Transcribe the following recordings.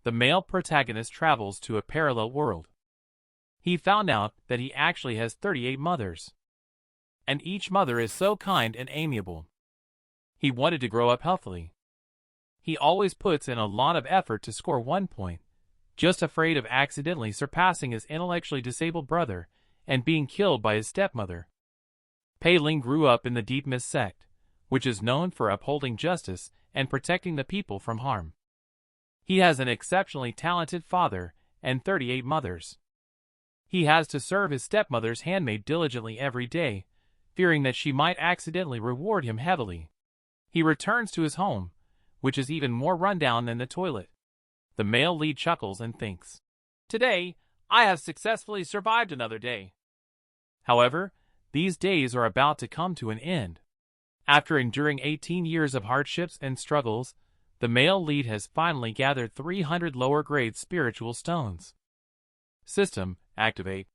the male protagonist travels to a parallel world. He found out that he actually has 38 mothers. And each mother is so kind and amiable. He wanted to grow up healthily. He always puts in a lot of effort to score 1 point, just afraid of accidentally surpassing his intellectually disabled brother and being killed by his stepmother. Pei Ling grew up in the Deep Mist sect, which is known for upholding justice and protecting the people from harm. He has an exceptionally talented father and 38 mothers. He has to serve his stepmother's handmaid diligently every day, fearing that she might accidentally reward him heavily. He returns to his home, which is even more rundown than the toilet. The male lead chuckles and thinks, "Today, I have successfully survived another day." However, these days are about to come to an end. After enduring 18 years of hardships and struggles, the male lead has finally gathered 300 lower-grade spiritual stones. System, activate.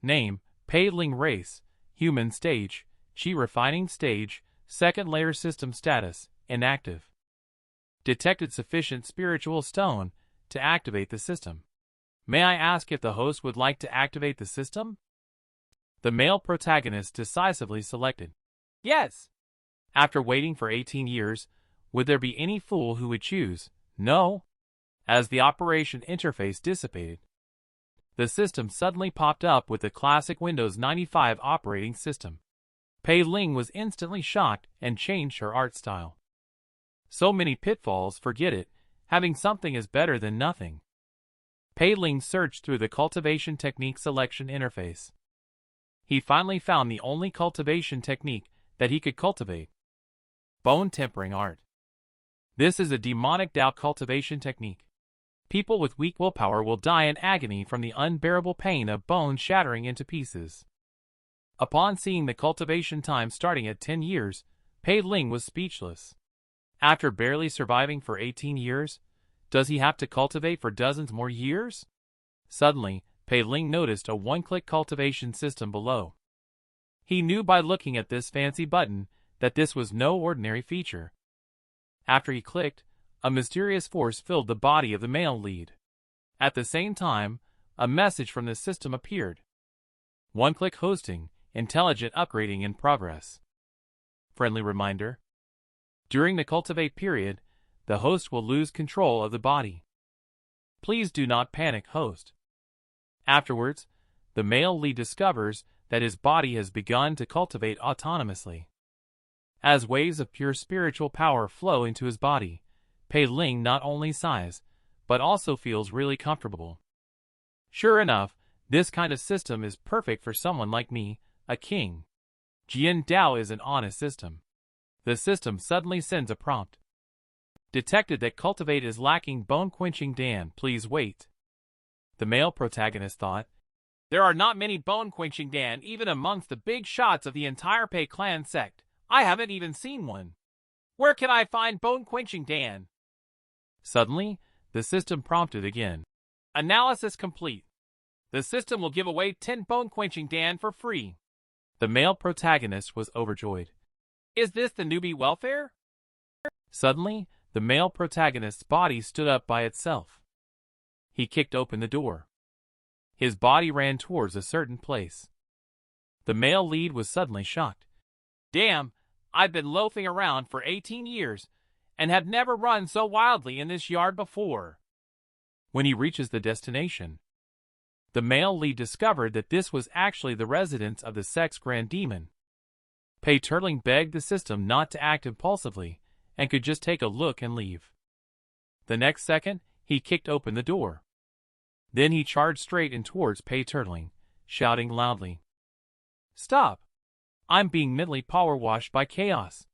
Name, Pei Ling race, human stage, chi refining stage, second layer system status, inactive. Detected sufficient spiritual stone to activate the system. May I ask if the host would like to activate the system? The male protagonist decisively selected yes. After waiting for 18 years, would there be any fool who would choose no? As the operation interface dissipated, the system suddenly popped up with the classic Windows 95 operating system. Pei Ling was instantly shocked and changed her art style. So many pitfalls, forget it, having something is better than nothing. Pei Ling searched through the cultivation technique selection interface. He finally found the only cultivation technique that he could cultivate. Bone tempering art. This is a demonic Dao cultivation technique. People with weak willpower will die in agony from the unbearable pain of bone shattering into pieces. Upon seeing the cultivation time starting at 10 years, Pei Ling was speechless. After barely surviving for 18 years, does he have to cultivate for dozens more years? Suddenly, Pei Ling noticed a one-click cultivation system below. He knew by looking at this fancy button that this was no ordinary feature. After he clicked, a mysterious force filled the body of the male lead. At the same time, a message from the system appeared. One-click hosting, intelligent upgrading in progress. Friendly reminder. During the cultivate period, the host will lose control of the body. Please do not panic, host. Afterwards, the male lead discovers that his body has begun to cultivate autonomously. As waves of pure spiritual power flow into his body, Pei Ling not only sighs, but also feels really comfortable. Sure enough, this kind of system is perfect for someone like me, a king. Jian Dao is an honest system. The system suddenly sends a prompt. Detected that cultivate is lacking bone-quenching Dan, please wait. The male protagonist thought, there are not many bone-quenching Dan even amongst the big shots of the entire Pei clan sect. I haven't even seen one. Where can I find bone-quenching Dan? Suddenly, the system prompted again. Analysis complete. The system will give away 10 bone-quenching Dan for free. The male protagonist was overjoyed. Is this the newbie welfare? Suddenly, the male protagonist's body stood up by itself. He kicked open the door. His body ran towards a certain place. The male lead was suddenly shocked. Damn, I've been loafing around for 18 years and have never run so wildly in this yard before. When he reaches the destination, the male lead discovered that this was actually the residence of the sect's grand demon. Pei Ling begged the system not to act impulsively and could just take a look and leave. The next second, he kicked open the door. Then he charged straight in towards Pei Ling, shouting loudly, Stop! I'm being mentally power-washed by chaos.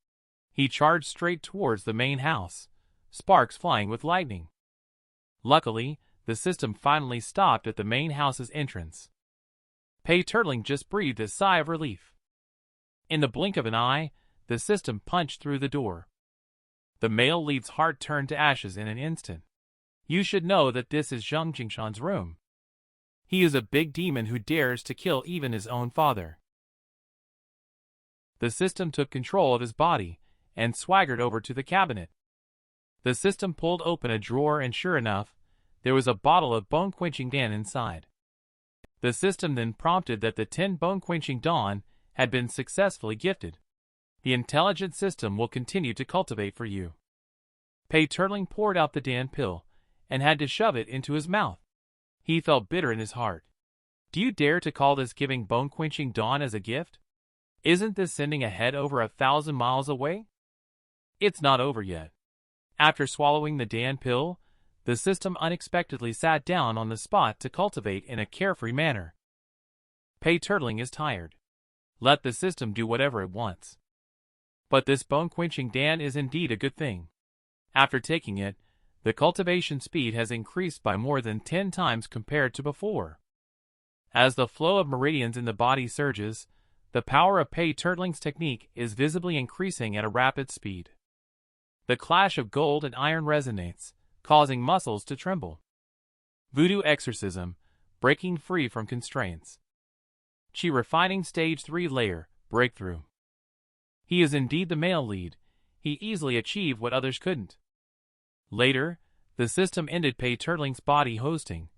He charged straight towards the main house, sparks flying with lightning. Luckily, the system finally stopped at the main house's entrance. Pei Ling just breathed a sigh of relief. In the blink of an eye, the system punched through the door. The male lead's heart turned to ashes in an instant. You should know that this is Zhang Jingshan's room. He is a big demon who dares to kill even his own father. The system took control of his body and swaggered over to the cabinet. The system pulled open a drawer and sure enough, there was a bottle of bone-quenching Dan inside. The system then prompted that the 10 bone-quenching Dan had been successfully gifted. The intelligent system will continue to cultivate for you. Pei Ling poured out the Dan pill and had to shove it into his mouth. He felt bitter in his heart. Do you dare to call this giving bone-quenching Dan as a gift? Isn't this sending a head over 1,000 miles away? It's not over yet. After swallowing the Dan pill, the system unexpectedly sat down on the spot to cultivate in a carefree manner. Pei Ling is tired. Let the system do whatever it wants. But this bone-quenching Dan is indeed a good thing. After taking it, the cultivation speed has increased by more than 10 times compared to before. As the flow of meridians in the body surges, the power of Pei Ling's technique is visibly increasing at a rapid speed. The clash of gold and iron resonates, causing muscles to tremble. Voodoo exorcism, breaking free from constraints. Qi refining stage 3 layer, breakthrough. He is indeed the male lead. He easily achieved what others couldn't. Later, the system ended Pei Ling's body hosting,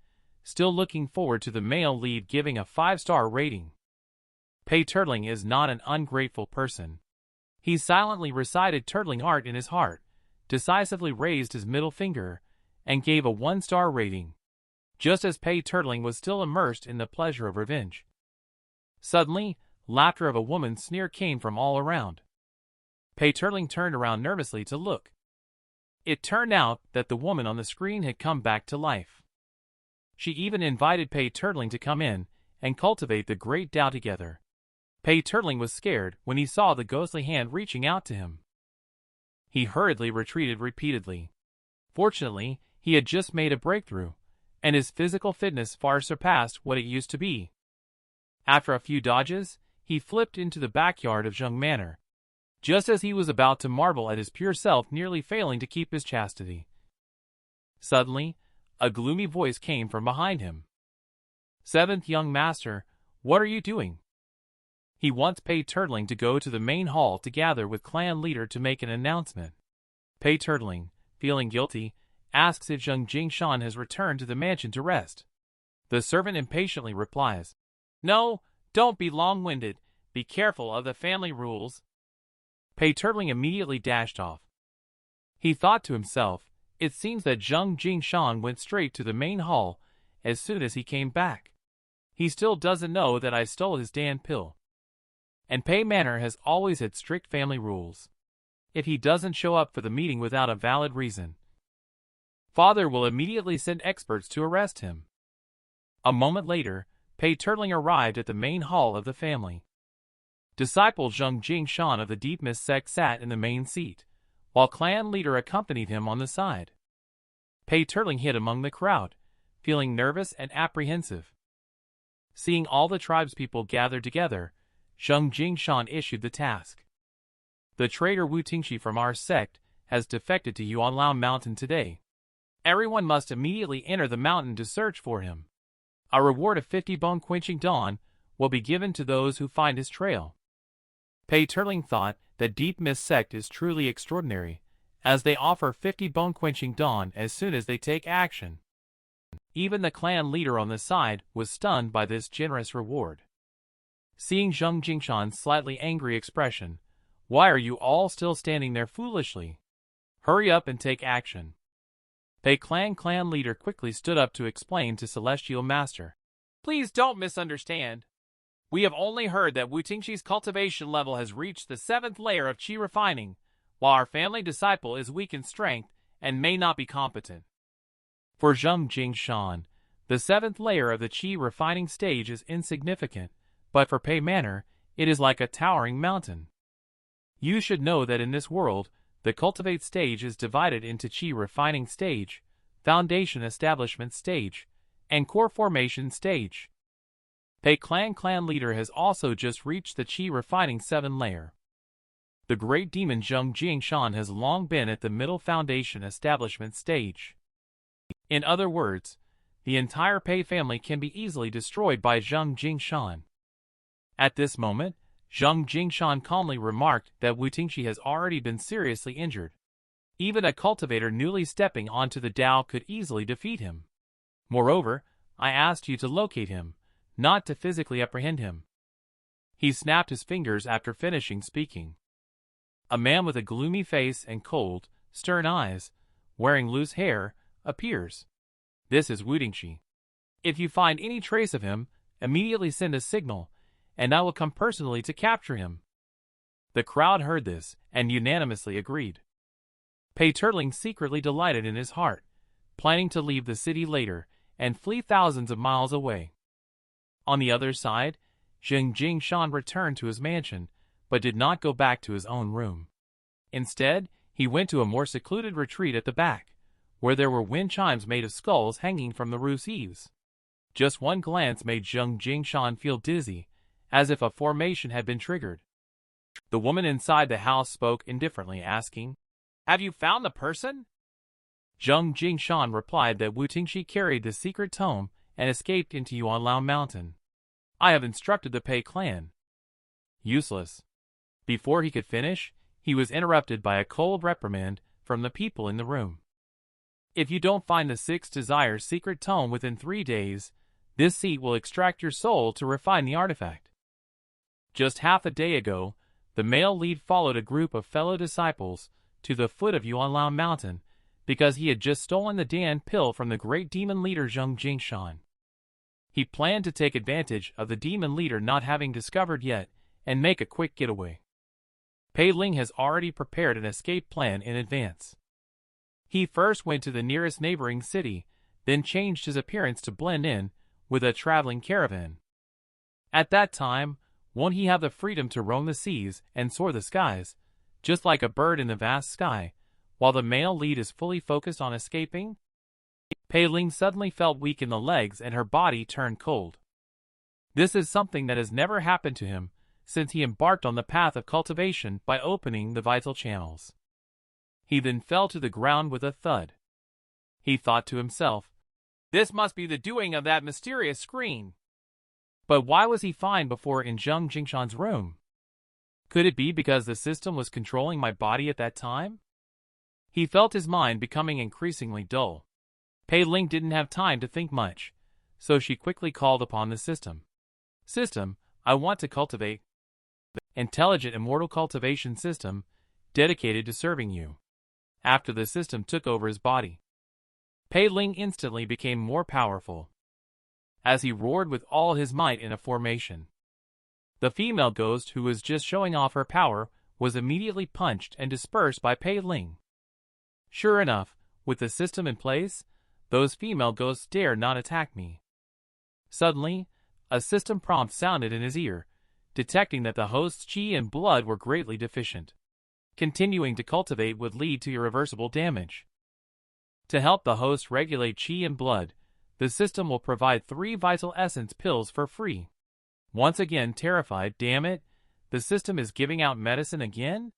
still looking forward to the male lead giving a 5-star rating. Pei Ling is not an ungrateful person. He silently recited Turtling art in his heart, decisively raised his middle finger, and gave a 1-star rating, just as Pei Ling was still immersed in the pleasure of revenge. Suddenly, laughter of a woman's sneer came from all around. Pei Ling turned around nervously to look. It turned out that the woman on the screen had come back to life. She even invited Pei Ling to come in and cultivate the great Tao together. Pei Ling was scared when he saw the ghostly hand reaching out to him. He hurriedly retreated repeatedly. Fortunately, he had just made a breakthrough, and his physical fitness far surpassed what it used to be. After a few dodges, he flipped into the backyard of Zheng Manor, just as he was about to marvel at his pure self nearly failing to keep his chastity. Suddenly, a gloomy voice came from behind him. "Seventh young master, what are you doing?" He wants Pei Ling to go to the main hall to gather with clan leader to make an announcement. Pei Ling, feeling guilty, asks if Zheng Jingshan has returned to the mansion to rest. The servant impatiently replies, "No, don't be long-winded. Be careful of the family rules." Pei Ling immediately dashed off. He thought to himself, it seems that Zheng Jingshan went straight to the main hall as soon as he came back. He still doesn't know that I stole his Dan pill. And Pei Manor has always had strict family rules. If he doesn't show up for the meeting without a valid reason, father will immediately send experts to arrest him. A moment later, Pei Ling arrived at the main hall of the family. Disciple Zheng Jingshan of the Deep Mist sect sat in the main seat, while clan leader accompanied him on the side. Pei Ling hid among the crowd, feeling nervous and apprehensive. Seeing all the tribespeople gathered together, Zheng Jingshan issued the task. The traitor Wu Tingxi from our sect has defected to Yuanlao Mountain today. Everyone must immediately enter the mountain to search for him. A reward of 50 bone-quenching Dan will be given to those who find his trail. Pei Ling thought that Deep Mist sect is truly extraordinary, as they offer 50 bone-quenching Dan as soon as they take action. Even the clan leader on the side was stunned by this generous reward. Seeing Zheng Jingshan's slightly angry expression, "Why are you all still standing there foolishly? Hurry up and take action." Pei clan leader quickly stood up to explain to Celestial Master. "Please don't misunderstand. We have only heard that Wu Tingxi's cultivation level has reached the 7th layer of Qi refining, while our family disciple is weak in strength and may not be competent. For Zheng Jingshan, the 7th layer of the Qi refining stage is insignificant, but for Pei Manor, it is like a towering mountain. You should know that in this world, the cultivate stage is divided into Qi refining stage, foundation establishment stage, and core formation stage. Pei clan leader has also just reached the Qi refining 7 layer. The great demon Zheng Jingshan has long been at the middle foundation establishment stage. In other words, the entire Pei family can be easily destroyed by Zheng Jingshan. At this moment, Zheng Jingshan calmly remarked that Wu Tingxi has already been seriously injured. Even a cultivator newly stepping onto the Tao could easily defeat him. Moreover, I asked you to locate him, not to physically apprehend him." He snapped his fingers after finishing speaking. A man with a gloomy face and cold, stern eyes, wearing loose hair, appears. "This is Wutingxi. If you find any trace of him, immediately send a signal, and I will come personally to capture him." The crowd heard this, and unanimously agreed. Pei Ling secretly delighted in his heart, planning to leave the city later and flee thousands of miles away. On the other side, Zheng Jingshan returned to his mansion, but did not go back to his own room. Instead, he went to a more secluded retreat at the back, where there were wind chimes made of skulls hanging from the roof's eaves. Just one glance made Zheng Jingshan feel dizzy, as if a formation had been triggered. The woman inside the house spoke indifferently, asking, "Have you found the person?" Zheng Jingshan replied that Wutingxi carried the secret tome and escaped into Yuanlao Mountain. "I have instructed the Pei clan." Useless. Before he could finish, he was interrupted by a cold reprimand from the people in the room. "If you don't find the Six Desires secret tome within 3 days, this seat will extract your soul to refine the artifact." Just half a day ago, the male lead followed a group of fellow disciples to the foot of Yuanlao Mountain because he had just stolen the Dan pill from the great demon leader Zheng Jingshan. He planned to take advantage of the demon leader not having discovered yet and make a quick getaway. Pei Ling has already prepared an escape plan in advance. He first went to the nearest neighboring city, then changed his appearance to blend in with a traveling caravan. At that time, won't he have the freedom to roam the seas and soar the skies, just like a bird in the vast sky, while the male lead is fully focused on escaping? Pei Ling suddenly felt weak in the legs and her body turned cold. This is something that has never happened to him since he embarked on the path of cultivation by opening the vital channels. He then fell to the ground with a thud. He thought to himself, "This must be the doing of that mysterious screen." But why was he fine before in Zheng Jingshan's room? Could it be because the system was controlling my body at that time? He felt his mind becoming increasingly dull. Pei Ling didn't have time to think much, so she quickly called upon the system. "System, I want to cultivate the intelligent immortal cultivation system dedicated to serving you." After the system took over his body, Pei Ling instantly became more powerful, as he roared with all his might in a formation. The female ghost who was just showing off her power was immediately punched and dispersed by Pei Ling. Sure enough, with the system in place, those female ghosts dare not attack me. Suddenly, a system prompt sounded in his ear, detecting that the host's qi and blood were greatly deficient. Continuing to cultivate would lead to irreversible damage. To help the host regulate qi and blood, the system will provide 3 vital essence pills for free. Once again terrified, "Damn it, the system is giving out medicine again?"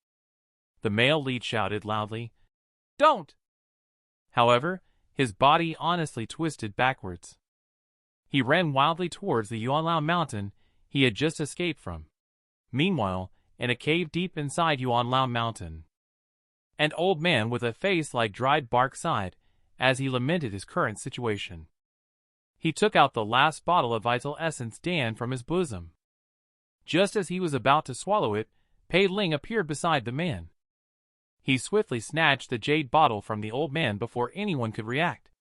The male lead shouted loudly, "Don't!" However, his body honestly twisted backwards. He ran wildly towards the Yuanlao Mountain he had just escaped from. Meanwhile, in a cave deep inside Yuanlao Mountain, an old man with a face like dried bark sighed as he lamented his current situation. He took out the last bottle of vital essence Dan from his bosom. Just as he was about to swallow it, Pei Ling appeared beside the man. He swiftly snatched the jade bottle from the old man before anyone could react.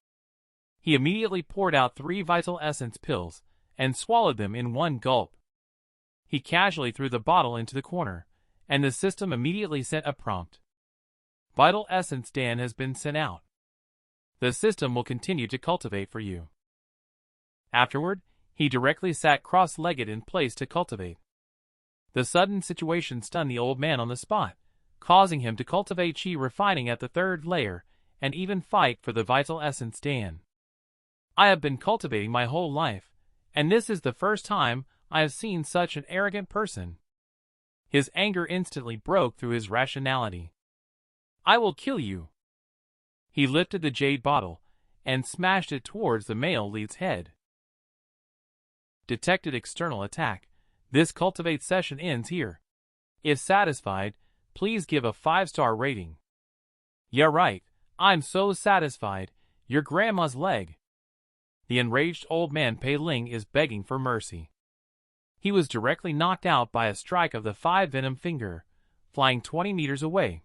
He immediately poured out 3 vital essence pills and swallowed them in one gulp. He casually threw the bottle into the corner, and the system immediately sent a prompt. "Vital essence Dan has been sent out. The system will continue to cultivate for you." Afterward, he directly sat cross-legged in place to cultivate. The sudden situation stunned the old man on the spot, causing him to cultivate qi refining at the 3rd layer and even fight for the vital essence Dan. "I have been cultivating my whole life, and this is the first time I have seen such an arrogant person." His anger instantly broke through his rationality. "I will kill you." He lifted the jade bottle and smashed it towards the male lead's head. Detected external attack. This cultivate session ends here. If satisfied, please give a 5-star rating. Yeah right, I'm so satisfied, your grandma's leg. The enraged old man Pei Ling is begging for mercy. He was directly knocked out by a strike of the 5-venom finger, flying 20 meters away.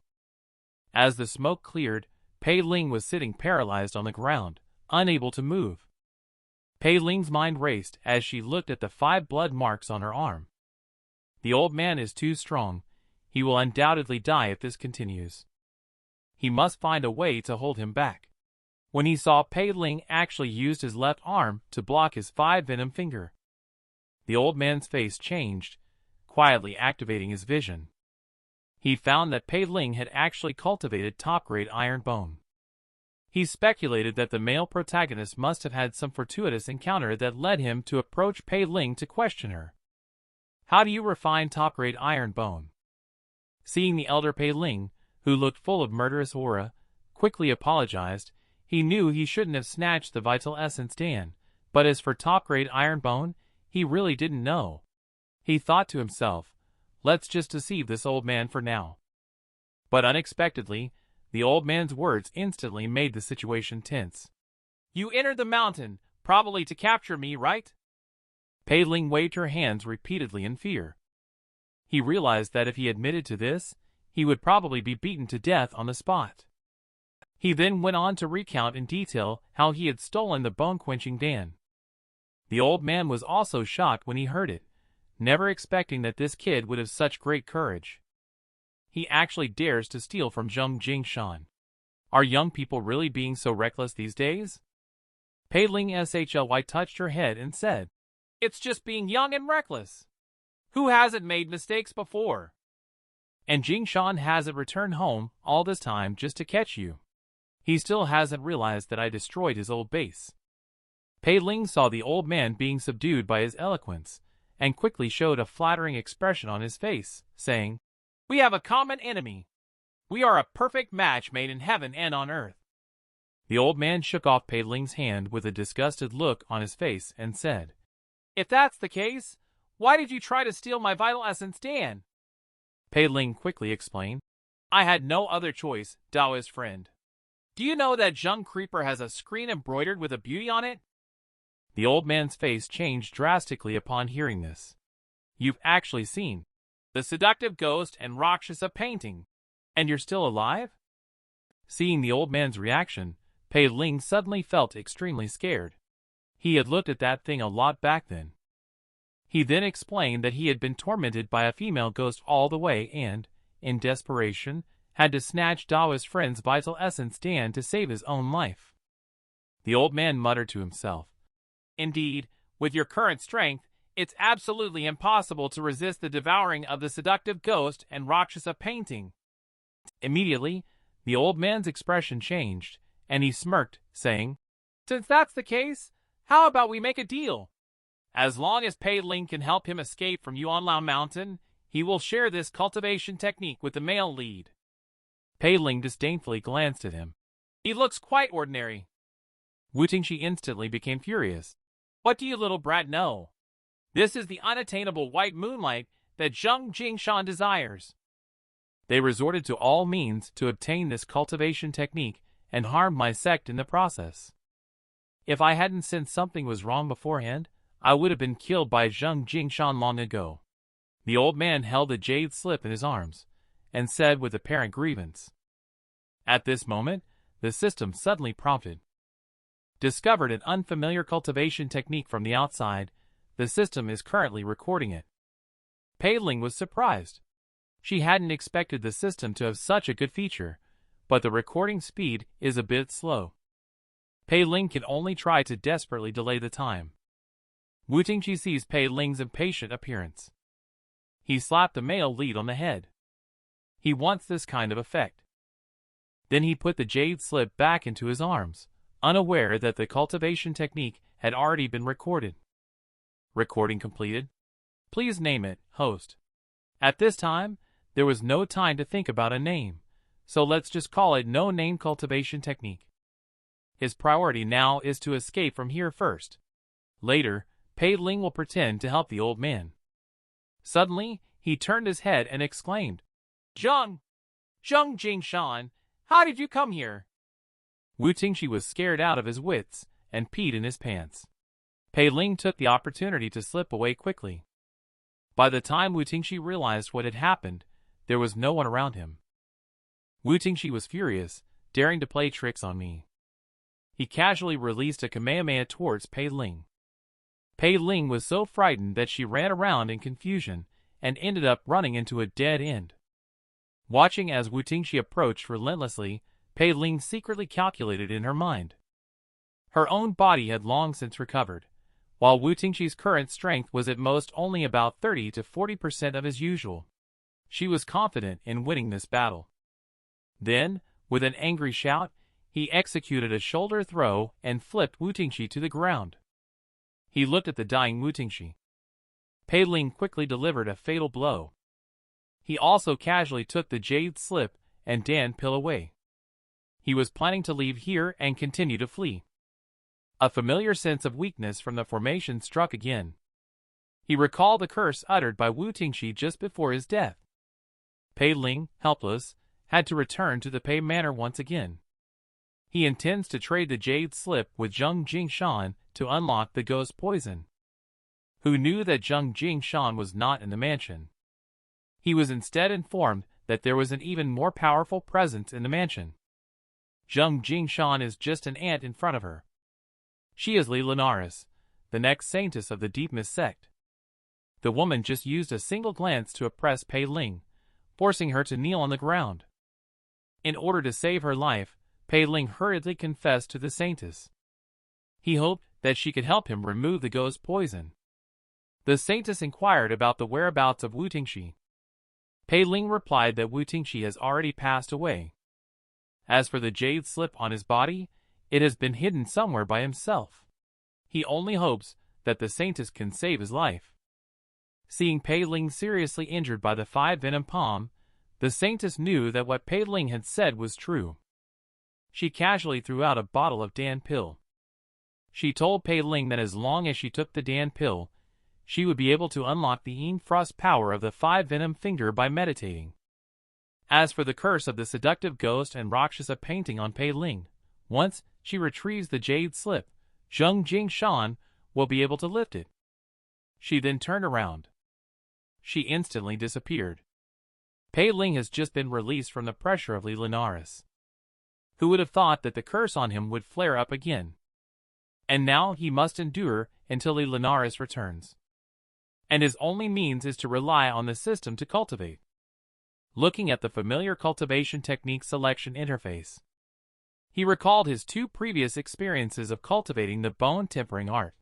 As the smoke cleared, Pei Ling was sitting paralyzed on the ground, unable to move. Pei Ling's mind raced as she looked at the 5 blood marks on her arm. The old man is too strong. He will undoubtedly die if this continues. He must find a way to hold him back. When he saw Pei Ling actually used his left arm to block his 5-venom finger, the old man's face changed, quietly activating his vision. He found that Pei Ling had actually cultivated top-grade iron bone. He speculated that the male protagonist must have had some fortuitous encounter that led him to approach Pei Ling to question her. How do you refine top-grade iron bone? Seeing the elder Pei Ling, who looked full of murderous aura, quickly apologized. He knew he shouldn't have snatched the vital essence Dan, but as for top-grade iron bone, he really didn't know. He thought to himself, let's just deceive this old man for now. But unexpectedly, the old man's words instantly made the situation tense. You entered the mountain, probably to capture me, right? Pei Ling waved her hands repeatedly in fear. He realized that if he admitted to this, he would probably be beaten to death on the spot. He then went on to recount in detail how he had stolen the bone-quenching Dan. The old man was also shocked when he heard it, never expecting that this kid would have such great courage. He actually dares to steal from Zheng Jingshan. Are young people really being so reckless these days? Pei Ling shly touched her head and said, It's just being young and reckless. Who hasn't made mistakes before? And Jingshan hasn't returned home all this time just to catch you. He still hasn't realized that I destroyed his old base. Pei Ling saw the old man being subdued by his eloquence, and quickly showed a flattering expression on his face, saying, We have a common enemy. We are a perfect match made in heaven and on earth. The old man shook off Pei Ling's hand with a disgusted look on his face and said, If that's the case, why did you try to steal my vital essence Dan? Pei Ling quickly explained, I had no other choice, Daoist friend. Do you know that Zheng Creeper has a screen embroidered with a beauty on it? The old man's face changed drastically upon hearing this. You've actually seen the seductive ghost and Rakshasa painting, and you're still alive? Seeing the old man's reaction, Pei Ling suddenly felt extremely scared. He had looked at that thing a lot back then. He then explained that he had been tormented by a female ghost all the way and, in desperation, had to snatch Daoist friend's vital essence Dan to save his own life. The old man muttered to himself, Indeed, with your current strength, it's absolutely impossible to resist the devouring of the seductive ghost and Rakshasa painting. Immediately, the old man's expression changed, and he smirked, saying, Since that's the case, how about we make a deal? As long as Pei Ling can help him escape from Yuanlao Mountain, he will share this cultivation technique with the male lead. Pei Ling disdainfully glanced at him. He looks quite ordinary. Wu Tingshi instantly became furious. What do you little brat know? This is the unattainable white moonlight that Zheng Jingshan desires. They resorted to all means to obtain this cultivation technique and harmed my sect in the process. If I hadn't sensed something was wrong beforehand, I would have been killed by Zheng Jingshan long ago. The old man held the jade slip in his arms, and said with apparent grievance. At this moment, the system suddenly prompted. Discovered an unfamiliar cultivation technique from the outside, the system is currently recording it. Pei Ling was surprised. She hadn't expected the system to have such a good feature, but the recording speed is a bit slow. Pei Ling can only try to desperately delay the time. Wu Tingshi sees Pei Ling's impatient appearance. He slapped the male lead on the head. He wants this kind of effect. Then he put the jade slip back into his arms, unaware that the cultivation technique had already been recorded. Recording completed. Please name it, host. At this time, there was no time to think about a name, so let's just call it No Name Cultivation Technique. His priority now is to escape from here first. Later, Pei Ling will pretend to help the old man. Suddenly, he turned his head and exclaimed, Zheng Jingshan, how did you come here? Wu Tingshi was scared out of his wits and peed in his pants. Pei Ling took the opportunity to slip away quickly. By the time Wu Tingxi realized what had happened, there was no one around him. Wu Tingxi was furious, daring to play tricks on me. He casually released a Kamehameha towards Pei Ling. Pei Ling was so frightened that she ran around in confusion and ended up running into a dead end. Watching as Wu Tingxi approached relentlessly, Pei Ling secretly calculated in her mind. Her own body had long since recovered, while Wu Tingxi's current strength was at most only about 30 to 40% of his usual. She was confident in winning this battle. Then, with an angry shout, he executed a shoulder throw and flipped Wu Tingxi to the ground. He looked at the dying Wu Tingxi. Pei Ling quickly delivered a fatal blow. He also casually took the jade slip and Dan pill away. He was planning to leave here and continue to flee. A familiar sense of weakness from the formation struck again. He recalled the curse uttered by Wu Tingxi just before his death. Pei Ling, helpless, had to return to the Pei Manor once again. He intends to trade the jade slip with Zheng Jingshan to unlock the ghost poison. Who knew that Zheng Jingshan was not in the mansion? He was instead informed that there was an even more powerful presence in the mansion. Zheng Jingshan is just an ant in front of her. She is Li Linares, the next saintess of the Deep Mist sect. The woman just used a single glance to oppress Pei Ling, forcing her to kneel on the ground. In order to save her life, Pei Ling hurriedly confessed to the saintess. He hoped that she could help him remove the ghost poison. The saintess inquired about the whereabouts of Wu Tingxi. Pei Ling replied that Wu Tingxi has already passed away. As for the jade slip on his body, it has been hidden somewhere by himself. He only hopes that the saintess can save his life. Seeing Pei Ling seriously injured by the 5-venom palm, the saintess knew that what Pei Ling had said was true. She casually threw out a bottle of Dan pill. She told Pei Ling that as long as she took the Dan pill, she would be able to unlock the headfirst power of the 5-venom finger by meditating. As for the curse of the seductive ghost and Rakshasa painting on Pei Ling, once she retrieves the jade slip, Zheng Jingshan will be able to lift it. She then turned around. She instantly disappeared. Pei Ling has just been released from the pressure of Li Linares. Who would have thought that the curse on him would flare up again? And now he must endure until Li Linares returns. And his only means is to rely on the system to cultivate. Looking at the familiar cultivation technique selection interface, he recalled his 2 previous experiences of cultivating the bone tempering art.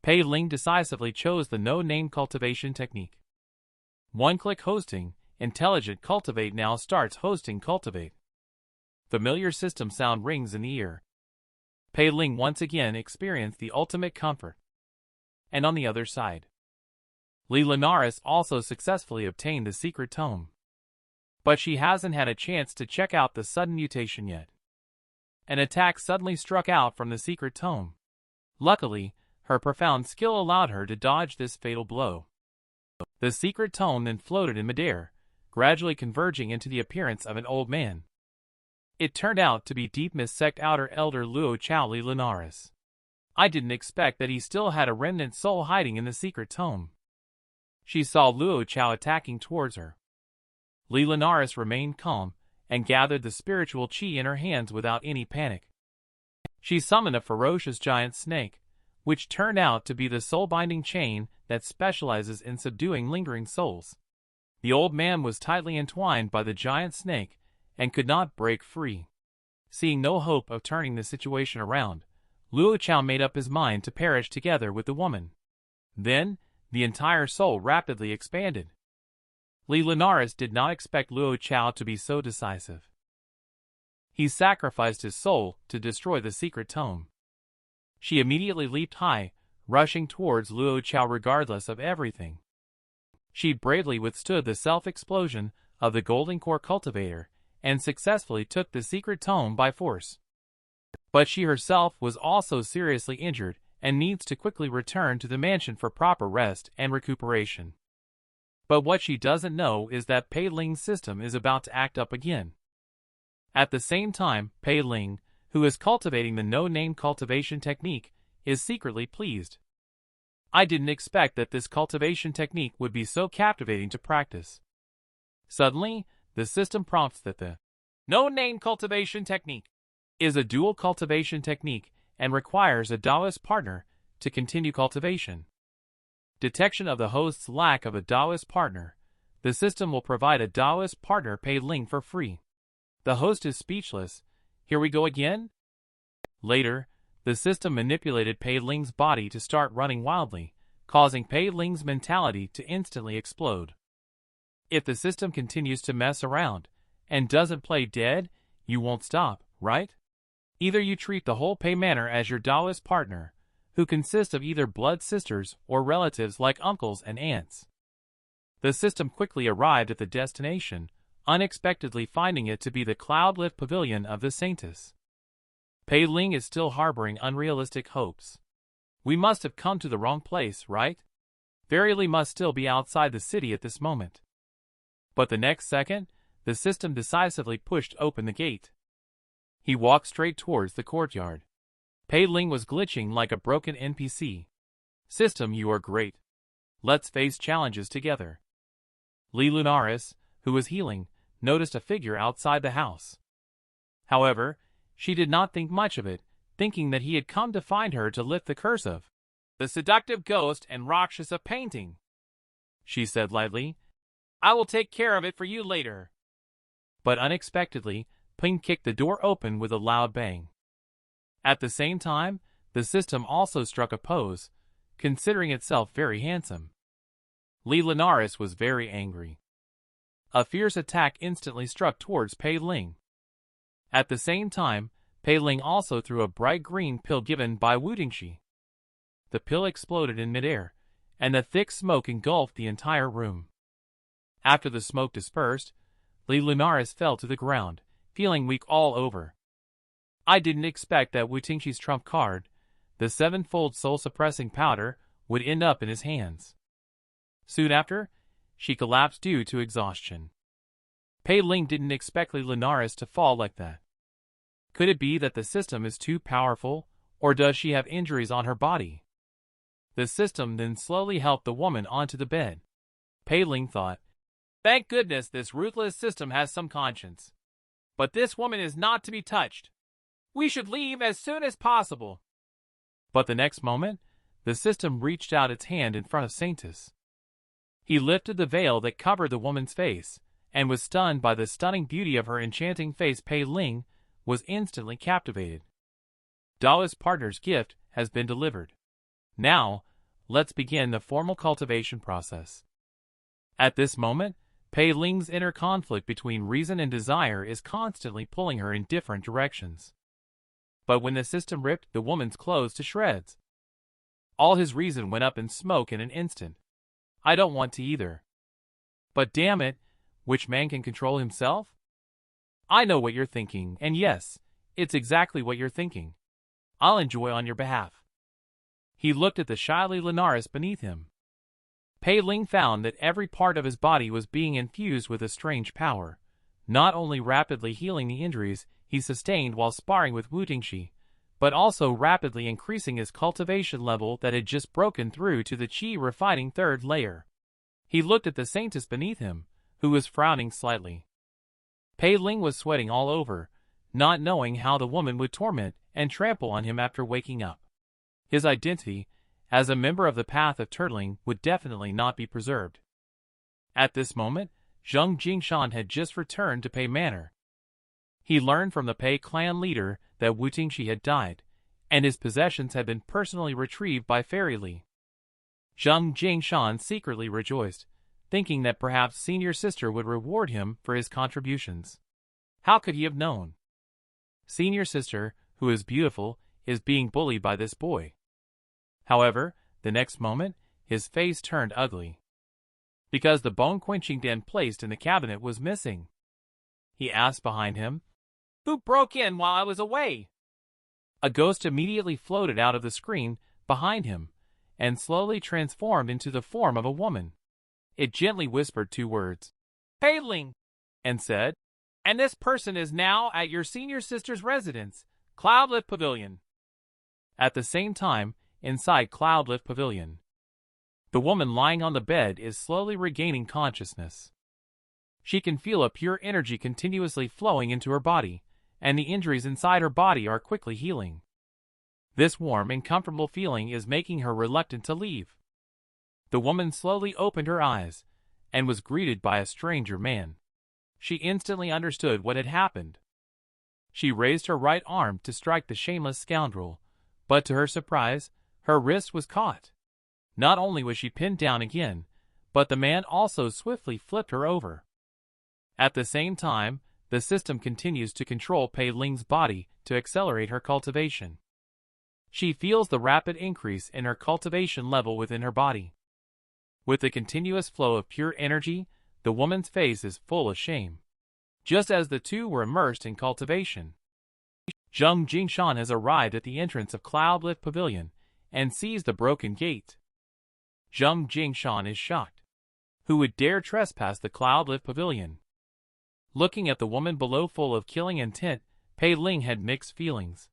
Pei Ling decisively chose the no-name cultivation technique. One-click hosting, intelligent cultivate now starts hosting cultivate. Familiar system sound rings in the ear. Pei Ling once again experienced the ultimate comfort. And on the other side, Li Linares also successfully obtained the secret tome. But she hasn't had a chance to check out the sudden mutation yet. An attack suddenly struck out from the secret tome. Luckily, her profound skill allowed her to dodge this fatal blow. The secret tome then floated in midair, gradually converging into the appearance of an old man. It turned out to be Deep Mist Sect Outer Elder Luo Chao Li Linares. I didn't expect that he still had a remnant soul hiding in the secret tome. She saw Luo Chao attacking towards her. Li Linares remained calm and gathered the spiritual qi in her hands without any panic. She summoned a ferocious giant snake, which turned out to be the soul-binding chain that specializes in subduing lingering souls. The old man was tightly entwined by the giant snake and could not break free. Seeing no hope of turning the situation around, Luo Chao made up his mind to perish together with the woman. Then, the entire soul rapidly expanded. Li Linares did not expect Luo Chao to be so decisive. He sacrificed his soul to destroy the secret tome. She immediately leaped high, rushing towards Luo Chao regardless of everything. She bravely withstood the self-explosion of the Golden Core Cultivator and successfully took the secret tome by force. But she herself was also seriously injured and needs to quickly return to the mansion for proper rest and recuperation. But what she doesn't know is that Pei Ling's system is about to act up again. At the same time, Pei Ling, who is cultivating the no-name cultivation technique, is secretly pleased. I didn't expect that this cultivation technique would be so captivating to practice. Suddenly, the system prompts that the no-name cultivation technique is a dual cultivation technique and requires a Taoist partner to continue cultivation. Detection of the host's lack of a Taoist partner. The system will provide a Taoist partner Pei Ling for free. The host is speechless. Here we go again? Later, the system manipulated Pei Ling's body to start running wildly, causing Pei Ling's mentality to instantly explode. If the system continues to mess around and doesn't play dead, you won't stop, right? Either you treat the whole Pei Manor as your Taoist partner, who consists of either blood sisters or relatives like uncles and aunts. The system quickly arrived at the destination, unexpectedly finding it to be the cloud-lit pavilion of the Saintess. Pei Ling is still harboring unrealistic hopes. We must have come to the wrong place, right? Verily must still be outside the city at this moment. But the next second, the system decisively pushed open the gate. He walked straight towards the courtyard. Pei Ling was glitching like a broken NPC. System, you are great. Let's face challenges together. Li Lunaris, who was healing, noticed a figure outside the house. However, she did not think much of it, thinking that he had come to find her to lift the curse of the seductive ghost and Rakshasa painting. She said lightly, I will take care of it for you later. But unexpectedly, Ping kicked the door open with a loud bang. At the same time, the system also struck a pose, considering itself very handsome. Li Lunaris was very angry. A fierce attack instantly struck towards Pei Ling. At the same time, Pei Ling also threw a bright green pill given by Wu Tingxi. The pill exploded in midair, and the thick smoke engulfed the entire room. After the smoke dispersed, Li Lunaris fell to the ground, feeling weak all over. I didn't expect that Wu Tingxi's trump card, the sevenfold soul-suppressing powder, would end up in his hands. Soon after, she collapsed due to exhaustion. Pei Ling didn't expect Li Lunaris to fall like that. Could it be that the system is too powerful, or does she have injuries on her body? The system then slowly helped the woman onto the bed. Pei Ling thought, thank goodness this ruthless system has some conscience. But this woman is not to be touched. We should leave as soon as possible. But the next moment, the system reached out its hand in front of Saintess. He lifted the veil that covered the woman's face, and was stunned by the stunning beauty of her enchanting face. Pei Ling was instantly captivated. Taoist partner's gift has been delivered. Now, let's begin the formal cultivation process. At this moment, Pei Ling's inner conflict between reason and desire is constantly pulling her in different directions. But when the system ripped the woman's clothes to shreds, all his reason went up in smoke in an instant. I don't want to either. But damn it, which man can control himself? I know what you're thinking, and yes, it's exactly what you're thinking. I'll enjoy on your behalf. He looked at the shy Li Lunaris beneath him. Pei Ling found that every part of his body was being infused with a strange power, not only rapidly healing the injuries he sustained while sparring with Wu Tingxi, but also rapidly increasing his cultivation level that had just broken through to the qi refining third layer. He looked at the Saintess beneath him, who was frowning slightly. Pei Ling was sweating all over, not knowing how the woman would torment and trample on him after waking up. His identity, as a member of the Path of Turtling, would definitely not be preserved. At this moment, Zheng Jingshan had just returned to Pei Manor. He learned from the Pei clan leader that Wu Tingxi had died, and his possessions had been personally retrieved by Fairy Li. Zheng Jingshan secretly rejoiced, thinking that perhaps senior sister would reward him for his contributions. How could he have known? Senior sister, who is beautiful, is being bullied by this boy. However, the next moment, his face turned ugly. Because the bone-quenching den placed in the cabinet was missing. He asked behind him, "Who broke in while I was away?" A ghost immediately floated out of the screen behind him, and slowly transformed into the form of a woman. It gently whispered two words, "Pei Ling," and said, "And this person is now at your senior sister's residence. Cloudlift Pavilion. At the same time, inside Cloudlift Pavilion, the woman lying on the bed is slowly regaining consciousness. She can feel a pure energy continuously flowing into her body, and the injuries inside her body are quickly healing. This warm and comfortable feeling is making her reluctant to leave. The woman slowly opened her eyes, and was greeted by a stranger man. She instantly understood what had happened. She raised her right arm to strike the shameless scoundrel, but to her surprise, her wrist was caught. Not only was she pinned down again, but the man also swiftly flipped her over. At the same time, the system continues to control Pei Ling's body to accelerate her cultivation. She feels the rapid increase in her cultivation level within her body. With the continuous flow of pure energy, the woman's face is full of shame. Just as the two were immersed in cultivation, Zheng Jingshan has arrived at the entrance of Cloudlift Pavilion and sees the broken gate. Zheng Jingshan is shocked. Who would dare trespass the Cloudlift Pavilion? Looking at the woman below full of killing intent, Pei Ling had mixed feelings.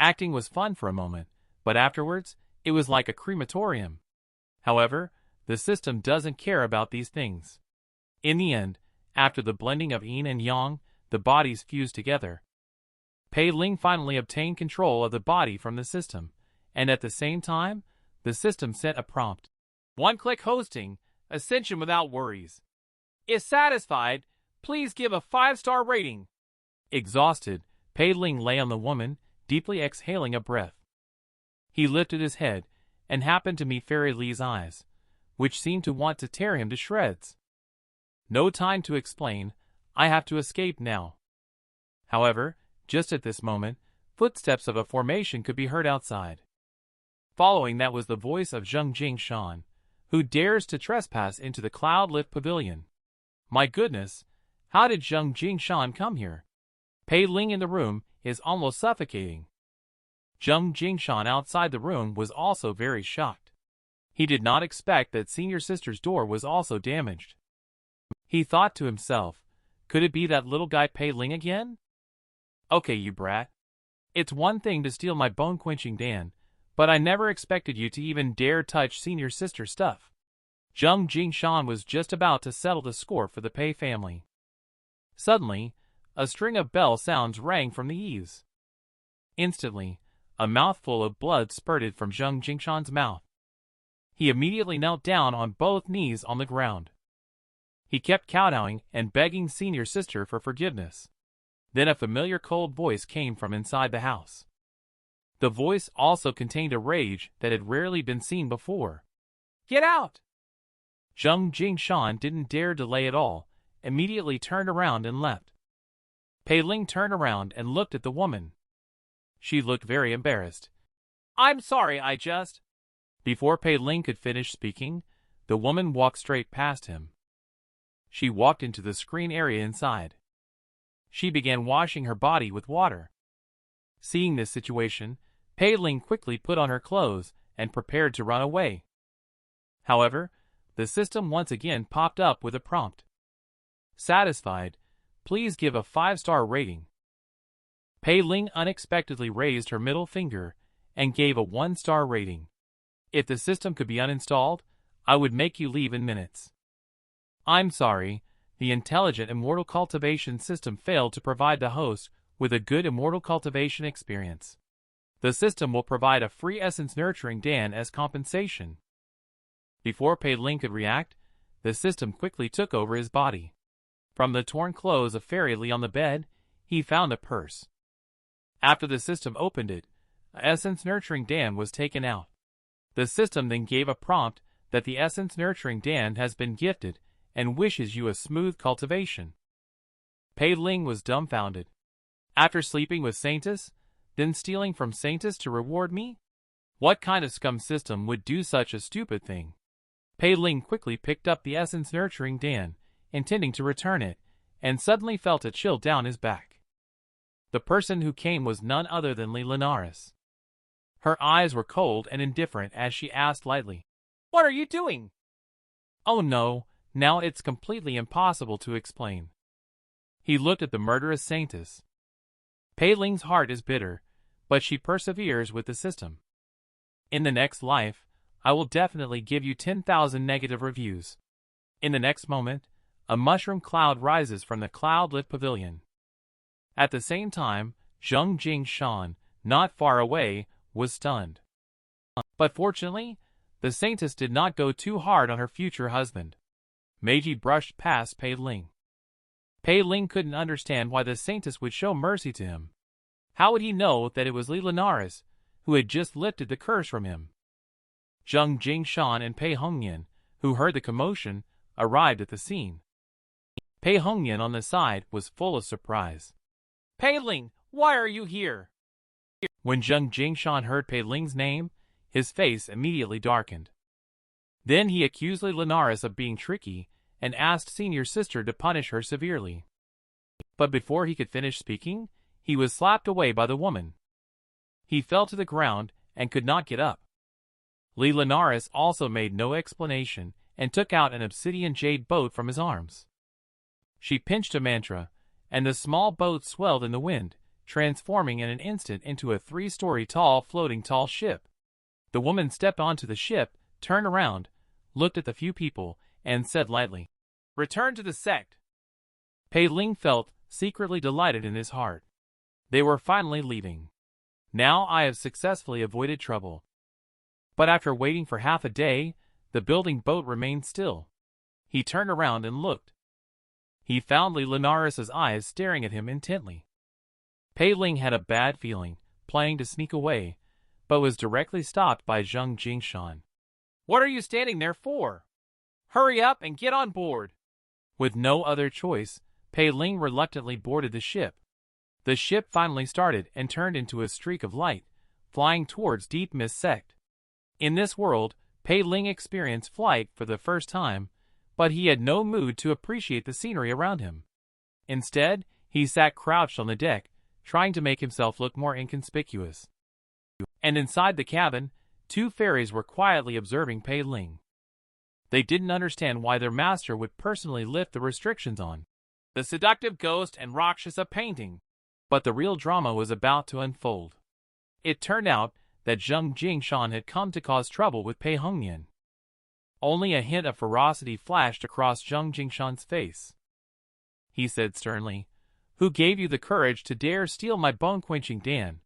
Acting was fun for a moment, but afterwards, it was like a crematorium. However, the system doesn't care about these things. In the end, after the blending of yin and yang, the bodies fused together. Pei Ling finally obtained control of the body from the system, and at the same time, the system sent a prompt. One-click hosting, ascension without worries. If satisfied, please give a 5-star rating. Exhausted, Pei Ling lay on the woman, deeply exhaling a breath. He lifted his head, and happened to meet Fairy Li's eyes, which seemed to want to tear him to shreds. No time to explain, I have to escape now. However, just at this moment, footsteps of a formation could be heard outside. Following that was the voice of Zheng Jingshan, who dares to trespass into the Cloudlift Pavilion. My goodness, how did Zheng Jingshan come here? Pei Ling in the room is almost suffocating. Zheng Jingshan outside the room was also very shocked. He did not expect that senior sister's door was also damaged. He thought to himself, could it be that little guy Pei Ling again? Okay, you brat. It's one thing to steal my bone-quenching Dan, but I never expected you to even dare touch senior sister stuff. Zheng Jingshan was just about to settle the score for the Pei family. Suddenly, a string of bell sounds rang from the eaves. Instantly, a mouthful of blood spurted from Zheng Jingshan's mouth. He immediately knelt down on both knees on the ground. He kept kowtowing and begging senior sister for forgiveness. Then a familiar cold voice came from inside the house. The voice also contained a rage that had rarely been seen before. Get out! Zheng Jingshan didn't dare delay at all, immediately turned around and left. Pei Ling turned around and looked at the woman. She looked very embarrassed. I'm sorry, I just... Before Pei Ling could finish speaking, the woman walked straight past him. She walked into the screen area inside. She began washing her body with water. Seeing this situation, Pei Ling quickly put on her clothes and prepared to run away. However, the system once again popped up with a prompt. Satisfied, please give a 5-star rating. Pei Ling unexpectedly raised her middle finger and gave a 1-star rating. If the system could be uninstalled, I would make you leave in minutes. I'm sorry, the intelligent immortal cultivation system failed to provide the host with a good immortal cultivation experience. The system will provide a free essence nurturing Dan as compensation. Before Pei Ling could react, the system quickly took over his body. From the torn clothes of Fairy Li on the bed, he found a purse. After the system opened it, an essence nurturing Dan was taken out. The system then gave a prompt that the essence nurturing Dan has been gifted and wishes you a smooth cultivation. Pei Ling was dumbfounded. After sleeping with Saintess, then stealing from Saintess to reward me? What kind of scum system would do such a stupid thing? Pei Ling quickly picked up the essence nurturing Dan, intending to return it, and suddenly felt a chill down his back. The person who came was none other than Li Linares. Her eyes were cold and indifferent as she asked lightly, "What are you doing?" Oh no, now it's completely impossible to explain. He looked at the murderous Saintess. Pei Ling's heart is bitter, but she perseveres with the system. In the next life, I will definitely give you 10,000 negative reviews. In the next moment, a mushroom cloud rises from the cloud-lit pavilion. At the same time, Zheng Jingshan, not far away, was stunned. But fortunately, the Saintess did not go too hard on her future husband. Meiji brushed past Pei Ling. Pei Ling couldn't understand why the Saintess would show mercy to him. How would he know that it was Linares, who had just lifted the curse from him? Zheng Jingshan and Pei Hongyan, who heard the commotion, arrived at the scene. Pei Hongyan on the side was full of surprise. Pei Ling, why are you here? When Zheng Jingshan heard Pei Ling's name, his face immediately darkened. Then he accused Linares of being tricky and asked senior sister to punish her severely. But before he could finish speaking, he was slapped away by the woman. He fell to the ground and could not get up. Linares also made no explanation and took out an obsidian jade boat from his arms. She pinched a mantra, and the small boat swelled in the wind, transforming in an instant into a 3-story tall floating tall ship. The woman stepped onto the ship, turned around, looked at the few people, and said lightly, "Return to the sect." Pei Ling felt secretly delighted in his heart. They were finally leaving. Now I have successfully avoided trouble. But after waiting for half a day, the building boat remained still. He turned around and looked. He found Linares' eyes staring at him intently. Pei Ling had a bad feeling, planning to sneak away, but was directly stopped by Zheng Jingshan. "What are you standing there for? Hurry up and get on board." With no other choice, Pei Ling reluctantly boarded the ship. The ship finally started and turned into a streak of light, flying towards Deep Mist Sect. In this world, Pei Ling experienced flight for the first time, but he had no mood to appreciate the scenery around him. Instead, he sat crouched on the deck, trying to make himself look more inconspicuous. And inside the cabin, 2 fairies were quietly observing Pei Ling. They didn't understand why their master would personally lift the restrictions on the seductive ghost and Rakshasa painting. But the real drama was about to unfold. It turned out that Zheng Jingshan had come to cause trouble with Pei Hongyan. Only a hint of ferocity flashed across Zheng Jingshan's face. He said sternly, "Who gave you the courage to dare steal my bone-quenching Dan?"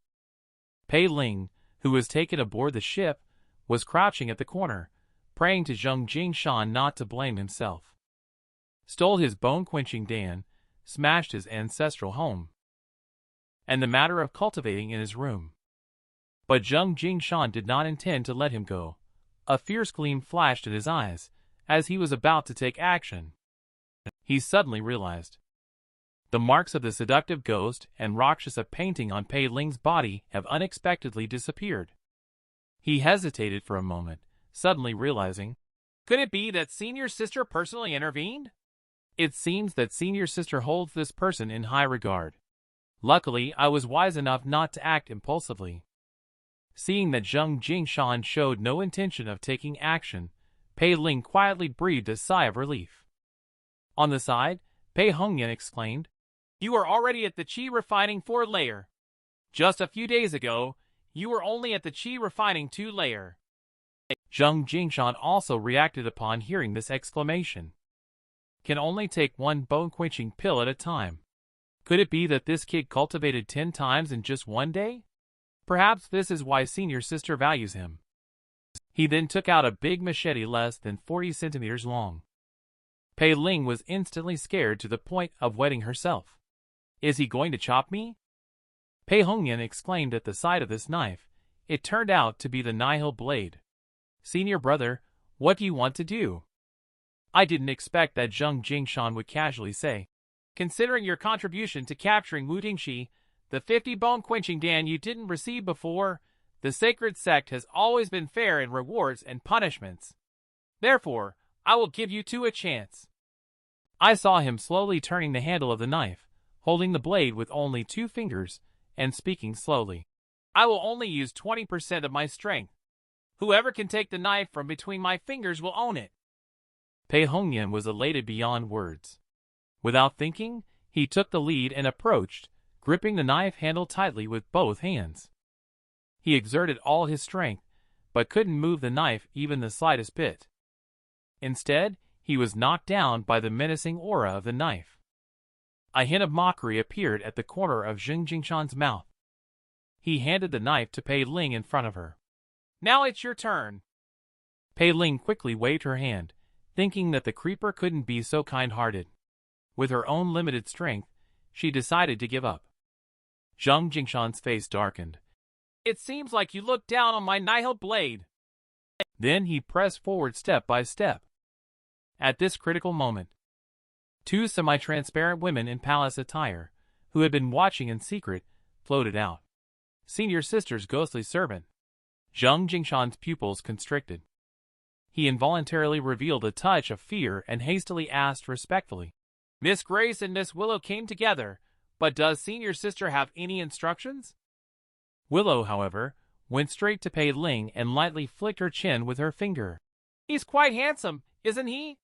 Pei Ling, who was taken aboard the ship, was crouching at the corner, praying to Zheng Jingshan not to blame himself. Stole his bone-quenching Dan, smashed his ancestral home, and the matter of cultivating in his room. But Zheng Jingshan did not intend to let him go. A fierce gleam flashed in his eyes, as he was about to take action. He suddenly realized. The marks of the seductive ghost and Rakshasa painting on Pei Ling's body have unexpectedly disappeared. He hesitated for a moment, suddenly realizing, could it be that senior sister personally intervened? It seems that senior sister holds this person in high regard. Luckily, I was wise enough not to act impulsively. Seeing that Zheng Jingshan showed no intention of taking action, Pei Ling quietly breathed a sigh of relief. On the side, Pei Hongyan exclaimed, "You are already at the Qi refining 4 layer. Just a few days ago, you were only at the Qi refining 2 layer." Zheng Jingshan also reacted upon hearing this exclamation. Can only take 1 bone-quenching pill at a time. Could it be that this kid cultivated 10 times in just 1 day? Perhaps this is why senior sister values him. He then took out a big machete less than 40 centimeters long. Pei Ling was instantly scared to the point of wetting herself. "Is he going to chop me?" Pei Hongyan exclaimed at the sight of this knife. It turned out to be the Nihil blade. "Senior brother, what do you want to do?" I didn't expect that Zheng Jingshan would casually say, "Considering your contribution to capturing Wu Dingxi, the 50 bone-quenching Dan you didn't receive before, the sacred sect has always been fair in rewards and punishments. Therefore, I will give you 2 a chance." I saw him slowly turning the handle of the knife, holding the blade with only 2 fingers, and speaking slowly. "I will only use 20% of my strength. Whoever can take the knife from between my fingers will own it." Pei Hongyan was elated beyond words. Without thinking, he took the lead and approached, gripping the knife handle tightly with both hands. He exerted all his strength, but couldn't move the knife even the slightest bit. Instead, he was knocked down by the menacing aura of the knife. A hint of mockery appeared at the corner of Zheng Jingshan's mouth. He handed the knife to Pei Ling in front of her. "Now it's your turn." Pei Ling quickly waved her hand, thinking that the creeper couldn't be so kind-hearted. With her own limited strength, she decided to give up. Zheng Jingshan's face darkened. "It seems like you looked down on my nihil blade." Then he pressed forward step by step. At this critical moment, two semi-transparent women in palace attire, who had been watching in secret, floated out. Senior sister's ghostly servant. Zheng Jingshan's pupils constricted. He involuntarily revealed a touch of fear and hastily asked respectfully, "Miss Grace and Miss Willow came together, but does senior sister have any instructions?" Willow, however, went straight to Pei Ling and lightly flicked her chin with her finger. "He's quite handsome, isn't he?"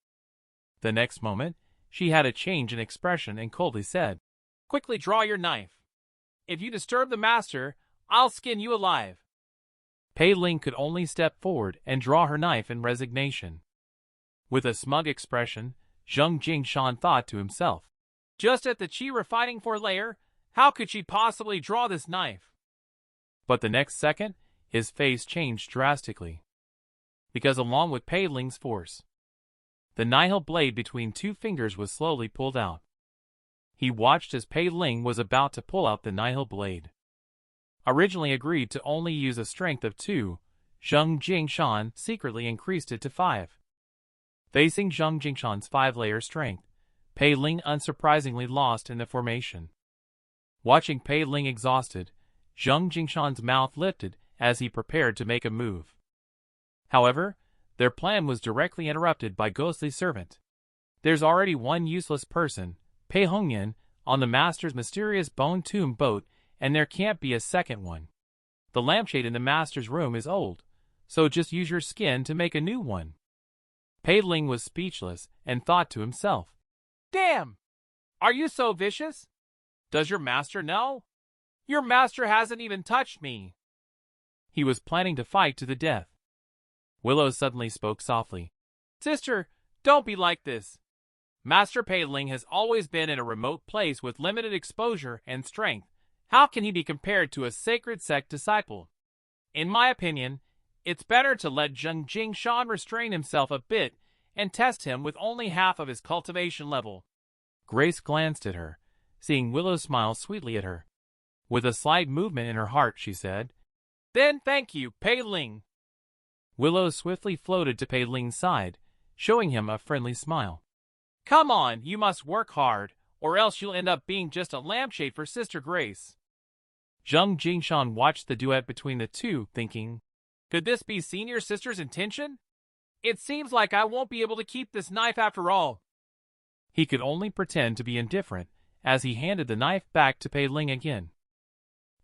The next moment, she had a change in expression and coldly said, "Quickly draw your knife. If you disturb the master, I'll skin you alive." Pei Ling could only step forward and draw her knife in resignation. With a smug expression, Zheng Jingshan thought to himself, "Just at the qi refining for layer, how could she possibly draw this knife?" But the next second, his face changed drastically. Because along with Pei Ling's force, the nihil blade between two fingers was slowly pulled out. He watched as Pei Ling was about to pull out the nihil blade. Originally agreed to only use a strength of 2, Zheng Jingshan secretly increased it to 5. Facing Zheng Jingshan's 5-layer strength, Pei Ling unsurprisingly lost in the formation. Watching Pei Ling exhausted, Zheng Jingshan's mouth lifted as he prepared to make a move. However, their plan was directly interrupted by ghostly servant. "There's already one useless person, Pei Hongyan, on the master's mysterious bone tomb boat, and there can't be a second one. The lampshade in the master's room is old, so just use your skin to make a new one." Pei Ling was speechless and thought to himself, "Damn! Are you so vicious? Does your master know? Your master hasn't even touched me." He was planning to fight to the death. Willow suddenly spoke softly. "Sister, don't be like this. Master Pei Ling has always been in a remote place with limited exposure and strength. How can he be compared to a sacred sect disciple? In my opinion, it's better to let Zheng Jingshan restrain himself a bit and test him with only half of his cultivation level." Grace glanced at her, seeing Willow smile sweetly at her. With a slight movement in her heart, she said, "Then thank you, Pei Ling." Willow swiftly floated to Pei Ling's side, showing him a friendly smile. "Come on, you must work hard, or else you'll end up being just a lampshade for Sister Grace." Zheng Jingshan watched the duet between the two, thinking, "Could this be senior sister's intention? It seems like I won't be able to keep this knife after all." He could only pretend to be indifferent as he handed the knife back to Pei Ling again.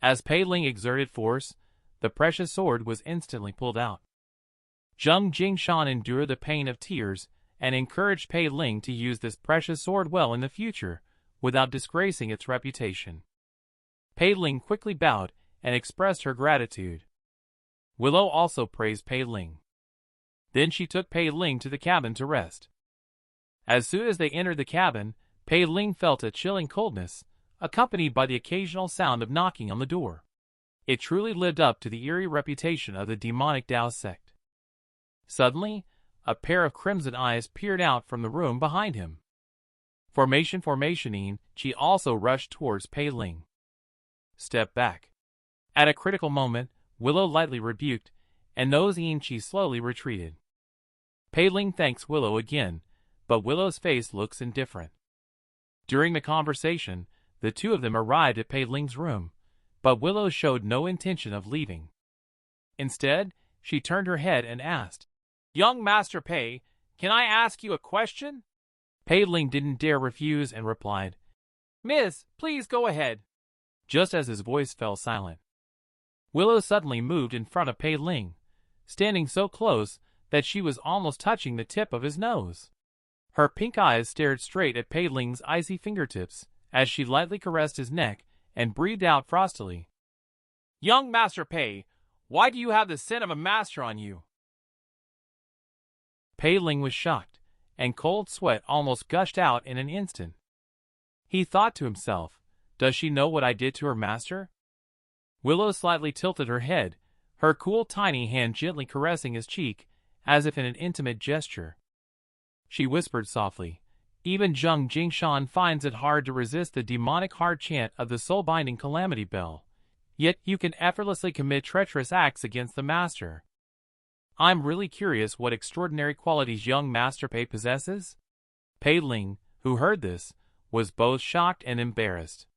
As Pei Ling exerted force, the precious sword was instantly pulled out. Zheng Jingshan endured the pain of tears and encouraged Pei Ling to use this precious sword well in the future, without disgracing its reputation. Pei Ling quickly bowed and expressed her gratitude. Willow also praised Pei Ling. Then she took Pei Ling to the cabin to rest. As soon as they entered the cabin, Pei Ling felt a chilling coldness, accompanied by the occasional sound of knocking on the door. It truly lived up to the eerie reputation of the demonic Tao sect. Suddenly, a pair of crimson eyes peered out from the room behind him. Formation, she also rushed towards Pei Ling. "Step back." At a critical moment, Willow lightly rebuked, and she slowly retreated. Pei Ling thanks Willow again, but Willow's face looks indifferent. During the conversation, the two of them arrived at Pei Ling's room, but Willow showed no intention of leaving. Instead, she turned her head and asked, "Young Master Pei, can I ask you a question?" Pei Ling didn't dare refuse and replied, "Miss, please go ahead." Just as his voice fell silent, Willow suddenly moved in front of Pei Ling, standing so close that she was almost touching the tip of his nose. Her pink eyes stared straight at Pei Ling's icy fingertips as she lightly caressed his neck and breathed out frostily, "Young Master Pei, Why do you have the scent of a master on you? Pei Ling was shocked, and cold sweat almost gushed out in an instant. He thought to himself, does she know what I did to her master? Willow slightly tilted her head, her cool tiny hand gently caressing his cheek, as if in an intimate gesture. She whispered softly, even Zheng Jingshan finds it hard to resist the demonic hard chant of the soul-binding calamity bell. Yet you can effortlessly commit treacherous acts against the master. I'm really curious what extraordinary qualities young Master Pei possesses? Pei Ling, who heard this, was both shocked and embarrassed.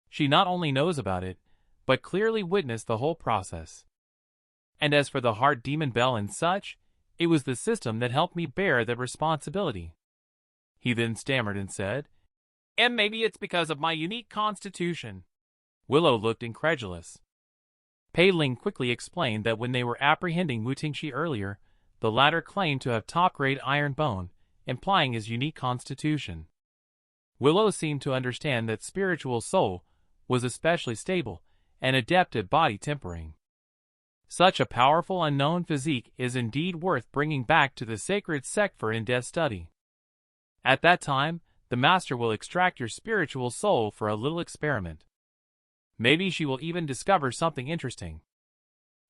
She not only knows about it, but clearly witnessed the whole process. And as for the heart demon bell and such, it was the system that helped me bear that responsibility. He then stammered and said, and maybe it's because of my unique constitution. Willow looked incredulous. Pei Ling quickly explained that when they were apprehending Wu Tingxi earlier, the latter claimed to have top-grade iron bone, implying his unique constitution. Willow seemed to understand that spiritual soul was especially stable and adept at body tempering. Such a powerful unknown physique is indeed worth bringing back to the sacred sect for in-depth study. At that time, the master will extract your spiritual soul for a little experiment. Maybe she will even discover something interesting.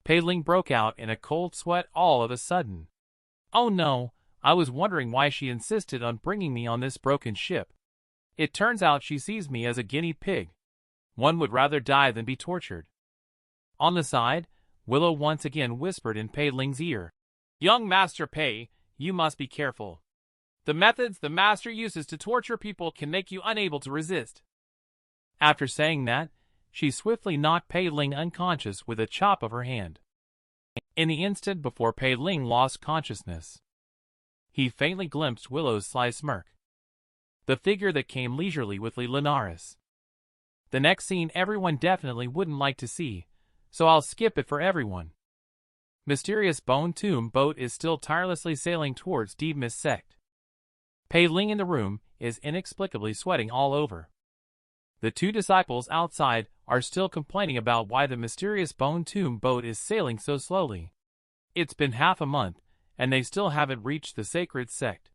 Pei Ling broke out in a cold sweat all of a sudden. Oh no, I was wondering why she insisted on bringing me on this broken ship. It turns out she sees me as a guinea pig. One would rather die than be tortured. On the side, Willow once again whispered in Pei Ling's ear. Young Master Pei, you must be careful. The methods the master uses to torture people can make you unable to resist. After saying that, she swiftly knocked Pei Ling unconscious with a chop of her hand. In the instant before Pei Ling lost consciousness, he faintly glimpsed Willow's sly smirk. The figure that came leisurely with Linares. The next scene everyone definitely wouldn't like to see, so I'll skip it for everyone. Mysterious Bone Tomb boat is still tirelessly sailing towards Deep Mist Sect. Pei Ling in the room is inexplicably sweating all over. The two disciples outside are still complaining about why the mysterious Bone Tomb boat is sailing so slowly. It's been half a month, and they still haven't reached the sacred sect.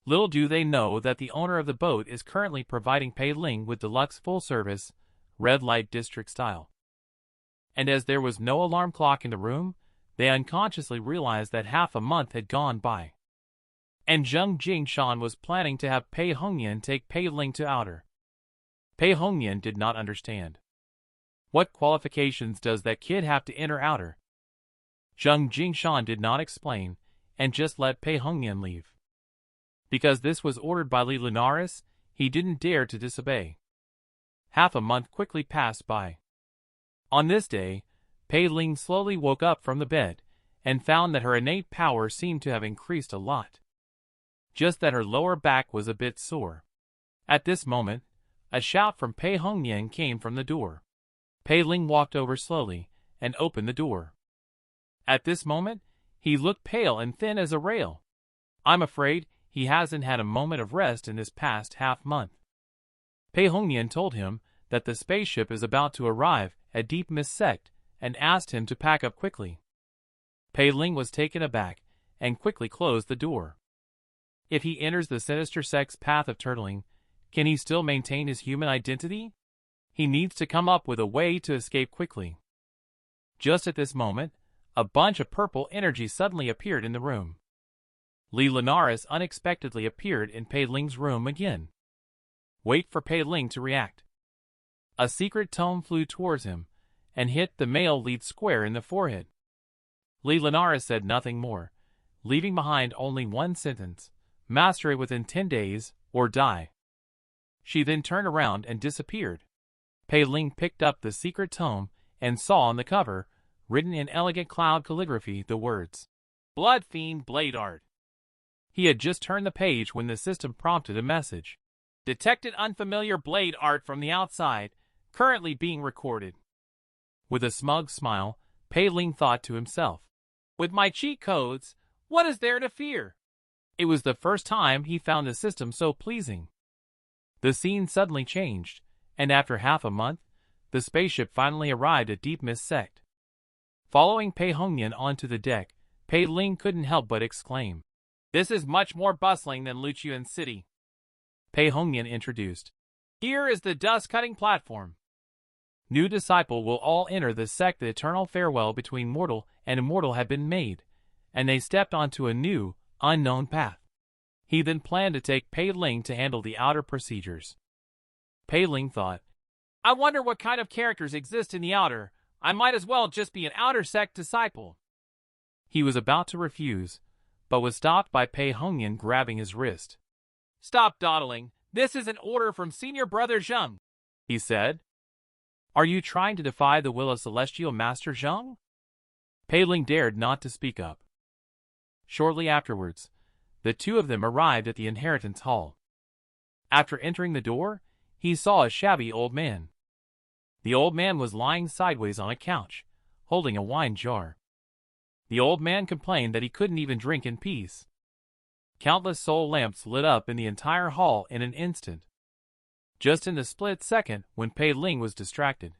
Little do they know that the owner of the boat is currently providing Pei Ling with deluxe full-service, red light district style. And as there was no alarm clock in the room, they unconsciously realized that half a month had gone by. And Zheng Jingshan was planning to have Pei Hongyan take Pei Ling to outer. Pei Hongyan did not understand. What qualifications does that kid have to enter outer? Zheng Jingshan did not explain, and just let Pei Hongyan leave. Because this was ordered by Linares, he didn't dare to disobey. Half a month quickly passed by. On this day, Pei Ling slowly woke up from the bed, and found that her innate power seemed to have increased a lot. Just that her lower back was a bit sore. At this moment, a shout from Pei Hongyan came from the door. Pei Ling walked over slowly, and opened the door. At this moment, he looked pale and thin as a rail. I'm afraid he hasn't had a moment of rest in this past half-month. Pei Hongyan told him that the spaceship is about to arrive at Deep Mist Sect and asked him to pack up quickly. Pei Ling was taken aback and quickly closed the door. If he enters the sinister sect's path of turtling, can he still maintain his human identity? He needs to come up with a way to escape quickly. Just at this moment, a bunch of purple energy suddenly appeared in the room. Linares unexpectedly appeared in Pei Ling's room again. Wait for Pei Ling to react. A secret tome flew towards him, and hit the male lead square in the forehead. Linares said nothing more, leaving behind only one sentence: master it within 10 days, or die. She then turned around and disappeared. Pei Ling picked up the secret tome and saw on the cover, written in elegant cloud calligraphy, the words, Blood Fiend Blade Art. He had just turned the page when the system prompted a message. Detected unfamiliar blade art from the outside, currently being recorded. With a smug smile, Pei Ling thought to himself, with my cheat codes, what is there to fear? It was the first time he found the system so pleasing. The scene suddenly changed, and after half a month, the spaceship finally arrived at Deep Mist Sect. Following Pei Hongyan onto the deck, Pei Ling couldn't help but exclaim, "This is much more bustling than Luqian City." Pei Hongyan introduced, "Here is the dust-cutting platform. New disciple will all enter the sect. The eternal farewell between mortal and immortal had been made, and they stepped onto a new, unknown path." He then planned to take Pei Ling to handle the outer procedures. Pei Ling thought, "I wonder what kind of characters exist in the outer. I might as well just be an outer sect disciple." He was about to refuse, but was stopped by Pei Hongyan grabbing his wrist. "Stop dawdling. This is an order from Senior Brother Zheng," he said. "Are you trying to defy the will of Celestial Master Zheng?" Pei Ling dared not to speak up. Shortly afterwards, the two of them arrived at the inheritance hall. After entering the door, he saw a shabby old man. The old man was lying sideways on a couch, holding a wine jar. The old man complained that he couldn't even drink in peace. Countless soul lamps lit up in the entire hall in an instant, just in the split second when Pei Ling was distracted.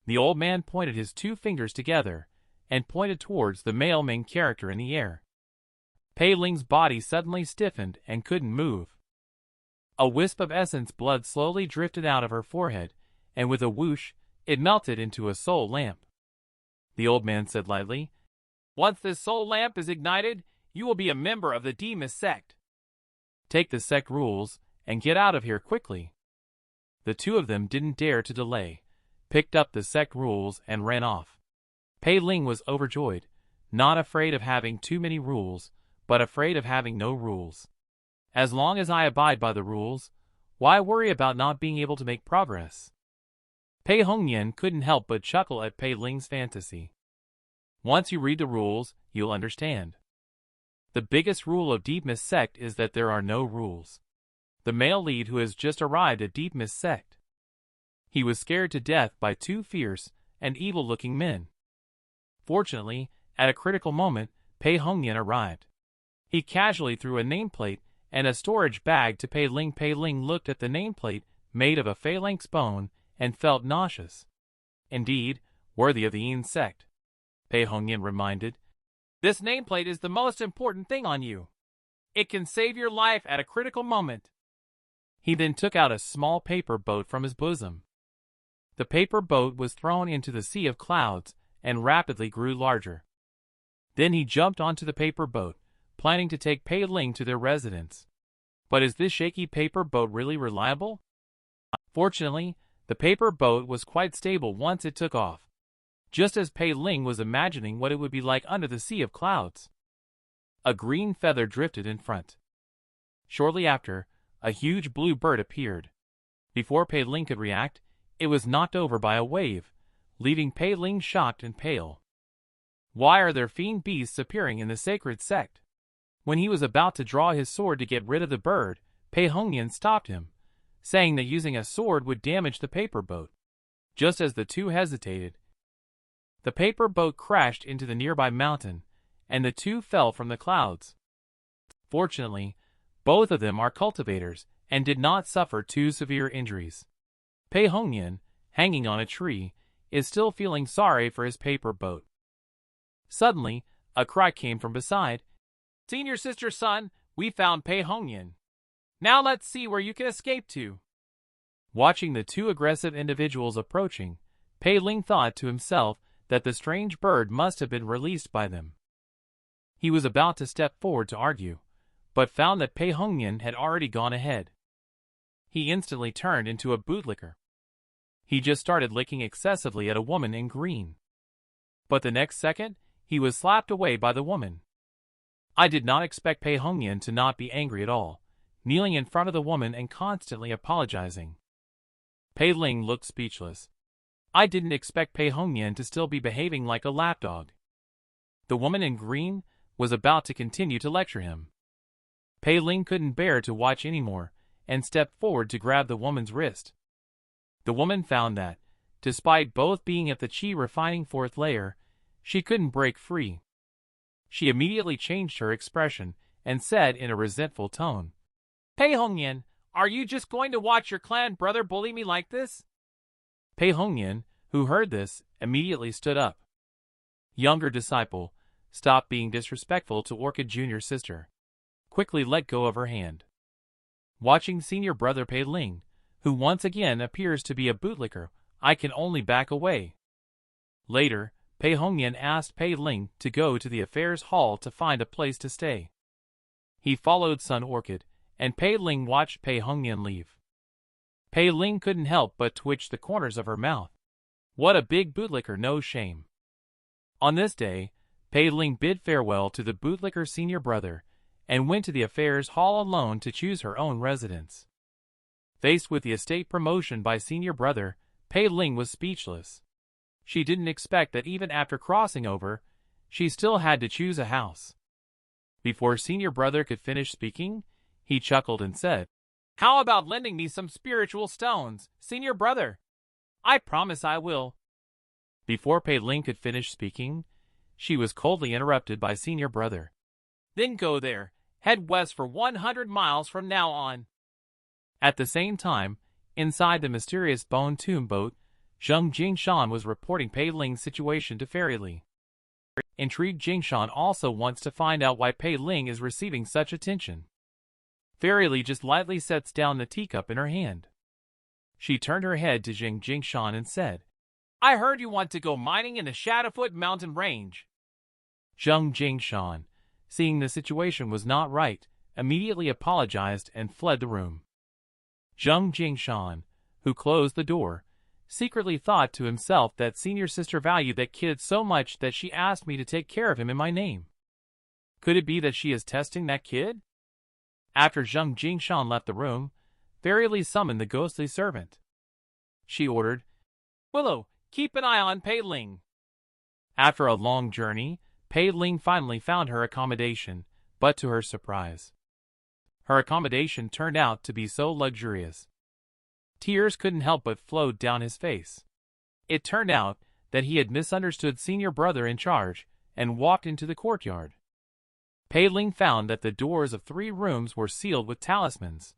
The old man pointed his two fingers together and pointed towards the male main character in the air. Pei Ling's body suddenly stiffened and couldn't move. A wisp of essence blood slowly drifted out of her forehead, and with a whoosh, it melted into a soul lamp. The old man said lightly, "Once this soul lamp is ignited, you will be a member of the Demas sect. Take the sect rules and get out of here quickly." The two of them didn't dare to delay, picked up the sect rules and ran off. Pei Ling was overjoyed, not afraid of having too many rules, but afraid of having no rules. As long as I abide by the rules, why worry about not being able to make progress? Pei Hongyan couldn't help but chuckle at Pei Ling's fantasy. Once you read the rules, you'll understand. The biggest rule of Demas sect is that there are no rules. The male lead who has just arrived at Demas sect. He was scared to death by two fierce and evil-looking men. Fortunately, at a critical moment, Pei Hongyan arrived. He casually threw a nameplate and a storage bag to Pei Ling. Pei Ling looked at the nameplate, made of a phalanx bone, and felt nauseous. Indeed, worthy of the Yin sect. Pei Hongyan reminded, "This nameplate is the most important thing on you. It can save your life at a critical moment." He then took out a small paper boat from his bosom. The paper boat was thrown into the sea of clouds and rapidly grew larger. Then he jumped onto the paper boat, planning to take Pei Ling to their residence. But is this shaky paper boat really reliable? Fortunately, the paper boat was quite stable once it took off, just as Pei Ling was imagining what it would be like under the sea of clouds. A green feather drifted in front. Shortly after, a huge blue bird appeared. Before Pei Ling could react, it was knocked over by a wave, leaving Pei Ling shocked and pale. Why are there fiend beasts appearing in the sacred sect? When he was about to draw his sword to get rid of the bird, Pei Hongyan stopped him, saying that using a sword would damage the paper boat. Just as the two hesitated, the paper boat crashed into the nearby mountain, and the two fell from the clouds. Fortunately, both of them are cultivators and did not suffer too severe injuries. Pei Hongyan, hanging on a tree, is still feeling sorry for his paper boat. Suddenly, a cry came from beside. "Senior sister's son, we found Pei Hongyan. Now let's see where you can escape to." Watching the two aggressive individuals approaching, Pei Ling thought to himself that the strange bird must have been released by them. He was about to step forward to argue, but found that Pei Hongyan had already gone ahead. He instantly turned into a bootlicker. He just started licking excessively at a woman in green. But the next second, he was slapped away by the woman. I did not expect Pei Hongyan to not be angry at all, kneeling in front of the woman and constantly apologizing. Pei Ling looked speechless. I didn't expect Pei Hongyan to still be behaving like a lapdog. The woman in green was about to continue to lecture him. Pei Ling couldn't bear to watch anymore and stepped forward to grab the woman's wrist. The woman found that, despite both being at the qi refining fourth layer, she couldn't break free. She immediately changed her expression and said in a resentful tone, "Pei Hongyan, are you just going to watch your clan brother bully me like this?" Pei Hongyan, who heard this, immediately stood up. Younger disciple, stop being disrespectful to Orchid Junior's sister. Quickly let go of her hand. Watching senior brother Pei Ling, who once again appears to be a bootlicker, I can only back away. Later, Pei Hongyan asked Pei Ling to go to the affairs hall to find a place to stay. He followed Sun Orchid, and Pei Ling watched Pei Hongyan leave. Pei Ling couldn't help but twitch the corners of her mouth. What a big bootlicker, no shame. On this day, Pei Ling bid farewell to the bootlicker senior brother, and went to the affairs hall alone to choose her own residence. Faced with the estate promotion by senior brother, Pei Ling was speechless. She didn't expect that even after crossing over, she still had to choose a house. Before senior brother could finish speaking, he chuckled and said, "How about lending me some spiritual stones, senior brother? I promise I will." Before Pei Ling could finish speaking, she was coldly interrupted by senior brother. "Then go there. Head west for 100 miles from now on." At the same time, inside the mysterious bone tomb boat, Zheng Jingshan was reporting Pei Ling's situation to Fairy Li. Intrigued, Jingshan also wants to find out why Pei Ling is receiving such attention. Fairy Li just lightly sets down the teacup in her hand. She turned her head to Zheng Jingshan and said, "I heard you want to go mining in the Shadowfoot mountain range." Zheng Jingshan, seeing the situation was not right, immediately apologized and fled the room. Zheng Jingshan, who closed the door, secretly thought to himself that senior sister valued that kid so much that she asked me to take care of him in my name. Could it be that she is testing that kid? After Zheng Jingshan left the room, Fairy Li summoned the ghostly servant. She ordered, "Willow, keep an eye on Pei Ling." After a long journey, Pei Ling finally found her accommodation, but to her surprise, her accommodation turned out to be so luxurious. Tears couldn't help but flow down his face. It turned out that he had misunderstood senior brother in charge and walked into the courtyard. Pei Ling found that the doors of 3 rooms were sealed with talismans.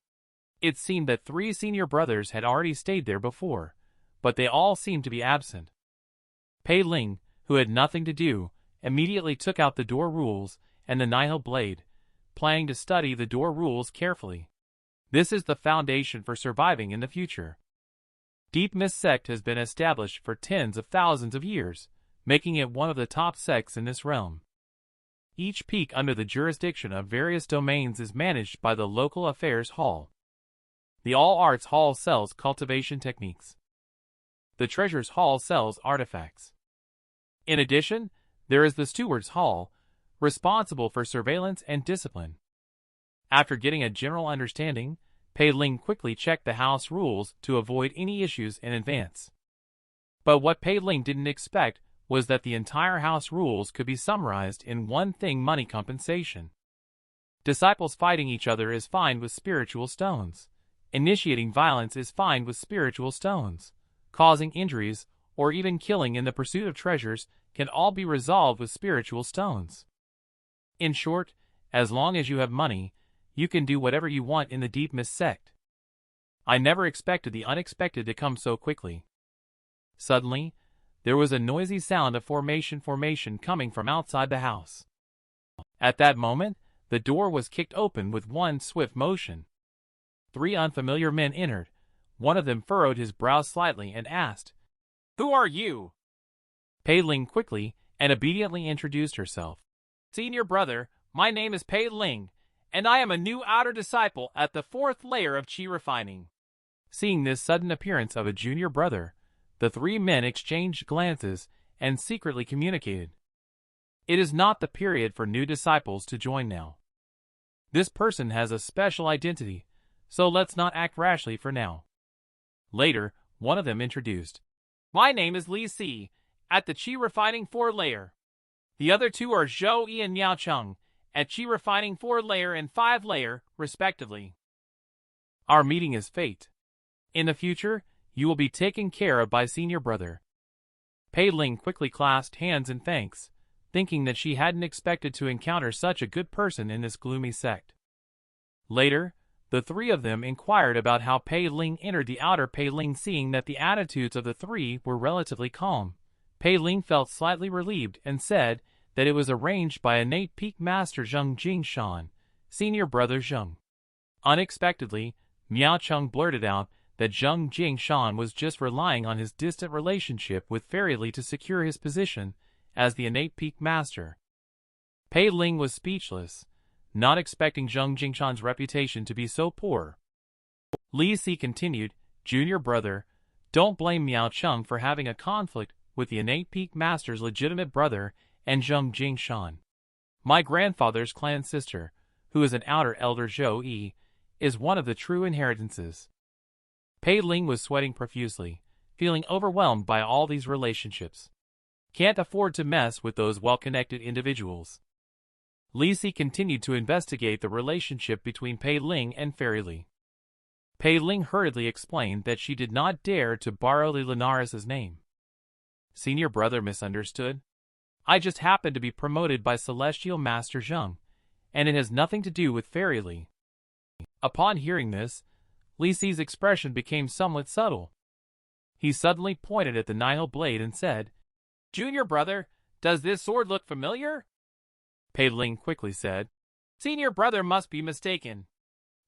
It seemed that 3 senior brothers had already stayed there before, but they all seemed to be absent. Pei Ling, who had nothing to do, immediately took out the door rules and the Nihil blade, planning to study the door rules carefully. This is the foundation for surviving in the future. Deep Mist Sect has been established for tens of thousands of years, making it one of the top sects in this realm. Each peak under the jurisdiction of various domains is managed by the local affairs hall. The All Arts Hall sells cultivation techniques. The Treasures Hall sells artifacts. In addition, there is the Stewards Hall, responsible for surveillance and discipline. After getting a general understanding, Pei Ling quickly checked the house rules to avoid any issues in advance. But what Pei Ling didn't expect was that the entire house rules could be summarized in one thing: money compensation. Disciples fighting each other is fine with spiritual stones. Initiating violence is fine with spiritual stones. Causing injuries, or even killing in the pursuit of treasures, can all be resolved with spiritual stones. In short, as long as you have money, you can do whatever you want in the Deep Mist Sect. I never expected the unexpected to come so quickly. Suddenly, there was a noisy sound of formation coming from outside the house. At that moment, the door was kicked open with one swift motion. 3 unfamiliar men entered. One of them furrowed his brow slightly and asked, "Who are you?" Pei Ling quickly and obediently introduced herself. "Senior brother, my name is Pei Ling, and I am a new outer disciple at the 4th layer of Qi refining." Seeing this sudden appearance of a junior brother, the 3 men exchanged glances and secretly communicated. It is not the period for new disciples to join now. This person has a special identity, so let's not act rashly for now. Later, one of them introduced, "My name is Li Si, at the Qi refining 4 layer. The other 2 are Zhou Yi and Yao Cheng, at Qi refining 4 layer and 5 layer, respectively. Our meeting is fate. In the future, you will be taken care of by senior brother." Pei Ling quickly clasped hands in thanks, thinking that she hadn't expected to encounter such a good person in this gloomy sect. Later, the 3 of them inquired about how Pei Ling entered the outer. Pei Ling, seeing that the attitudes of the 3 were relatively calm, Pei Ling felt slightly relieved and said that it was arranged by innate peak master Zheng Jingshan, senior brother Zheng. Unexpectedly, Miao Cheng blurted out that Zheng Jingshan was just relying on his distant relationship with Fairy Li to secure his position as the innate peak master. Pei Ling was speechless, not expecting Zheng Jingshan's reputation to be so poor. Li Si continued, "Junior brother, don't blame Miao Cheng for having a conflict with the innate peak master's legitimate brother and Zheng Jingshan. My grandfather's clan sister, who is an outer elder Zhou Yi, is one of the true inheritances." Pei Ling was sweating profusely, feeling overwhelmed by all these relationships. Can't afford to mess with those well-connected individuals. Li Si continued to investigate the relationship between Pei Ling and Fairy Li. Pei Ling hurriedly explained that she did not dare to borrow Li Linares' name. Senior brother misunderstood. I just happened to be promoted by Celestial Master Zheng, and it has nothing to do with Fairy Li. Upon hearing this, Li Si's expression became somewhat subtle. He suddenly pointed at the Nihil blade and said, "Junior brother, does this sword look familiar?" Pei Ling quickly said, "Senior brother must be mistaken.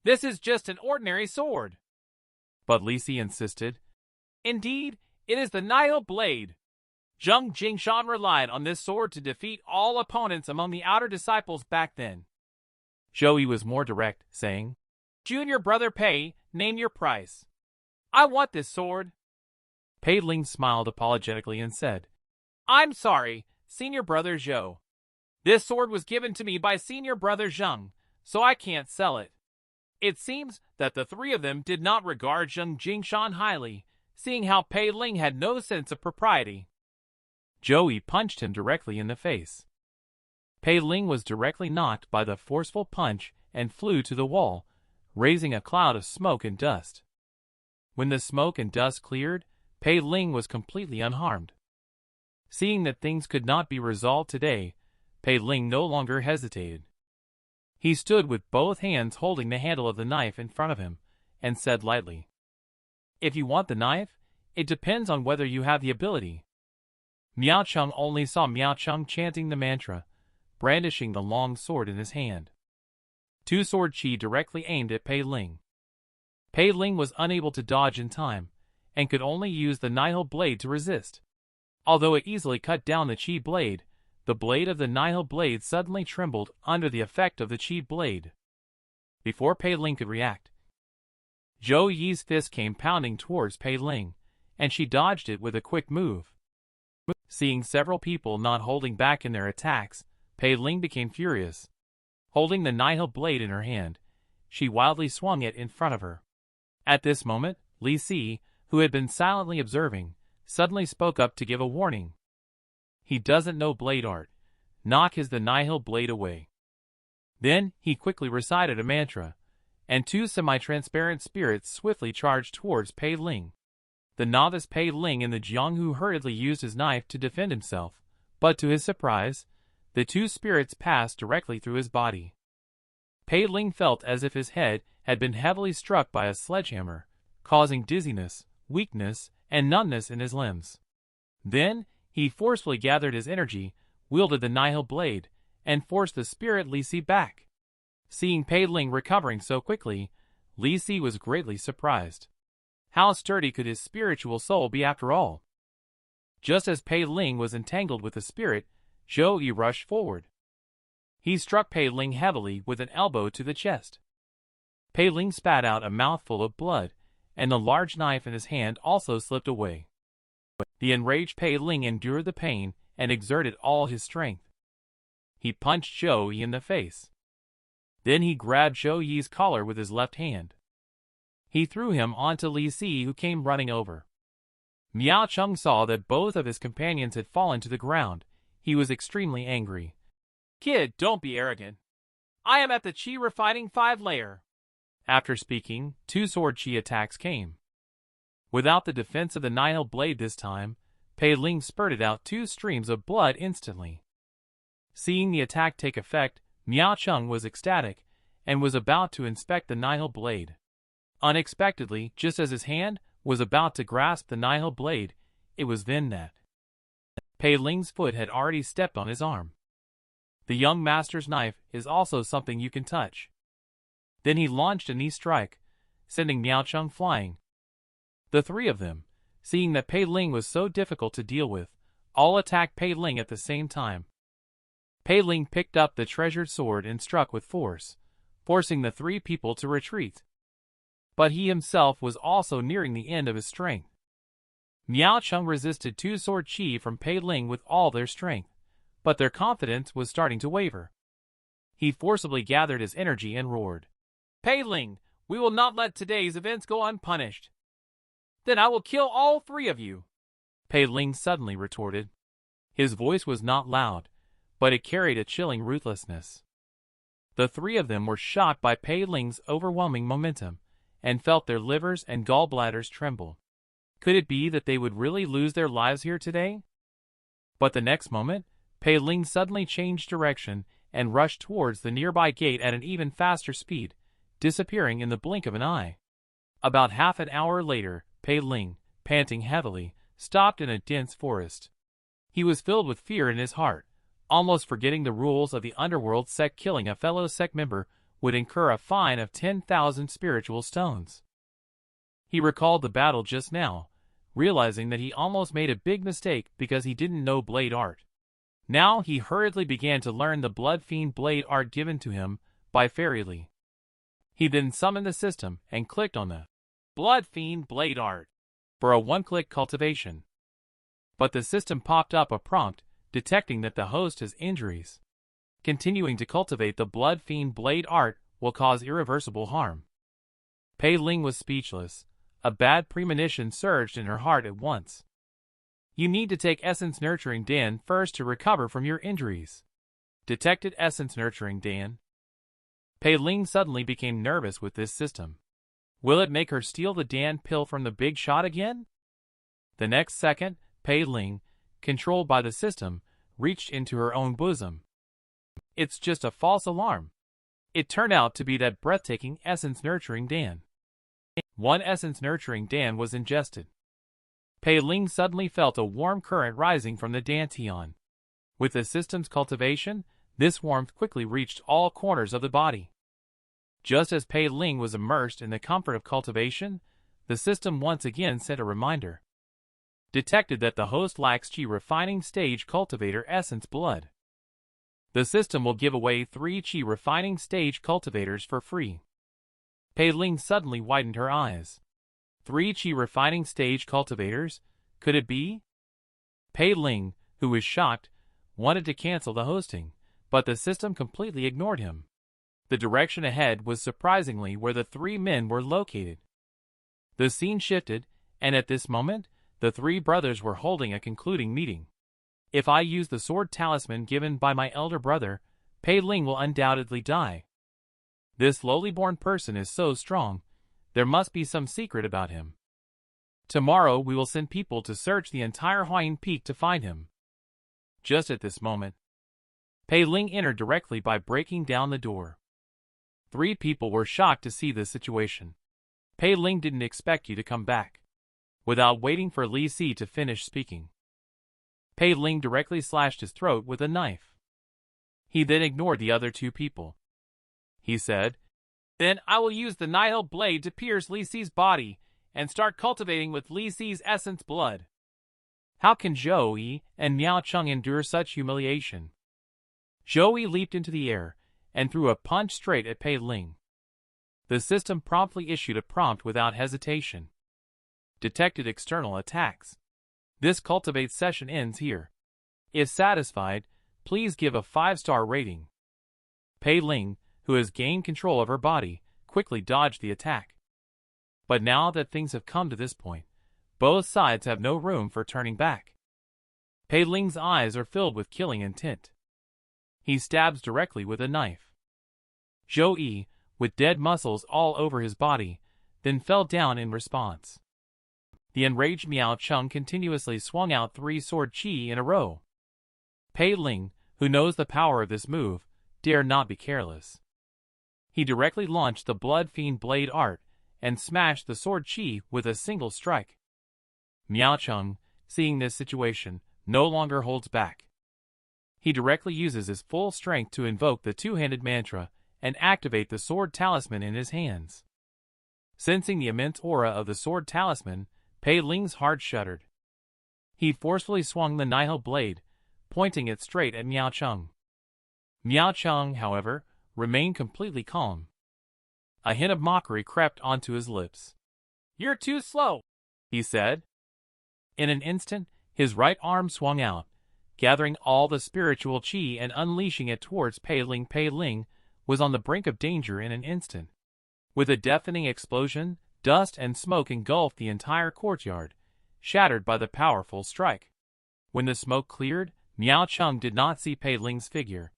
This is just an ordinary sword." But Li Si insisted, "Indeed, it is the Nihil blade. Zheng Jingshan relied on this sword to defeat all opponents among the outer disciples back then." Zhou Yi was more direct, saying, "Junior brother Pei, name your price. I want this sword." Pei Ling smiled apologetically and said, "I'm sorry, senior brother Zhou. This sword was given to me by senior brother Zheng, so I can't sell it. It seems that the three of them did not regard Zheng Jingshan highly, seeing how Pei Ling had no sense of propriety." Zhou Yi punched him directly in the face. Pei Ling was directly knocked by the forceful punch and flew to the wall, raising a cloud of smoke and dust. When the smoke and dust cleared, Pei Ling was completely unharmed. Seeing that things could not be resolved today, Pei Ling no longer hesitated. He stood with both hands holding the handle of the knife in front of him, and said lightly, "If you want the knife, it depends on whether you have the ability." Miao Cheng only saw Miao Cheng chanting the mantra, brandishing the long sword in his hand. Two sword chi directly aimed at Pei Ling. Pei Ling was unable to dodge in time, and could only use the Nihil blade to resist. Although it easily cut down the chi blade, the blade of the Nihil blade suddenly trembled under the effect of the chi blade. Before Pei Ling could react, Zhou Yi's fist came pounding towards Pei Ling, and she dodged it with a quick move. Seeing several people not holding back in their attacks, Pei Ling became furious. Holding the Nihil blade in her hand, she wildly swung it in front of her. At this moment, Li Si, who had been silently observing, suddenly spoke up to give a warning. "He doesn't know blade art. Knock the Nihil blade away." Then he quickly recited a mantra, and two semi-transparent spirits swiftly charged towards Pei Ling. The novice Pei Ling in the Jianghu hurriedly used his knife to defend himself, but to his surprise, the two spirits passed directly through his body. Pei Ling felt as if his head had been heavily struck by a sledgehammer, causing dizziness, weakness, and numbness in his limbs. Then, he forcefully gathered his energy, wielded the Nihil blade, and forced the spirit Li Si back. Seeing Pei Ling recovering so quickly, Li Si was greatly surprised. How sturdy could his spiritual soul be after all? Just as Pei Ling was entangled with the spirit, Zhou Yi rushed forward. He struck Pei Ling heavily with an elbow to the chest. Pei Ling spat out a mouthful of blood, and the large knife in his hand also slipped away. The enraged Pei Ling endured the pain and exerted all his strength. He punched Zhou Yi in the face. Then he grabbed Zhou Yi's collar with his left hand. He threw him onto Li Si, who came running over. Miao Cheng saw that both of his companions had fallen to the ground. He was extremely angry. "Kid, don't be arrogant. I am at the Chi Refining 5 layer." After speaking, two sword chi attacks came. Without the defense of the Nihil blade this time, Pei Ling spurted out two streams of blood instantly. Seeing the attack take effect, Miao Cheng was ecstatic, and was about to inspect the Nihil blade. Unexpectedly, just as his hand was about to grasp the Nihil blade, it was then that Pei Ling's foot had already stepped on his arm. The young master's knife is also something you can touch. Then he launched a knee strike, sending Miao Cheng flying. The three of them, seeing that Pei Ling was so difficult to deal with, all attacked Pei Ling at the same time. Pei Ling picked up the treasured sword and struck with force, forcing the three people to retreat. But he himself was also nearing the end of his strength. Miao Cheng resisted two sword chi from Pei Ling with all their strength, but their confidence was starting to waver. He forcibly gathered his energy and roared, "Pei Ling, we will not let today's events go unpunished. Then I will kill all three of you," Pei Ling suddenly retorted. His voice was not loud, but it carried a chilling ruthlessness. The three of them were shocked by Pei Ling's overwhelming momentum, and felt their livers and gallbladders tremble. Could it be that they would really lose their lives here today? But the next moment, Pei Ling suddenly changed direction and rushed towards the nearby gate at an even faster speed, disappearing in the blink of an eye. About half an hour later, Pei Ling, panting heavily, stopped in a dense forest. He was filled with fear in his heart, almost forgetting the rules of the underworld sect. Killing a fellow sect member would incur a fine of 10,000 spiritual stones. He recalled the battle just now, realizing that he almost made a big mistake because he didn't know blade art. Now he hurriedly began to learn the blood fiend blade art given to him by Fairy. He then summoned the system and clicked on the blood fiend blade art for a one-click cultivation. But the system popped up a prompt detecting that the host has injuries. Continuing to cultivate the blood fiend blade art will cause irreversible harm. Pei Ling was speechless. A bad premonition surged in her heart at once. You need to take Essence Nurturing Dan first to recover from your injuries. Detected Essence Nurturing Dan. Pei Ling suddenly became nervous with this system. Will it make her steal the Dan pill from the big shot again? The next second, Pei Ling, controlled by the system, reached into her own bosom. It's just a false alarm. It turned out to be that breathtaking Essence Nurturing Dan. One Essence Nurturing Dan was ingested. Pei Ling suddenly felt a warm current rising from the dantian. With the system's cultivation, this warmth quickly reached all corners of the body. Just as Pei Ling was immersed in the comfort of cultivation, the system once again sent a reminder. Detected that the host lacks Qi Refining Stage Cultivator Essence Blood. The system will give away 3 Qi Refining Stage Cultivators for free. Pei Ling suddenly widened her eyes. 3 Qi Refining Stage Cultivators? Could it be? Pei Ling, who was shocked, wanted to cancel the hosting, but the system completely ignored him. The direction ahead was surprisingly where the 3 men were located. The scene shifted, and at this moment, the 3 brothers were holding a concluding meeting. If I use the sword talisman given by my elder brother, Pei Ling will undoubtedly die. This lowly born person is so strong, there must be some secret about him. Tomorrow we will send people to search the entire Huayin Peak to find him. Just at this moment, Pei Ling entered directly by breaking down the door. 3 people were shocked to see this situation. Pei Ling didn't expect you to come back. Without waiting for Li Si to finish speaking, Pei Ling directly slashed his throat with a knife. He then ignored the other 2 people. He said, "Then I will use the Nihil blade to pierce Li Si's body and start cultivating with Li Si's essence blood." How can Zhou Yi and Miao Cheng endure such humiliation? Zhou Yi leaped into the air and threw a punch straight at Pei Ling. The system promptly issued a prompt without hesitation. Detected external attacks. This cultivate session ends here. If satisfied, please give a 5-star rating. Pei Ling, who has gained control of her body, quickly dodged the attack. But now that things have come to this point, both sides have no room for turning back. Pei Ling's eyes are filled with killing intent. He stabs directly with a knife. Zhou Yi, with dead muscles all over his body, then fell down in response. The enraged Miao Cheng continuously swung out 3 sword chi in a row. Pei Ling, who knows the power of this move, dare not be careless. He directly launched the Blood Fiend Blade Art and smashed the sword chi with a single strike. Miao Cheng, seeing this situation, no longer holds back. He directly uses his full strength to invoke the two-handed mantra and activate the sword talisman in his hands. Sensing the immense aura of the sword talisman, Pei Ling's heart shuddered. He forcefully swung the nihil blade, pointing it straight at Miao Cheng. Miao Cheng, however, remained completely calm. A hint of mockery crept onto his lips. "You're too slow," he said. In an instant, his right arm swung out, gathering all the spiritual qi and unleashing it towards Pei Ling. Pei Ling was on the brink of danger in an instant. With a deafening explosion, dust and smoke engulfed the entire courtyard, shattered by the powerful strike. When the smoke cleared, Miao Cheng did not see Pei Ling's figure.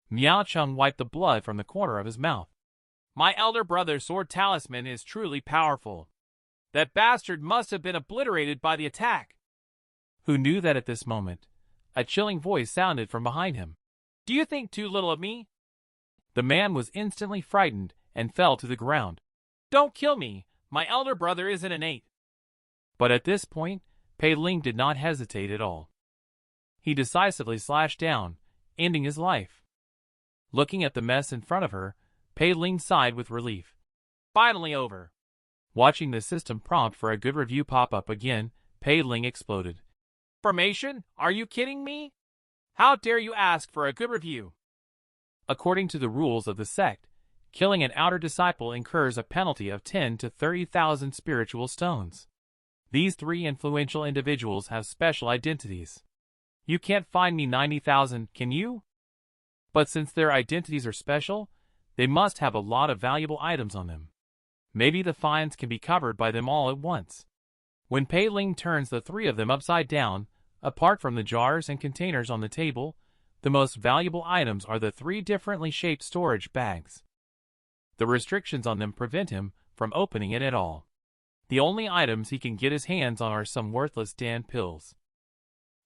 Miao Cheng wiped the blood from the corner of his mouth. "My elder brother's sword talisman is truly powerful. That bastard must have been obliterated by the attack." Who knew that at this moment? A chilling voice sounded from behind him. "Do you think too little of me?" The man was instantly frightened and fell to the ground. "Don't kill me. My elder brother isn't an 8. But at this point, Pei Ling did not hesitate at all. He decisively slashed down, ending his life. Looking at the mess in front of her, Pei Ling sighed with relief. Finally over. Watching the system prompt for a good review pop up again, Pei Ling exploded. "Formation? Are you kidding me? How dare you ask for a good review?" According to the rules of the sect, killing an outer disciple incurs a penalty of 10 to 30,000 spiritual stones. These three influential individuals have special identities. You can't find me 90,000, can you? But since their identities are special, they must have a lot of valuable items on them. Maybe the fines can be covered by them all at once. When Pei Ling turns the three of them upside down, apart from the jars and containers on the table, the most valuable items are the three differently shaped storage bags. The restrictions on them prevent him from opening it at all. The only items he can get his hands on are some worthless Dan pills.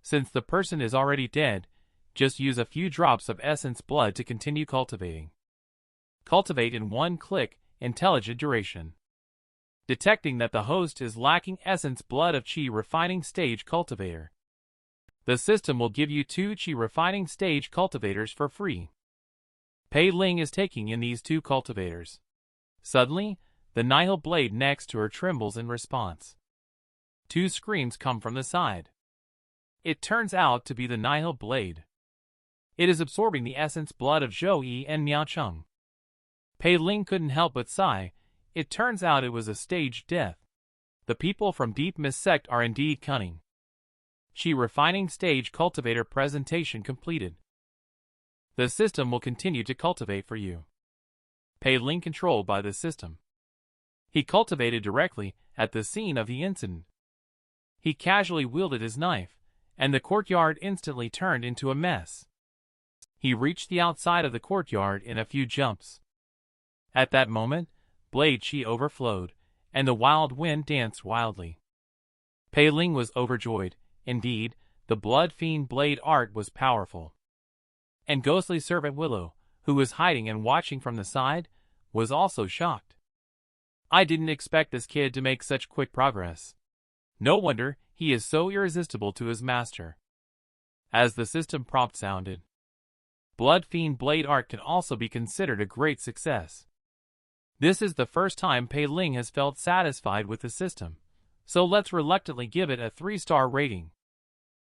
Since the person is already dead, just use a few drops of essence blood to continue cultivating. Cultivate in one click, intelligent duration. Detecting that the host is lacking essence blood of Qi refining stage cultivator. The system will give you 2 Qi refining stage cultivators for free. Pei Ling is taking in these 2 cultivators. Suddenly, the nihil blade next to her trembles in response. 2 screams come from the side. It turns out to be the nihil blade. It is absorbing the essence blood of Zhou Yi and Miao Cheng. Pei Ling couldn't help but sigh. It turns out it was a staged death. The people from Deep Mist Sect are indeed cunning. Qi refining stage cultivator presentation completed. The system will continue to cultivate for you. Pei Ling controlled by the system. He cultivated directly at the scene of the incident. He casually wielded his knife, and the courtyard instantly turned into a mess. He reached the outside of the courtyard in a few jumps. At that moment, blade Qi overflowed, and the wild wind danced wildly. Pei Ling was overjoyed. Indeed, the blood fiend blade art was powerful. And ghostly servant Willow, who was hiding and watching from the side, was also shocked. I didn't expect this kid to make such quick progress. No wonder he is so irresistible to his master. As the system prompt sounded, Blood Fiend blade art can also be considered a great success. This is the first time Pei Ling has felt satisfied with the system, so let's reluctantly give it a 3-star rating.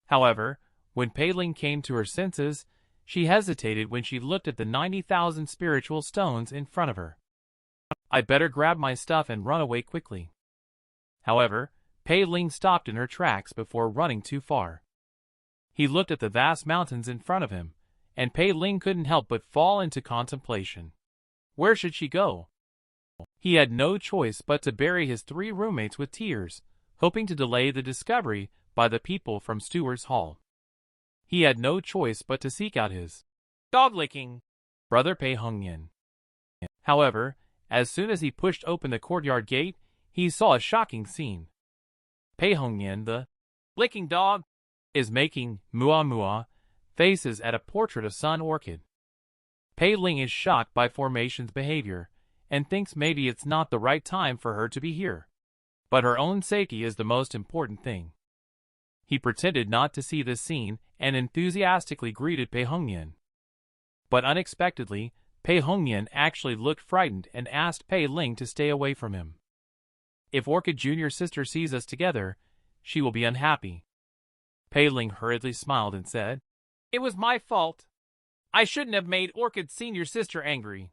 However, when Pei Ling came to her senses, she hesitated when she looked at the 90,000 spiritual stones in front of her. I better grab my stuff and run away quickly. However, Pei Ling stopped in her tracks before running too far. He looked at the vast mountains in front of him, and Pei Ling couldn't help but fall into contemplation. Where should she go? He had no choice but to bury his 3 roommates with tears, hoping to delay the discovery by the people from Stewart's Hall. He had no choice but to seek out his dog-licking brother Pei Hongyan. However, as soon as he pushed open the courtyard gate, he saw a shocking scene. Pei Hongyan, the licking dog, is making muah faces at a portrait of Sun Orchid. Pei Ling is shocked by Formation's behavior, and thinks maybe it's not the right time for her to be here. But her own safety is the most important thing. He pretended not to see this scene and enthusiastically greeted Pei Hongyan. But unexpectedly, Pei Hongyan actually looked frightened and asked Pei Ling to stay away from him. If Orchid Junior's sister sees us together, she will be unhappy. Pei Ling hurriedly smiled and said, "It was my fault. I shouldn't have made Orchid Senior's sister angry."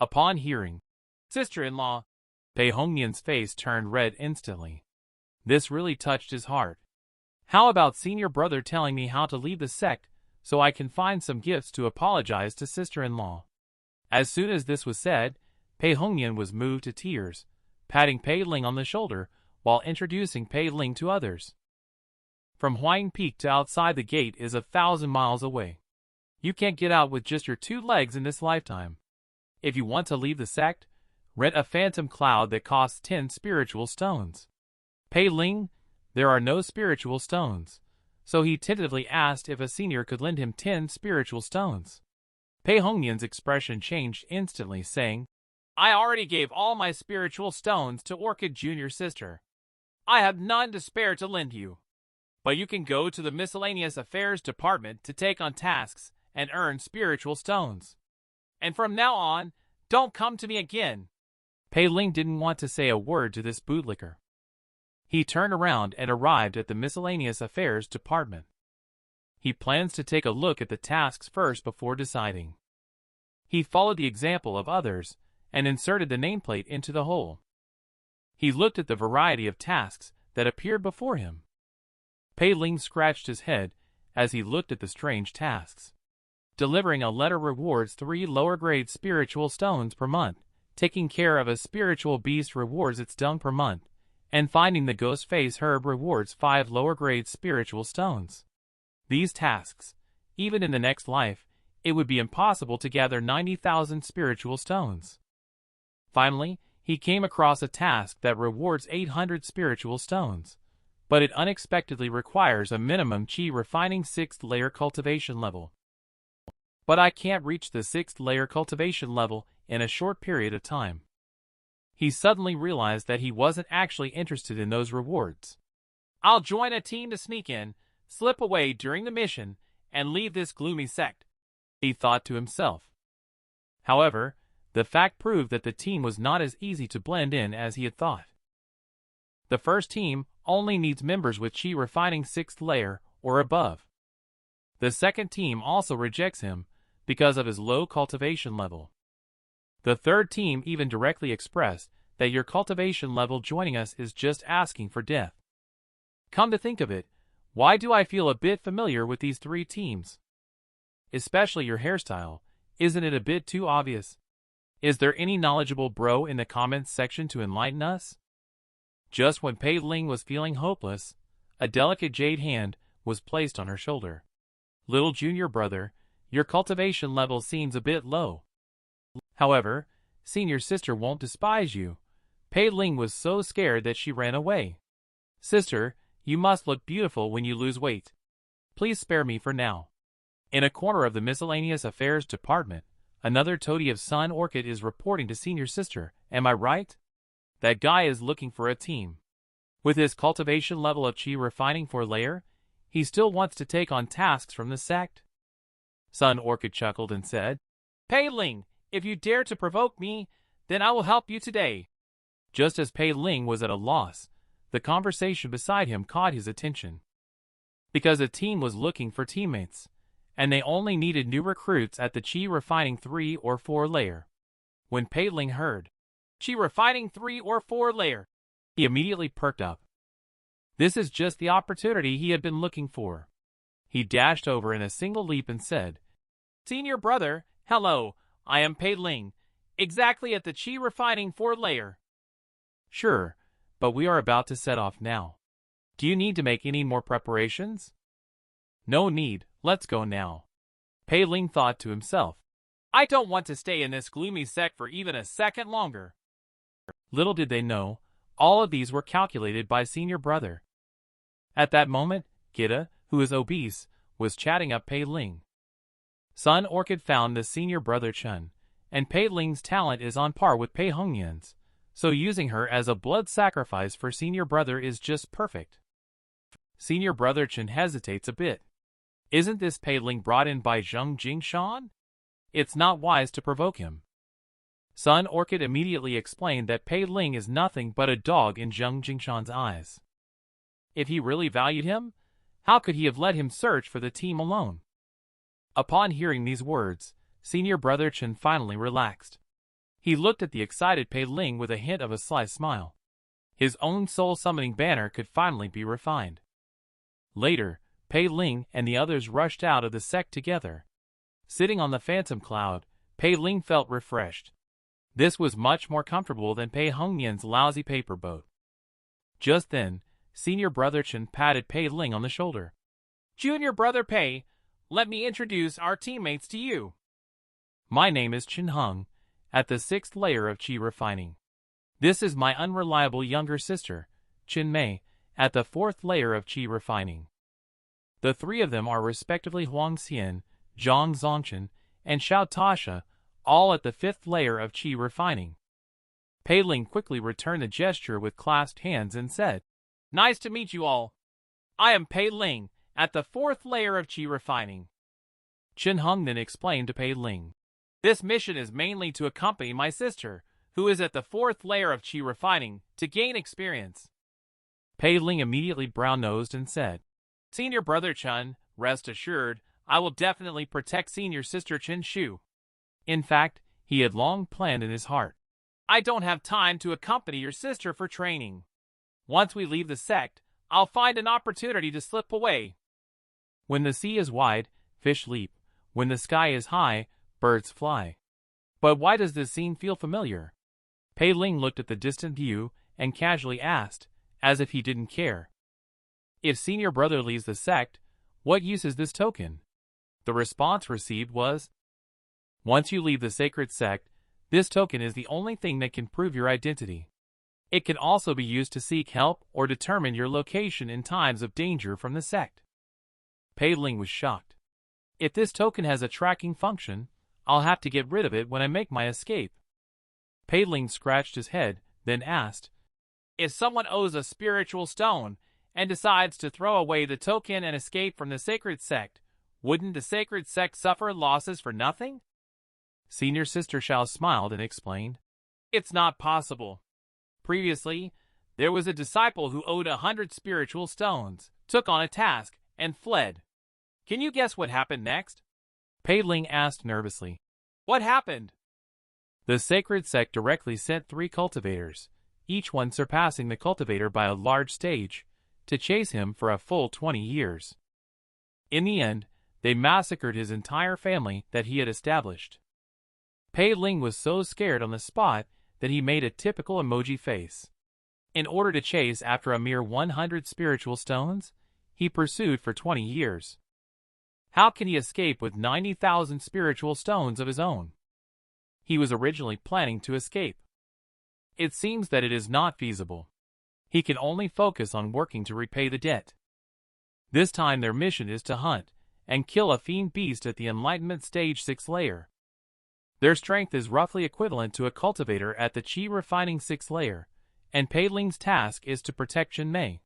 Upon hearing, "sister-in-law," Pei Hongyan's face turned red instantly. This really touched his heart. How about senior brother telling me how to leave the sect so I can find some gifts to apologize to sister-in-law? As soon as this was said, Pei Hongyan was moved to tears, patting Pei Ling on the shoulder while introducing Pei Ling to others. From Huang Peak to outside the gate is 1,000 miles away. You can't get out with just your 2 legs in this lifetime. If you want to leave the sect, rent a phantom cloud that costs 10 spiritual stones. Pei Ling, there are no spiritual stones, so he tentatively asked if a senior could lend him 10 spiritual stones. Pei Hongyan's expression changed instantly, saying, "I already gave all my spiritual stones to Orchid Junior's sister. I have none to spare to lend you. But you can go to the Miscellaneous Affairs Department to take on tasks and earn spiritual stones. And from now on, don't come to me again." Pei Ling didn't want to say a word to this bootlicker. He turned around and arrived at the Miscellaneous Affairs Department. He plans to take a look at the tasks first before deciding. He followed the example of others and inserted the nameplate into the hole. He looked at the variety of tasks that appeared before him. Pei Ling scratched his head as he looked at the strange tasks. Delivering a letter rewards 3 lower-grade spiritual stones per month, taking care of a spiritual beast rewards its dung per month, and finding the ghost face herb rewards 5 lower-grade spiritual stones. These tasks, even in the next life, it would be impossible to gather 90,000 spiritual stones. Finally, he came across a task that rewards 800 spiritual stones, but it unexpectedly requires a minimum chi refining 6th layer cultivation level. But I can't reach the 6th layer cultivation level in a short period of time. He suddenly realized that he wasn't actually interested in those rewards. "I'll join a team to sneak in, slip away during the mission, and leave this gloomy sect," he thought to himself. However, the fact proved that the team was not as easy to blend in as he had thought. The first team only needs members with chi refining 6th layer or above. The second team also rejects him because of his low cultivation level. The third team even directly expressed that your cultivation level joining us is just asking for death. Come to think of it, why do I feel a bit familiar with these 3 teams? Especially your hairstyle, isn't it a bit too obvious? Is there any knowledgeable bro in the comments section to enlighten us? Just when Pei Ling was feeling hopeless, a delicate jade hand was placed on her shoulder. "Little junior brother, your cultivation level seems a bit low. However, senior sister won't despise you." Pei Ling was so scared that she ran away. "Sister, you must look beautiful when you lose weight. Please spare me for now." In a corner of the Miscellaneous Affairs Department, another toady of Sun Orchid is reporting to senior sister, "Am I right? That guy is looking for a team. With his cultivation level of chi refining 4 layer, he still wants to take on tasks from the sect." Sun Orchid chuckled and said, "Pei Ling, if you dare to provoke me, then I will help you today." Just as Pei Ling was at a loss, the conversation beside him caught his attention. Because a team was looking for teammates, and they only needed new recruits at the chi refining 3 or 4 layer. When Pei Ling heard, "Chi refining 3 or 4 layer," he immediately perked up. This is just the opportunity he had been looking for. He dashed over in a single leap and said, "Senior brother, hello, I am Pei Ling, exactly at the chi refining 4 layer. "Sure, but we are about to set off now. Do you need to make any more preparations?" "No need, let's go now." Pei Ling thought to himself, "I don't want to stay in this gloomy sect for even a second longer." Little did they know, all of these were calculated by senior brother. At that moment, Gita, who is obese, was chatting up Pei Ling. Sun Orchid found the senior brother Chun, and Pei Ling's talent is on par with Pei Hongyan's, so using her as a blood sacrifice for senior brother is just perfect. Senior brother Chen hesitates a bit. Isn't this Pei Ling brought in by Zheng Jingshan? It's not wise to provoke him. Sun Orchid immediately explained that Pei Ling is nothing but a dog in Zheng Jingshan's eyes. If he really valued him, how could he have let him search for the team alone? Upon hearing these words, senior brother Chen finally relaxed. He looked at the excited Pei Ling with a hint of a sly smile. His own soul-summoning banner could finally be refined. Later, Pei Ling and the others rushed out of the sect together. Sitting on the phantom cloud, Pei Ling felt refreshed. This was much more comfortable than Pei Hongnian's lousy paper boat. Just then, senior brother Chen patted Pei Ling on the shoulder. Junior brother Pei, let me introduce our teammates to you. My name is Chen Heng, at the 6th layer of Qi refining. This is my unreliable younger sister, Chen Mei, at the 4th layer of Qi refining. The three of them are respectively Huang Xian, Zhang Zongchen, and Xiao Tasha, all at the 5th layer of Qi refining. Pei Ling quickly returned the gesture with clasped hands and said, Nice to meet you all. I am Pei Ling, at the 4th layer of Qi refining. Chen Heng then explained to Pei Ling, This mission is mainly to accompany my sister, who is at the 4th layer of Qi refining, to gain experience. Pei Ling immediately brown-nosed and said, Senior brother Chen, rest assured, I will definitely protect senior sister Chen Shu. In fact, he had long planned in his heart. I don't have time to accompany your sister for training. Once we leave the sect, I'll find an opportunity to slip away. When the sea is wide, fish leap. When the sky is high, birds fly. But why does this scene feel familiar? Pei Ling looked at the distant view and casually asked, as if he didn't care. If senior brother leaves the sect, what use is this token? The response received was, Once you leave the sacred sect, this token is the only thing that can prove your identity. It can also be used to seek help or determine your location in times of danger from the sect. Pei Ling was shocked. If this token has a tracking function, I'll have to get rid of it when I make my escape. Pei Ling scratched his head, then asked, If someone owes a spiritual stone and decides to throw away the token and escape from the sacred sect, wouldn't the sacred sect suffer losses for nothing? Senior sister Xiao smiled and explained, It's not possible. Previously, there was a disciple who owed 100 spiritual stones, took on a task, and fled. Can you guess what happened next? Pei Ling asked nervously. What happened? The sacred sect directly sent 3 cultivators, each one surpassing the cultivator by a large stage, to chase him for a full 20 years. In the end, they massacred his entire family that he had established. Pei Ling was so scared on the spot that he made a typical emoji face. In order to chase after a mere 100 spiritual stones, he pursued for 20 years. How can he escape with 90,000 spiritual stones of his own? He was originally planning to escape. It seems that it is not feasible. He can only focus on working to repay the debt. This time their mission is to hunt and kill a fiend beast at the Enlightenment Stage 6 layer. Their strength is roughly equivalent to a cultivator at the Qi refining 6th layer, and Pei Ling's task is to protect Chen Mei.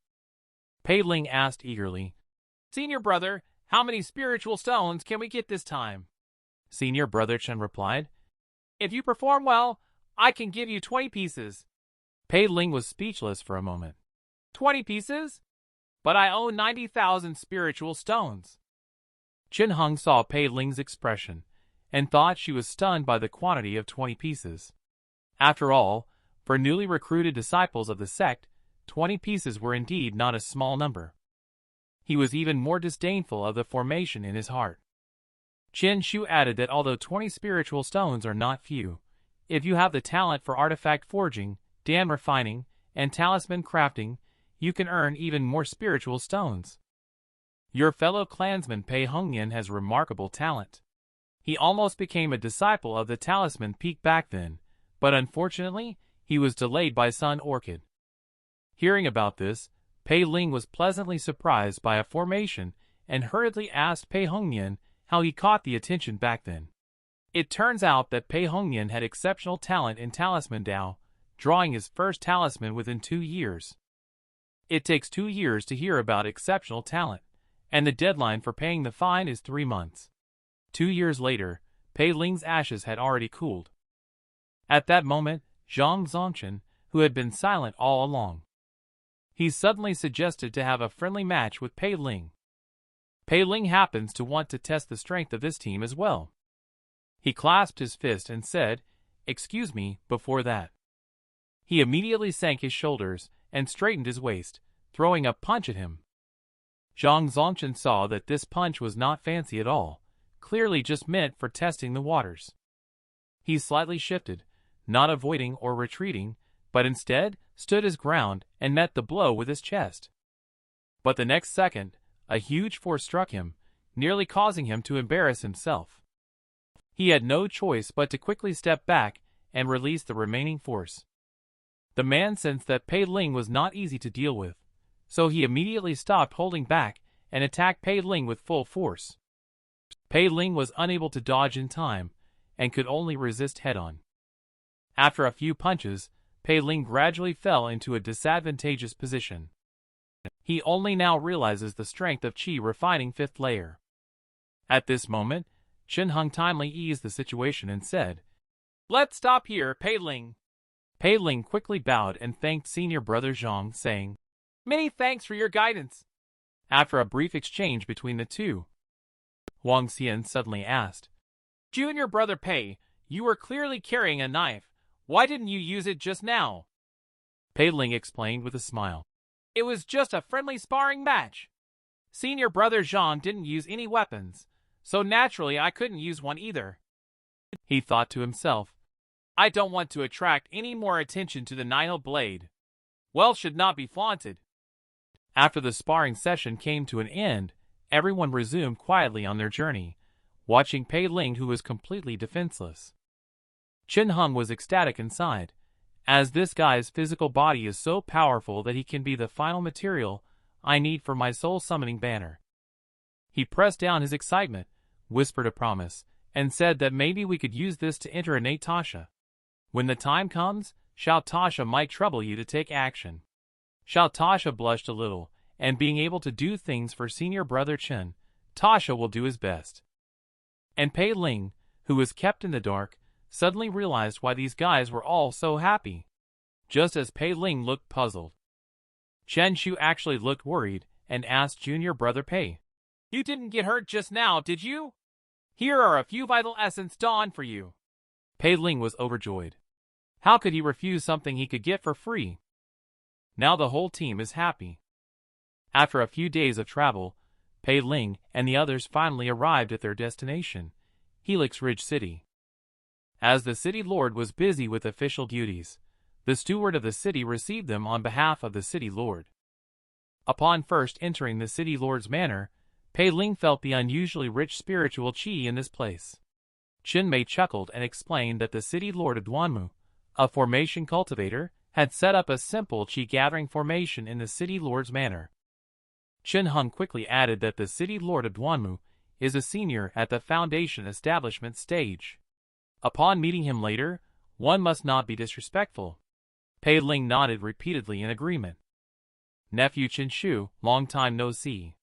Pei Ling asked eagerly, Senior brother, how many spiritual stones can we get this time? Senior brother Chen replied, If you perform well, I can give you 20 pieces. Pei Ling was speechless for a moment. 20 pieces? But I own 90,000 spiritual stones. Chen Heng saw Pei Ling's expression and thought she was stunned by the quantity of 20 pieces. After all, for newly recruited disciples of the sect, 20 pieces were indeed not a small number. He was even more disdainful of the formation in his heart. Chen Shu added that although 20 spiritual stones are not few, if you have the talent for artifact forging, dam refining, and talisman crafting, you can earn even more spiritual stones. Your fellow clansman Pei Hongnian has remarkable talent. He almost became a disciple of the talisman peak back then, but unfortunately, he was delayed by Sun Orchid. Hearing about this, Pei Ling was pleasantly surprised by a formation and hurriedly asked Pei Hongnian how he caught the attention back then. It turns out that Pei Hongnian had exceptional talent in talisman Dao, drawing his first talisman within 2 years. It takes 2 years to hear about exceptional talent, and the deadline for paying the fine is 3 months. 2 years later, Pei Ling's ashes had already cooled. At that moment, Zhang Zongchen, who had been silent all along, he suddenly suggested to have a friendly match with Pei Ling. Pei Ling happens to want to test the strength of this team as well. He clasped his fist and said, "Excuse me," before that. He immediately sank his shoulders and straightened his waist, throwing a punch at him. Zhang Zongchen saw that this punch was not fancy at all, clearly just meant for testing the waters. He slightly shifted, not avoiding or retreating, but instead stood his ground and met the blow with his chest. But the next second, a huge force struck him, nearly causing him to embarrass himself. He had no choice but to quickly step back and release the remaining force. The man sensed that Pei Ling was not easy to deal with, so he immediately stopped holding back and attacked Pei Ling with full force. Pei Ling was unable to dodge in time and could only resist head-on. After a few punches, Pei Ling gradually fell into a disadvantageous position. He only now realizes the strength of Qi refining 5th layer. At this moment, Chen Hung timely eased the situation and said, "Let's stop here, Pei Ling." Pei Ling quickly bowed and thanked senior brother Zhang, saying, "Many thanks for your guidance." After a brief exchange between the two, Wang Xian suddenly asked, "Junior brother Pei, you were clearly carrying a knife. Why didn't you use it just now?" Pei Ling explained with a smile, "It was just a friendly sparring match. Senior brother Zhang didn't use any weapons, so naturally I couldn't use one either." He thought to himself, "I don't want to attract any more attention to the Nihil blade. Wealth should not be flaunted." After the sparring session came to an end, everyone resumed quietly on their journey, watching Pei Ling, who was completely defenseless. Chen Hung was ecstatic inside, as this guy's physical body is so powerful that he can be the final material I need for my soul summoning banner. He pressed down his excitement, whispered a promise, and said that maybe we could use this to enter innate Tasha. When the time comes, Xiao Tasha might trouble you to take action. Xiao Tasha blushed a little, and being able to do things for senior brother Chen, Tasha will do his best. And Pei Ling, who was kept in the dark, suddenly realized why these guys were all so happy. Just as Pei Ling looked puzzled, Chen Shu actually looked worried and asked junior brother Pei, "You didn't get hurt just now, did you? Here are a few vital essence dawn for you." Pei Ling was overjoyed. How could he refuse something he could get for free? Now the whole team is happy. After a few days of travel, Pei Ling and the others finally arrived at their destination, Helix Ridge City. As the city lord was busy with official duties, the steward of the city received them on behalf of the city lord. Upon first entering the city lord's manor, Pei Ling felt the unusually rich spiritual qi in this place. Chen Mei chuckled and explained that the city lord of Duanmu, a formation cultivator, had set up a simple qi gathering formation in the city lord's manor. Chen Hung quickly added that the city lord of Duanmu is a senior at the foundation establishment stage. Upon meeting him later, one must not be disrespectful. Pei Ling nodded repeatedly in agreement. Nephew Chen Shu, long time no see.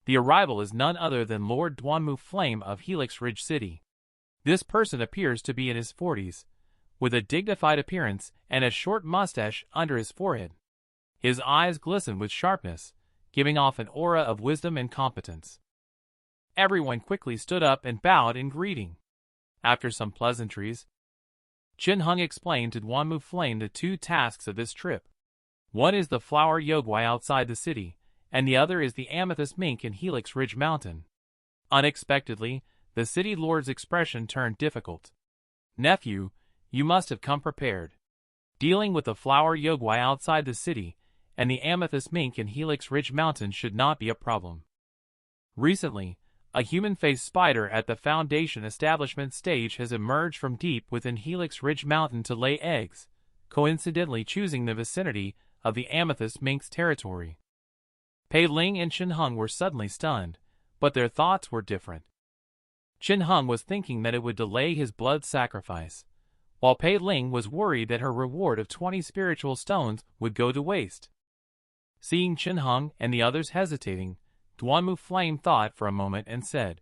The arrival is none other than Lord Duanmu Flame of Helix Ridge City. This person appears to be in his 40s, with a dignified appearance and a short mustache under his forehead. His eyes glisten with sharpness, giving off an aura of wisdom and competence. Everyone quickly stood up and bowed in greeting. After some pleasantries, Chen Hung explained to Duanmu Flame the 2 tasks of this trip. One is the flower yogui outside the city, and the other is the amethyst mink in Helix Ridge Mountain. Unexpectedly, the city lord's expression turned difficult. "Nephew, you must have come prepared. Dealing with the flower yogui outside the city and the amethyst mink in Helix Ridge Mountain should not be a problem. Recently, a human-faced spider at the foundation establishment stage has emerged from deep within Helix Ridge Mountain to lay eggs, coincidentally choosing the vicinity of the amethyst mink's territory." Pei Ling and Chen Hung were suddenly stunned, but their thoughts were different. Chen Hung was thinking that it would delay his blood sacrifice, while Pei Ling was worried that her reward of 20 spiritual stones would go to waste. Seeing Chen Hong and the others hesitating, Duanmu Flame thought for a moment and said,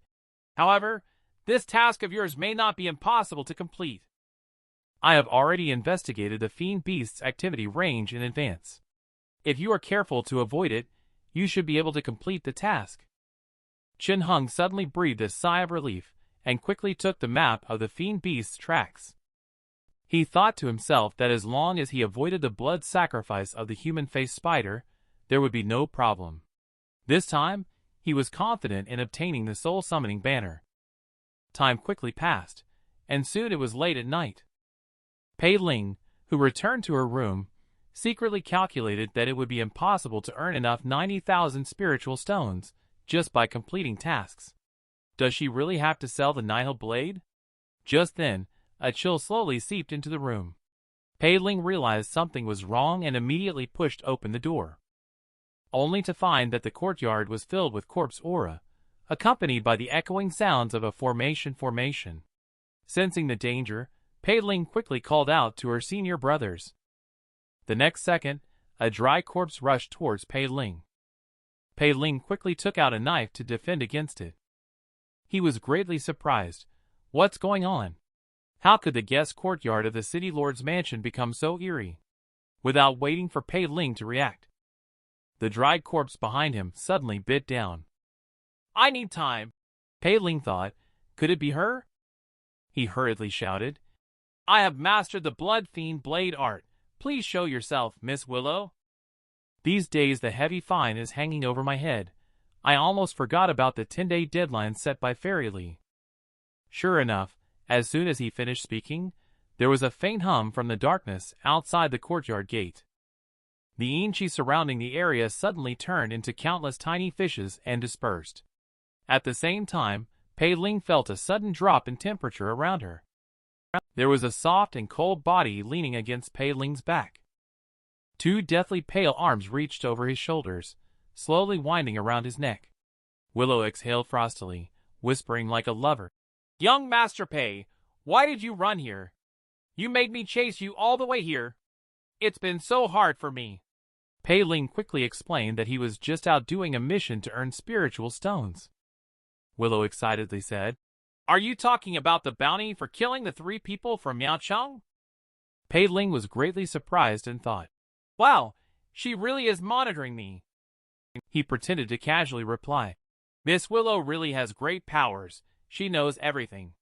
"However, this task of yours may not be impossible to complete. I have already investigated the fiend beast's activity range in advance. If you are careful to avoid it, you should be able to complete the task." Chen Hong suddenly breathed a sigh of relief and quickly took the map of the fiend beast's tracks. He thought to himself that as long as he avoided the blood sacrifice of the human-faced spider, there would be no problem. This time, he was confident in obtaining the soul-summoning banner. Time quickly passed, and soon it was late at night. Pei Ling, who returned to her room, secretly calculated that it would be impossible to earn enough 90,000 spiritual stones just by completing tasks. Does she really have to sell the Nihil blade? Just then, a chill slowly seeped into the room. Pei Ling realized something was wrong and immediately pushed open the door, only to find that the courtyard was filled with corpse aura, accompanied by the echoing sounds of a formation. Sensing the danger, Pei Ling quickly called out to her senior brothers. The next second, a dry corpse rushed towards Pei Ling. Pei Ling quickly took out a knife to defend against it. He was greatly surprised. What's going on? How could the guest courtyard of the city lord's mansion become so eerie? Without waiting for Pei Ling to react, the dried corpse behind him suddenly bit down. "I need time," Pei Ling thought. Could it be her? He hurriedly shouted, "I have mastered the blood fiend blade art. Please show yourself, Miss Willow." These days the heavy fine is hanging over my head. I almost forgot about the 10-day deadline set by Fairy Lee. Sure enough, as soon as he finished speaking, there was a faint hum from the darkness outside the courtyard gate. The inchi surrounding the area suddenly turned into countless tiny fishes and dispersed. At the same time, Pei Ling felt a sudden drop in temperature around her. There was a soft and cold body leaning against Pei Ling's back. Two deathly pale arms reached over his shoulders, slowly winding around his neck. Willow exhaled frostily, whispering like a lover, "Young Master Pei, why did you run here? You made me chase you all the way here. It's been so hard for me." Pei Ling quickly explained that he was just out doing a mission to earn spiritual stones. Willow excitedly said, "Are you talking about the bounty for killing the 3 people from Miaocheng?" Pei Ling was greatly surprised and thought, "Wow, she really is monitoring me." He pretended to casually reply, "Miss Willow really has great powers. She knows everything."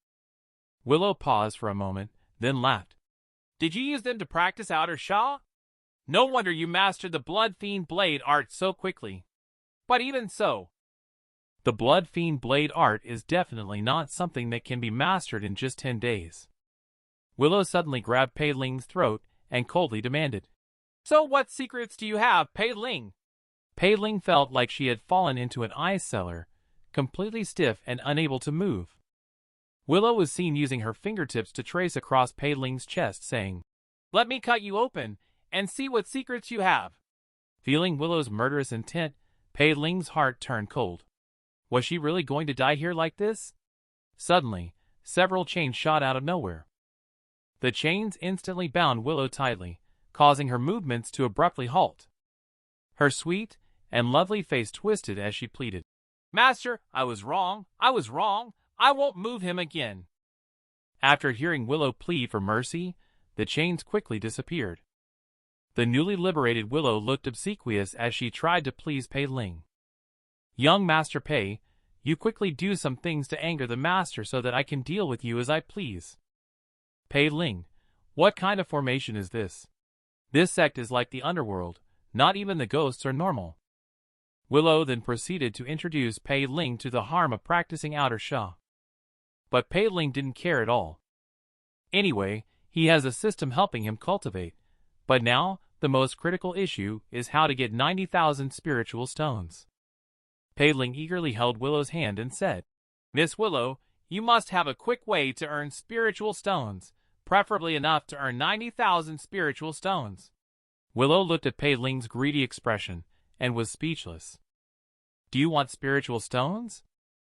Willow paused for a moment, then laughed. "Did you use them to practice outer Sha? No wonder you mastered the Blood Fiend Blade art so quickly. But even so, the Blood Fiend Blade art is definitely not something that can be mastered in just 10 days. Willow suddenly grabbed Pei Ling's throat and coldly demanded, "So what secrets do you have, Pei Ling?" Pei Ling felt like she had fallen into an ice cellar, completely stiff and unable to move. Willow was seen using her fingertips to trace across Pei Ling's chest, saying, "Let me cut you open and see what secrets you have." Feeling Willow's murderous intent, Pei Ling's heart turned cold. Was she really going to die here like this? Suddenly, several chains shot out of nowhere. The chains instantly bound Willow tightly, causing her movements to abruptly halt. Her sweet and lovely face twisted as she pleaded, "Master, I was wrong. I won't move him again." After hearing Willow plead for mercy, the chains quickly disappeared. The newly liberated Willow looked obsequious as she tried to please Pei Ling. "Young Master Pei, you quickly do some things to anger the master so that I can deal with you as I please." "Pei Ling, what kind of formation is this? This sect is like the underworld. Not even the ghosts are normal." Willow then proceeded to introduce Pei Ling to the harm of practicing outer Sha. But Pei Ling didn't care at all. Anyway, he has a system helping him cultivate. But now, the most critical issue is how to get 90,000 spiritual stones. Pei Ling eagerly held Willow's hand and said, "Miss Willow, you must have a quick way to earn spiritual stones, preferably enough to earn 90,000 spiritual stones." Willow looked at Pei Ling's greedy expression and was speechless. "Do you want spiritual stones?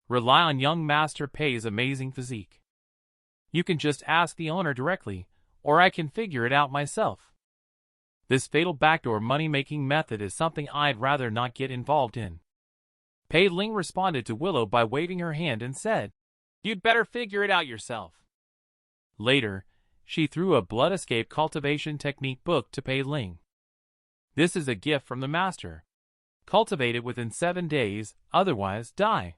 Rely on young Master Pei's amazing physique. You can just ask the owner directly, or I can figure it out myself." This fatal backdoor money-making method is something I'd rather not get involved in. Pei Ling responded to Willow by waving her hand and said, "You'd better figure it out yourself." Later, she threw a blood escape cultivation technique book to Pei Ling. "This is a gift from the master. Cultivate it within 7 days, otherwise die."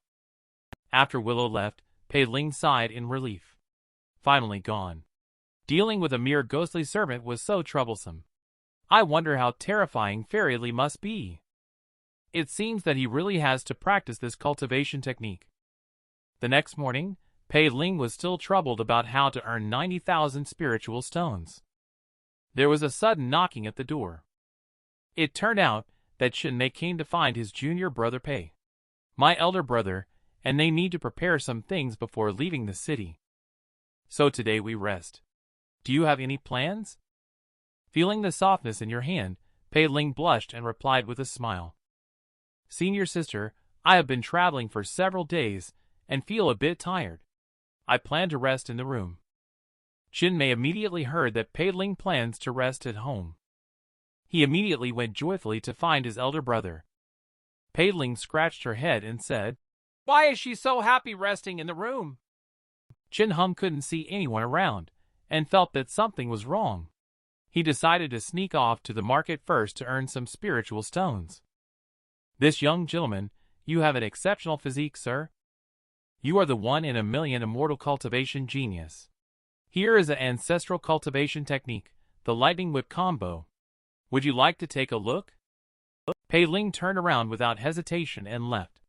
After Willow left, Pei Ling sighed in relief. Finally gone. Dealing with a mere ghostly servant was so troublesome. I wonder how terrifying Fairy must be. It seems that he really has to practice this cultivation technique. The next morning, Pei Ling was still troubled about how to earn 90,000 spiritual stones. There was a sudden knocking at the door. It turned out that Xianmei came to find his junior brother Pei, my elder brother, and they need to prepare some things before leaving the city. "So today we rest. Do you have any plans?" Feeling the softness in your hand, Pei Ling blushed and replied with a smile. "Senior sister, I have been traveling for several days and feel a bit tired. I plan to rest in the room." Xianmei immediately heard that Pei Ling plans to rest at home. He immediately went joyfully to find his elder brother. Pei Ling scratched her head and said, "Why is she so happy resting in the room?" Chen Hum couldn't see anyone around, and felt that something was wrong. He decided to sneak off to the market first to earn some spiritual stones. "This young gentleman, you have an exceptional physique, sir. You are the 1 in a million immortal cultivation genius. Here is an ancestral cultivation technique, the lightning whip combo. Would you like to take a look?" Pei Ling turned around without hesitation and left.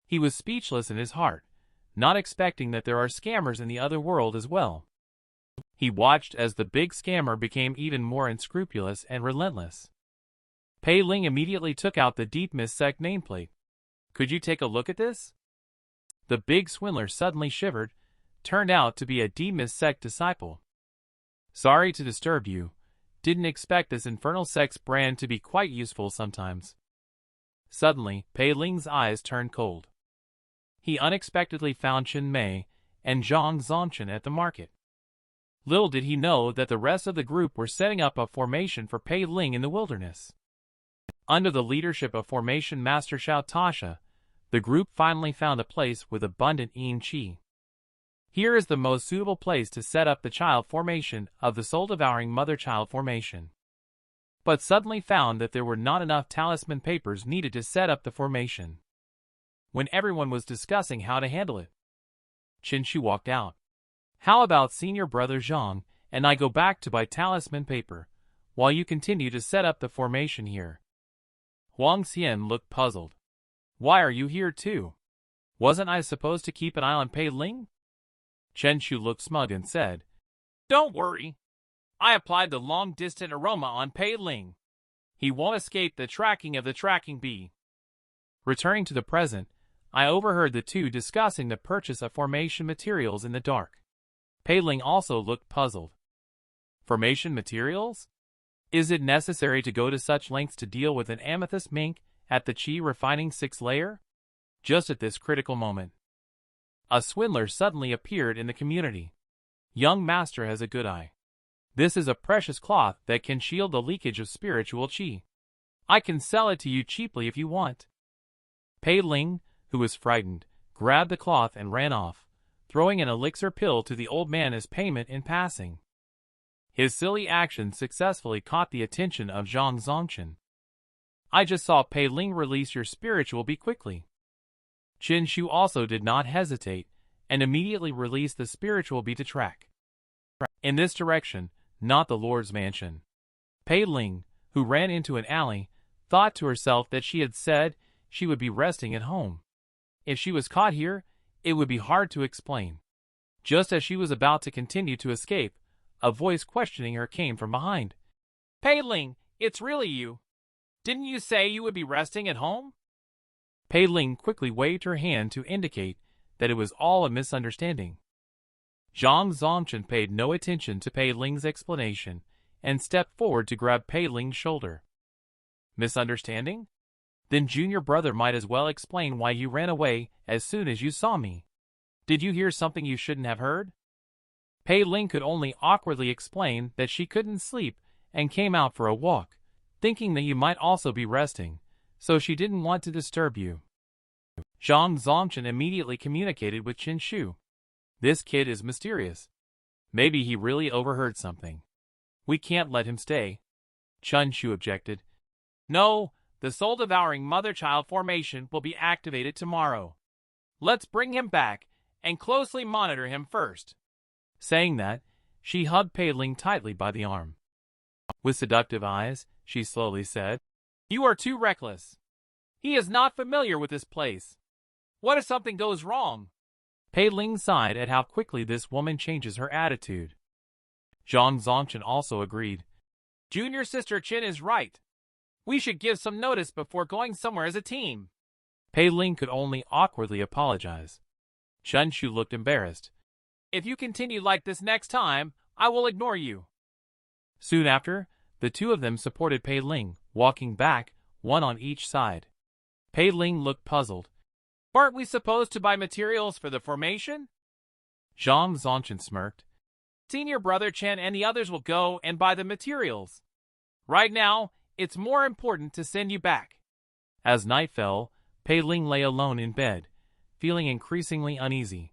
He was speechless in his heart, not expecting that there are scammers in the other world as well. He watched as the big scammer became even more unscrupulous and relentless. Pei Ling immediately took out the Deep Mist Sect nameplate. "Could you take a look at this?" The big swindler suddenly shivered, turned out to be a Deep Mist Sect disciple. "Sorry to disturb you. Didn't expect this infernal sect's brand to be quite useful sometimes." Suddenly, Pei Ling's eyes turned cold. He unexpectedly found Xianmei and Zhang Zongchen at the market. Little did he know that the rest of the group were setting up a formation for Pei Ling in the wilderness. Under the leadership of Formation Master Xiao Tasha, the group finally found a place with abundant yin qi. Here is the most suitable place to set up the child formation of the soul-devouring mother-child formation. But suddenly found that there were not enough talisman papers needed to set up the formation. When everyone was discussing how to handle it, Chen Shu walked out. "How about senior brother Zhang and I go back to buy talisman paper, while you continue to set up the formation here?" Huang Xian looked puzzled. "Why are you here too? Wasn't I supposed to keep an eye on Pei Ling?" Chen Shu looked smug and said, "Don't worry. I applied the long-distant aroma on Pei Ling. He won't escape the tracking of the tracking bee." Returning to the present, I overheard the two discussing the purchase of formation materials in the dark. Pei Ling also looked puzzled. "Formation materials? Is it necessary to go to such lengths to deal with an amethyst mink at the Qi refining 6th layer?" Just at this critical moment, a swindler suddenly appeared in the community. "Young master has a good eye. This is a precious cloth that can shield the leakage of spiritual qi. I can sell it to you cheaply if you want." Pei Ling, who was frightened, grabbed the cloth and ran off, throwing an elixir pill to the old man as payment in passing. His silly action successfully caught the attention of Zhang Zongchen. "I just saw Pei Ling release your spiritual bee quickly." Chen Shu also did not hesitate, and immediately released the spiritual bee to track in this direction, not the Lord's mansion. Pei Ling, who ran into an alley, thought to herself that she had said she would be resting at home. If she was caught here, it would be hard to explain. Just as she was about to continue to escape, a voice questioning her came from behind. "Pei Ling, it's really you. Didn't you say you would be resting at home?" Pei Ling quickly waved her hand to indicate that it was all a misunderstanding. Zhang Zongchen paid no attention to Pei Ling's explanation and stepped forward to grab Pei Ling's shoulder. "Misunderstanding? Then junior brother might as well explain why you ran away as soon as you saw me. Did you hear something you shouldn't have heard?" Pei Ling could only awkwardly explain that she couldn't sleep and came out for a walk, thinking that you might also be resting, so she didn't want to disturb you. Zhang Zongchen immediately communicated with Qin Shu. This kid is mysterious. Maybe he really overheard something. We can't let him stay. Qin Shu objected. No, the soul-devouring mother-child formation will be activated tomorrow. Let's bring him back and closely monitor him first. Saying that, she hugged Pei Ling tightly by the arm. With seductive eyes, she slowly said, You are too reckless. He is not familiar with this place. What if something goes wrong? Pei Ling sighed at how quickly this woman changes her attitude. Zhang Zongchen also agreed. Junior sister Qin is right. We should give some notice before going somewhere as a team. Pei Ling could only awkwardly apologize. Qin Shu looked embarrassed. If you continue like this next time, I will ignore you. Soon after, the two of them supported Pei Ling, walking back, one on each side. Pei Ling looked puzzled. Aren't we supposed to buy materials for the formation? Zhang Zongchen smirked. Senior brother Chen and the others will go and buy the materials. Right now, it's more important to send you back. As night fell, Pei Ling lay alone in bed, feeling increasingly uneasy.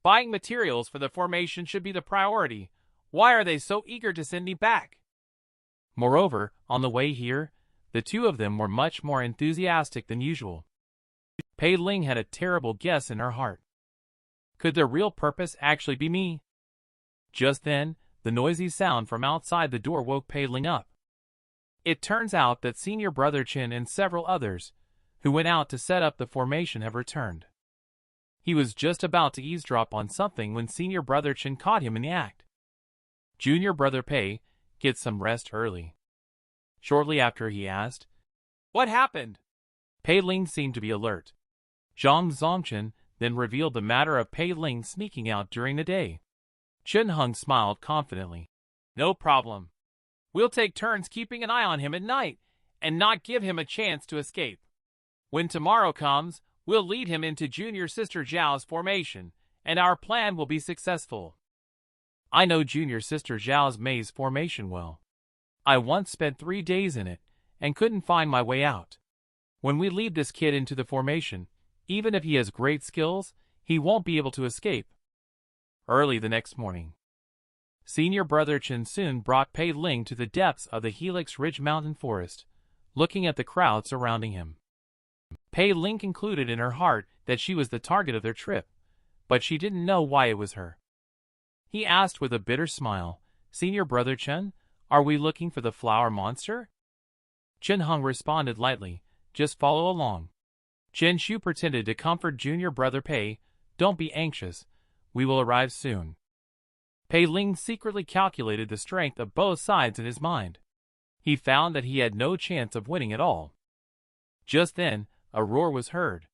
Buying materials for the formation should be the priority. Why are they so eager to send me back? Moreover, on the way here, the two of them were much more enthusiastic than usual. Pei Ling had a terrible guess in her heart. Could their real purpose actually be me? Just then, the noisy sound from outside the door woke Pei Ling up. It turns out that senior brother Qin and several others, who went out to set up the formation, have returned. He was just about to eavesdrop on something when senior brother Qin caught him in the act. Junior brother Pei, get some rest early. Shortly after he asked, What happened? Pei Ling seemed to be alert. Zhang Zongchen then revealed the matter of Pei Ling sneaking out during the day. Chen Heng smiled confidently. No problem. We'll take turns keeping an eye on him at night and not give him a chance to escape. When tomorrow comes, we'll lead him into junior sister Zhao's formation, and our plan will be successful. I know junior sister Zhao's maze formation well. I once spent 3 days in it and couldn't find my way out. When we lead this kid into the formation, even if he has great skills, he won't be able to escape. Early the next morning, senior brother Chen soon brought Pei Ling to the depths of the Helix Ridge Mountain Forest, looking at the crowd surrounding him. Pei Ling concluded in her heart that she was the target of their trip, but she didn't know why it was her. He asked with a bitter smile, Senior brother Chen, are we looking for the flower monster? Chen Heng responded lightly, just follow along. Chen Shu pretended to comfort junior brother Pei, don't be anxious, we will arrive soon. Pei Ling secretly calculated the strength of both sides in his mind. He found that he had no chance of winning at all. Just then, a roar was heard.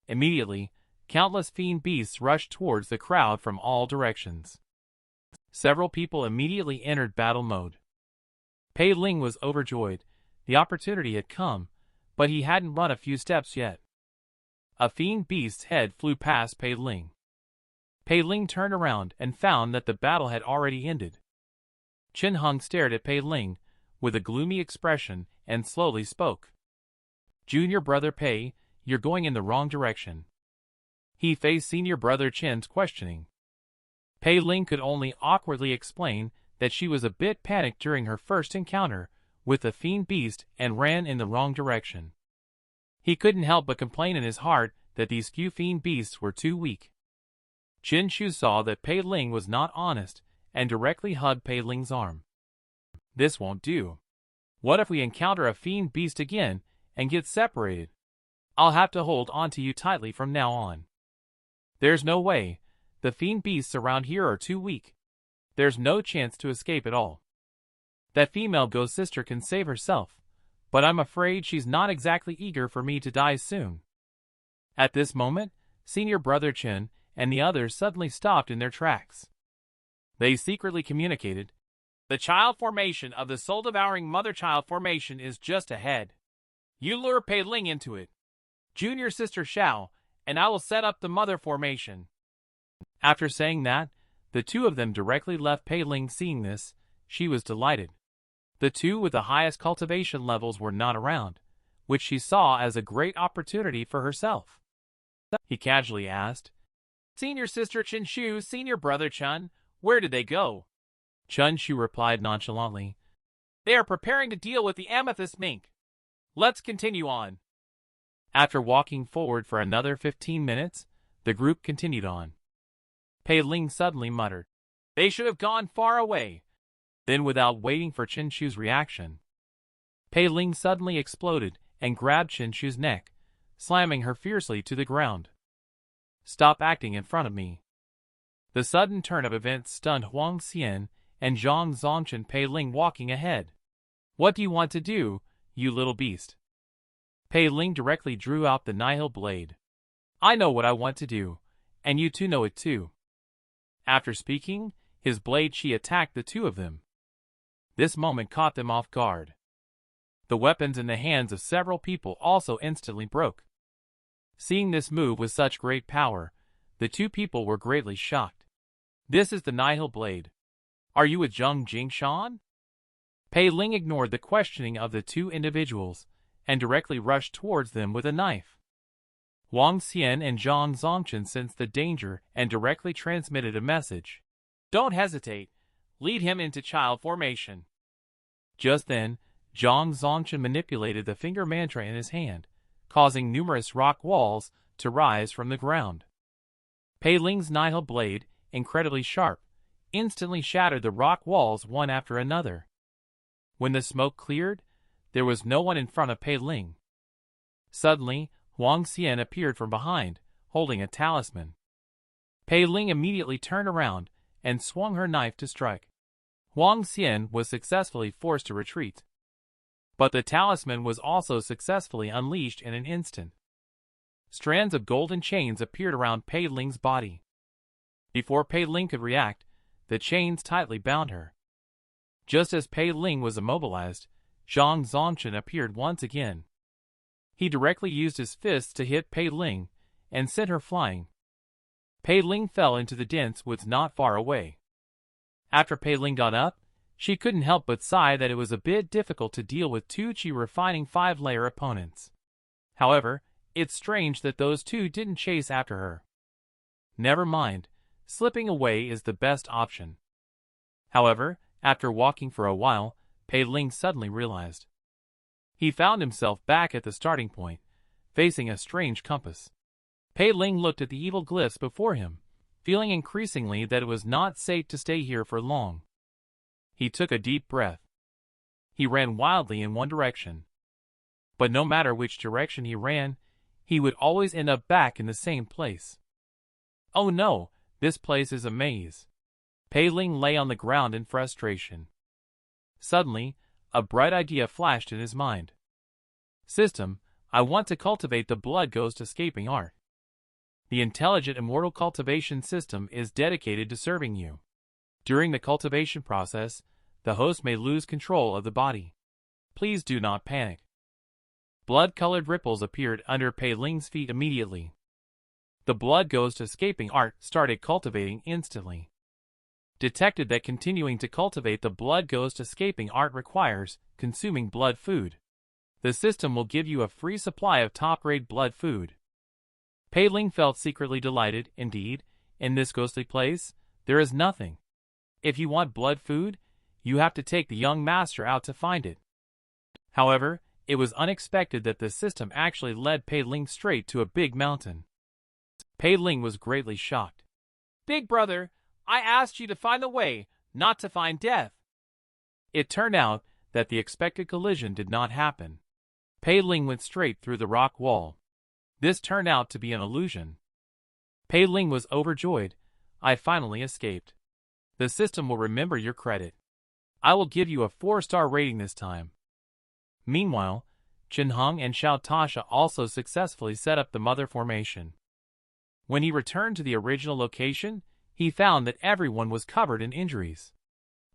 Immediately, countless fiend beasts rushed towards the crowd from all directions. Several people immediately entered battle mode. Pei Ling was overjoyed. The opportunity had come, but he hadn't run a few steps yet. A fiend beast's head flew past Pei Ling. Pei Ling turned around and found that the battle had already ended. Chen Heng stared at Pei Ling with a gloomy expression and slowly spoke. Junior brother Pei, you're going in the wrong direction. He faced senior brother Chen's questioning. Pei Ling could only awkwardly explain that she was a bit panicked during her first encounter with the fiend beast and ran in the wrong direction. He couldn't help but complain in his heart that these few fiend beasts were too weak. Qin Shu saw that Pei Ling was not honest and directly hugged Pei Ling's arm. This won't do. What if we encounter a fiend beast again and get separated? I'll have to hold on to you tightly from now on. There's no way. The fiend beasts around here are too weak. There's no chance to escape at all. That female ghost sister can save herself, but I'm afraid she's not exactly eager for me to die soon. At this moment, senior brother Chen and the others suddenly stopped in their tracks. They secretly communicated, the child formation of the soul-devouring mother-child formation is just ahead. You lure Pei Ling into it. Junior sister Xiao, and I will set up the mother formation. After saying that, the two of them directly left Pei Ling. Seeing this, she was delighted. The two with the highest cultivation levels were not around, which she saw as a great opportunity for herself. He casually asked, "Senior sister Chen-shu, senior brother Chun, where did they go?" Chun-shu replied nonchalantly, "They are preparing to deal with the amethyst mink. Let's continue on." After walking forward for another 15 minutes, the group continued on. Pei Ling suddenly muttered, "They should have gone far away." Then, without waiting for Chen-shu's reaction, Pei Ling suddenly exploded and grabbed Chen-shu's neck, slamming her fiercely to the ground. "Stop acting in front of me." The sudden turn of events stunned Huang Xian and Zhang Zongchen. Pei Ling walking ahead. "What do you want to do, you little beast?" Pei Ling directly drew out the nihil blade. "I know what I want to do, and you two know it too." After speaking, his blade she attacked the two of them. This moment caught them off guard. The weapons in the hands of several people also instantly broke. Seeing this move with such great power, the two people were greatly shocked. "This is the nihil blade. Are you with Zhang Jingshan?" Pei Ling ignored the questioning of the two individuals and directly rushed towards them with a knife. Huang Xian and Zhang Zongchen sensed the danger and directly transmitted a message. "Don't hesitate. Lead him into child formation." Just then, Zhang Zongchen manipulated the finger mantra in his hand, causing numerous rock walls to rise from the ground. Pei Ling's nihil blade, incredibly sharp, instantly shattered the rock walls one after another. When the smoke cleared, there was no one in front of Pei Ling. Suddenly, Huang Xian appeared from behind, holding a talisman. Pei Ling immediately turned around and swung her knife to strike. Huang Xian was successfully forced to retreat. But the talisman was also successfully unleashed in an instant. Strands of golden chains appeared around Pei Ling's body. Before Pei Ling could react, the chains tightly bound her. Just as Pei Ling was immobilized, Zhang Zongchen appeared once again. He directly used his fists to hit Pei Ling and sent her flying. Pei Ling fell into the dense woods not far away. After Pei Ling got up, she couldn't help but sigh that it was a bit difficult to deal with two chi-refining 5-layer opponents. However, it's strange that those two didn't chase after her. Never mind, slipping away is the best option. However, after walking for a while, Pei Ling suddenly realized. He found himself back at the starting point, facing a strange compass. Pei Ling looked at the evil glyphs before him, feeling increasingly that it was not safe to stay here for long. He took a deep breath. He ran wildly in one direction. But no matter which direction he ran, he would always end up back in the same place. "Oh no, this place is a maze." Pei Ling lay on the ground in frustration. Suddenly, a bright idea flashed in his mind. "System, I want to cultivate the blood ghost escaping art. The intelligent immortal cultivation system is dedicated to serving you. During the cultivation process, the host may lose control of the body. Please do not panic." Blood-colored ripples appeared under Pei Ling's feet immediately. The blood ghost escaping art started cultivating instantly. Detected that continuing to cultivate the blood ghost escaping art requires consuming blood food. The system will give you a free supply of top-grade blood food. Pei Ling felt secretly delighted. Indeed, in this ghostly place, there is nothing. If you want blood food, you have to take the young master out to find it. However, it was unexpected that the system actually led Pei Ling straight to a big mountain. Pei Ling was greatly shocked. "Big brother, I asked you to find the way, not to find death." It turned out that the expected collision did not happen. Pei Ling went straight through the rock wall. This turned out to be an illusion. Pei Ling was overjoyed. "I finally escaped. The system will remember your credit. I will give you a 4-star rating this time." Meanwhile, Chen Hong and Xiao Tasha also successfully set up the mother formation. When he returned to the original location, he found that everyone was covered in injuries.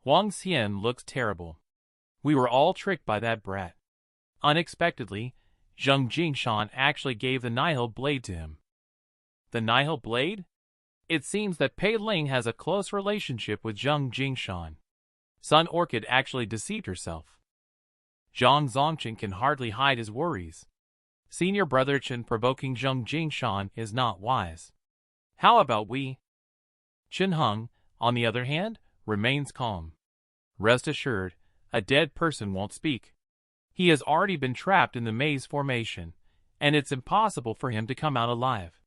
Huang Xian looked terrible. "We were all tricked by that brat." Unexpectedly, Zhang Jingshan actually gave the nihil blade to him. The nihil blade? It seems that Pei Ling has a close relationship with Zhang Jingshan. Sun Orchid actually deceived herself. Zhang Zongchen can hardly hide his worries. Senior brother Chen provoking Zheng Jingshan is not wise. How about we? Chen Heng, on the other hand, remains calm. Rest assured, a dead person won't speak. He has already been trapped in the maze formation, and it's impossible for him to come out alive.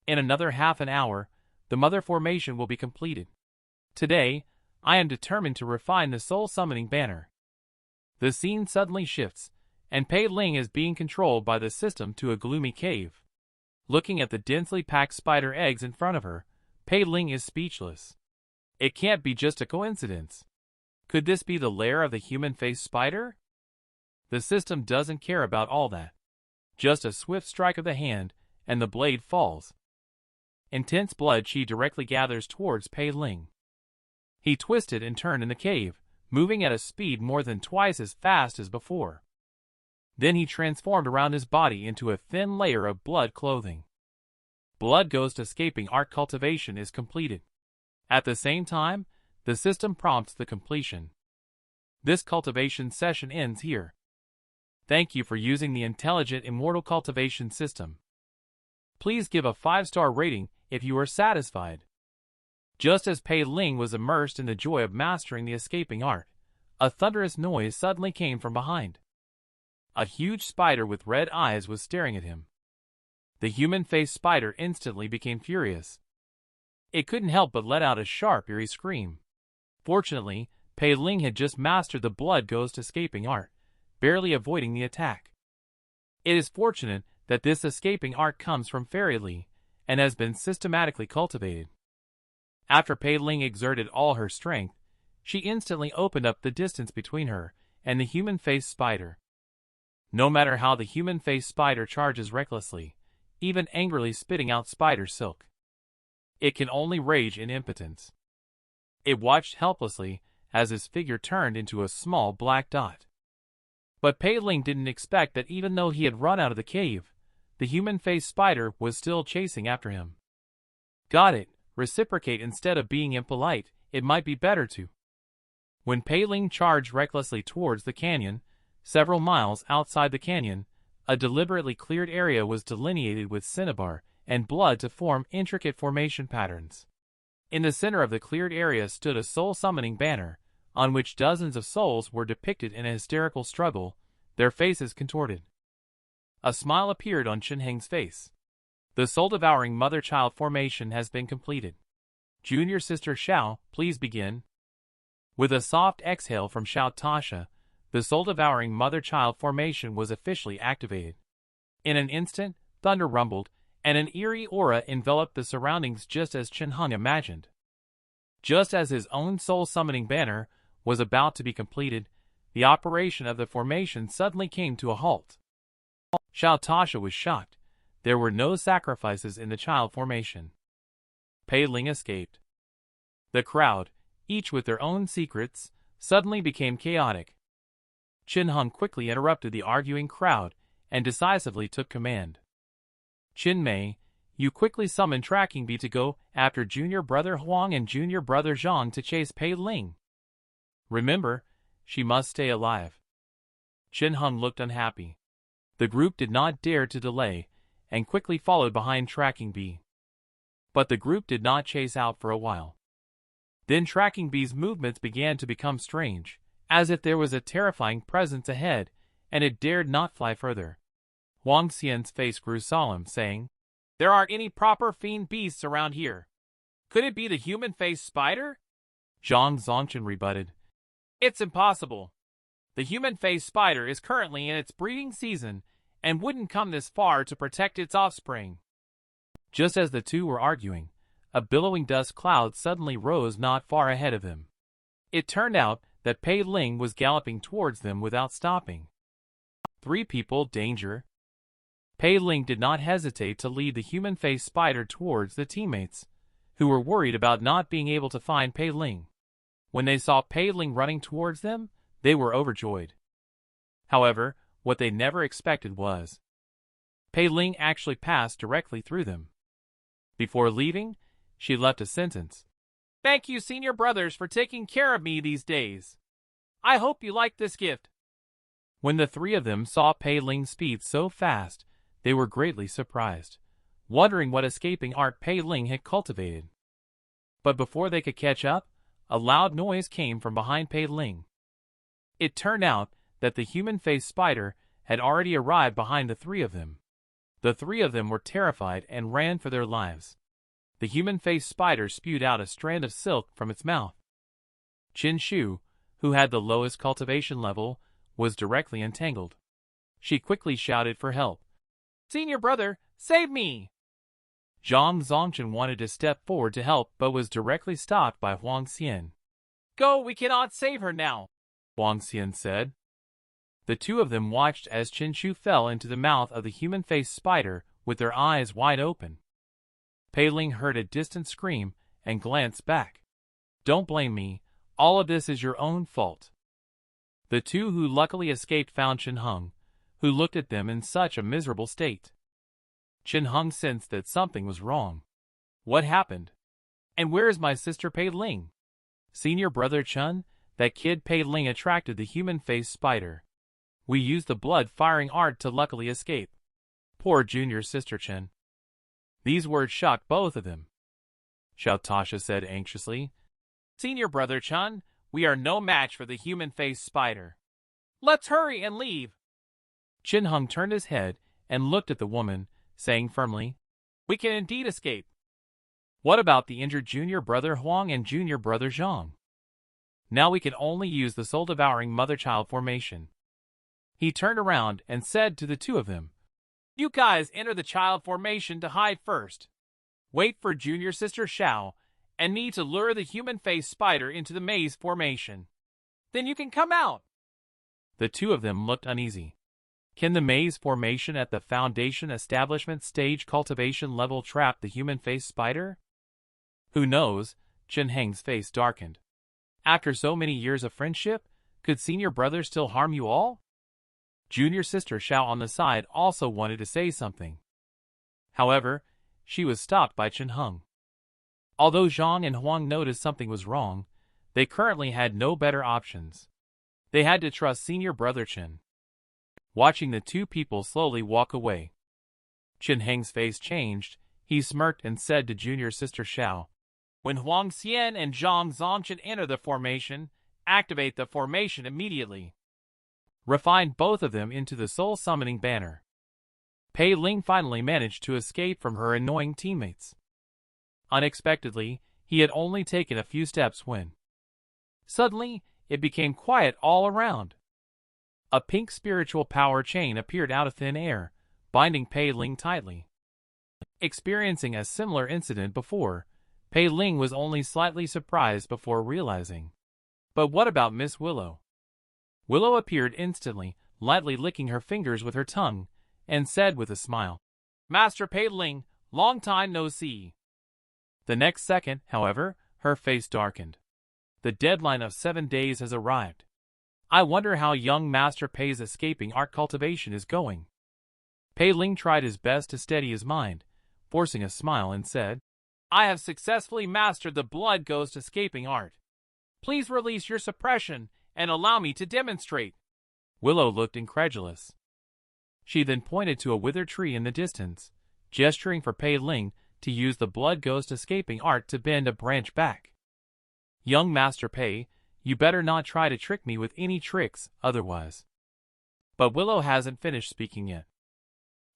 In another half an hour, the mother formation will be completed. Today, I am determined to refine the soul summoning banner. The scene suddenly shifts, and Pei Ling is being controlled by the system to a gloomy cave. Looking at the densely packed spider eggs in front of her, Pei Ling is speechless. It can't be just a coincidence. Could this be the lair of the human-faced spider? The system doesn't care about all that. Just a swift strike of the hand, and the blade falls. Intense blood chi directly gathers towards Pei Ling. He twisted and turned in the cave, moving at a speed more than twice as fast as before. Then he transformed around his body into a thin layer of blood clothing. Blood Ghost escaping art cultivation is completed. At the same time, the system prompts the completion. This cultivation session ends here. Thank you for using the intelligent immortal cultivation system. Please give a 5-star rating if you are satisfied. Just as Pei Ling was immersed in the joy of mastering the escaping art, a thunderous noise suddenly came from behind. A huge spider with red eyes was staring at him. The human-faced spider instantly became furious. It couldn't help but let out a sharp, eerie scream. Fortunately, Pei Ling had just mastered the Blood Ghost escaping art, barely avoiding the attack. It is fortunate that this escaping art comes from Fairy and has been systematically cultivated. After Pei Ling exerted all her strength, she instantly opened up the distance between her and the human-faced spider. No matter how the human-faced spider charges recklessly, even angrily spitting out spider silk, it can only rage in impotence. It watched helplessly as his figure turned into a small black dot. But Pei Ling didn't expect that even though he had run out of the cave, the human-faced spider was still chasing after him. Got it, reciprocate instead of being impolite, it might be better to. When Pei Ling charged recklessly towards the canyon, several miles outside the canyon, a deliberately cleared area was delineated with cinnabar and blood to form intricate formation patterns. In the center of the cleared area stood a soul-summoning banner, on which dozens of souls were depicted in a hysterical struggle, their faces contorted. A smile appeared on Chen Heng's face. The soul-devouring mother-child formation has been completed. Junior sister Xiao, please begin. With a soft exhale from Xiao Tasha, the soul-devouring mother-child formation was officially activated. In an instant, thunder rumbled, and an eerie aura enveloped the surroundings just as Chen Heng imagined. Just as his own soul-summoning banner was about to be completed, the operation of the formation suddenly came to a halt. Xiao Tasha was shocked. There were no sacrifices in the child formation. Pei Ling escaped. The crowd, each with their own secrets, suddenly became chaotic. Chen Heng quickly interrupted the arguing crowd and decisively took command. Qin Mei, you quickly summon Tracking Bee to go after junior brother Huang and junior brother Zhang to chase Pei Ling. Remember, she must stay alive. Chen Heng looked unhappy. The group did not dare to delay, and quickly followed behind Tracking Bee. But the group did not chase out for a while. Then Tracking Bee's movements began to become strange, as if there was a terrifying presence ahead, and it dared not fly further. Huang Xian's face grew solemn, saying, "There aren't any proper fiend beasts around here. Could it be the human-faced spider?" Zhang Zongchen rebutted, "It's impossible. The human-faced spider is currently in its breeding season and wouldn't come this far to protect its offspring." Just as the two were arguing, a billowing dust cloud suddenly rose not far ahead of them. It turned out that Pei Ling was galloping towards them without stopping. 3 people, danger. Pei Ling did not hesitate to lead the human-faced spider towards the teammates, who were worried about not being able to find Pei Ling. When they saw Pei Ling running towards them, they were overjoyed. However, what they never expected was Pei Ling actually passed directly through them. Before leaving, she left a sentence. Thank you, senior brothers, for taking care of me these days. I hope you like this gift. When the three of them saw Pei Ling's speed so fast, they were greatly surprised, wondering what escaping art Pei Ling had cultivated. But before they could catch up, a loud noise came from behind Pei Ling. It turned out that the human-faced spider had already arrived behind the three of them. The three of them were terrified and ran for their lives. The human-faced spider spewed out a strand of silk from its mouth. Qin Shu, who had the lowest cultivation level, was directly entangled. She quickly shouted for help. Senior brother, save me! Zhang Zongchen wanted to step forward to help but was directly stopped by Huang Xian. Go, we cannot save her now, Huang Xian said. The two of them watched as Qin Shu fell into the mouth of the human-faced spider with their eyes wide open. Pei Ling heard a distant scream and glanced back. Don't blame me, all of this is your own fault. The two who luckily escaped found Chen Heng, who looked at them in such a miserable state. Chen Heng sensed that something was wrong. What happened? And where is my sister Pei Ling? Senior brother Chen, that kid Pei Ling attracted the human-faced spider. We used the blood-firing art to luckily escape. Poor junior sister Chen. These words shocked both of them. Xiao said anxiously. Senior brother Chen, we are no match for the human-faced spider. Let's hurry and leave. Chen Heng turned his head and looked at the woman, saying firmly, we can indeed escape. What about the injured junior brother Huang and junior brother Zhang? Now we can only use the soul-devouring mother-child formation. He turned around and said to the two of them, you guys enter the child formation to hide first. Wait for junior sister Xiao and me to lure the human-faced spider into the maze formation. Then you can come out. The two of them looked uneasy. Can the maze formation at the foundation establishment stage cultivation level trap the human-faced spider? Who knows? Chen Heng's face darkened. After so many years of friendship, could senior brother still harm you all? Junior sister Xiao on the side also wanted to say something. However, she was stopped by Chen Heng. Although Zhang and Huang noticed something was wrong, they currently had no better options. They had to trust senior brother Chen. Watching the two people slowly walk away, Chen Heng's face changed. He smirked and said to junior sister Xiao, when Huang Xian and Zhang Zongchen enter the formation, activate the formation immediately. Refine both of them into the soul summoning banner. Pei Ling finally managed to escape from her annoying teammates. Unexpectedly, he had only taken a few steps when suddenly it became quiet all around. A pink spiritual power chain appeared out of thin air, binding Pei Ling tightly. Experiencing a similar incident before, Pei Ling was only slightly surprised before realizing. But what about Miss Willow? Willow appeared instantly, lightly licking her fingers with her tongue, and said with a smile, Master Pei Ling, long time no see. The next second, however, her face darkened. The deadline of 7 days has arrived. I wonder how young Master Pei's escaping art cultivation is going. Pei Ling tried his best to steady his mind, forcing a smile and said, I have successfully mastered the blood ghost escaping art. Please release your suppression and allow me to demonstrate. Willow looked incredulous. She then pointed to a withered tree in the distance, gesturing for Pei Ling to use the blood ghost escaping art to bend a branch back. Young Master Pei, you better not try to trick me with any tricks otherwise. But Willow hasn't finished speaking yet.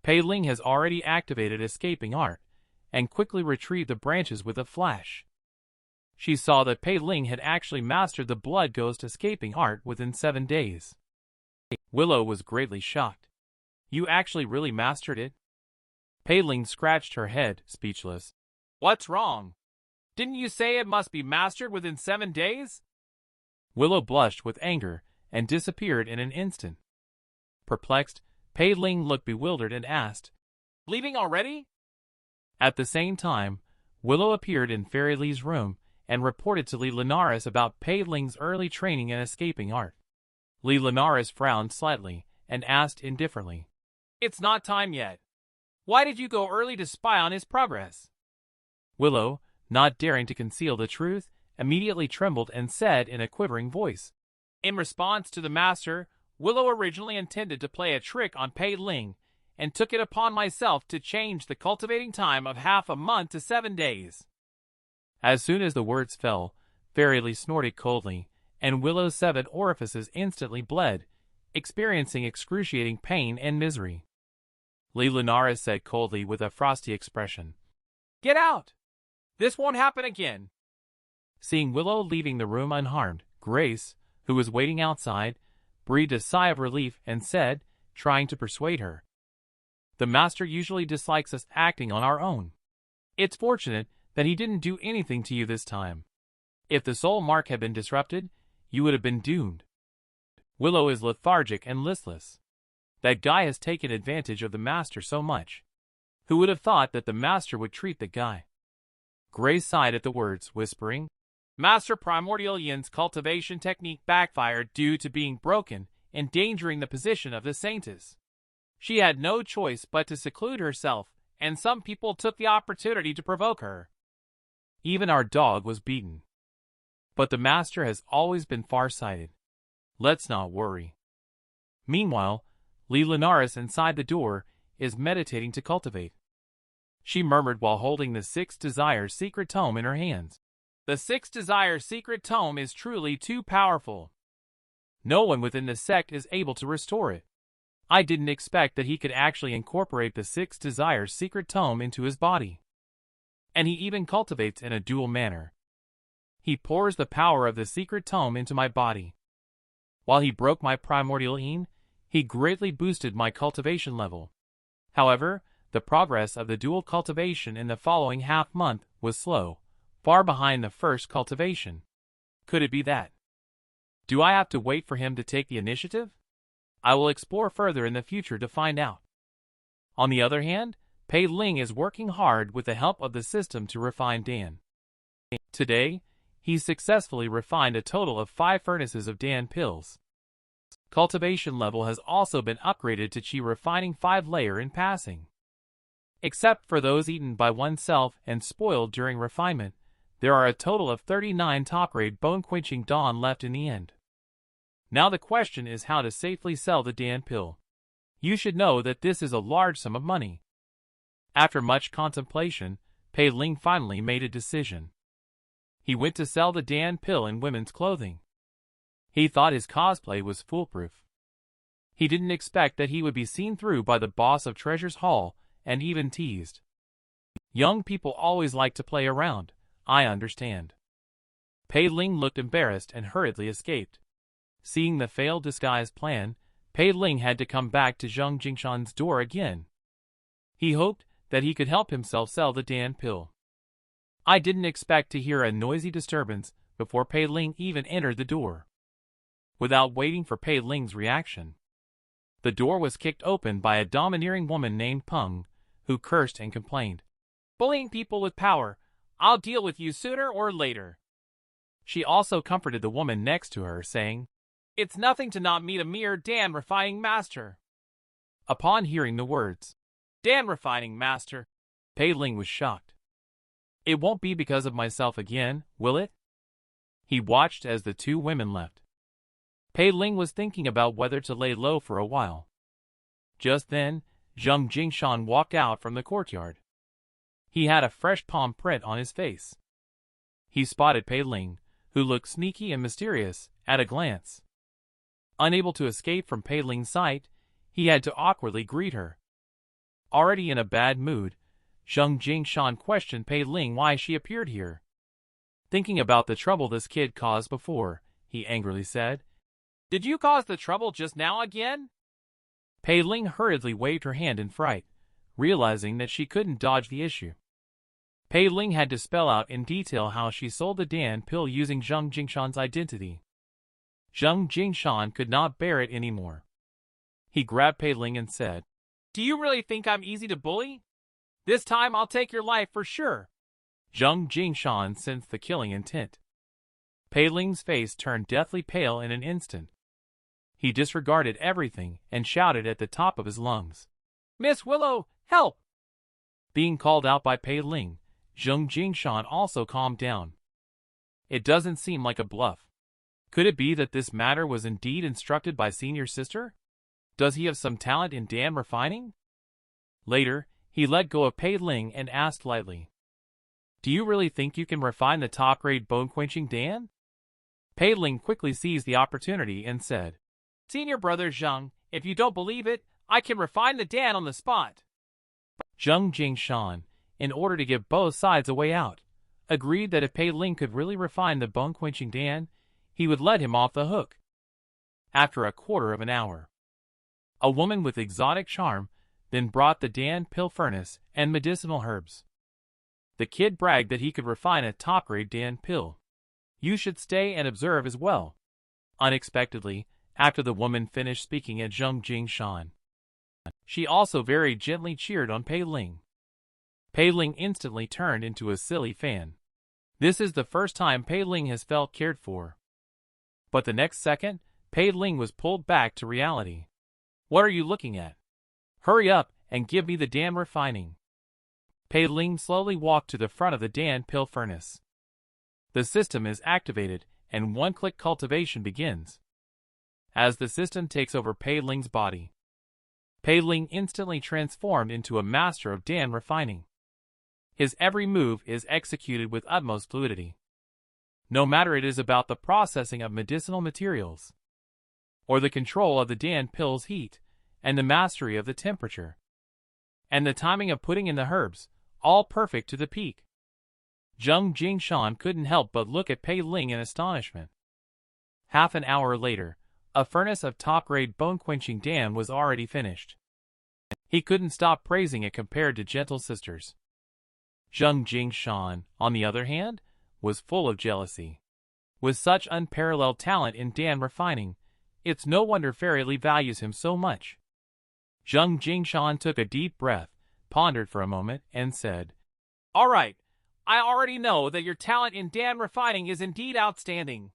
Pei Ling has already activated escaping art and quickly retrieved the branches with a flash. She saw that Pei Ling had actually mastered the blood ghost escaping art within 7 days. Willow was greatly shocked. You actually really mastered it? Pei Ling scratched her head, speechless. What's wrong? Didn't you say it must be mastered within 7 days? Willow blushed with anger and disappeared in an instant. Perplexed, Pei Ling looked bewildered and asked, Leaving already? At the same time, Willow appeared in Fairy Lee's room and reported to Li Linares about Pei Ling's early training in escaping art. Li Linares frowned slightly and asked indifferently, It's not time yet. Why did you go early to spy on his progress? Willow, not daring to conceal the truth, immediately trembled and said in a quivering voice. In response to the master, Willow originally intended to play a trick on Pei Ling, and took it upon myself to change the cultivating time of half a month to 7 days. As soon as the words fell, Fairy Lee snorted coldly, and Willow's 7 orifices instantly bled, experiencing excruciating pain and misery. Lee Lunaris said coldly with a frosty expression, "Get out! This won't happen again." Seeing Willow leaving the room unharmed, Grace, who was waiting outside, breathed a sigh of relief and said, trying to persuade her, "The master usually dislikes us acting on our own. It's fortunate that he didn't do anything to you this time. If the soul mark had been disrupted, you would have been doomed. Willow is lethargic and listless. That guy has taken advantage of the master so much. Who would have thought that the master would treat the guy?" Grace sighed at the words, whispering, "Master Primordial Yin's cultivation technique backfired due to being broken, endangering the position of the Saintess. She had no choice but to seclude herself, and some people took the opportunity to provoke her. Even our dog was beaten. But the master has always been far-sighted. Let's not worry." Meanwhile, Lee Lunaris inside the door is meditating to cultivate. She murmured while holding the 6 Desires secret tome in her hands. The 6 Desires secret tome is truly too powerful. No one within the sect is able to restore it. I didn't expect that he could actually incorporate the 6 Desires secret tome into his body. And he even cultivates in a dual manner. He pours the power of the secret tome into my body. While he broke my primordial yin, he greatly boosted my cultivation level. However, the progress of the dual cultivation in the following half-month was slow, far behind the first cultivation. Could it be that? Do I have to wait for him to take the initiative? I will explore further in the future to find out. On the other hand, Pei Ling is working hard with the help of the system to refine Dan. Today, he successfully refined a total of 5 furnaces of Dan pills. Cultivation level has also been upgraded to Qi refining 5-layer in passing. Except for those eaten by oneself and spoiled during refinement, there are a total of 39 top-grade bone-quenching Dan left in the end. Now the question is how to safely sell the Dan pill. You should know that this is a large sum of money. After much contemplation, Pei Ling finally made a decision. He went to sell the Dan pill in women's clothing. He thought his cosplay was foolproof. He didn't expect that he would be seen through by the boss of Treasure's Hall and even teased. Young people always like to play around, I understand. Pei Ling looked embarrassed and hurriedly escaped. Seeing the failed disguise plan, Pei Ling had to come back to Zheng Jingshan's door again. He hoped that he could help himself sell the Dan pill. I didn't expect to hear a noisy disturbance before Pei Ling even entered the door. Without waiting for Pei Ling's reaction, the door was kicked open by a domineering woman named Peng, who cursed and complained. "Bullying people with power, I'll deal with you sooner or later." She also comforted the woman next to her, saying, "It's nothing to not meet a mere Dan refining master." Upon hearing the words, "Dan refining master," Pei Ling was shocked. "It won't be because of myself again, will it?" He watched as the 2 women left. Pei Ling was thinking about whether to lay low for a while. Just then, Zheng Jingshan walked out from the courtyard. He had a fresh palm print on his face. He spotted Pei Ling, who looked sneaky and mysterious, at a glance. Unable to escape from Pei Ling's sight, he had to awkwardly greet her. Already in a bad mood, Zheng Jingshan questioned Pei Ling why she appeared here. Thinking about the trouble this kid caused before, he angrily said, "Did you cause the trouble just now again?" Pei Ling hurriedly waved her hand in fright, realizing that she couldn't dodge the issue. Pei Ling had to spell out in detail how she sold the Dan pill using Zheng Jingshan's identity. Zheng Jingshan could not bear it anymore. He grabbed Pei Ling and said, "Do you really think I'm easy to bully? This time I'll take your life for sure." Zheng Jingshan sensed the killing intent. Pei Ling's face turned deathly pale in an instant. He disregarded everything and shouted at the top of his lungs, "Miss Willow, help!" Being called out by Pei Ling, Zheng Jingshan also calmed down. It doesn't seem like a bluff. Could it be that this matter was indeed instructed by senior sister? Does he have some talent in Dan refining? Later, he let go of Pei Ling and asked lightly, "Do you really think you can refine the top-grade bone-quenching Dan?" Pei Ling quickly seized the opportunity and said, "Senior brother Zheng, if you don't believe it, I can refine the Dan on the spot." Zheng Jingshan, in order to give both sides a way out, agreed that if Pei Ling could really refine the bone-quenching Dan, he would let him off the hook. After a quarter of an hour, a woman with exotic charm then brought the Dan pill furnace and medicinal herbs. The kid bragged that he could refine a top-grade Dan pill. "You should stay and observe as well." Unexpectedly, after the woman finished speaking at Zheng Jingshan, she also very gently cheered on Pei Ling. Pei Ling instantly turned into a silly fan. This is the first time Pei Ling has felt cared for. But the next second, Pei Ling was pulled back to reality. "What are you looking at? Hurry up and give me the Dan refining." Pei Ling slowly walked to the front of the Dan pill furnace. The system is activated and one-click cultivation begins. As the system takes over Pei Ling's body, Pei Ling instantly transformed into a master of Dan refining. His every move is executed with utmost fluidity. No matter it is about the processing of medicinal materials, or the control of the Dan pill's heat, and the mastery of the temperature, and the timing of putting in the herbs, all perfect to the peak. Zheng Jingshan couldn't help but look at Pei Ling in astonishment. Half an hour later, a furnace of top-grade bone-quenching Dan was already finished. He couldn't stop praising it compared to gentle sisters. Zheng Jingshan, on the other hand, was full of jealousy. With such unparalleled talent in Dan refining, it's no wonder Fairy Lee values him so much. Zheng Jingshan took a deep breath, pondered for a moment, and said, "All right, I already know that your talent in Dan refining is indeed outstanding.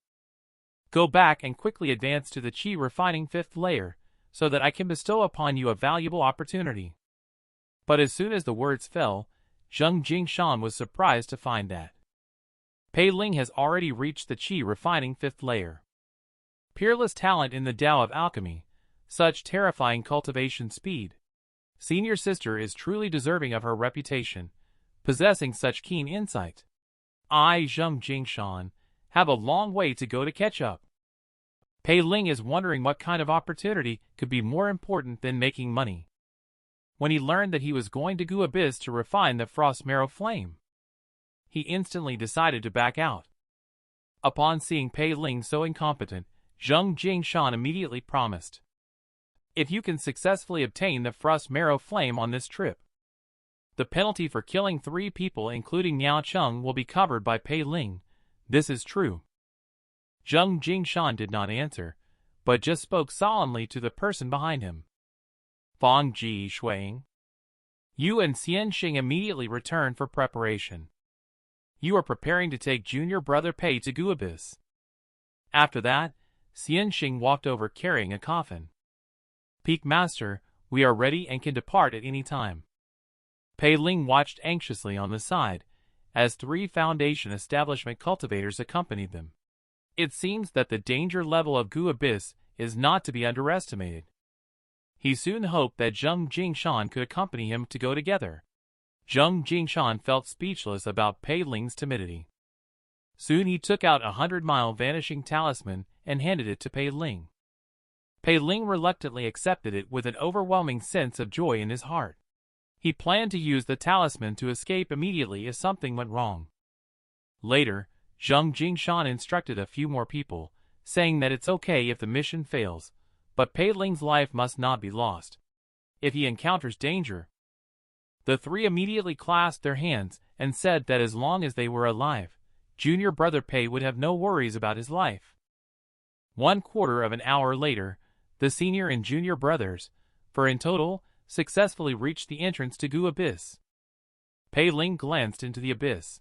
Go back and quickly advance to the Qi refining 5th layer, so that I can bestow upon you a valuable opportunity." But as soon as the words fell, Zheng Jingshan was surprised to find that Pei Ling has already reached the Qi refining 5th layer. Peerless talent in the Tao of alchemy, such terrifying cultivation speed. Senior sister is truly deserving of her reputation, possessing such keen insight. I, Zheng Jingshan, have a long way to go to catch up. Pei Ling is wondering what kind of opportunity could be more important than making money. When he learned that he was going to Gu Abyss to refine the frost marrow flame, he instantly decided to back out. Upon seeing Pei Ling so incompetent, Zheng Jingshan immediately promised, "If you can successfully obtain the frost marrow flame on this trip, the penalty for killing 3 people including Miao Cheng will be covered by Pei Ling. This is true." Zheng Jingshan did not answer, but just spoke solemnly to the person behind him. Fang Ji Shuang. You and Xianxia immediately returned for preparation. You are preparing to take junior brother Pei to Gu Abyss. After that, Xianxia walked over carrying a coffin. Peak Master, we are ready and can depart at any time. Pei Ling watched anxiously on the side, as 3 Foundation establishment cultivators accompanied them. It seems that the danger level of Gu Abyss is not to be underestimated. He soon hoped that Zheng Jingshan could accompany him to go together. Zheng Jingshan felt speechless about Pei Ling's timidity. Soon he took out a 100-mile vanishing talisman and handed it to Pei Ling. Pei Ling reluctantly accepted it with an overwhelming sense of joy in his heart. He planned to use the talisman to escape immediately if something went wrong. Later, Zheng Jingshan instructed a few more people, saying that it's okay if the mission fails, but Pei Ling's life must not be lost. If he encounters danger, the 3 immediately clasped their hands and said that as long as they were alive, junior brother Pei would have no worries about his life. 1/4 of an hour later, the senior and junior brothers, for in total, successfully reached the entrance to Gu Abyss. Pei Ling glanced into the abyss.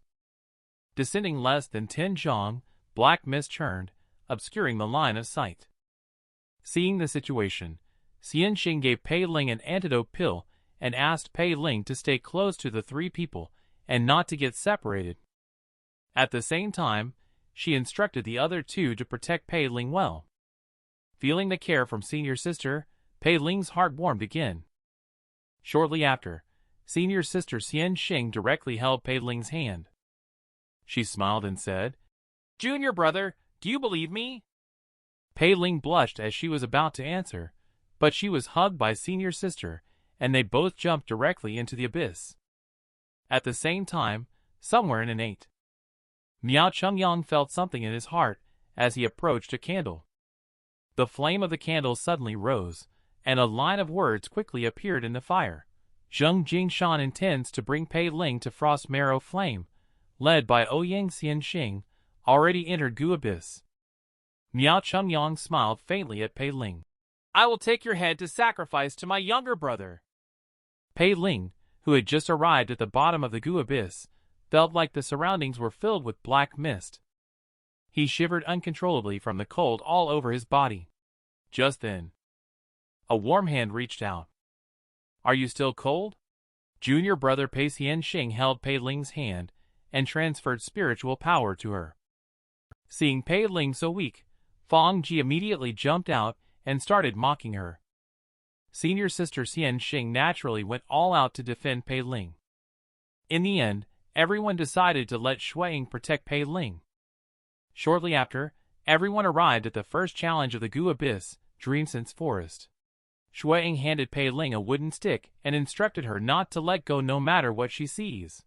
Descending less than 10 zhang, black mist churned, obscuring the line of sight. Seeing the situation, Xianxia gave Pei Ling an antidote pill and asked Pei Ling to stay close to the 3 people and not to get separated. At the same time, she instructed the other two to protect Pei Ling well. Feeling the care from senior sister, Pei Ling's heart warmed again. Shortly after, senior sister Xianxia directly held Pei Ling's hand. She smiled and said, "Junior brother, do you believe me?" Pei Ling blushed as she was about to answer, but she was hugged by senior sister, and they both jumped directly into the abyss. At the same time, somewhere in innate, Miao Chengyang felt something in his heart as he approached a candle. The flame of the candle suddenly rose, and a line of words quickly appeared in the fire. Zheng Jingshan intends to bring Pei Ling to Frost Marrow Flame, led by Ouyang Xianxia, already entered Gu Abyss. Miao Chengyang smiled faintly at Pei Ling. "I will take your head to sacrifice to my younger brother." Pei Ling, who had just arrived at the bottom of the Gu Abyss, felt like the surroundings were filled with black mist. He shivered uncontrollably from the cold all over his body. Just then, a warm hand reached out. "Are you still cold?" Junior brother Pei Xianxia held Pei Ling's hand and transferred spiritual power to her. Seeing Pei Ling so weak, Fang Ji immediately jumped out and started mocking her. Senior sister Xianxia naturally went all out to defend Pei Ling. In the end, everyone decided to let Shuiying protect Pei Ling. Shortly after, everyone arrived at the first challenge of the Gu Abyss, Dreamsense Forest. Shuiying handed Pei Ling a wooden stick and instructed her not to let go no matter what she sees.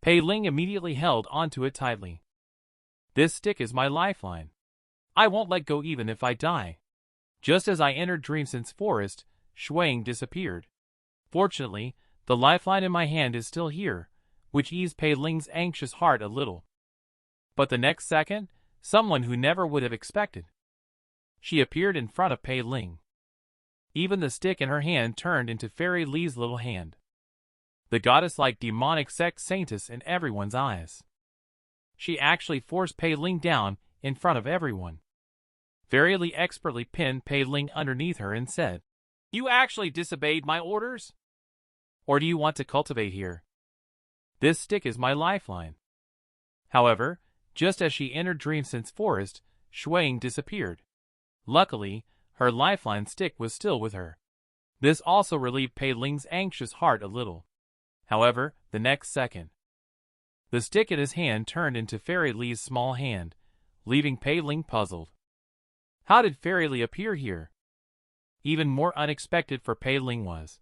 Pei Ling immediately held onto it tightly. "This stick is my lifeline. I won't let go even if I die." Just as I entered Dreamsense Forest, Shuiying disappeared. Fortunately, the lifeline in my hand is still here, which eased Pei Ling's anxious heart a little. But the next second, someone who never would have expected. She appeared in front of Pei Ling. Even the stick in her hand turned into Fairy Li's little hand. The goddess-like demonic sect Saintess in everyone's eyes. She actually forced Pei Ling down in front of everyone. Fairy Li expertly pinned Pei Ling underneath her and said, "You actually disobeyed my orders? Or do you want to cultivate here? This stick is my lifeline." However, just as she entered Dreamsense Forest, Shuiying disappeared. Luckily, her lifeline stick was still with her. This also relieved Pei Ling's anxious heart a little. However, the next second, the stick in his hand turned into Fairy Li's small hand, leaving Pei Ling puzzled. How did Fairy Li appear here? Even more unexpected for Pei Ling was,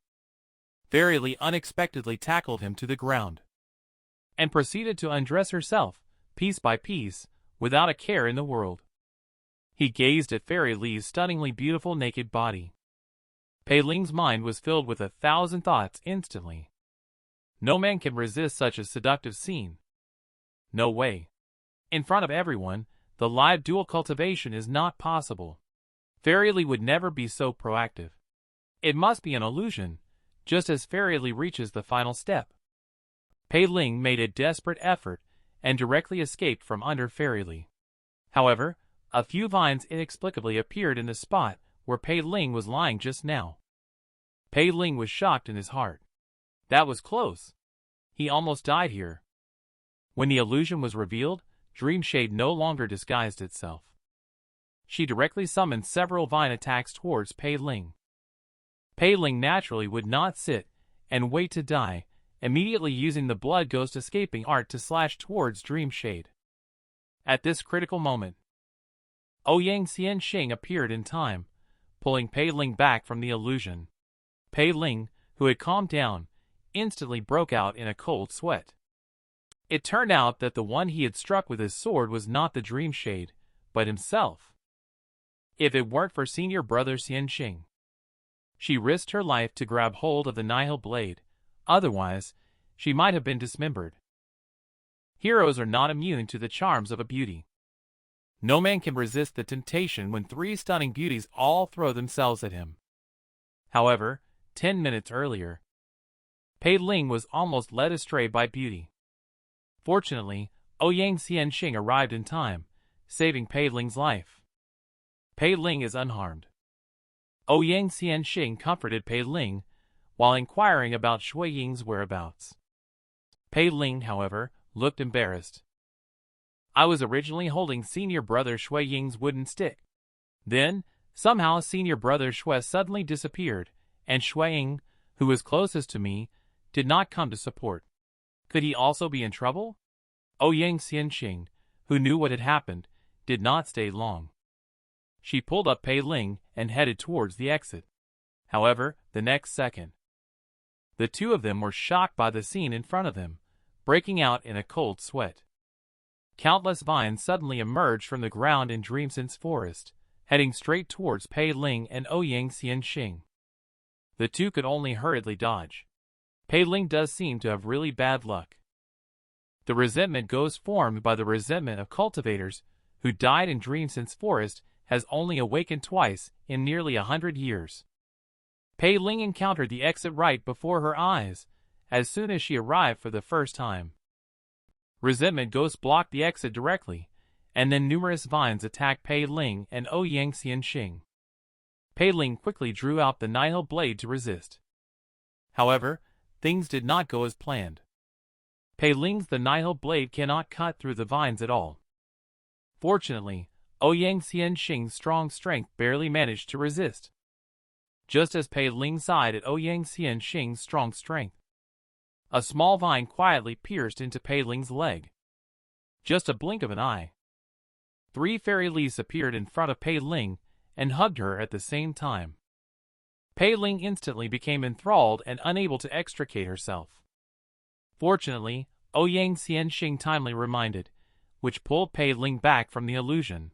Fairy Li unexpectedly tackled him to the ground and proceeded to undress herself, piece by piece, without a care in the world. He gazed at Fairy Li's stunningly beautiful naked body. Pei Ling's mind was filled with 1,000 thoughts instantly. No man can resist such a seductive scene. No way. In front of everyone, the live dual cultivation is not possible. Fairy Li would never be so proactive. It must be an illusion, just as Fairy Li reaches the final step. Pei Ling made a desperate effort and directly escaped from under Fairy Li. However, a few vines inexplicably appeared in the spot where Pei Ling was lying just now. Pei Ling was shocked in his heart. That was close. He almost died here. When the illusion was revealed, Dream Shade no longer disguised itself. She directly summoned several vine attacks towards Pei Ling. Pei Ling naturally would not sit and wait to die, immediately using the blood ghost escaping art to slash towards Dream Shade. At this critical moment, Ouyang Xianxia appeared in time, pulling Pei Ling back from the illusion. Pei Ling, who had calmed down, instantly broke out in a cold sweat. It turned out that the one he had struck with his sword was not the Dream Shade, but himself. If it weren't for senior brother Xianxia, she risked her life to grab hold of the Nihil blade, otherwise, she might have been dismembered. Heroes are not immune to the charms of a beauty. No man can resist the temptation when 3 stunning beauties all throw themselves at him. However, 10 minutes earlier, Pei Ling was almost led astray by beauty. Fortunately, Ouyang Xianxia arrived in time, saving Pei Ling's life. Pei Ling is unharmed. Ouyang Xianxia comforted Pei Ling, while inquiring about Shuiying's whereabouts. Pei Ling, however, looked embarrassed. I was originally holding senior brother Shui Ying's wooden stick. Then, somehow senior brother Shui suddenly disappeared, and Shui Ying, who was closest to me, did not come to support. Could he also be in trouble? Ouyang Xianxing, who knew what had happened, did not stay long. She pulled up Pei Ling and headed towards the exit. However, the next second, the two of them were shocked by the scene in front of them, breaking out in a cold sweat. Countless vines suddenly emerged from the ground in Dreamsense Forest, heading straight towards Pei Ling and Ouyang Xianxing. The two could only hurriedly dodge. Pei Ling does seem to have really bad luck. The resentment ghost formed by the resentment of cultivators who died in Dreamsense Forest has only awakened twice in nearly 100 years. Pei Ling encountered the exit right before her eyes, as soon as she arrived for the first time. Resentment ghosts blocked the exit directly, and then numerous vines attacked Pei Ling and Ouyang Xianxing. Pei Ling quickly drew out the nihil blade to resist. However, things did not go as planned. Pei Ling's the nihil blade cannot cut through the vines at all. Fortunately, Ouyang Xianxing's strong strength barely managed to resist. Just as Pei Ling sighed at Ouyang Xianxing's strong strength, a small vine quietly pierced into Pei Ling's leg. Just a blink of an eye. 3 fairy leaves appeared in front of Pei Ling and hugged her at the same time. Pei Ling instantly became enthralled and unable to extricate herself. Fortunately, Ouyang Xianxing timely reminded, which pulled Pei Ling back from the illusion.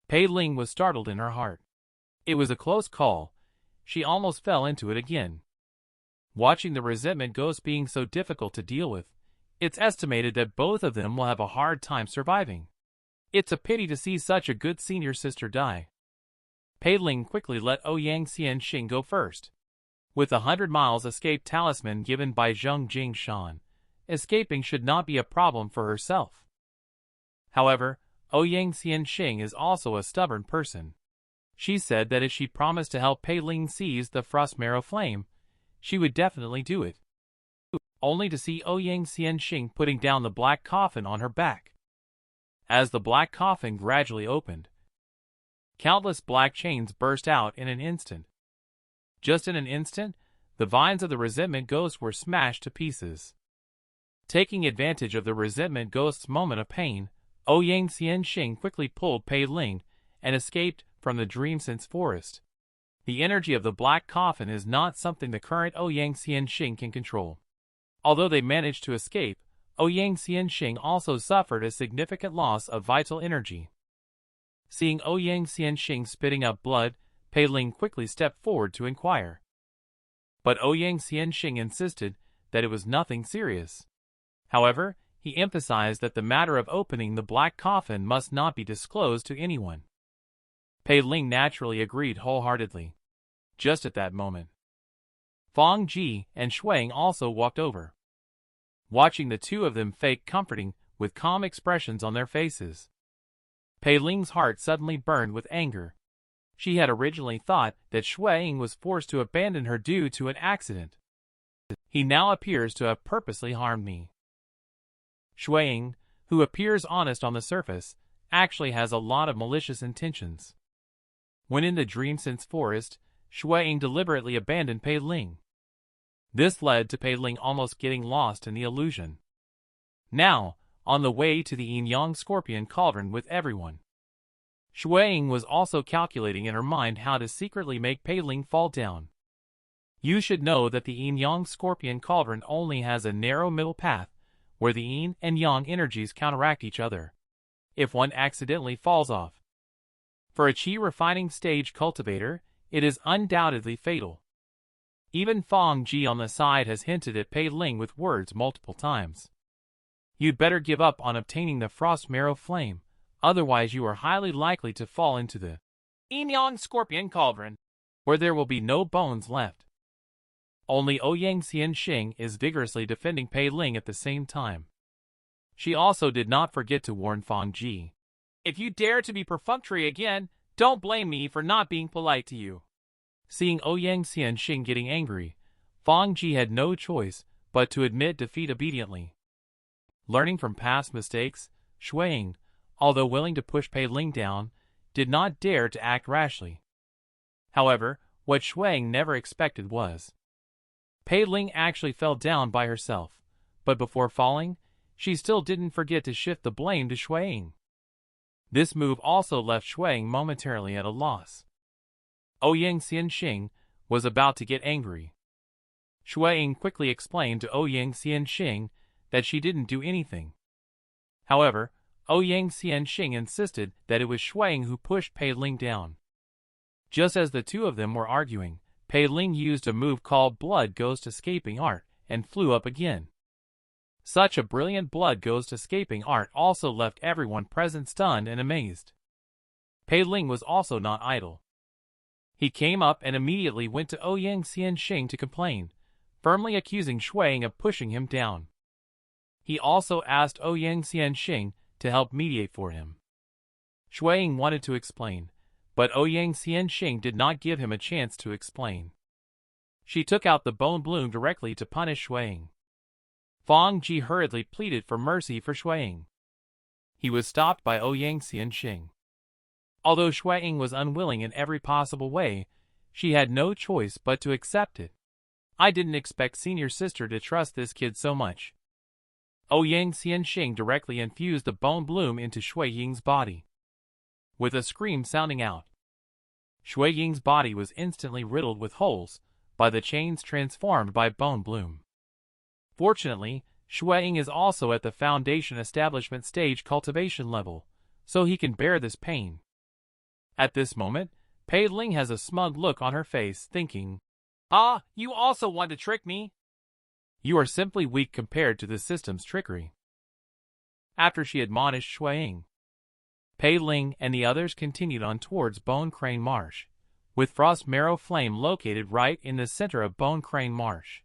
Pei Ling was startled in her heart. It was a close call. She almost fell into it again. Watching the resentment ghost being so difficult to deal with, it's estimated that both of them will have a hard time surviving. It's a pity to see such a good senior sister die. Pei Ling quickly let Ouyang Xianxing go first. With 100 miles escape talisman given by Zheng Jingshan, escaping should not be a problem for herself. However, Ouyang Xianxing is also a stubborn person. She said that if she promised to help Pei Ling seize the frost marrow flame, she would definitely do it. Only to see Ouyang Xianxing putting down the black coffin on her back. As the black coffin gradually opened, countless black chains burst out in an instant. Just in an instant, the vines of the resentment ghost were smashed to pieces. Taking advantage of the resentment ghost's moment of pain, Ouyang Xianxing quickly pulled Pei Ling and escaped from the Dreamsense Forest. The energy of the black coffin is not something the current Ouyang Xianxing can control. Although they managed to escape, Ouyang Xianxing also suffered a significant loss of vital energy. Seeing Ouyang Xianxing spitting up blood, Pei Ling quickly stepped forward to inquire. But Ouyang Xianxing insisted that it was nothing serious. However, he emphasized that the matter of opening the black coffin must not be disclosed to anyone. Pei Ling naturally agreed wholeheartedly. Just at that moment, Fang Ji and Shuang also walked over. Watching the two of them fake comforting with calm expressions on their faces, Pei Ling's heart suddenly burned with anger. She had originally thought that Shuang was forced to abandon her due to an accident. He now appears to have purposely harmed me. Shuang, who appears honest on the surface, actually has a lot of malicious intentions. When in the Dreamsense Forest, Shuang deliberately abandoned Pei Ling. This led to Pei Ling almost getting lost in the illusion. Now, on the way to the Yin-Yang Scorpion Cauldron with everyone, Shuang was also calculating in her mind how to secretly make Pei Ling fall down. You should know that the Yin-Yang Scorpion Cauldron only has a narrow middle path, where the Yin and Yang energies counteract each other. If one accidentally falls off, for a Qi refining stage cultivator, it is undoubtedly fatal. Even Fang Ji on the side has hinted at Pei Ling with words multiple times. You'd better give up on obtaining the frost marrow flame, otherwise you are highly likely to fall into the Yin-Yang Scorpion Cauldron, where there will be no bones left. Only Ouyang Xianxing is vigorously defending Pei Ling at the same time. She also did not forget to warn Fang Ji. If you dare to be perfunctory again, don't blame me for not being polite to you. Seeing Ouyang Xianxing getting angry, Fang Ji had no choice but to admit defeat obediently. Learning from past mistakes, Shui Ying, although willing to push Pei Ling down, did not dare to act rashly. However, what Shui Ying never expected was Pei Ling actually fell down by herself, but before falling, she still didn't forget to shift the blame to Shui Ying. This move also left Shui Ying momentarily at a loss. Ouyang Xianxing was about to get angry. Shui Ying quickly explained to Ouyang Xianxing that she didn't do anything. However, Ouyang Xianxing insisted that it was Shui Ying who pushed Pei Ling down. Just as the two of them were arguing, Pei Ling used a move called Blood Ghost Escaping Art and flew up again. Such a brilliant Blood Ghost Escaping Art also left everyone present stunned and amazed. Pei Ling was also not idle. He came up and immediately went to Ouyang Xianxing to complain, firmly accusing Shui Ying of pushing him down. He also asked Ouyang Xianxing to help mediate for him. Shui Ying wanted to explain, but Ouyang Xianxing did not give him a chance to explain. She took out the bone bloom directly to punish Shui Ying. Fang Ji hurriedly pleaded for mercy for Shui Ying. He was stopped by Ouyang Xianxing. Although Shui Ying was unwilling in every possible way, she had no choice but to accept it. I didn't expect senior sister to trust this kid so much. Ouyang Xianxing directly infused the bone bloom into Shui Ying's body. With a scream sounding out, Shui Ying's body was instantly riddled with holes by the chains transformed by bone bloom. Fortunately, Shui Ying is also at the foundation establishment stage cultivation level, so he can bear this pain. At this moment, Pei Ling has a smug look on her face, thinking, "Ah, you also want to trick me? You are simply weak compared to the system's trickery." After she admonished Shui Ying, Pei Ling and the others continued on towards Bone Crane Marsh, with Frost Marrow Flame located right in the center of Bone Crane Marsh.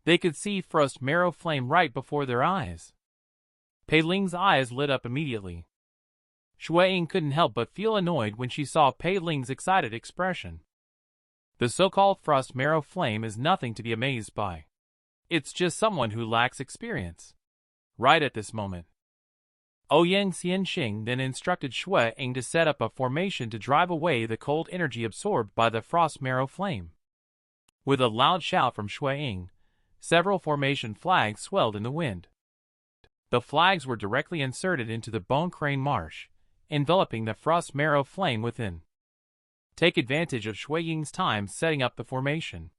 They could see Frost Marrow Flame right before their eyes. Pei Ling's eyes lit up immediately. Shui Ying couldn't help but feel annoyed when she saw Pei Ling's excited expression. The so-called Frost Marrow Flame is nothing to be amazed by. It's just someone who lacks experience. Right at this moment, Ouyang Xianxing then instructed Shui Ying to set up a formation to drive away the cold energy absorbed by the Frost Marrow Flame. With a loud shout from Shui Ying, several formation flags swelled in the wind. The flags were directly inserted into the Bone Crane Marsh, enveloping the Frost Marrow Flame within. Take advantage of Shui Ying's time setting up the formation.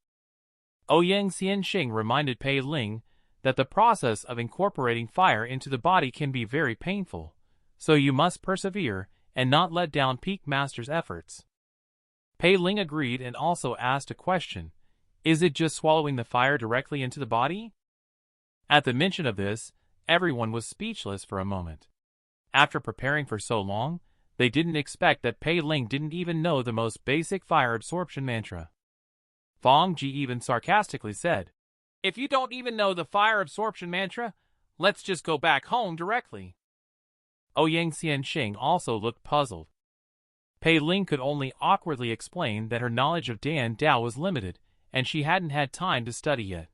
Ouyang Xianxing reminded Pei Ling that the process of incorporating fire into the body can be very painful, so you must persevere and not let down Peak Master's efforts. Pei Ling agreed and also asked a question: is it just swallowing the fire directly into the body? At the mention of this, everyone was speechless for a moment. After preparing for so long, they didn't expect that Pei Ling didn't even know the most basic fire absorption mantra. Fang Ji even sarcastically said, "If you don't even know the fire absorption mantra, let's just go back home directly." Ouyang Xianxing also looked puzzled. Pei Ling could only awkwardly explain that her knowledge of Dan Dao was limited, and she hadn't had time to study yet.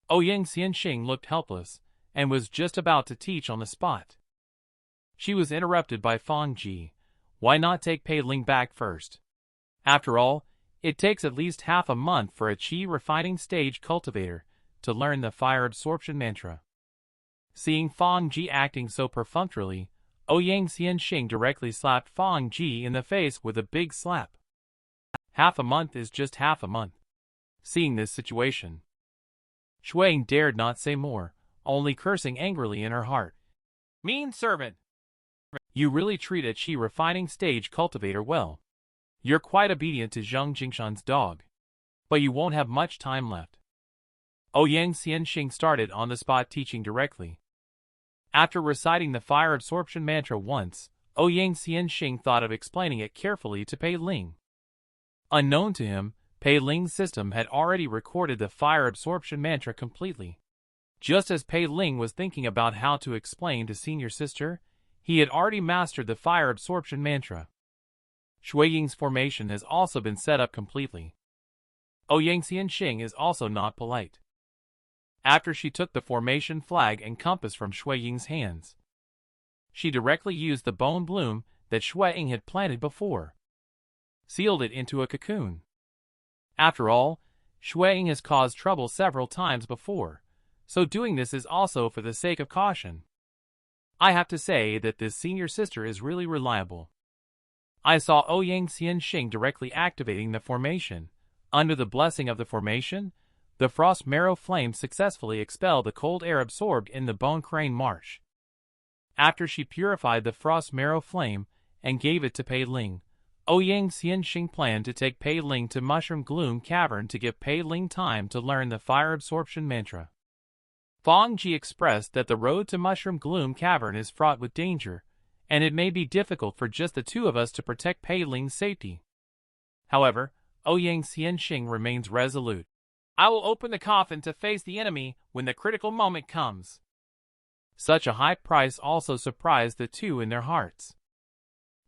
Ouyang Xianxing looked helpless, and was just about to teach on the spot. She was interrupted by Fang Ji. Why not take Pei Ling back first? After all, it takes at least half a month for a Qi refining stage cultivator to learn the fire absorption mantra. Seeing Fang Ji acting so perfunctorily, Ouyang Xianxing directly slapped Fang Ji in the face with a big slap. Half a month is just half a month. Seeing this situation, Shui Ying dared not say more, only cursing angrily in her heart. "Mean servant! You really treat a Qi refining stage cultivator well. You're quite obedient to Zheng Jingshan's dog. But you won't have much time left." Ouyang Xianxing started on the spot teaching directly. After reciting the fire absorption mantra once, Ouyang Xianxing thought of explaining it carefully to Pei Ling. Unknown to him, Pei Ling's system had already recorded the fire absorption mantra completely. Just as Pei Ling was thinking about how to explain to senior sister, he had already mastered the fire absorption mantra. Shui Ying's formation has also been set up completely. Ouyang Xianxing is also not polite. After she took the formation flag and compass from Shui Ying's hands, she directly used the bone bloom that Shui Ying had planted before, sealed it into a cocoon. After all, Shui Ying has caused trouble several times before, so doing this is also for the sake of caution. I have to say that this senior sister is really reliable. I saw Ouyang Xianxing directly activating the formation. Under the blessing of the formation, the frost marrow flame successfully expelled the cold air absorbed in the bone crane marsh. After she purified the frost marrow flame and gave it to Pei Ling, Ouyang Xianxing planned to take Pei Ling to Mushroom Gloom Cavern to give Pei Ling time to learn the fire absorption mantra. Fang Ji expressed that the road to Mushroom Gloom Cavern is fraught with danger, and it may be difficult for just the two of us to protect Pei Ling's safety. However, Ouyang Xianxing remains resolute. I will open the coffin to face the enemy when the critical moment comes. Such a high price also surprised the two in their hearts.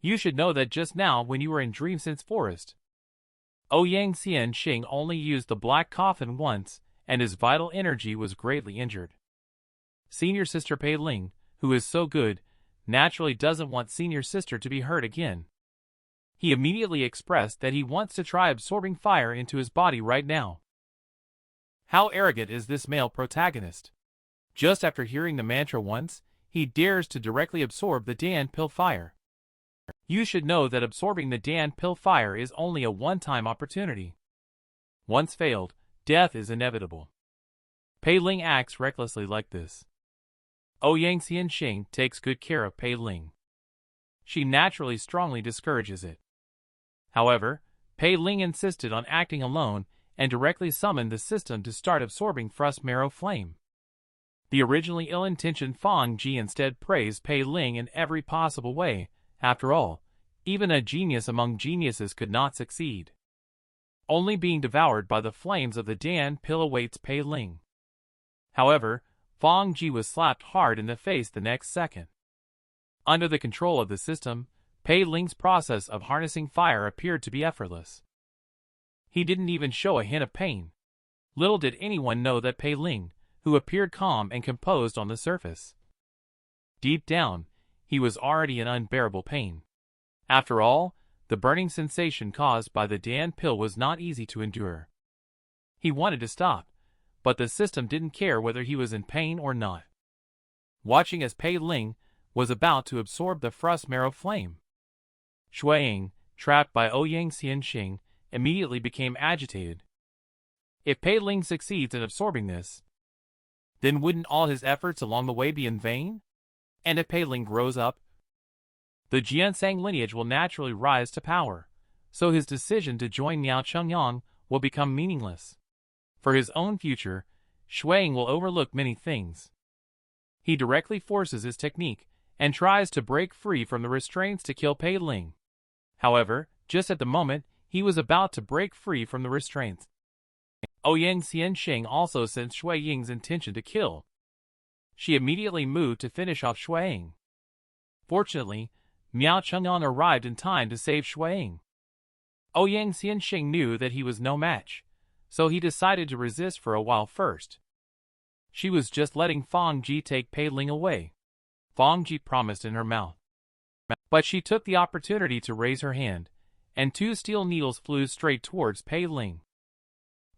You should know that just now when you were in Dreamsense Forest, Ouyang Xianxing only used the black coffin once, and his vital energy was greatly injured. Senior sister Pei Ling, who is so good, naturally doesn't want senior sister to be hurt again. He immediately expressed that he wants to try absorbing fire into his body right now. How arrogant is this male protagonist? Just after hearing the mantra once, he dares to directly absorb the Dan Pill fire. You should know that absorbing the Dan Pill fire is only a one-time opportunity. Once failed, death is inevitable. Pei Ling acts recklessly like this. Ouyang Xianxing takes good care of Pei Ling. She naturally strongly discourages it. However, Pei Ling insisted on acting alone and directly summoned the system to start absorbing frost marrow flame. The originally ill-intentioned Fang Ji instead praised Pei Ling in every possible way. After all, even a genius among geniuses could not succeed. Only being devoured by the flames of the Dan Pill awaits Pei Ling. However, Fang Ji was slapped hard in the face the next second. Under the control of the system, Pei Ling's process of harnessing fire appeared to be effortless. He didn't even show a hint of pain. Little did anyone know that Pei Ling, who appeared calm and composed on the surface, deep down, he was already in unbearable pain. After all, the burning sensation caused by the Dan Pill was not easy to endure. He wanted to stop, but the system didn't care whether he was in pain or not. Watching as Pei Ling was about to absorb the frost marrow flame, Shui Ying, trapped by Ouyang Xianxing, immediately became agitated. If Pei Ling succeeds in absorbing this, then wouldn't all his efforts along the way be in vain? And if Pei Ling grows up, the Jiansang lineage will naturally rise to power, so his decision to join Miao Chengyang will become meaningless. For his own future, Shui Ying will overlook many things. He directly forces his technique and tries to break free from the restraints to kill Pei Ling. However, just at the moment, he was about to break free from the restraints, Ouyang Xianxing also sensed Shui Ying's intention to kill. She immediately moved to finish off Shui Ying. Fortunately, Miao Chengyang arrived in time to save Shui Ying. Ouyang Xianxing knew that he was no match, so he decided to resist for a while first. She was just letting Fang Ji take Pei Ling away. Fang Ji promised in her mouth. But she took the opportunity to raise her hand, and two steel needles flew straight towards Pei Ling.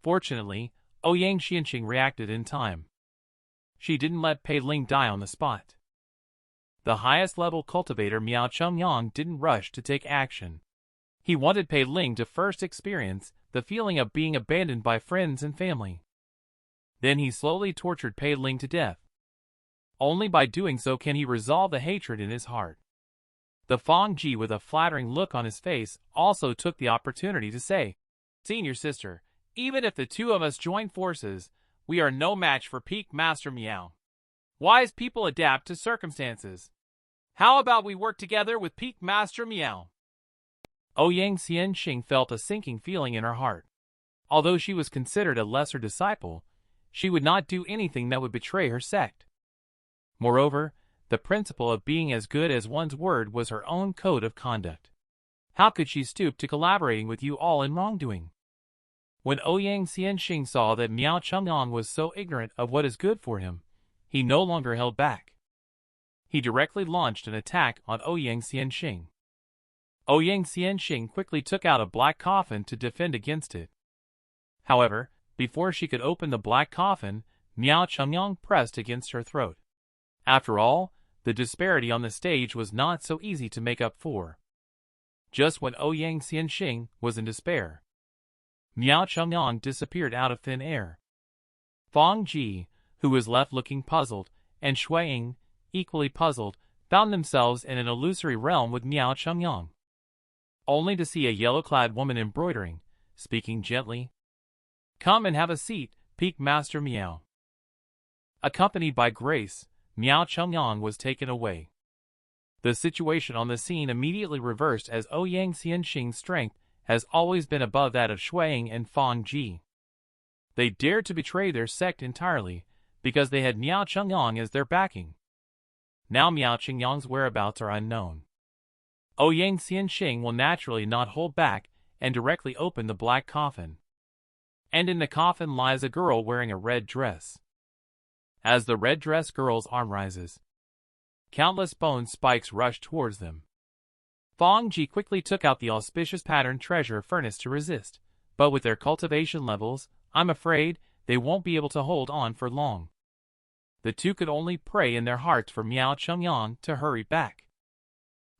Fortunately, Ouyang Xianxing reacted in time. She didn't let Pei Ling die on the spot. The highest level cultivator Miao Chengyang didn't rush to take action. He wanted Pei Ling to first experience the feeling of being abandoned by friends and family. Then he slowly tortured Pei Ling to death. Only by doing so can he resolve the hatred in his heart. The Fang Ji, with a flattering look on his face, also took the opportunity to say, "Senior sister, even if the two of us join forces, we are no match for Peak Master Miao. Wise people adapt to circumstances. How about we work together with Peak Master Miao?" Ouyang Xianxing felt a sinking feeling in her heart. Although she was considered a lesser disciple, she would not do anything that would betray her sect. Moreover, the principle of being as good as one's word was her own code of conduct. How could she stoop to collaborating with you all in wrongdoing? When Ouyang Xianxing saw that Miao Chengyang was so ignorant of what is good for him, he no longer held back. he directly launched an attack on Ouyang Xianxing. Ouyang Xianxing quickly took out a black coffin to defend against it. However, before she could open the black coffin, Miao Chengyang pressed against her throat. After all, the disparity on the stage was not so easy to make up for. Just when Ouyang Xianxing was in despair, Miao Chengyang disappeared out of thin air. Fang Ji, who was left looking puzzled, and Shui Ying, equally puzzled, found themselves in an illusory realm with Miao Chengyang, only to see a yellow-clad woman embroidering, speaking gently. "Come and have a seat, Peak Master Miao." Accompanied by Grace, Miao Chengyang was taken away. The situation on the scene immediately reversed, as Ouyang Xianxing's strength has always been above that of Shui Ying and Fang Ji. They dared to betray their sect entirely, because they had Miao Chengyang as their backing. Now Miao Chengyang's whereabouts are unknown. Ouyang Xianxing will naturally not hold back and directly open the black coffin. And in the coffin lies a girl wearing a red dress. As the red dress girl's arm rises, countless bone spikes rush towards them. Fang Ji quickly took out the auspicious pattern treasure furnace to resist, but with their cultivation levels, I'm afraid they won't be able to hold on for long. The two could only pray in their hearts for Miao Chengyang to hurry back.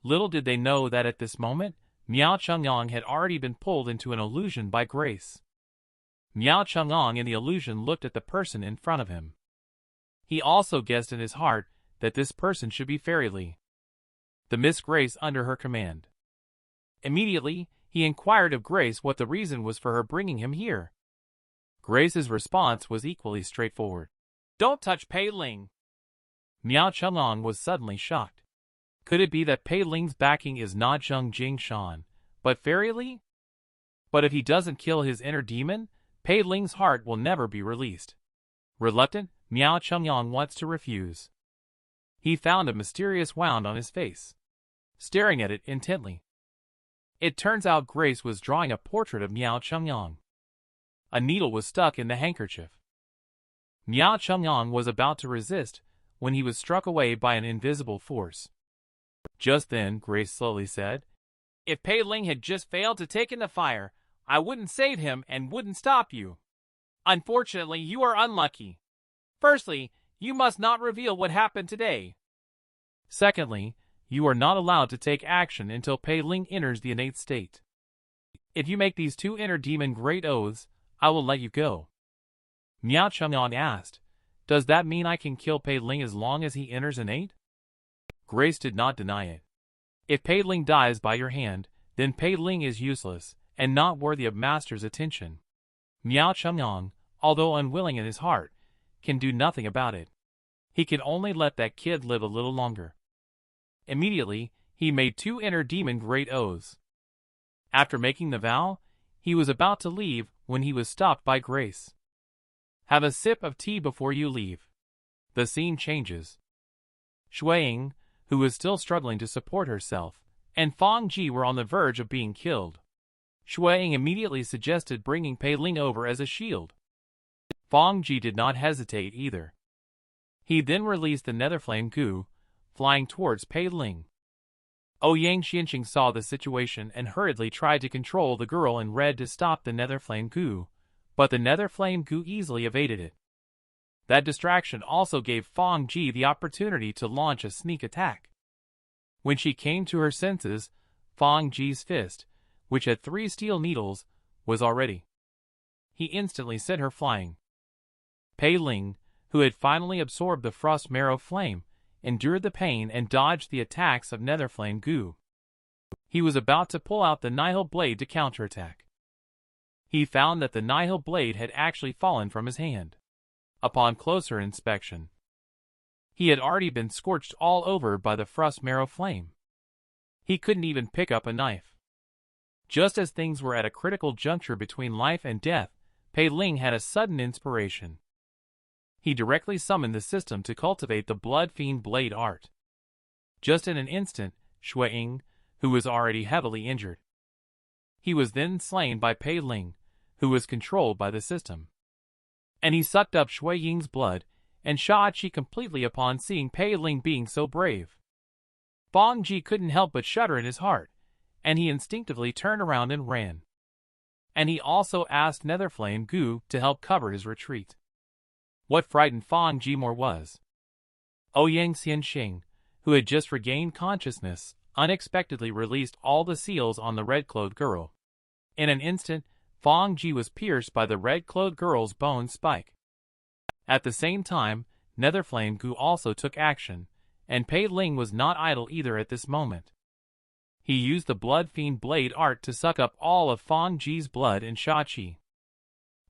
Little did they know that at this moment, Miao Chengyang had already been pulled into an illusion by Grace. Miao Chengyang in the illusion looked at the person in front of him. He also guessed in his heart that this person should be Fairy Li, the Miss Grace under her command. Immediately, he inquired of Grace what the reason was for her bringing him here. Grace's response was equally straightforward. "Don't touch Pei Ling." Miao Chengyang was suddenly shocked. Could it be that Pei Ling's backing is not Zheng Jingshan, but Fairy Li? But if he doesn't kill his inner demon, Pei Ling's heart will never be released. Reluctant, Miao Chengyang wants to refuse. He found a mysterious wound on his face, staring at it intently. It turns out Grace was drawing a portrait of Miao Chengyang. A needle was stuck in the handkerchief. Miao Chengyang was about to resist when he was struck away by an invisible force. Just then, Grace slowly said, "If Pei Ling had just failed to take in the fire, I wouldn't save him and wouldn't stop you. Unfortunately, you are unlucky. Firstly, you must not reveal what happened today. Secondly, you are not allowed to take action until Pei Ling enters the innate state. If you make these two inner demon great oaths, I will let you go." Miao Chengyang asked, "Does that mean I can kill Pei Ling as long as he enters innate?" Grace did not deny it. "If Pei Ling dies by your hand, then Pei Ling is useless and not worthy of Master's attention. Miao Chengyang, although unwilling in his heart, can do nothing about it. He can only let that kid live a little longer." Immediately, he made two inner demon great oaths. After making the vow, he was about to leave when he was stopped by Grace. "Have a sip of tea before you leave." The scene changes. Shui Ying, who was still struggling to support herself, and Fang Ji were on the verge of being killed. Shui Ying immediately suggested bringing Pei Ling over as a shield. Fang Ji did not hesitate either. He then released the Netherflame goo, flying towards Pei Ling. Ouyang Xianxing saw the situation and hurriedly tried to control the girl in red to stop the Netherflame goo, but the Netherflame goo easily evaded it. That distraction also gave Fang Ji the opportunity to launch a sneak attack. When she came to her senses, Fang Ji's fist, which had 3 steel needles, was already. He instantly sent her flying. Pei Ling, who had finally absorbed the frost marrow flame, endured the pain and dodged the attacks of Netherflame goo. He was about to pull out the Nihil blade to counterattack. He found that the Nihil blade had actually fallen from his hand. Upon closer inspection, he had already been scorched all over by the frost marrow flame. He couldn't even pick up a knife. Just as things were at a critical juncture between life and death, Pei Ling had a sudden inspiration. He directly summoned the system to cultivate the Blood Fiend Blade art. Just in an instant, Shui Ying, who was already heavily injured. He was then slain by Pei Ling, who was controlled by the system. And he sucked up Shui Ying's blood and xianxia completely upon seeing Pei Ling being so brave. Fang Ji couldn't help but shudder in his heart, and he instinctively turned around and ran. And he also asked Netherflame Gu to help cover his retreat. What frightened Fang Ji more was Ouyang Xianxing, who had just regained consciousness, unexpectedly released all the seals on the red-clothed girl. In an instant, Fang Ji was pierced by the red-clothed girl's bone spike. At the same time, Netherflame Gu also took action, and Pei Ling was not idle either at this moment. He used the Blood Fiend Blade art to suck up all of Fang Ji's blood and xianxia.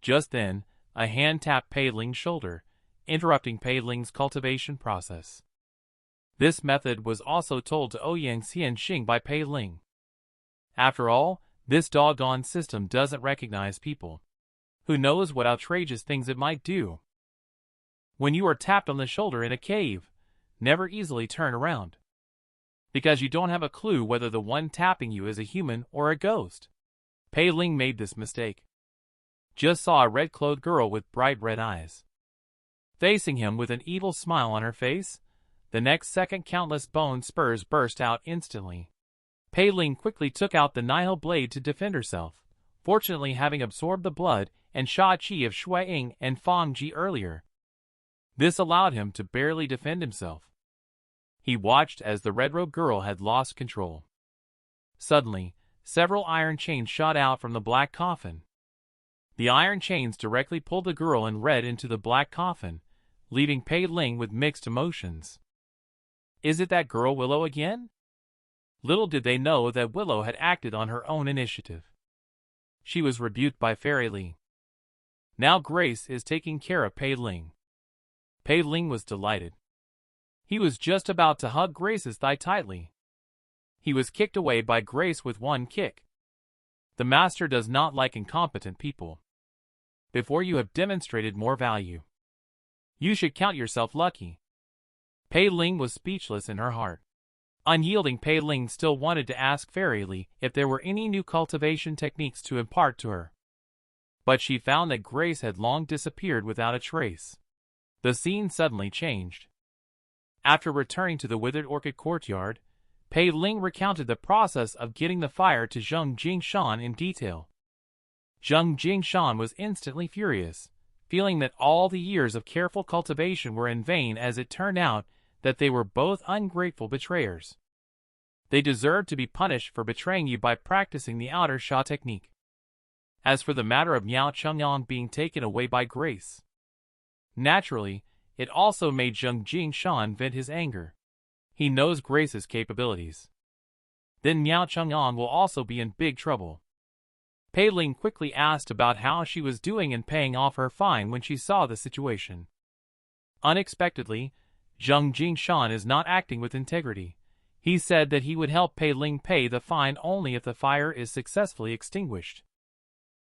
Just then, a hand tapped Pei Ling's shoulder, interrupting Pei Ling's cultivation process. This method was also told to Ouyang Xianxing by Pei Ling. After all, this doggone system doesn't recognize people. Who knows what outrageous things it might do? When you are tapped on the shoulder in a cave, never easily turn around, because you don't have a clue whether the one tapping you is a human or a ghost. Pei Ling made this mistake. Just saw a red-clothed girl with bright red eyes facing him with an evil smile on her face. The next second, countless bone spurs burst out instantly. Pei Ling quickly took out the Nihil blade to defend herself, fortunately having absorbed the blood and xianxia of Shui Ying and Fang Ji earlier. This allowed him to barely defend himself. He watched as the red-robed girl had lost control. Suddenly, several iron chains shot out from the black coffin. The iron chains directly pulled the girl in red into the black coffin, leaving Pei Ling with mixed emotions. Is it that girl Willow again? Little did they know that Willow had acted on her own initiative. She was rebuked by Fairy Lee. Now Grace is taking care of Pei Ling. Pei Ling was delighted. He was just about to hug Grace's thigh tightly. He was kicked away by Grace with one kick. The master does not like incompetent people. Before you have demonstrated more value, you should count yourself lucky. Pei Ling was speechless in her heart. Unyielding, Pei Ling still wanted to ask Fairy Lee if there were any new cultivation techniques to impart to her. But she found that Grace had long disappeared without a trace. The scene suddenly changed. After returning to the Withered Orchid courtyard, Pei Ling recounted the process of getting the fire to Zheng Jingshan in detail. Zheng Jingshan was instantly furious, feeling that all the years of careful cultivation were in vain, as it turned out that they were both ungrateful betrayers. They deserved to be punished for betraying you by practicing the outer Sha technique. As for the matter of Miao Chengyang being taken away by Grace, naturally, it also made Zheng Jingshan vent his anger. He knows Grace's capabilities. Then Miao Chengyang will also be in big trouble. Pei Ling quickly asked about how she was doing in paying off her fine when she saw the situation. Unexpectedly, Zheng Jingshan is not acting with integrity. He said that he would help Pei Ling pay the fine only if the fire is successfully extinguished.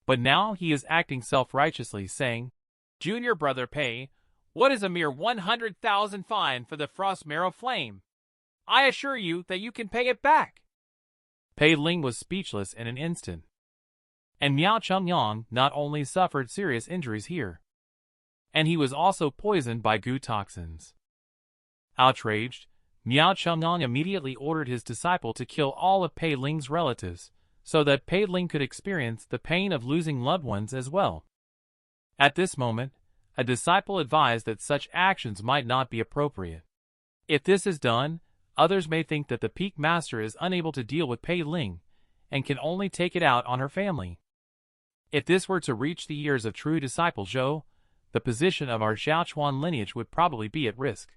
But now he is acting self-righteously, saying, "Junior brother Pei, what is a mere 100,000 fine for the frost marrow flame? I assure you that you can pay it back." Pei Ling was speechless in an instant. And Miao Chengyang not only suffered serious injuries here, and he was also poisoned by goo toxins. Outraged, Miao Chengyang immediately ordered his disciple to kill all of Pei Ling's relatives, so that Pei Ling could experience the pain of losing loved ones as well. At this moment, a disciple advised that such actions might not be appropriate. If this is done, others may think that the peak master is unable to deal with Pei Ling, and can only take it out on her family. If this were to reach the ears of true disciple Zhou, the position of our Xiaochuan lineage would probably be at risk.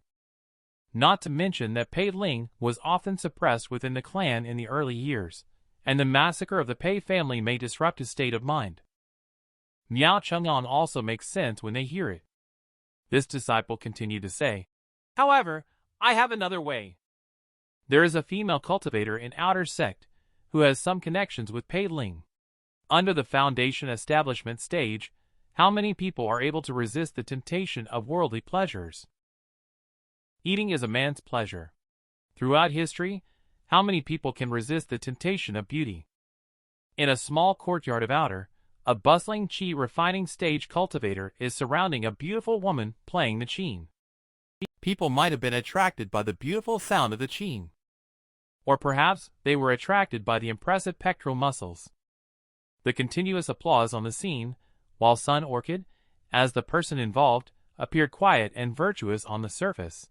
Not to mention that Pei Ling was often suppressed within the clan in the early years, and the massacre of the Pei family may disrupt his state of mind. Miao Chengyang also makes sense when they hear it. This disciple continued to say, "However, I have another way. There is a female cultivator in outer sect who has some connections with Pei Ling. Under the foundation establishment stage, how many people are able to resist the temptation of worldly pleasures? Eating is a man's pleasure. Throughout history, how many people can resist the temptation of beauty? In a small courtyard of outer, a bustling qi refining stage cultivator is surrounding a beautiful woman playing the qin. people might have been attracted by the beautiful sound of the qin. Or perhaps they were attracted by the impressive pectoral muscles. The continuous applause on the scene, while Sun Orchid, as the person involved, appeared quiet and virtuous on the surface.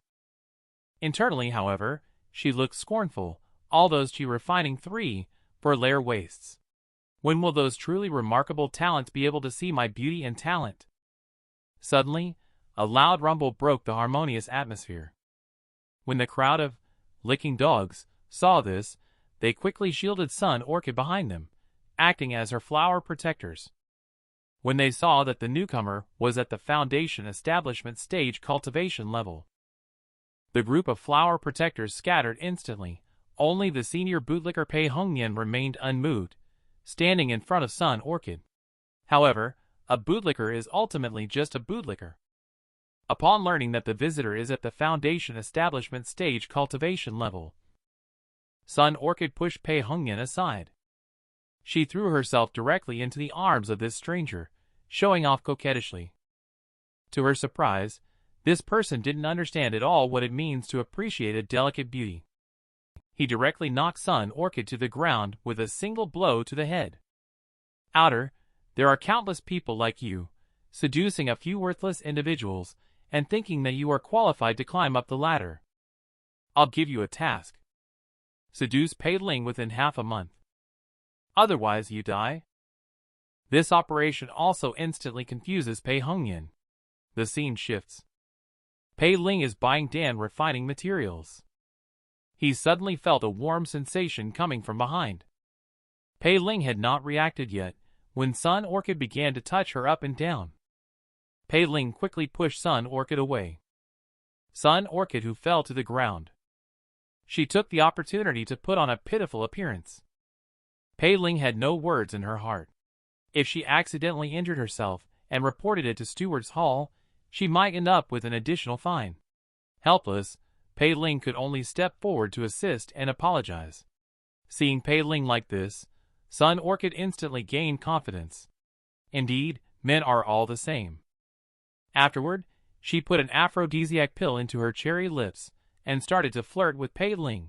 Internally, however, she looked scornful, all those she refining for layer wastes. When will those truly remarkable talents be able to see my beauty and talent? Suddenly, a loud rumble broke the harmonious atmosphere. When the crowd of licking dogs saw this, they quickly shielded Sun Orchid behind them, acting as her flower protectors. When they saw that the newcomer was at the foundation establishment stage cultivation level, the group of flower protectors scattered instantly. Only the senior bootlicker Pei Ling remained unmoved, standing in front of Sun Orchid. However, a bootlicker is ultimately just a bootlicker. Upon learning that the visitor is at the foundation establishment stage cultivation level, Sun Orchid pushed Pei Ling aside. She threw herself directly into the arms of this stranger, showing off coquettishly. To her surprise, this person didn't understand at all what it means to appreciate a delicate beauty. He directly knocked Sun Orchid to the ground with a single blow to the head. Outer, there are countless people like you, seducing a few worthless individuals and thinking that you are qualified to climb up the ladder. I'll give you a task. Seduce Pei Ling within half a month. Otherwise you die. This operation also instantly confuses Pei Ling. The scene shifts. Pei Ling is buying Dan refining materials. He suddenly felt a warm sensation coming from behind. Pei Ling had not reacted yet, when Sun Orchid began to touch her up and down. Pei Ling quickly pushed Sun Orchid away. Sun Orchid who fell to the ground. She took the opportunity to put on a pitiful appearance. Pei Ling had no words in her heart. If she accidentally injured herself and reported it to Steward's Hall, she might end up with an additional fine. Helpless, Pei Ling could only step forward to assist and apologize. Seeing Pei Ling like this, Sun Orchid instantly gained confidence. Indeed, men are all the same. Afterward, she put an aphrodisiac pill into her cherry lips and started to flirt with Pei Ling.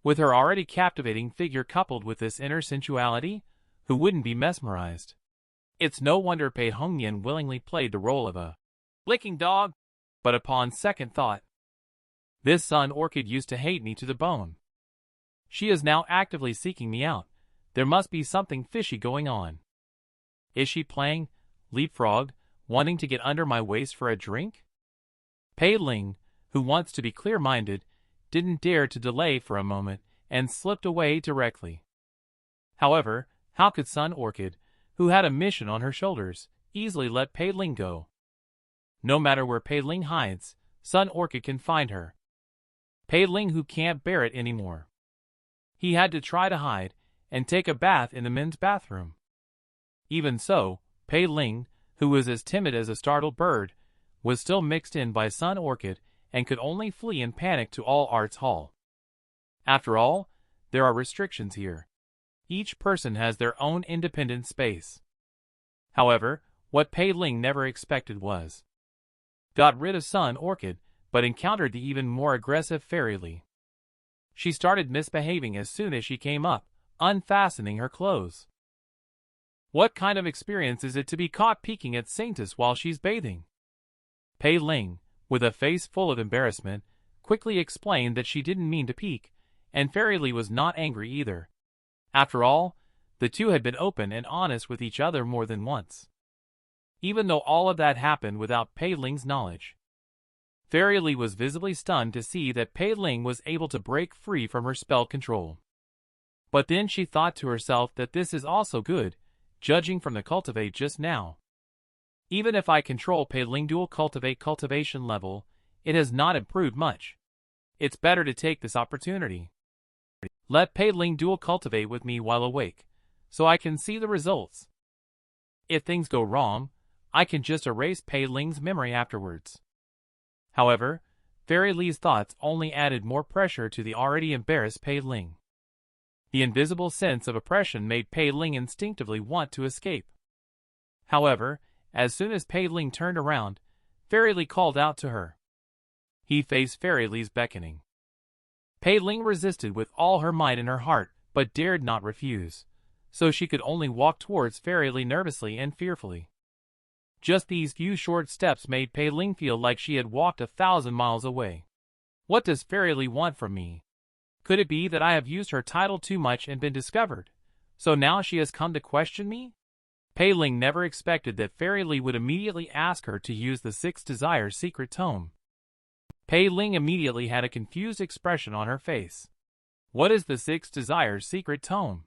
With her already captivating figure coupled with this inner sensuality, who wouldn't be mesmerized? It's no wonder Pei Ling willingly played the role of a licking dog. But upon second thought, this Sun Orchid used to hate me to the bone. She is now actively seeking me out. There must be something fishy going on. Is she playing leapfrog, wanting to get under my waist for a drink? Pei Ling, who wants to be clear-minded, didn't dare to delay for a moment and slipped away directly. However, how could Sun Orchid, who had a mission on her shoulders, easily let Pei Ling go? No matter where Pei Ling hides, Sun Orchid can find her. Pei Ling who can't bear it anymore. He had to try to hide and take a bath in the men's bathroom. Even so, Pei Ling, who was as timid as a startled bird, was still mixed in by Sun Orchid and could only flee in panic to All Arts Hall. After all, there are restrictions here. Each person has their own independent space. However, what Pei Ling never expected was got rid of Sun Orchid, but encountered the even more aggressive Fairy Lee. She started misbehaving as soon as she came up, unfastening her clothes. What kind of experience is it to be caught peeking at Saintess while she's bathing? Pei Ling, with a face full of embarrassment, quickly explained that she didn't mean to peek, and Fairy Lee was not angry either. After all, the two had been open and honest with each other more than once. Even though all of that happened without Pei Ling's knowledge. Fairy Lee was visibly stunned to see that Pei Ling was able to break free from her spell control. But then she thought to herself that this is also good, judging from the cultivate just now. Even if I control Pei Ling dual cultivation level, it has not improved much. It's better to take this opportunity. Let Pei Ling dual cultivate with me while awake, so I can see the results. If things go wrong, I can just erase Pei Ling's memory afterwards. However, Fairy Lee's thoughts only added more pressure to the already embarrassed Pei Ling. The invisible sense of oppression made Pei Ling instinctively want to escape. However, as soon as Pei Ling turned around, Fairy Lee called out to her. He faced Fairy Li's beckoning. Pei Ling resisted with all her might in her heart, but dared not refuse, so she could only walk towards Fairy Li nervously and fearfully. Just these few short steps made Pei Ling feel like she had walked 1,000 miles away. What does Fairy Li want from me? Could it be that I have used her title too much and been discovered, so now she has come to question me? Pei Ling never expected that Fairy Li would immediately ask her to use the Sixth Desire's secret tome. Pei Ling immediately had a confused expression on her face. What is the Sixth Desire's secret tome?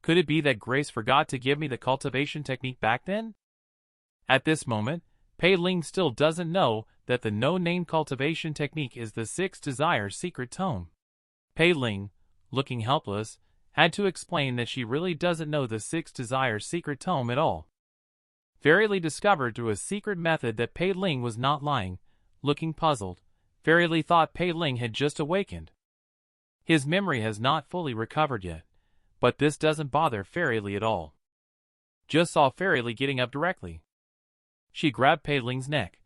Could it be that Grace forgot to give me the cultivation technique back then? At this moment, Pei Ling still doesn't know that the no-name cultivation technique is the Sixth Desire's secret tome. Pei Ling, looking helpless, had to explain that she really doesn't know the Sixth Desire's secret tome at all. Fairy Li discovered through a secret method that Pei Ling was not lying. Looking puzzled, Fairy Li thought Pei Ling had just awakened. His memory has not fully recovered yet, but this doesn't bother Fairy Li at all. Just saw Fairy Li getting up directly. She grabbed Pei Ling's neck,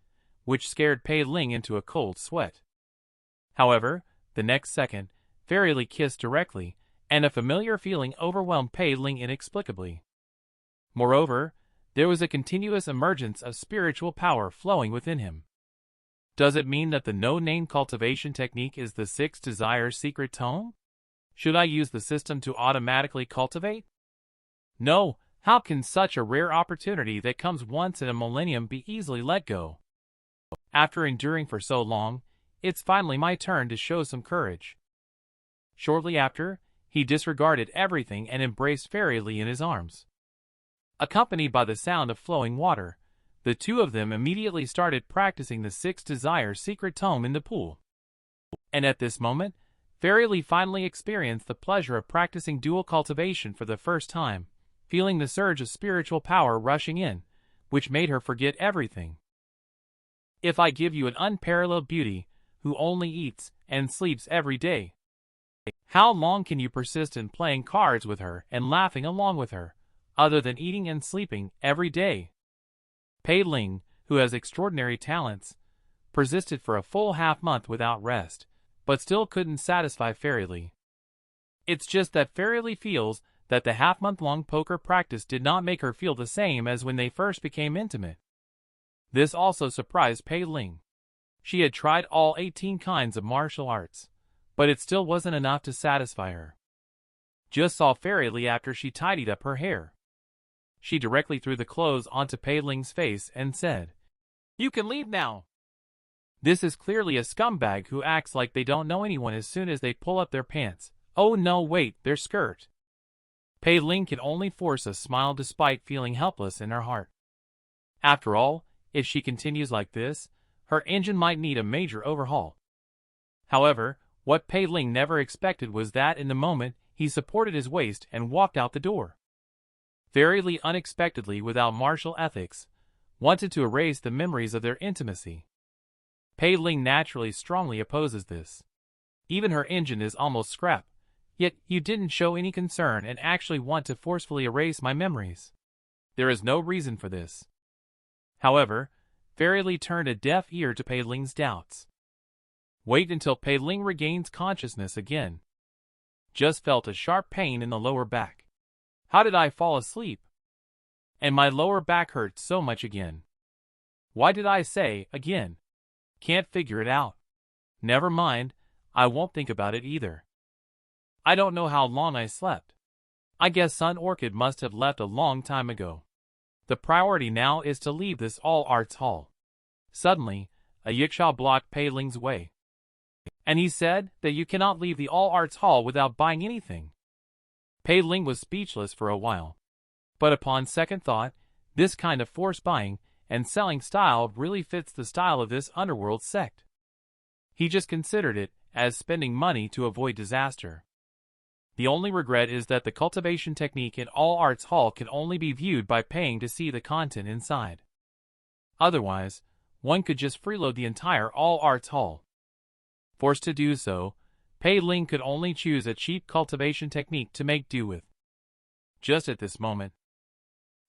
which scared Pei Ling into a cold sweat. However, the next second, Fairy Li kissed directly, and a familiar feeling overwhelmed Pei Ling inexplicably. Moreover, there was a continuous emergence of spiritual power flowing within him. Does it mean that the no-name cultivation technique is the Sixth Desire's secret tome? Should I use the system to automatically cultivate? No, how can such a rare opportunity that comes once in a millennium be easily let go? After enduring for so long, it's finally my turn to show some courage. Shortly after, he disregarded everything and embraced Fairy Li in his arms. Accompanied by the sound of flowing water, the two of them immediately started practicing the Sixth Desire's secret tome in the pool. And at this moment, Fairy Li finally experienced the pleasure of practicing dual cultivation for the first time, feeling the surge of spiritual power rushing in, which made her forget everything. If I give you an unparalleled beauty, who only eats and sleeps every day, how long can you persist in playing cards with her and laughing along with her, other than eating and sleeping every day? Pei Ling, who has extraordinary talents, persisted for a full half-month without rest, but still couldn't satisfy Fairy Li. It's just that Fairy Li feels that the half-month-long poker practice did not make her feel the same as when they first became intimate. This also surprised Pei Ling. She had tried all 18 kinds of martial arts, but it still wasn't enough to satisfy her. Just saw Fairy Li after she tidied up her hair. She directly threw the clothes onto Pei Ling's face and said, "You can leave now." This is clearly a scumbag who acts like they don't know anyone as soon as they pull up their pants. Oh no, wait, their skirt. Pei Ling can only force a smile despite feeling helpless in her heart. After all, if she continues like this, her engine might need a major overhaul. However, what Pei Ling never expected was that in the moment, he supported his waist and walked out the door. Fairy Li unexpectedly, without martial ethics, wanted to erase the memories of their intimacy. Pei Ling naturally strongly opposes this. Even her engine is almost scrap, yet you didn't show any concern and actually want to forcefully erase my memories. There is no reason for this. However, Fairy Li turned a deaf ear to Pei Ling's doubts. Wait until Pei Ling regains consciousness again. Just felt a sharp pain in the lower back. How did I fall asleep? And my lower back hurt so much again. Why did I say again? Can't figure it out. Never mind, I won't think about it either. I don't know how long I slept. I guess Sun Orchid must have left a long time ago. The priority now is to leave this all-arts hall. Suddenly, a yikshaw blocked Pei Ling's way. And he said that you cannot leave the all-arts hall without buying anything. Pei Ling was speechless for a while. But upon second thought, this kind of force buying and selling style really fits the style of this underworld sect. He just considered it as spending money to avoid disaster. The only regret is that the cultivation technique in All Arts Hall can only be viewed by paying to see the content inside. Otherwise, one could just freeload the entire All Arts Hall. Forced to do so, Pei Ling could only choose a cheap cultivation technique to make do with. Just at this moment,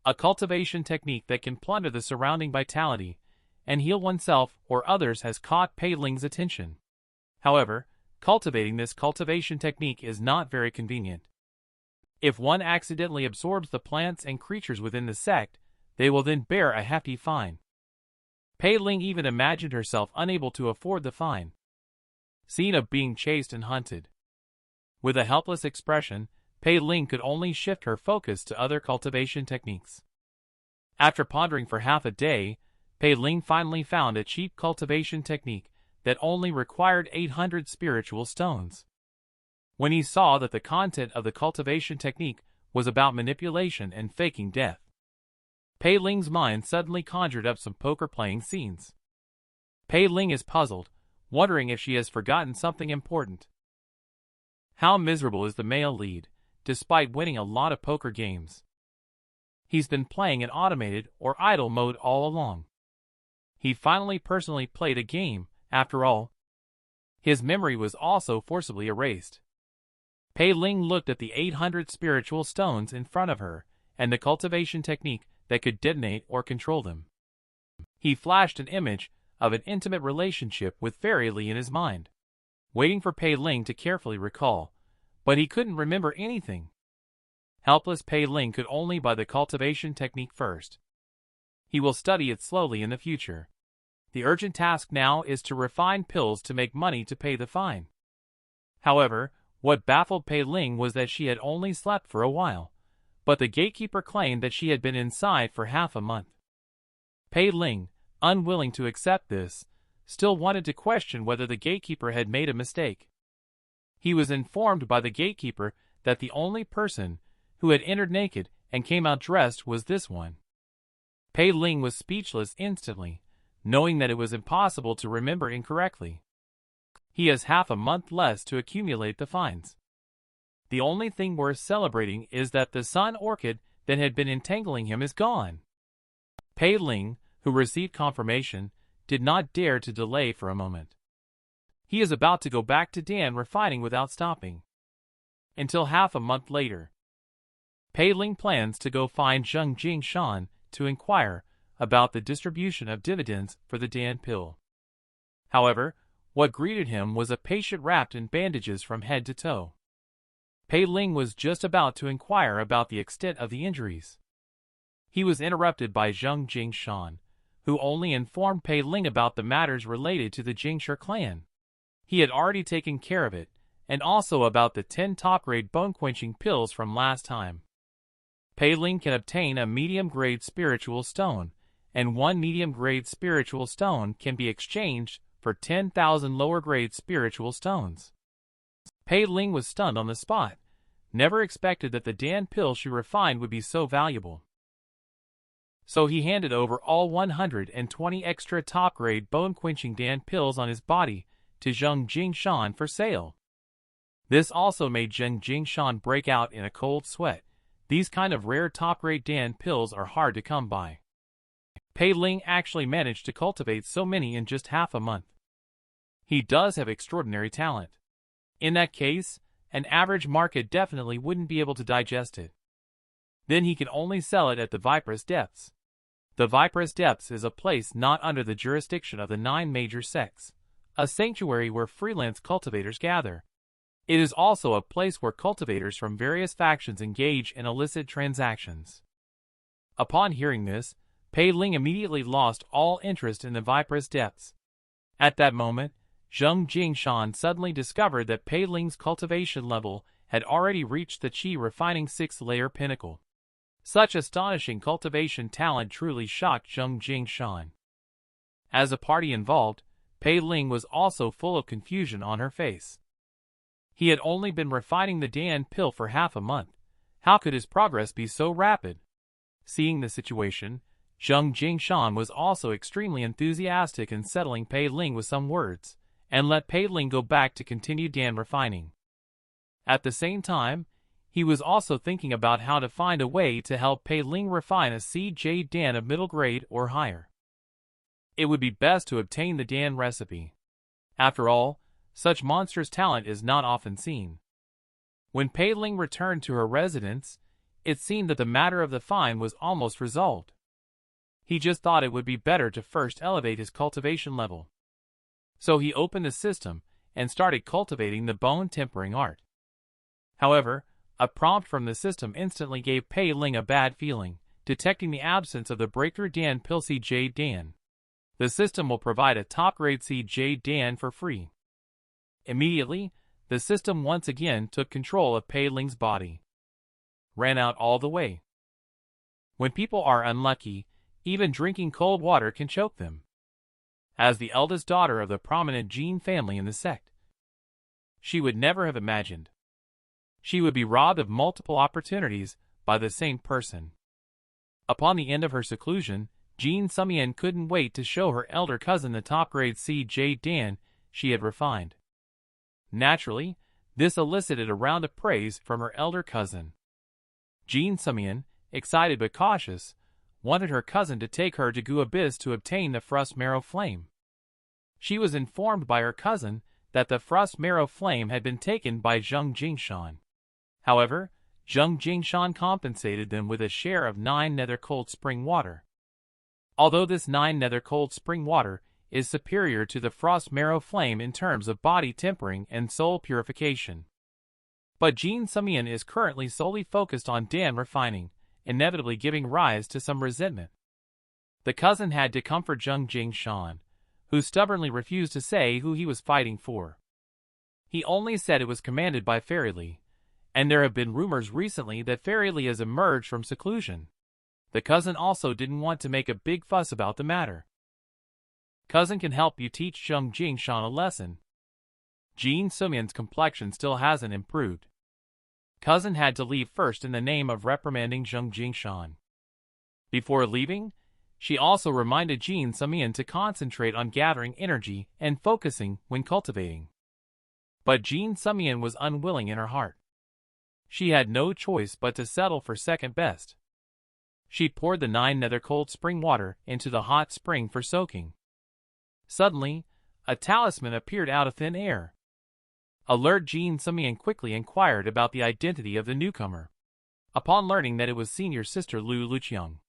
a cultivation technique that can plunder the surrounding vitality and heal oneself or others has caught Pei Ling's attention. However, cultivating this cultivation technique is not very convenient. If one accidentally absorbs the plants and creatures within the sect, they will then bear a hefty fine. Pei Ling even imagined herself unable to afford the fine. Scene of being chased and hunted. With a helpless expression, Pei Ling could only shift her focus to other cultivation techniques. After pondering for half a day, Pei Ling finally found a cheap cultivation technique that only required 800 spiritual stones. When he saw that the content of the cultivation technique was about manipulation and faking death, Pei Ling's mind suddenly conjured up some poker-playing scenes. Pei Ling is puzzled, wondering if she has forgotten something important. How miserable is the male lead, despite winning a lot of poker games. He's been playing in automated or idle mode all along. He finally personally played a game, after all. His memory was also forcibly erased. Pei Ling looked at the 800 spiritual stones in front of her, and the cultivation technique that could detonate or control them. He flashed an image of an intimate relationship with Fairy Li in his mind, waiting for Pei Ling to carefully recall, but he couldn't remember anything. Helpless Pei Ling could only buy the cultivation technique first. He will study it slowly in the future. The urgent task now is to refine pills to make money to pay the fine. However, what baffled Pei Ling was that she had only slept for a while, but the gatekeeper claimed that she had been inside for half a month. Pei Ling, unwilling to accept this, still wanted to question whether the gatekeeper had made a mistake. He was informed by the gatekeeper that the only person who had entered naked and came out dressed was this one. Pei Ling was speechless instantly, knowing that it was impossible to remember incorrectly. He has half a month less to accumulate the fines. The only thing worth celebrating is that the sun orchid that had been entangling him is gone. Pei Ling, who received confirmation, did not dare to delay for a moment. He is about to go back to Dan refining without stopping. Until half a month later. Pei Ling plans to go find Zheng Jingshan to inquire about the distribution of dividends for the Dan pill. However, what greeted him was a patient wrapped in bandages from head to toe. Pei Ling was just about to inquire about the extent of the injuries. He was interrupted by Zheng Jingshan, who only informed Pei Ling about the matters related to the Jingshi clan. He had already taken care of it, and also about the 10 top-grade bone-quenching pills from last time. Pei Ling can obtain a medium-grade spiritual stone, and 1 medium-grade spiritual stone can be exchanged for 10,000 lower-grade spiritual stones. Pei Ling was stunned on the spot, never expected that the Dan pill she refined would be so valuable. So he handed over all 120 extra top-grade bone-quenching Dan pills on his body to Zheng Jingshan for sale. This also made Zheng Jingshan break out in a cold sweat. These kind of rare top-grade Dan pills are hard to come by. Pei Ling actually managed to cultivate so many in just half a month. He does have extraordinary talent. In that case, an average market definitely wouldn't be able to digest it. Then he can only sell it at the Viperous Depths. The Viperous Depths is a place not under the jurisdiction of the 9 major sects, a sanctuary where freelance cultivators gather. It is also a place where cultivators from various factions engage in illicit transactions. Upon hearing this, Pei Ling immediately lost all interest in the Viperous Depths. At that moment, Zheng Jingshan suddenly discovered that Pei Ling's cultivation level had already reached the Qi refining 6th-layer pinnacle. Such astonishing cultivation talent truly shocked Zheng Jingshan. As a party involved, Pei Ling was also full of confusion on her face. He had only been refining the Dan pill for half a month. How could his progress be so rapid? Seeing the situation, Zheng Jingshan was also extremely enthusiastic in settling Pei Ling with some words, and let Pei Ling go back to continue Dan refining. At the same time, he was also thinking about how to find a way to help Pei Ling refine a CJ Dan of middle grade or higher. It would be best to obtain the Dan recipe. After all, such monstrous talent is not often seen. When Pei Ling returned to her residence, it seemed that the matter of the fine was almost resolved. He just thought it would be better to first elevate his cultivation level. So he opened the system and started cultivating the bone tempering art. However, a prompt from the system instantly gave Pei Ling a bad feeling, detecting the absence of the breakthrough Dan Pilsi Jade Dan. The system will provide a top-grade seed Jade Dan for free. Immediately, the system once again took control of Pei Ling's body. Ran out all the way. When people are unlucky, even drinking cold water can choke them. As the eldest daughter of the prominent Jin family in the sect, she would never have imagined she would be robbed of multiple opportunities by the same person. Upon the end of her seclusion, Jin Sumian couldn't wait to show her elder cousin the top-grade seed Jade Dan she had refined. Naturally, this elicited a round of praise from her elder cousin. Jin Sumian, excited but cautious, wanted her cousin to take her to Gu Abyss to obtain the Frost Marrow Flame. She was informed by her cousin that the Frost Marrow Flame had been taken by Zheng Jingshan. However, Zheng Jingshan compensated them with a share of 9 nether cold spring water. Although this 9 nether cold spring water is superior to the Frost Marrow Flame in terms of body tempering and soul purification. But Jin Sumian is currently solely focused on Dan refining, inevitably giving rise to some resentment. The cousin had to comfort Zheng Jingshan, who stubbornly refused to say who he was fighting for. He only said it was commanded by Fairyly, and there have been rumors recently that Fairyly has emerged from seclusion. The cousin also didn't want to make a big fuss about the matter. Cousin can help you teach Zheng Jingshan a lesson. Jin Sumian's complexion still hasn't improved. Cousin had to leave first in the name of reprimanding Zheng Jingshan. Before leaving, she also reminded Jin Sumian to concentrate on gathering energy and focusing when cultivating. But Jin Sumian was unwilling in her heart. She had no choice but to settle for second best. She poured the 9 nether cold spring water into the hot spring for soaking. Suddenly, a talisman appeared out of thin air. Alert Jin Sumian quickly inquired about the identity of the newcomer. Upon learning that it was senior sister Lu Luqiang,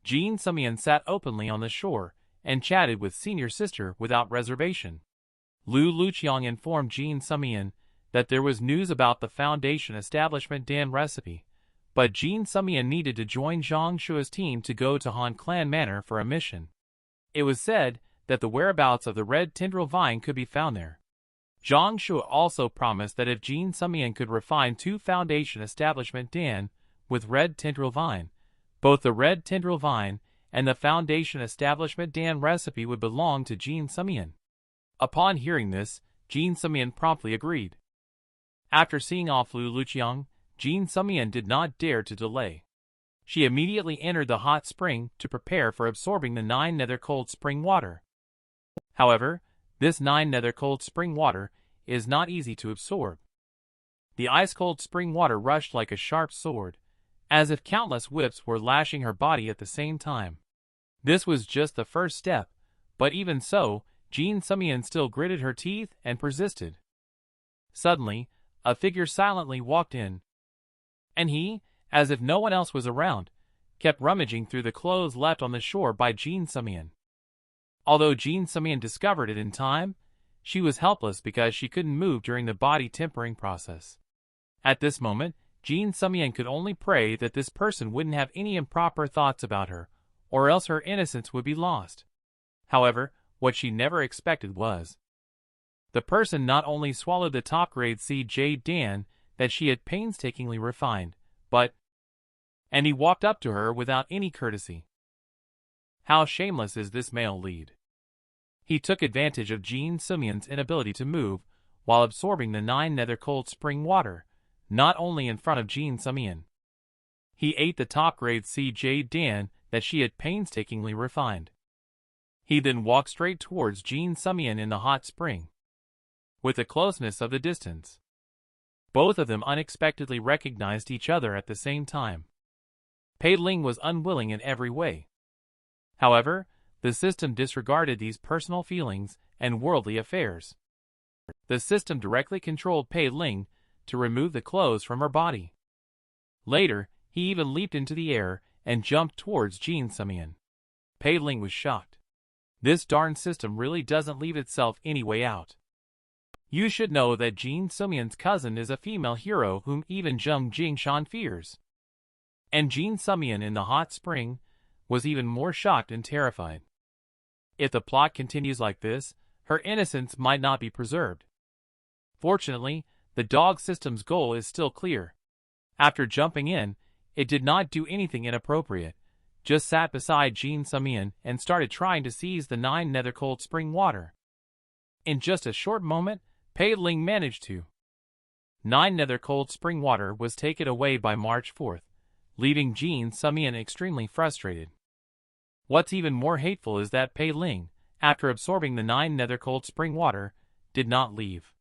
Jin Sumian sat openly on the shore and chatted with senior sister without reservation. Lu Luqiang informed Jin Sumian that there was news about the Foundation Establishment Dan recipe, but Jin Sumian needed to join Zhang Shua's team to go to Han Clan Manor for a mission. It was said that the whereabouts of the red tendril vine could be found there. Zhang Shua also promised that if Jin Sumian could refine 2 Foundation Establishment Dan with red tendril vine, both the red tendril vine and the Foundation Establishment Dan recipe would belong to Jin Sumian. Upon hearing this, Jin Sumian promptly agreed. After seeing off Lu Luqiang, Jin Sumian did not dare to delay. She immediately entered the hot spring to prepare for absorbing the 9 nether cold spring water. However, this 9 nether cold spring water is not easy to absorb. The ice-cold spring water rushed like a sharp sword, as if countless whips were lashing her body at the same time. This was just the first step, but even so, Jin Sumian still gritted her teeth and persisted. Suddenly, a figure silently walked in, and he, as if no one else was around, kept rummaging through the clothes left on the shore by Jin Sumian. Although Jin Sumian discovered it in time, she was helpless because she couldn't move during the body tempering process. At this moment, Jin Sumian could only pray that this person wouldn't have any improper thoughts about her, or else her innocence would be lost. However, what she never expected was the person not only swallowed the top-grade seed Jade Dan that she had painstakingly refined, and he walked up to her without any courtesy. How shameless is this male lead? He took advantage of Jin Sumian's inability to move while absorbing the 9 nether cold spring water, not only in front of Jin Sumian. He ate the top-grade seed Jade Dan that she had painstakingly refined. He then walked straight towards Jin Sumian in the hot spring. With the closeness of the distance, both of them unexpectedly recognized each other at the same time. Pei Ling was unwilling in every way. However, the system disregarded these personal feelings and worldly affairs. The system directly controlled Pei Ling to remove the clothes from her body. Later, he even leaped into the air and jumped towards Jin Sumian. Pei Ling was shocked. This darn system really doesn't leave itself any way out. You should know that Jin Sumian's cousin is a female hero whom even Zheng Jingshan fears. And Jin Sumian in the hot spring was even more shocked and terrified. If the plot continues like this, her innocence might not be preserved. Fortunately, the dog system's goal is still clear. After jumping in, it did not do anything inappropriate, just sat beside Jin Sumian and started trying to seize the 9 nether cold spring water. In just a short moment, Pei Ling managed to. 9 nether cold spring water was taken away by March 4th, leaving Jin Sumian extremely frustrated. What's even more hateful is that Pei Ling, after absorbing the 9 nether cold spring water, did not leave.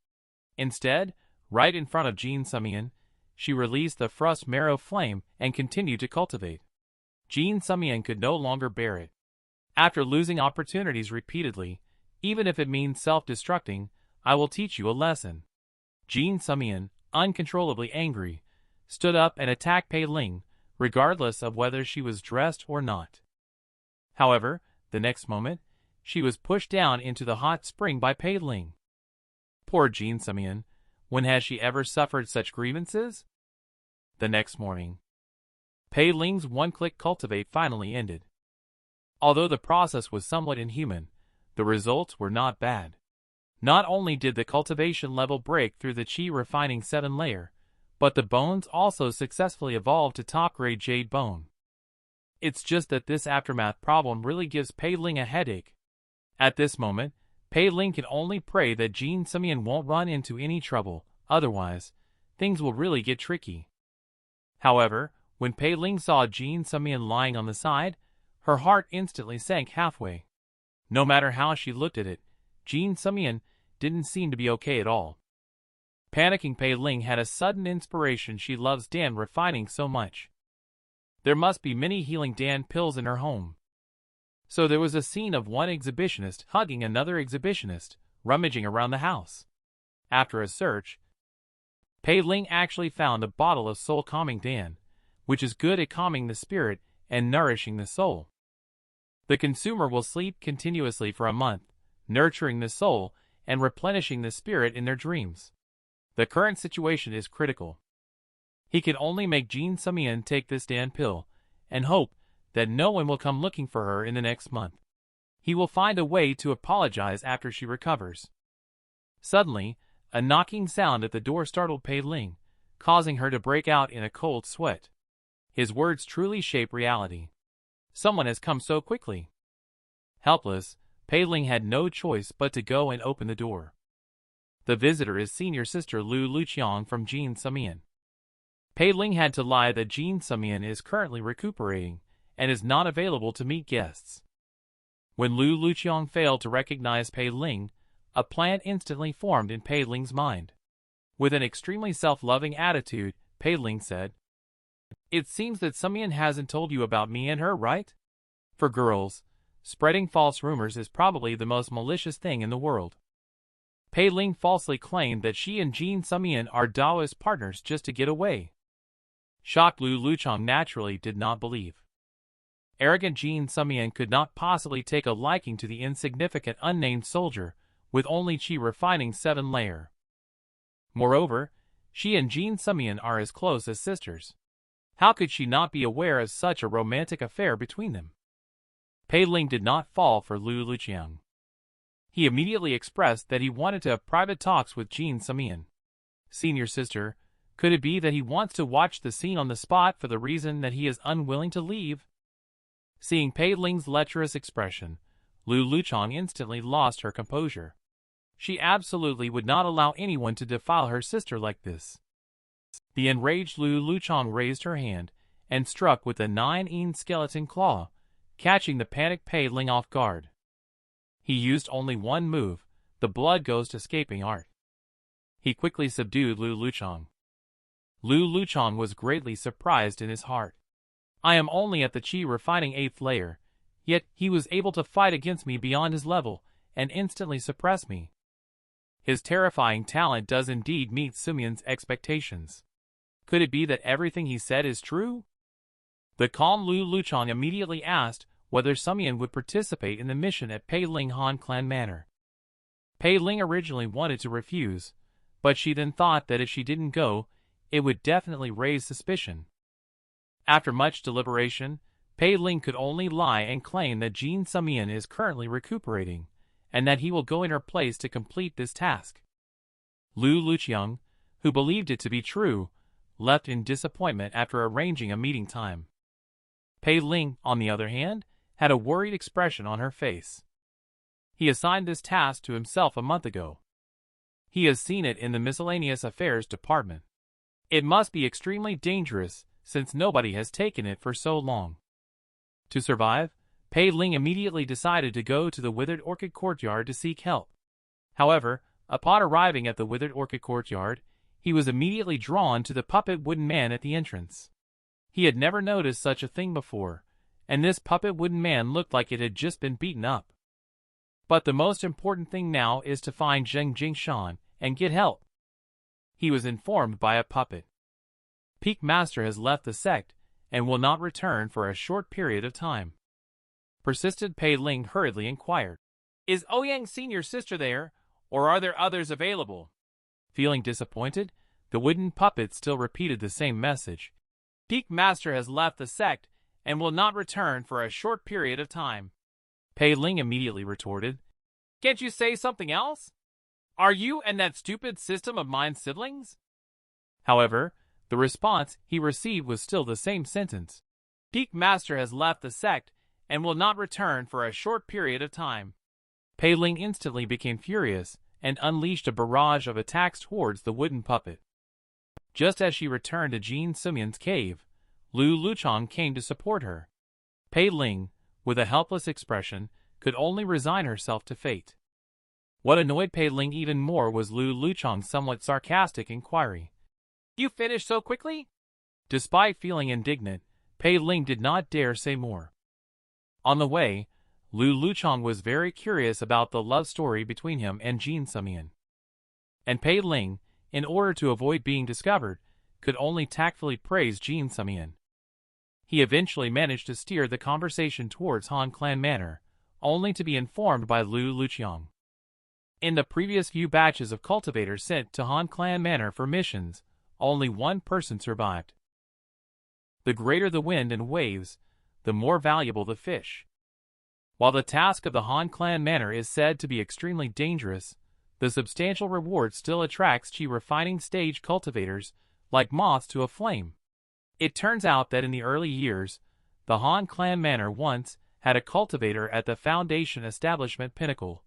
Instead, right in front of Jin Sumian, she released the frost marrow flame and continued to cultivate. Jin Sumian could no longer bear it. After losing opportunities repeatedly, even if it means self-destructing, I will teach you a lesson. Jin Sumian, uncontrollably angry, stood up and attacked Pei Ling, regardless of whether she was dressed or not. However, the next moment, she was pushed down into the hot spring by Pei Ling. Poor Jin Sumian, when has she ever suffered such grievances? The next morning, Pei Ling's one-click cultivate finally ended. Although the process was somewhat inhuman, the results were not bad. Not only did the cultivation level break through the Qi refining 7 layer, but the bones also successfully evolved to top-grade jade bone. It's just that this aftermath problem really gives Pei Ling a headache. At this moment, Pei Ling can only pray that Jin Sumian won't run into any trouble, otherwise, things will really get tricky. However, when Pei Ling saw Jin Sumian lying on the side, her heart instantly sank halfway. No matter how she looked at it, Jin Sumian didn't seem to be okay at all. Panicking Pei Ling had a sudden inspiration. She loves Dan refining so much. There must be many healing Dan pills in her home. So there was a scene of one exhibitionist hugging another exhibitionist, rummaging around the house. After a search, Pei Ling actually found a bottle of soul-calming Dan, which is good at calming the spirit and nourishing the soul. The consumer will sleep continuously for a month, nurturing the soul and replenishing the spirit in their dreams. The current situation is critical. He can only make Jin Sumian take this Dan pill, and hope that no one will come looking for her in the next month. He will find a way to apologize after she recovers. Suddenly, a knocking sound at the door startled Pei Ling, causing her to break out in a cold sweat. His words truly shape reality. Someone has come so quickly. Helpless, Pei Ling had no choice but to go and open the door. The visitor is senior sister Lu Luqiang from Jin Sumian. Pei Ling had to lie that Jin Sumian is currently recuperating and is not available to meet guests. When Lu Luqiang failed to recognize Pei Ling, a plan instantly formed in Pei Ling's mind. With an extremely self-loving attitude, Pei Ling said, "It seems that Sumian hasn't told you about me and her, right? For girls, spreading false rumors is probably the most malicious thing in the world." Pei Ling falsely claimed that she and Jin Sumian are Taoist partners just to get away. Shocked Lu Luqiang naturally did not believe. Arrogant Jin Sumian could not possibly take a liking to the insignificant unnamed soldier with only Qi refining 7 layer. Moreover, she and Jin Sumian are as close as sisters. How could she not be aware of such a romantic affair between them? Pei Ling did not fall for Lu Luqiang. He immediately expressed that he wanted to have private talks with Jin Sumian. Senior sister, could it be that he wants to watch the scene on the spot for the reason that he is unwilling to leave? Seeing Pei Ling's lecherous expression, Lu Luqiang instantly lost her composure. She absolutely would not allow anyone to defile her sister like this. The enraged Lu Luqiang raised her hand and struck with a 9-yin skeleton claw, catching the panicked Pei Ling off guard. He used only one move, the blood ghost escaping art. He quickly subdued Lu Luqiang. Lu Luqiang was greatly surprised in his heart. I am only at the Qi refining 8th layer, yet he was able to fight against me beyond his level and instantly suppress me. His terrifying talent does indeed meet Sumian's expectations. Could it be that everything he said is true? The calm Lu Luqiang immediately asked whether Semian would participate in the mission at Pei Ling Han Clan Manor. Pei Ling originally wanted to refuse, but she then thought that if she didn't go, it would definitely raise suspicion. After much deliberation, Pei Ling could only lie and claim that Jean Semian is currently recuperating, and that he will go in her place to complete this task. Lu Luqiang, who believed it to be true, left in disappointment after arranging a meeting time. Pei Ling, on the other hand, had a worried expression on her face. He assigned this task to himself a month ago. He has seen it in the miscellaneous affairs department. It must be extremely dangerous since nobody has taken it for so long. To survive, Pei Ling immediately decided to go to the Withered Orchid Courtyard to seek help. However, upon arriving at the Withered Orchid Courtyard, he was immediately drawn to the puppet wooden man at the entrance. He had never noticed such a thing before, and this puppet wooden man looked like it had just been beaten up. But the most important thing now is to find Zheng Jingshan and get help. He was informed by a puppet. Peak Master has left the sect and will not return for a short period of time. Persistent Pei Ling hurriedly inquired, "Is Ouyang Senior's sister there, or are there others available?" Feeling disappointed, the wooden puppet still repeated the same message. "Peak Master has left the sect and will not return for a short period of time." Pei Ling immediately retorted, "Can't you say something else? Are you and that stupid system of mine siblings?" However, the response he received was still the same sentence. "Peak Master has left the sect and will not return for a short period of time." Pei Ling instantly became furious and unleashed a barrage of attacks towards the wooden puppet. Just as she returned to Jean Semian's cave, Lu Luqiang came to support her. Pei Ling, with a helpless expression, could only resign herself to fate. What annoyed Pei Ling even more was Lu Luqiang's somewhat sarcastic inquiry. "You finished so quickly?" Despite feeling indignant, Pei Ling did not dare say more. On the way, Lu Luqiang was very curious about the love story between him and Jean Semian. And Pei Ling, in order to avoid being discovered, could only tactfully praise Jean Semian. He eventually managed to steer the conversation towards Han Clan Manor, only to be informed by Lu Luqiang. In the previous few batches of cultivators sent to Han Clan Manor for missions, only one person survived. The greater the wind and waves, the more valuable the fish. While the task of the Han Clan Manor is said to be extremely dangerous, the substantial reward still attracts chi refining stage cultivators like moths to a flame. It turns out that in the early years, the Han Clan Manor once had a cultivator at the Foundation Establishment pinnacle,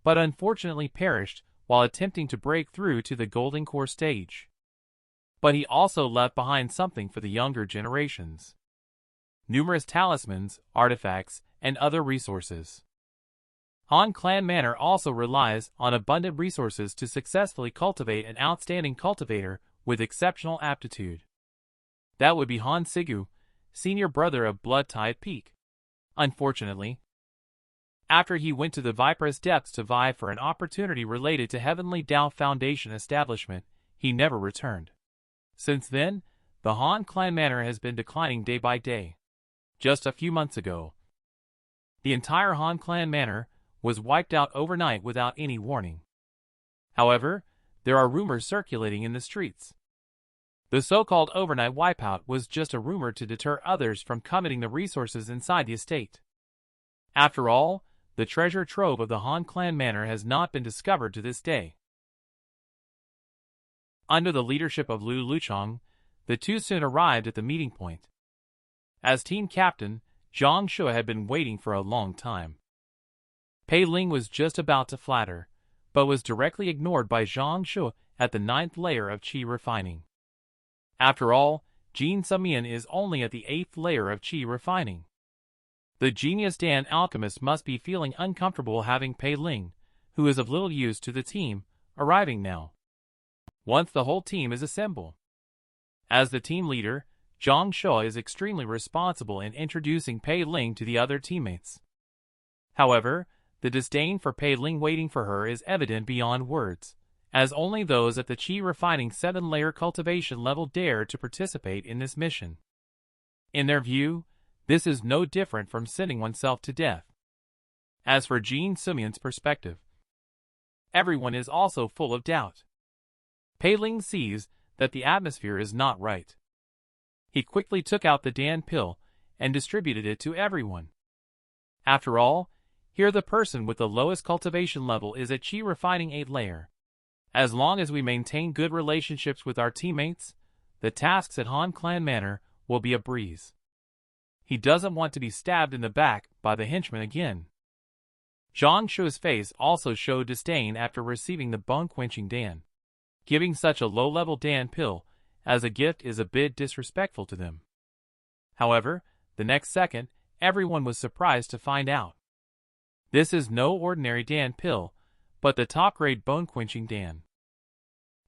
but unfortunately perished while attempting to break through to the Golden Core stage. But he also left behind something for the younger generations: numerous talismans, artifacts, and other resources. Han Clan Manor also relies on abundant resources to successfully cultivate an outstanding cultivator with exceptional aptitude. That would be Han Sigu, senior brother of Blood-Tide Peak. Unfortunately, after he went to the Viperous Depths to vie for an opportunity related to Heavenly Dao Foundation establishment, he never returned. Since then, the Han Clan Manor has been declining day by day. Just a few months ago, the entire Han Clan Manor was wiped out overnight without any warning. However, there are rumors circulating in the streets. The so-called overnight wipeout was just a rumor to deter others from coveting the resources inside the estate. After all, the treasure trove of the Han Clan Manor has not been discovered to this day. Under the leadership of Lu Luqiang, the two soon arrived at the meeting point. As team captain, Zhang Shua had been waiting for a long time. Pei Ling was just about to flatter, but was directly ignored by Zhang Shua at the 9th layer of Qi refining. After all, Jean Semian is only at the 8th layer of Qi refining. The genius Dan alchemist must be feeling uncomfortable having Pei Ling, who is of little use to the team, arriving now. Once the whole team is assembled. As the team leader, Zhang Shua is extremely responsible in introducing Pei Ling to the other teammates. However, the disdain for Pei Ling waiting for her is evident beyond words, as only those at the Qi refining 7-layer cultivation level dare to participate in this mission. In their view, This is no different from sinning oneself to death. As for Jin Sumian's perspective, everyone is also full of doubt. Pei Ling sees that the atmosphere is not right. He quickly took out the Dan pill and distributed it to everyone. After all, here the person with the lowest cultivation level is at Qi refining 8 layer. As long as we maintain good relationships with our teammates, the tasks at Han Clan Manor will be a breeze. He doesn't want to be stabbed in the back by the henchman again. Zhang Shu's face also showed disdain after receiving the bone-quenching Dan. Giving such a low-level Dan pill as a gift is a bit disrespectful to them. However, the next second, everyone was surprised to find out. This is no ordinary Dan pill, but the top-grade bone-quenching Dan.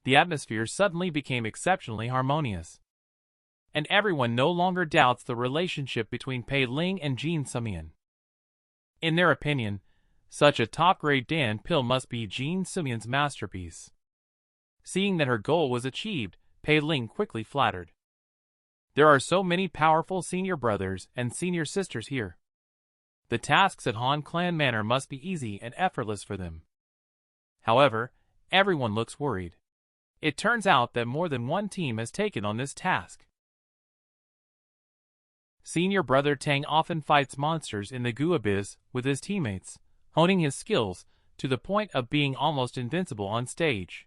The atmosphere suddenly became exceptionally harmonious. And everyone no longer doubts the relationship between Pei Ling and Jin Sumian. In their opinion, such a top-grade Dan pill must be Jin Sumian's masterpiece. Seeing that her goal was achieved, Pei Ling quickly flattered. There are so many powerful senior brothers and senior sisters here. The tasks at Han Clan Manor must be easy and effortless for them. However, everyone looks worried. It turns out that more than one team has taken on this task. Senior brother Tang often fights monsters in the goo abyss with his teammates, honing his skills to the point of being almost invincible on stage.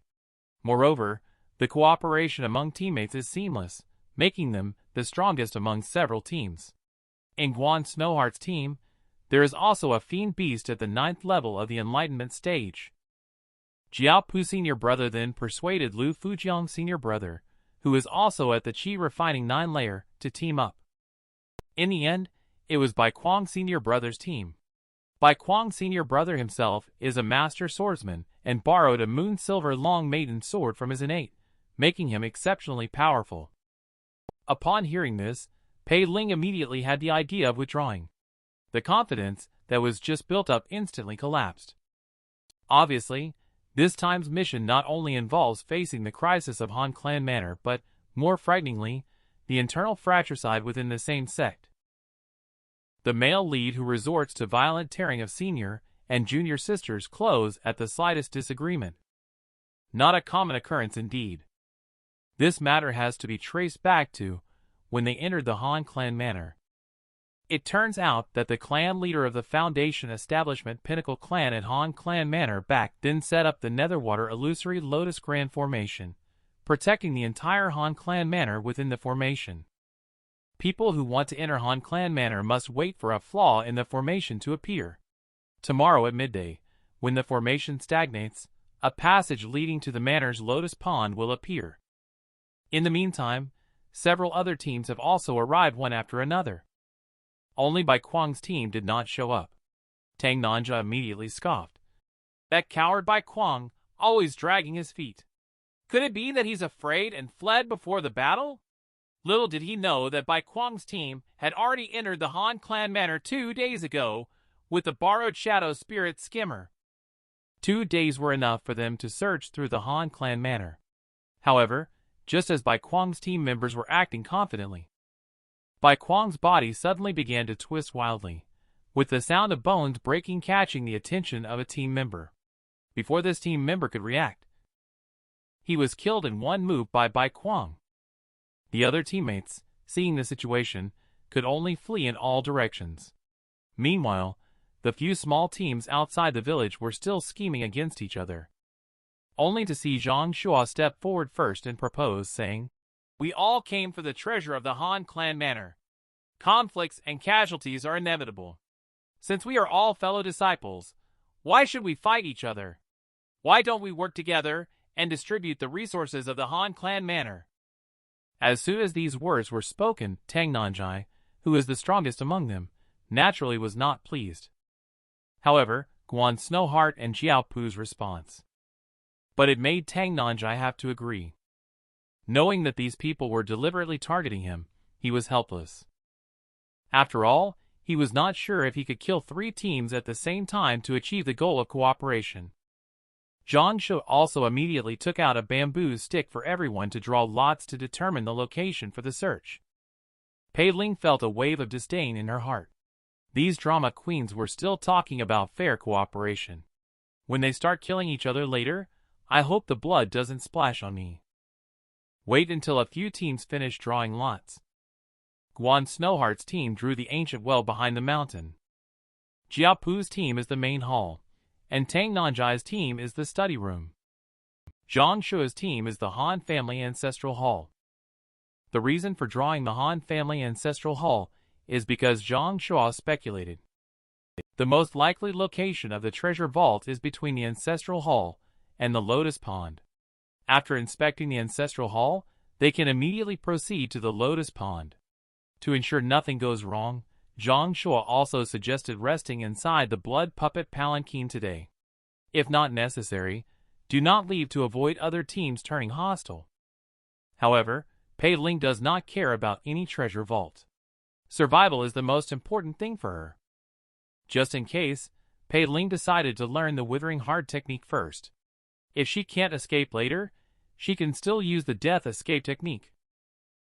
Moreover, the cooperation among teammates is seamless, making them the strongest among several teams. In Guan Snowheart's team, there is also a fiend beast at the 9th level of the Enlightenment stage. Jiao Pu senior brother then persuaded Lu Fujiang senior brother, who is also at the Qi refining 9 layer, to team up. In the end, it was Bai Kuang senior brother's team. Bai Kuang senior brother himself is a master swordsman and borrowed a moon silver long maiden sword from his innate, making him exceptionally powerful. Upon hearing this, Pei Ling immediately had the idea of withdrawing. The confidence that was just built up instantly collapsed. Obviously, this time's mission not only involves facing the crisis of Han Clan Manor but, more frighteningly, the internal fratricide within the same sect. The male lead who resorts to violent tearing of senior and junior sisters' clothes at the slightest disagreement. Not a common occurrence indeed. This matter has to be traced back to when they entered the Han Clan Manor. It turns out that the clan leader of the Foundation establishment Pinnacle Clan at Han Clan Manor back then set up the Netherwater Illusory Lotus Grand Formation, protecting the entire Han Clan Manor within the formation. People who want to enter Han Clan Manor must wait for a flaw in the formation to appear. Tomorrow at midday, when the formation stagnates, a passage leading to the manor's Lotus Pond will appear. In the meantime, several other teams have also arrived one after another. Only Bai Kuang's team did not show up. Tang Nanja immediately scoffed. That coward Bai Kuang, always dragging his feet. Could it be that he's afraid and fled before the battle? Little did he know that Bai Kuang's team had already entered the Han Clan Manor 2 days ago with the borrowed Shadow Spirit Skimmer. 2 days were enough for them to search through the Han Clan Manor. However, just as Bai Kuang's team members were acting confidently, Bai Kuang's body suddenly began to twist wildly, with the sound of bones breaking catching the attention of a team member. Before this team member could react, he was killed in one move by Bai Kuang. The other teammates, seeing the situation, could only flee in all directions. Meanwhile, the few small teams outside the village were still scheming against each other. Only to see Zhang Shua step forward first and propose, saying, "We all came for the treasure of the Han Clan Manor. Conflicts and casualties are inevitable. Since we are all fellow disciples, why should we fight each other? Why don't we work together and distribute the resources of the Han Clan Manor?" As soon as these words were spoken, Tang Nanjai, who is the strongest among them, naturally was not pleased. However, Guan Snowheart and Jiao Pu's response. But it made Tang Nanjai have to agree. Knowing that these people were deliberately targeting him, he was helpless. After all, he was not sure if he could kill 3 teams at the same time to achieve the goal of cooperation. Zhang Shu also immediately took out a bamboo stick for everyone to draw lots to determine the location for the search. Pei Ling felt a wave of disdain in her heart. These drama queens were still talking about fair cooperation. When they start killing each other later, I hope the blood doesn't splash on me. Wait until a few teams finish drawing lots. Guan Snowheart's team drew the ancient well behind the mountain. Jiapu's team is the main hall, and Tang Nanjai's team is the study room. Zhang Shua's team is the Han family ancestral hall. The reason for drawing the Han family ancestral hall is because Zhang Shua speculated. The most likely location of the treasure vault is between the ancestral hall and the lotus pond. After inspecting the ancestral hall, they can immediately proceed to the lotus pond. To ensure nothing goes wrong, Zhang Shua also suggested resting inside the blood puppet palanquin today. If not necessary, do not leave to avoid other teams turning hostile. However, Pei Ling does not care about any treasure vault. Survival is the most important thing for her. Just in case, Pei Ling decided to learn the Withering Heart technique first. If she can't escape later, she can still use the death escape technique.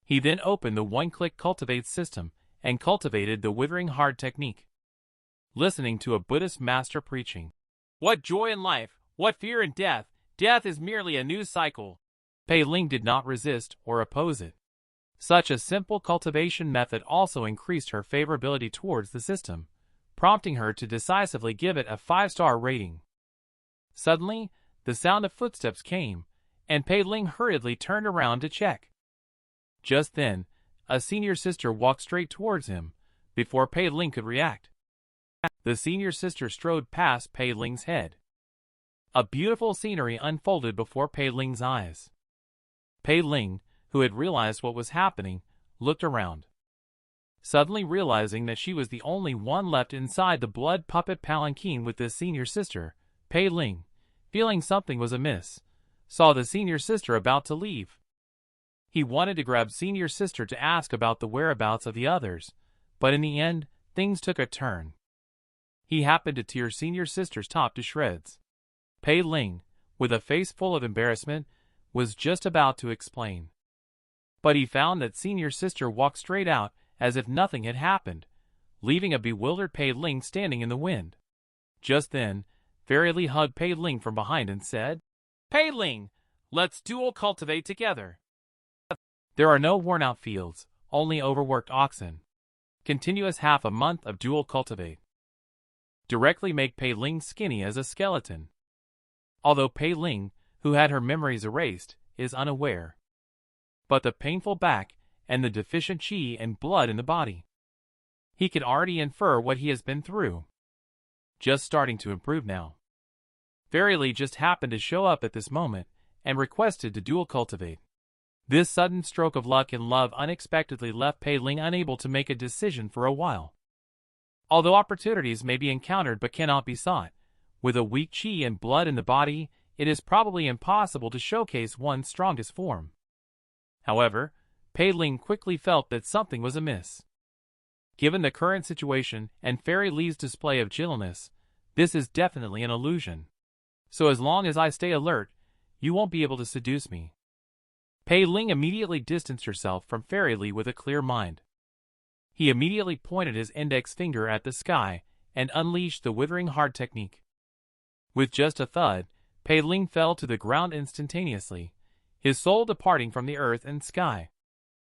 He then opened the one-click cultivate system and cultivated the Withering Heart technique. Listening to a Buddhist master preaching, "What joy in life, what fear in death, death is merely a new cycle." Pei Ling did not resist or oppose it. Such a simple cultivation method also increased her favorability towards the system, prompting her to decisively give it a 5-star rating. Suddenly, the sound of footsteps came, and Pei Ling hurriedly turned around to check. Just then, a senior sister walked straight towards him, before Pei Ling could react. The senior sister strode past Pei Ling's head. A beautiful scenery unfolded before Pei Ling's eyes. Pei Ling, who had realized what was happening, looked around. Suddenly realizing that she was the only one left inside the blood puppet palanquin with this senior sister, Pei Ling, feeling something was amiss, saw the senior sister about to leave. He wanted to grab senior sister to ask about the whereabouts of the others, but in the end, things took a turn. He happened to tear senior sister's top to shreds. Pei Ling, with a face full of embarrassment, was just about to explain. But he found that senior sister walked straight out as if nothing had happened, leaving a bewildered Pei Ling standing in the wind. Just then, Fairy Lee hugged Pei Ling from behind and said, "Pei Ling, let's dual cultivate together." There are no worn-out fields, only overworked oxen. Continuous half a month of dual cultivate. Directly make Pei Ling skinny as a skeleton. Although Pei Ling, who had her memories erased, is unaware. But the painful back and the deficient qi and blood in the body. He can already infer what he has been through. Just starting to improve now. Fairy Lee just happened to show up at this moment and requested to dual cultivate. This sudden stroke of luck and love unexpectedly left Pei Ling unable to make a decision for a while. Although opportunities may be encountered but cannot be sought, with a weak qi and blood in the body, it is probably impossible to showcase one's strongest form. However, Pei Ling quickly felt that something was amiss. Given the current situation and Fairy Lee's display of gentleness, this is definitely an illusion. So as long as I stay alert, you won't be able to seduce me. Pei Ling immediately distanced herself from Fairy Lee with a clear mind. He immediately pointed his index finger at the sky and unleashed the Withering Heart technique. With just a thud, Pei Ling fell to the ground instantaneously, his soul departing from the earth and sky.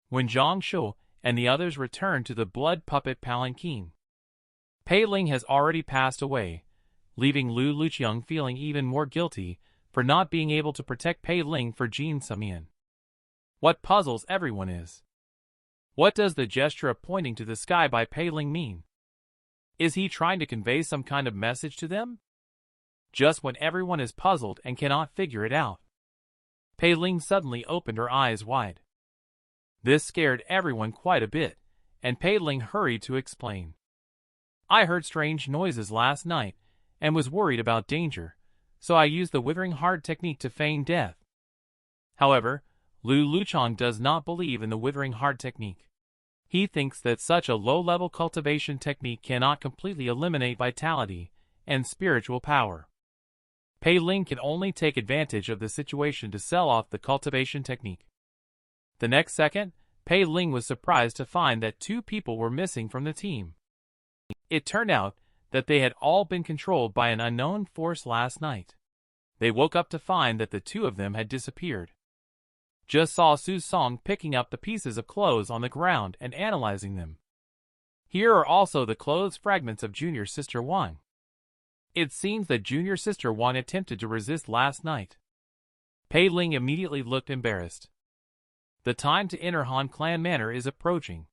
When Zhang Shu and the others returned to the blood puppet palanquin, Pei Ling has already passed away, leaving Lu Luqiang feeling even more guilty for not being able to protect Pei Ling for Jin Samian. What puzzles everyone is. What does the gesture of pointing to the sky by Pei Ling mean? Is he trying to convey some kind of message to them? Just when everyone is puzzled and cannot figure it out, Pei Ling suddenly opened her eyes wide. This scared everyone quite a bit, and Pei Ling hurried to explain. I heard strange noises last night and was worried about danger, so I used the Withering Heart technique to feign death. However, Lu Luqiang does not believe in the Withering Heart technique. He thinks that such a low-level cultivation technique cannot completely eliminate vitality and spiritual power. Pei Ling can only take advantage of the situation to sell off the cultivation technique. The next second, Pei Ling was surprised to find that 2 people were missing from the team. It turned out that they had all been controlled by an unknown force last night. They woke up to find that the 2 of them had disappeared. Just saw Su Song picking up the pieces of clothes on the ground and analyzing them. Here are also the clothes fragments of Junior Sister Wan. It seems that Junior Sister Wan attempted to resist last night. Pei Ling immediately looked embarrassed. The time to enter Han Clan Manor is approaching.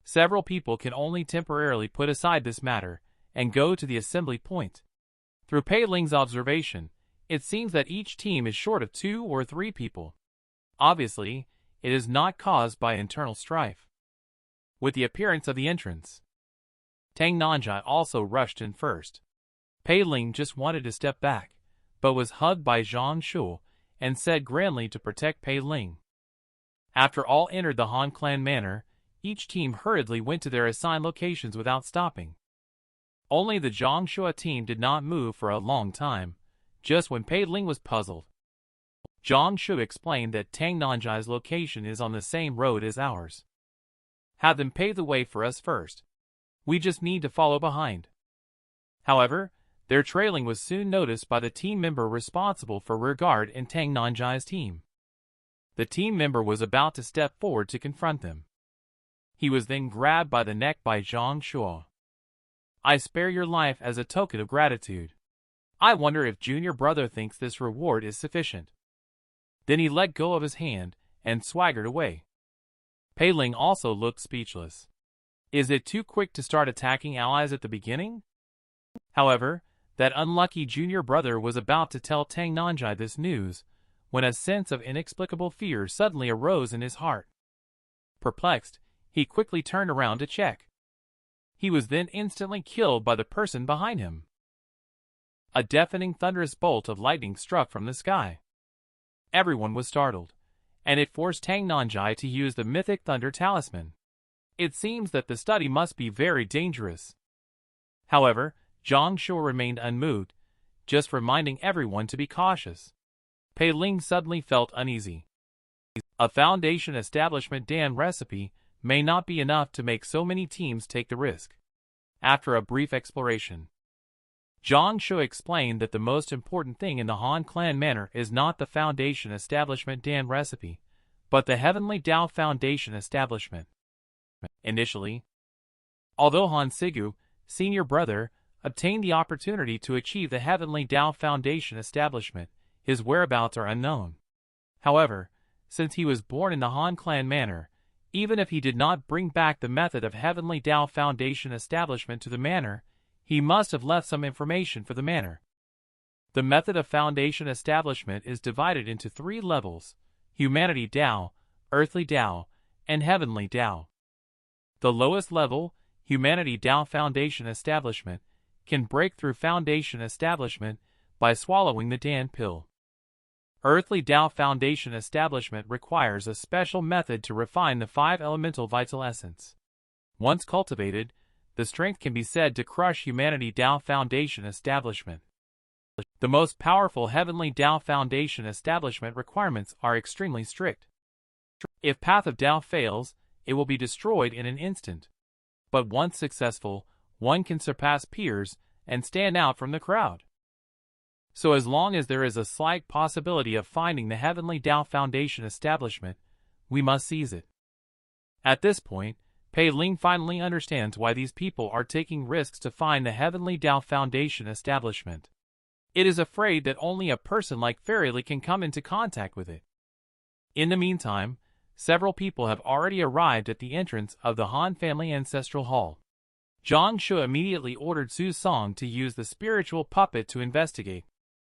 Several people can only temporarily put aside this matter and go to the assembly point. Through Pei Ling's observation, it seems that each team is short of 2 or 3 people. Obviously, it is not caused by internal strife. With the appearance of the entrance, Tang Nanjai also rushed in first. Pei Ling just wanted to step back, but was hugged by Zhang Shu and said grandly to protect Pei Ling. After all entered the Han Clan Manor, each team hurriedly went to their assigned locations without stopping. Only the Zhang Shu team did not move for a long time, just when Pei Ling was puzzled. Zhang Shu explained that Tang Nanjai's location is on the same road as ours. Have them pave the way for us first. We just need to follow behind. However, their trailing was soon noticed by the team member responsible for rearguard in Tang Nanjai's team. The team member was about to step forward to confront them. He was then grabbed by the neck by Zhang Shu. I spare your life as a token of gratitude. I wonder if Junior Brother thinks this reward is sufficient. Then he let go of his hand and swaggered away. Pei Ling also looked speechless. Is it too quick to start attacking allies at the beginning? However, that unlucky Junior Brother was about to tell Tang Nanjai this news when a sense of inexplicable fear suddenly arose in his heart. Perplexed, he quickly turned around to check. He was then instantly killed by the person behind him. A deafening thunderous bolt of lightning struck from the sky. Everyone was startled, and it forced Tang Nanjai to use the mythic thunder talisman. It seems that the study must be very dangerous. However, Zhang Shu remained unmoved, just reminding everyone to be cautious. Pei Ling suddenly felt uneasy. A foundation establishment Dan recipe may not be enough to make so many teams take the risk. After a brief exploration, Zhang Shu explained that the most important thing in the Han Clan Manor is not the foundation establishment Dan recipe, but the Heavenly Tao Foundation establishment. Initially, although Han Sigu, Senior Brother, obtained the opportunity to achieve the Heavenly Tao Foundation establishment, his whereabouts are unknown. However, since he was born in the Han Clan Manor, even if he did not bring back the method of Heavenly Tao Foundation establishment to the manor, he must have left some information for the manor. The method of foundation establishment is divided into 3 levels: Humanity Tao, Earthly Tao, and Heavenly Tao. The lowest level, Humanity Tao Foundation establishment, can break through foundation establishment by swallowing the Dan pill. Earthly Tao Foundation establishment requires a special method to refine the 5 elemental vital essence. Once cultivated, the strength can be said to crush Humanity Tao Foundation establishment. The most powerful Heavenly Tao Foundation establishment requirements are extremely strict. If Path of Tao fails, it will be destroyed in an instant. But once successful, one can surpass peers and stand out from the crowd. So as long as there is a slight possibility of finding the Heavenly Tao Foundation establishment, we must seize it. At this point, Pei Ling finally understands why these people are taking risks to find the Heavenly Tao Foundation establishment. It is afraid that only a person like Fairyly can come into contact with it. In the meantime, several people have already arrived at the entrance of the Han family ancestral hall. Zhang Shu immediately ordered Su Song to use the spiritual puppet to investigate.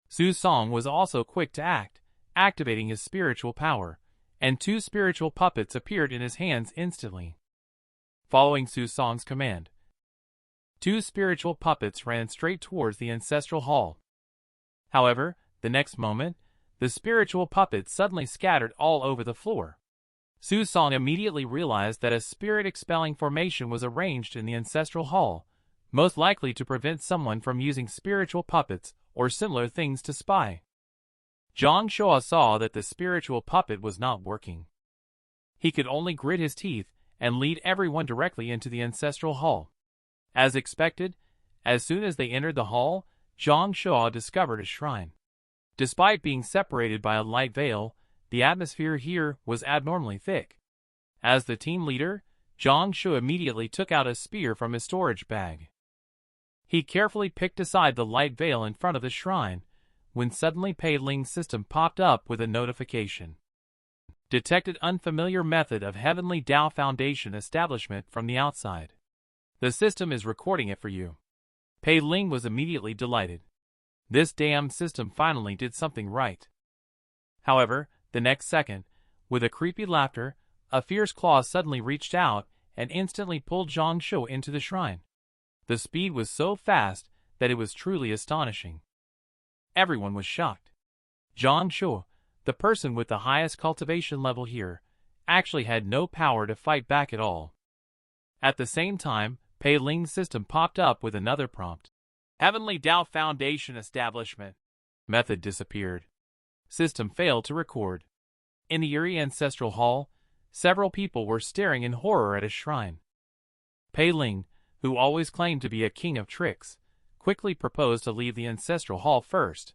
Su Song was also quick to act, activating his spiritual power, and 2 spiritual puppets appeared in his hands instantly. Following Su Song's command, 2 spiritual puppets ran straight towards the ancestral hall. However, the next moment, the spiritual puppets suddenly scattered all over the floor. Su Song immediately realized that a spirit-expelling formation was arranged in the ancestral hall, most likely to prevent someone from using spiritual puppets or similar things to spy. Zhang Shu saw that the spiritual puppet was not working. He could only grit his teeth and lead everyone directly into the ancestral hall. As expected, as soon as they entered the hall, xianxia discovered a shrine. Despite being separated by a light veil, the atmosphere here was abnormally thick. As the team leader, xianxia immediately took out a spear from his storage bag. He carefully picked aside the light veil in front of the shrine, when suddenly Pei Ling's system popped up with a notification. Detected unfamiliar method of Heavenly Tao Foundation establishment from the outside. The system is recording it for you. Pei Ling was immediately delighted. This damn system finally did something right. However, the next second, with a creepy laughter, a fierce claw suddenly reached out and instantly pulled xianxia into the shrine. The speed was so fast that it was truly astonishing. Everyone was shocked. xianxia, the person with the highest cultivation level here, actually had no power to fight back at all. At the same time, Pei Ling's system popped up with another prompt. Heavenly Tao Foundation Establishment. Method disappeared. System failed to record. In the eerie ancestral hall, several people were staring in horror at a shrine. Pei Ling, who always claimed to be a king of tricks, quickly proposed to leave the ancestral hall first.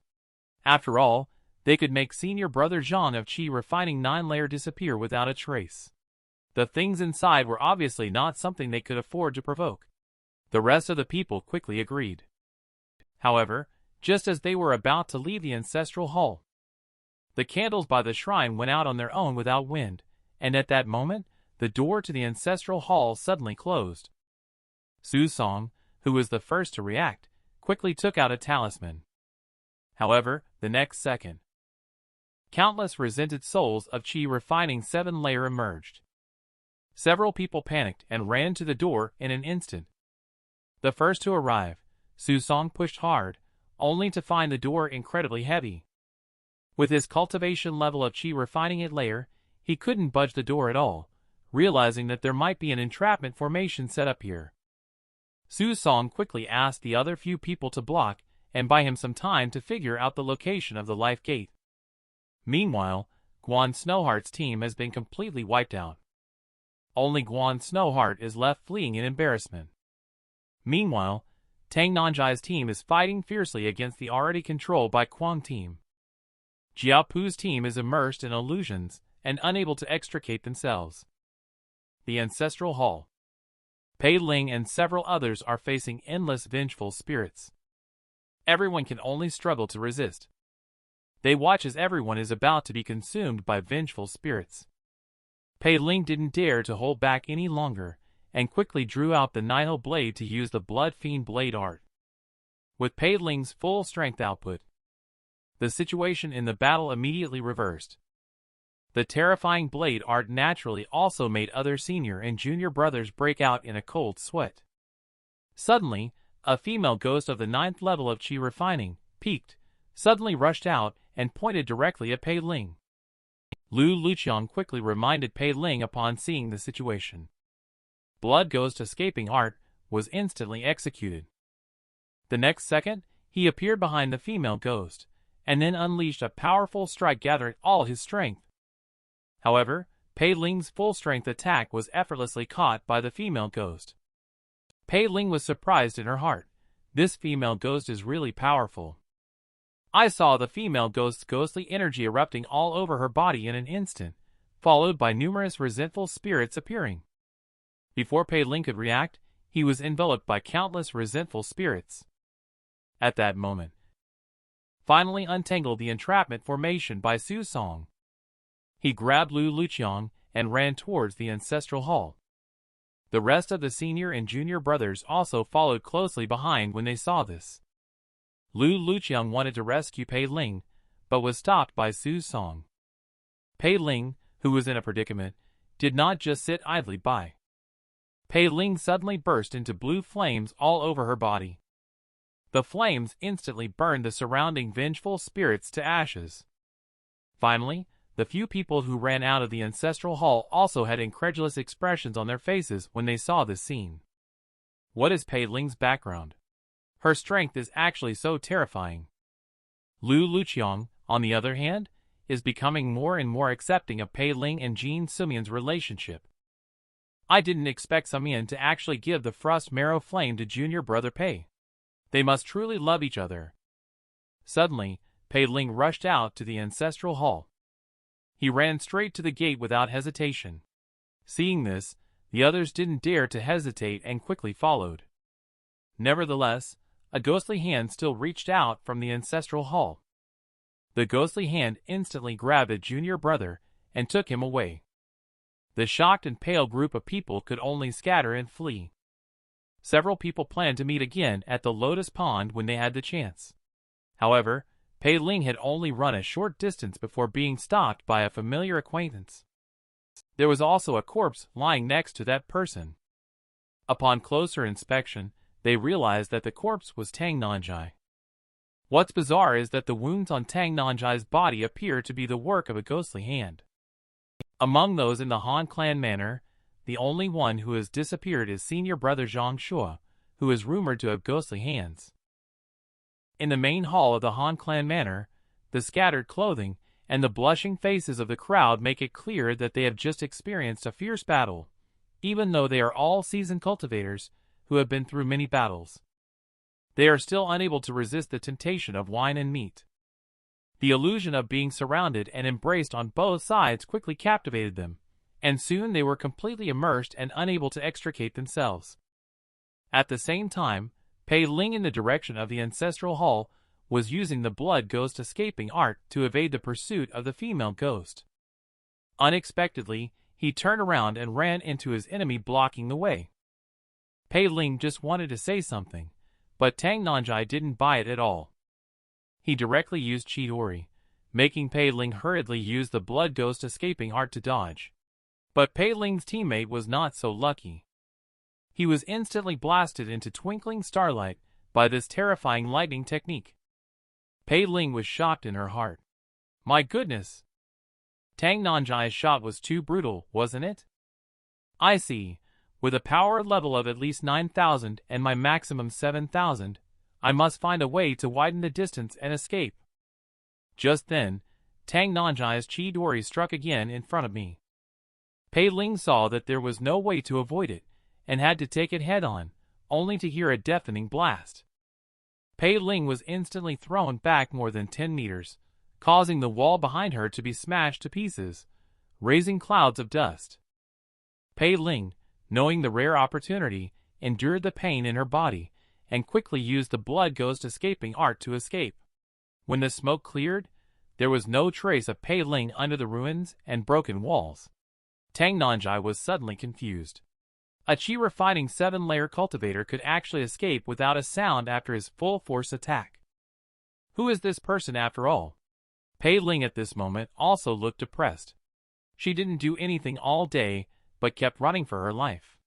After all, they could make senior brother Zhang of Qi refining 9-layer disappear without a trace. The things inside were obviously not something they could afford to provoke. The rest of the people quickly agreed. However, just as they were about to leave the ancestral hall, the candles by the shrine went out on their own without wind, and at that moment, the door to the ancestral hall suddenly closed. Su Song, who was the first to react, quickly took out a talisman. However, the next second, countless resented souls of Qi refining 7-layer emerged. Several people panicked and ran to the door in an instant. The first to arrive, Su Song pushed hard, only to find the door incredibly heavy. With his cultivation level of Qi refining 8-layer, he couldn't budge the door at all, realizing that there might be an entrapment formation set up here. Su Song quickly asked the other few people to block and buy him some time to figure out the location of the life gate. Meanwhile, Guan Snowheart's team has been completely wiped out. Only Guan Snowheart is left fleeing in embarrassment. Meanwhile, Tang Nanjai's team is fighting fiercely against the already controlled by Quang team. Jiaopu's team is immersed in illusions and unable to extricate themselves. The Ancestral Hall. Pei Ling and several others are facing endless vengeful spirits. Everyone can only struggle to resist. They watch as everyone is about to be consumed by vengeful spirits. Pei Ling didn't dare to hold back any longer, and quickly drew out the Nihil blade to use the Blood Fiend blade art. With Pei Ling's full strength output, the situation in the battle immediately reversed. The terrifying blade art naturally also made other senior and junior brothers break out in a cold sweat. Suddenly, a female ghost of the 9th level of Qi refining, peaked, suddenly rushed out and pointed directly at Pei Ling. Lu Luqiang quickly reminded Pei Ling upon seeing the situation. Blood Ghost escaping art was instantly executed. The next second, he appeared behind the female ghost, and then unleashed a powerful strike gathering all his strength. However, Pei Ling's full-strength attack was effortlessly caught by the female ghost. Pei Ling was surprised in her heart. This female ghost is really powerful. I saw the female ghost's ghostly energy erupting all over her body in an instant, followed by numerous resentful spirits appearing. Before Pei Ling could react, he was enveloped by countless resentful spirits. At that moment, finally untangled the entrapment formation by Su Song. He grabbed Lu Luqiang and ran towards the ancestral hall. The rest of the senior and junior brothers also followed closely behind when they saw this. Lu Luqiang wanted to rescue Pei Ling, but was stopped by Su Song. Pei Ling, who was in a predicament, did not just sit idly by. Pei Ling suddenly burst into blue flames all over her body. The flames instantly burned the surrounding vengeful spirits to ashes. Finally, the few people who ran out of the ancestral hall also had incredulous expressions on their faces when they saw this scene. What is Pei Ling's background? Her strength is actually so terrifying. Lu Luqiang, on the other hand, is becoming more and more accepting of Pei Ling and Jean Sumian's relationship. I didn't expect Sumian to actually give the frost marrow flame to junior brother Pei. They must truly love each other. Suddenly, Pei Ling rushed out to the ancestral hall. He ran straight to the gate without hesitation. Seeing this, the others didn't dare to hesitate and quickly followed. Nevertheless, a ghostly hand still reached out from the ancestral hall. The ghostly hand instantly grabbed the junior brother and took him away. The shocked and pale group of people could only scatter and flee. Several people planned to meet again at the Lotus Pond when they had the chance. However, Pei Ling had only run a short distance before being stopped by a familiar acquaintance. There was also a corpse lying next to that person. Upon closer inspection, they realized that the corpse was Tang Nanjai. What's bizarre is that the wounds on Tang Nanjai's body appear to be the work of a ghostly hand. Among those in the Han clan manor, the only one who has disappeared is senior brother Zhang Shua, who is rumored to have ghostly hands. In the main hall of the Han clan manor, the scattered clothing and the blushing faces of the crowd make it clear that they have just experienced a fierce battle, even though they are all seasoned cultivators who have been through many battles. They are still unable to resist the temptation of wine and meat. The illusion of being surrounded and embraced on both sides quickly captivated them, and soon they were completely immersed and unable to extricate themselves. At the same time, Pei Ling in the direction of the ancestral hall was using the blood ghost escaping art to evade the pursuit of the female ghost. Unexpectedly, he turned around and ran into his enemy blocking the way. Pei Ling just wanted to say something, but Tang Nanjai didn't buy it at all. He directly used Chidori, making Pei Ling hurriedly use the blood ghost escaping art to dodge. But Pei Ling's teammate was not so lucky. He was instantly blasted into twinkling starlight by this terrifying lightning technique. Pei Ling was shocked in her heart. My goodness! Tang Nanjai's shot was too brutal, wasn't it? I see. With a power level of at least 9,000 and my maximum 7,000, I must find a way to widen the distance and escape. Just then, Tang Nanjai's Chidori struck again in front of me. Pei Ling saw that there was no way to avoid it, and had to take it head-on, only to hear a deafening blast. Pei Ling was instantly thrown back more than 10 meters, causing the wall behind her to be smashed to pieces, raising clouds of dust. Pei Ling, knowing the rare opportunity, endured the pain in her body, and quickly used the blood ghost escaping art to escape. When the smoke cleared, there was no trace of Pei Ling under the ruins and broken walls. Tang Nanjai was suddenly confused. A chi-refining 7-layer cultivator could actually escape without a sound after his full-force attack. Who is this person after all? Pei Ling at this moment also looked depressed. She didn't do anything all day, but kept running for her life.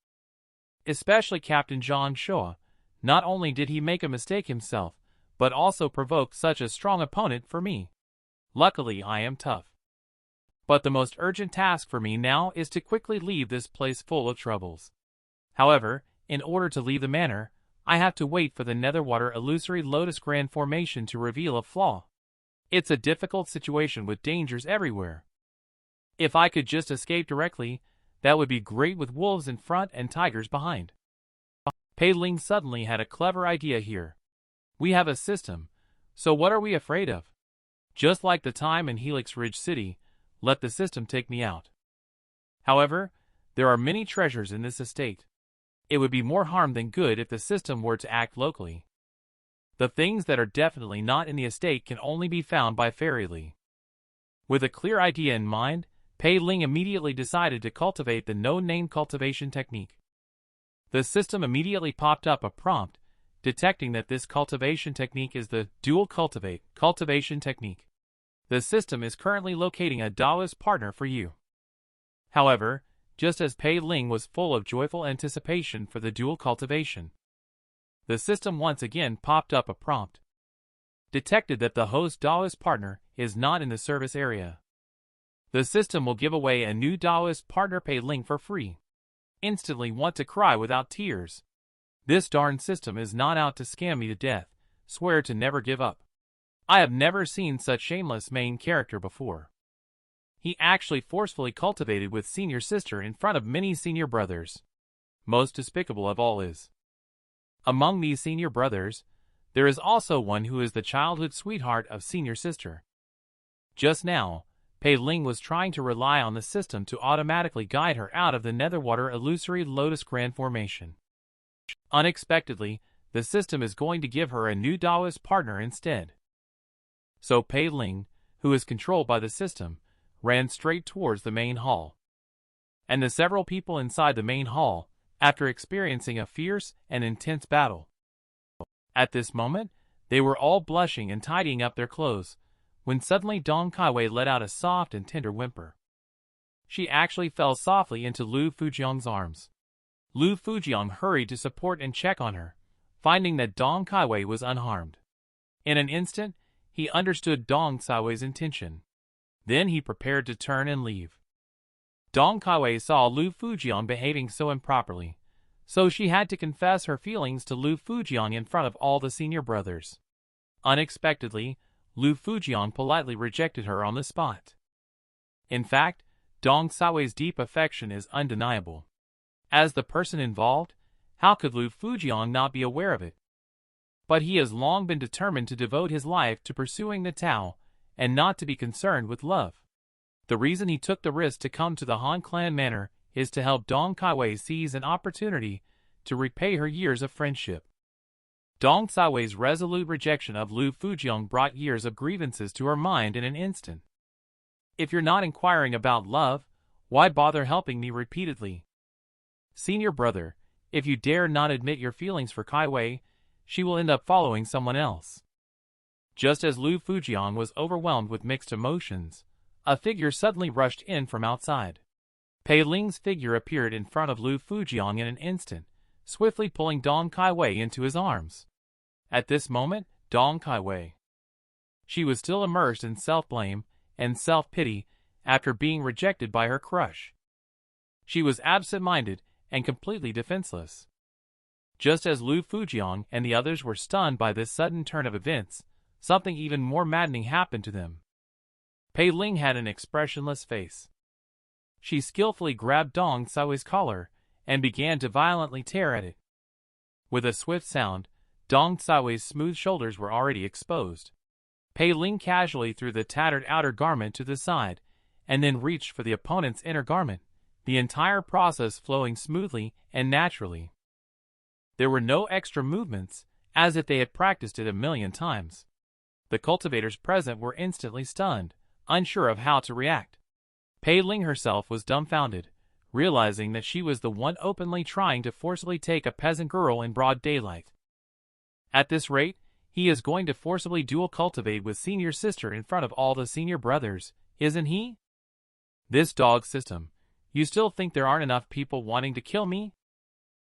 Especially Captain Zhang Shua. Not only did he make a mistake himself, but also provoked such a strong opponent for me. Luckily I am tough. But the most urgent task for me now is to quickly leave this place full of troubles. However, in order to leave the manor, I have to wait for the Netherwater Illusory Lotus Grand Formation to reveal a flaw. It's a difficult situation with dangers everywhere. If I could just escape directly, that would be great with wolves in front and tigers behind. Pei Ling suddenly had a clever idea here. We have a system, so what are we afraid of? Just like the time in Helix Ridge City, let the system take me out. However, there are many treasures in this estate. It would be more harm than good if the system were to act locally. The things that are definitely not in the estate can only be found by Fairyly. With a clear idea in mind, Pei Ling immediately decided to cultivate the no-name cultivation technique. The system immediately popped up a prompt, detecting that this cultivation technique is the dual cultivation technique. The system is currently locating a Daoist partner for you. However, just as Pei Ling was full of joyful anticipation for the dual cultivation, the system once again popped up a prompt. Detected that the host Daoist partner is not in the service area. The system will give away a new Daoist partner Pei Ling for free. Instantly want to cry without tears. This darn system is not out to scam me to death, swear to never give up. I have never seen such shameless main character before. He actually forcefully cultivated with senior sister in front of many senior brothers. Most despicable of all is, among these senior brothers, there is also one who is the childhood sweetheart of senior sister. Just now, Pei Ling was trying to rely on the system to automatically guide her out of the Netherwater illusory Lotus Grand Formation. Unexpectedly, the system is going to give her a new Taoist partner instead. So Pei Ling, who is controlled by the system, ran straight towards the main hall. And the several people inside the main hall, after experiencing a fierce and intense battle. At this moment, they were all blushing and tidying up their clothes, when suddenly Dong Kaiwei let out a soft and tender whimper. She actually fell softly into Lu Fujiang's arms. Lu Fujiang hurried to support and check on her, finding that Dong Kaiwei was unharmed. In an instant, he understood Dong Kaiwei's intention. Then he prepared to turn and leave. Dong Kaiwei saw Lu Fujiang behaving so improperly, so she had to confess her feelings to Lu Fujiang in front of all the senior brothers. Unexpectedly, Lu Fujiang politely rejected her on the spot. In fact, Dong Kaiwei's deep affection is undeniable. As the person involved, how could Lu Fujiang not be aware of it? But he has long been determined to devote his life to pursuing the Tao, and not to be concerned with love. The reason he took the risk to come to the Han Clan Manor is to help Dong Kaiwei seize an opportunity to repay her years of friendship. Dong Kaiwei's resolute rejection of Lu Fujiang brought years of grievances to her mind in an instant. If you're not inquiring about love, why bother helping me repeatedly? Senior brother, if you dare not admit your feelings for Kaiwei, she will end up following someone else. Just as Lu Fujiang was overwhelmed with mixed emotions, a figure suddenly rushed in from outside. Pei Ling's figure appeared in front of Lu Fujiang in an instant, swiftly pulling Dong Kaiwei into his arms. At this moment, Dong Kaiwei. She was still immersed in self-blame and self-pity after being rejected by her crush. She was absent-minded and completely defenseless. Just as Lu Fujiang and the others were stunned by this sudden turn of events, something even more maddening happened to them. Pei Ling had an expressionless face. She skillfully grabbed Dong Kaiwei's collar and began to violently tear at it. With a swift sound, Dong Kaiwei's smooth shoulders were already exposed. Pei Ling casually threw the tattered outer garment to the side, and then reached for the opponent's inner garment, the entire process flowing smoothly and naturally. There were no extra movements, as if they had practiced it a million times. The cultivators present were instantly stunned, unsure of how to react. Pei Ling herself was dumbfounded, realizing that she was the one openly trying to forcibly take a peasant girl in broad daylight. At this rate, he is going to forcibly dual cultivate with senior sister in front of all the senior brothers, isn't he? This dog system. You still think there aren't enough people wanting to kill me?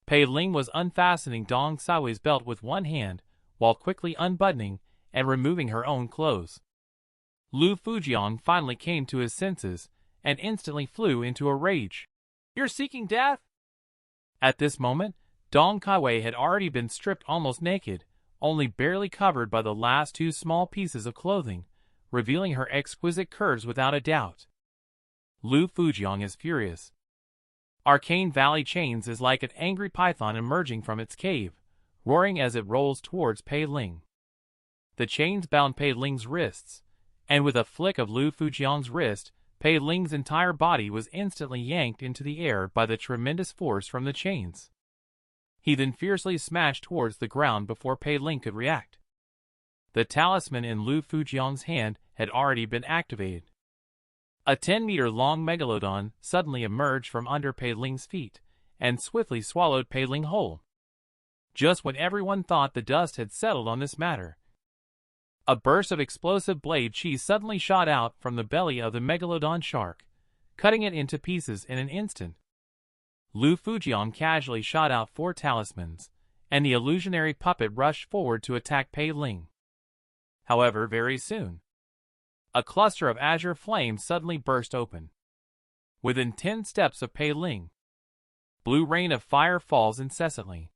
Pei Ling was unfastening Dong Kaiwei's belt with one hand, while quickly unbuttoning and removing her own clothes. Lu Fujiang finally came to his senses, and instantly flew into a rage. You're seeking death? At this moment, Dong Kaiwei had already been stripped almost naked, only barely covered by the last two small pieces of clothing, revealing her exquisite curves without a doubt. Lu Fujiang is furious. Arcane Valley Chains is like an angry python emerging from its cave, roaring as it rolls towards Pei Ling. The chains bound Pei Ling's wrists, and with a flick of Lu Fujiang's wrist, Pei Ling's entire body was instantly yanked into the air by the tremendous force from the chains. He then fiercely smashed towards the ground before Pei Ling could react. The talisman in Lu Fujiang's hand had already been activated. A 10-meter-long megalodon suddenly emerged from under Pei Ling's feet, and swiftly swallowed Pei Ling whole. Just when everyone thought the dust had settled on this matter, a burst of explosive blade chi suddenly shot out from the belly of the megalodon shark, cutting it into pieces in an instant. Lu Fujiang casually shot out 4 talismans, and the illusionary puppet rushed forward to attack Pei Ling. However, very soon, a cluster of azure flames suddenly burst open. Within 10 steps of Pei Ling, blue rain of fire falls incessantly.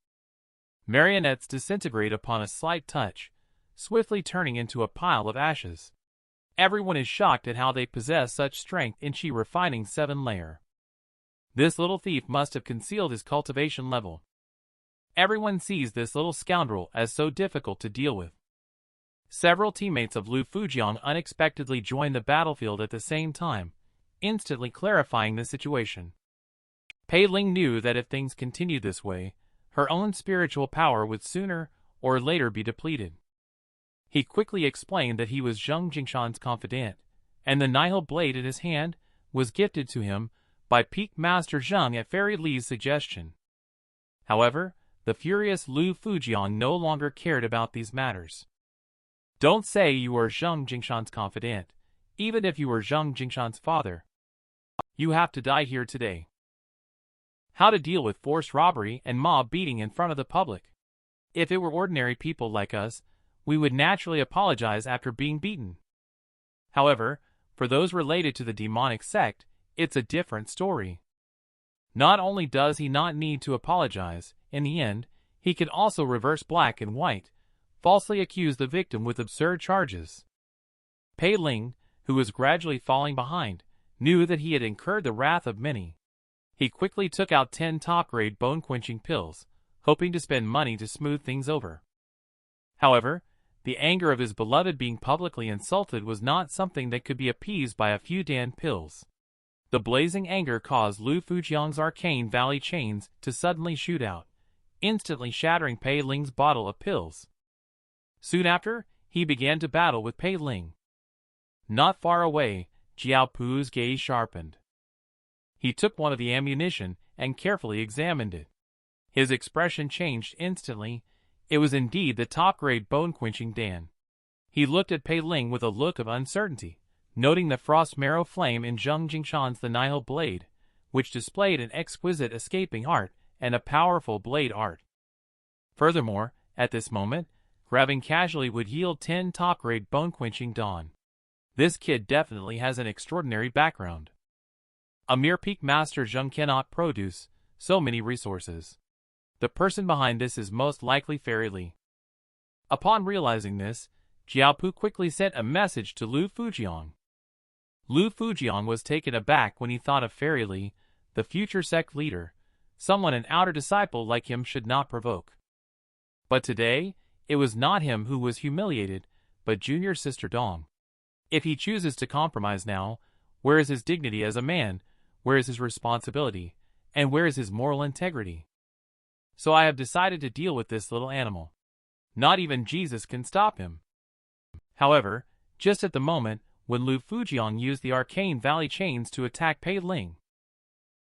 Marionettes disintegrate upon a slight touch, swiftly turning into a pile of ashes. Everyone is shocked at how they possess such strength in chi refining 7-layer. This little thief must have concealed his cultivation level. Everyone sees this little scoundrel as so difficult to deal with. Several teammates of Lu Fujiang unexpectedly join the battlefield at the same time, instantly clarifying the situation. Pei Ling knew that if things continued this way, her own spiritual power would sooner or later be depleted. He quickly explained that he was Zheng Jingshan's confidant, and the nihil blade in his hand was gifted to him by Peak Master Zheng at Fairy Li's suggestion. However, the furious Lu Fujiang no longer cared about these matters. Don't say you are Zheng Jingshan's confidant, even if you were Zheng Jingshan's father. You have to die here today. How to deal with forced robbery and mob beating in front of the public. If it were ordinary people like us, we would naturally apologize after being beaten. However, for those related to the demonic sect, it's a different story. Not only does he not need to apologize, in the end, he can also reverse black and white, falsely accuse the victim with absurd charges. Pei Ling, who was gradually falling behind, knew that he had incurred the wrath of many. He quickly took out 10 top-grade bone-quenching pills, hoping to spend money to smooth things over. However, the anger of his beloved being publicly insulted was not something that could be appeased by a few Dan pills. The blazing anger caused Lu Fujiang's arcane valley chains to suddenly shoot out, instantly shattering Pei Ling's bottle of pills. Soon after, he began to battle with Pei Ling. Not far away, Jiao Pu's gaze sharpened. He took one of the ammunition and carefully examined it. His expression changed instantly. It was indeed the top-grade bone-quenching Dan. He looked at Pei Ling with a look of uncertainty, noting the frost marrow flame in Zheng Jingshan's the nihil blade, which displayed an exquisite escaping art and a powerful blade art. Furthermore, at this moment, grabbing casually would yield 10 top-grade bone-quenching dawn. This kid definitely has an extraordinary background. A mere peak master Zheng cannot produce so many resources. The person behind this is most likely Fairy Li. Upon realizing this, Jiaopu quickly sent a message to Lu Fujiang. Lu Fujiang was taken aback when he thought of Fairy Li, the future sect leader, someone an outer disciple like him should not provoke. But today, it was not him who was humiliated, but junior sister Dong. If he chooses to compromise now, where is his dignity as a man, where is his responsibility, and where is his moral integrity? So I have decided to deal with this little animal. Not even Jesus can stop him. However, just at the moment when Lu Fujiang used the arcane valley chains to attack Pei Ling,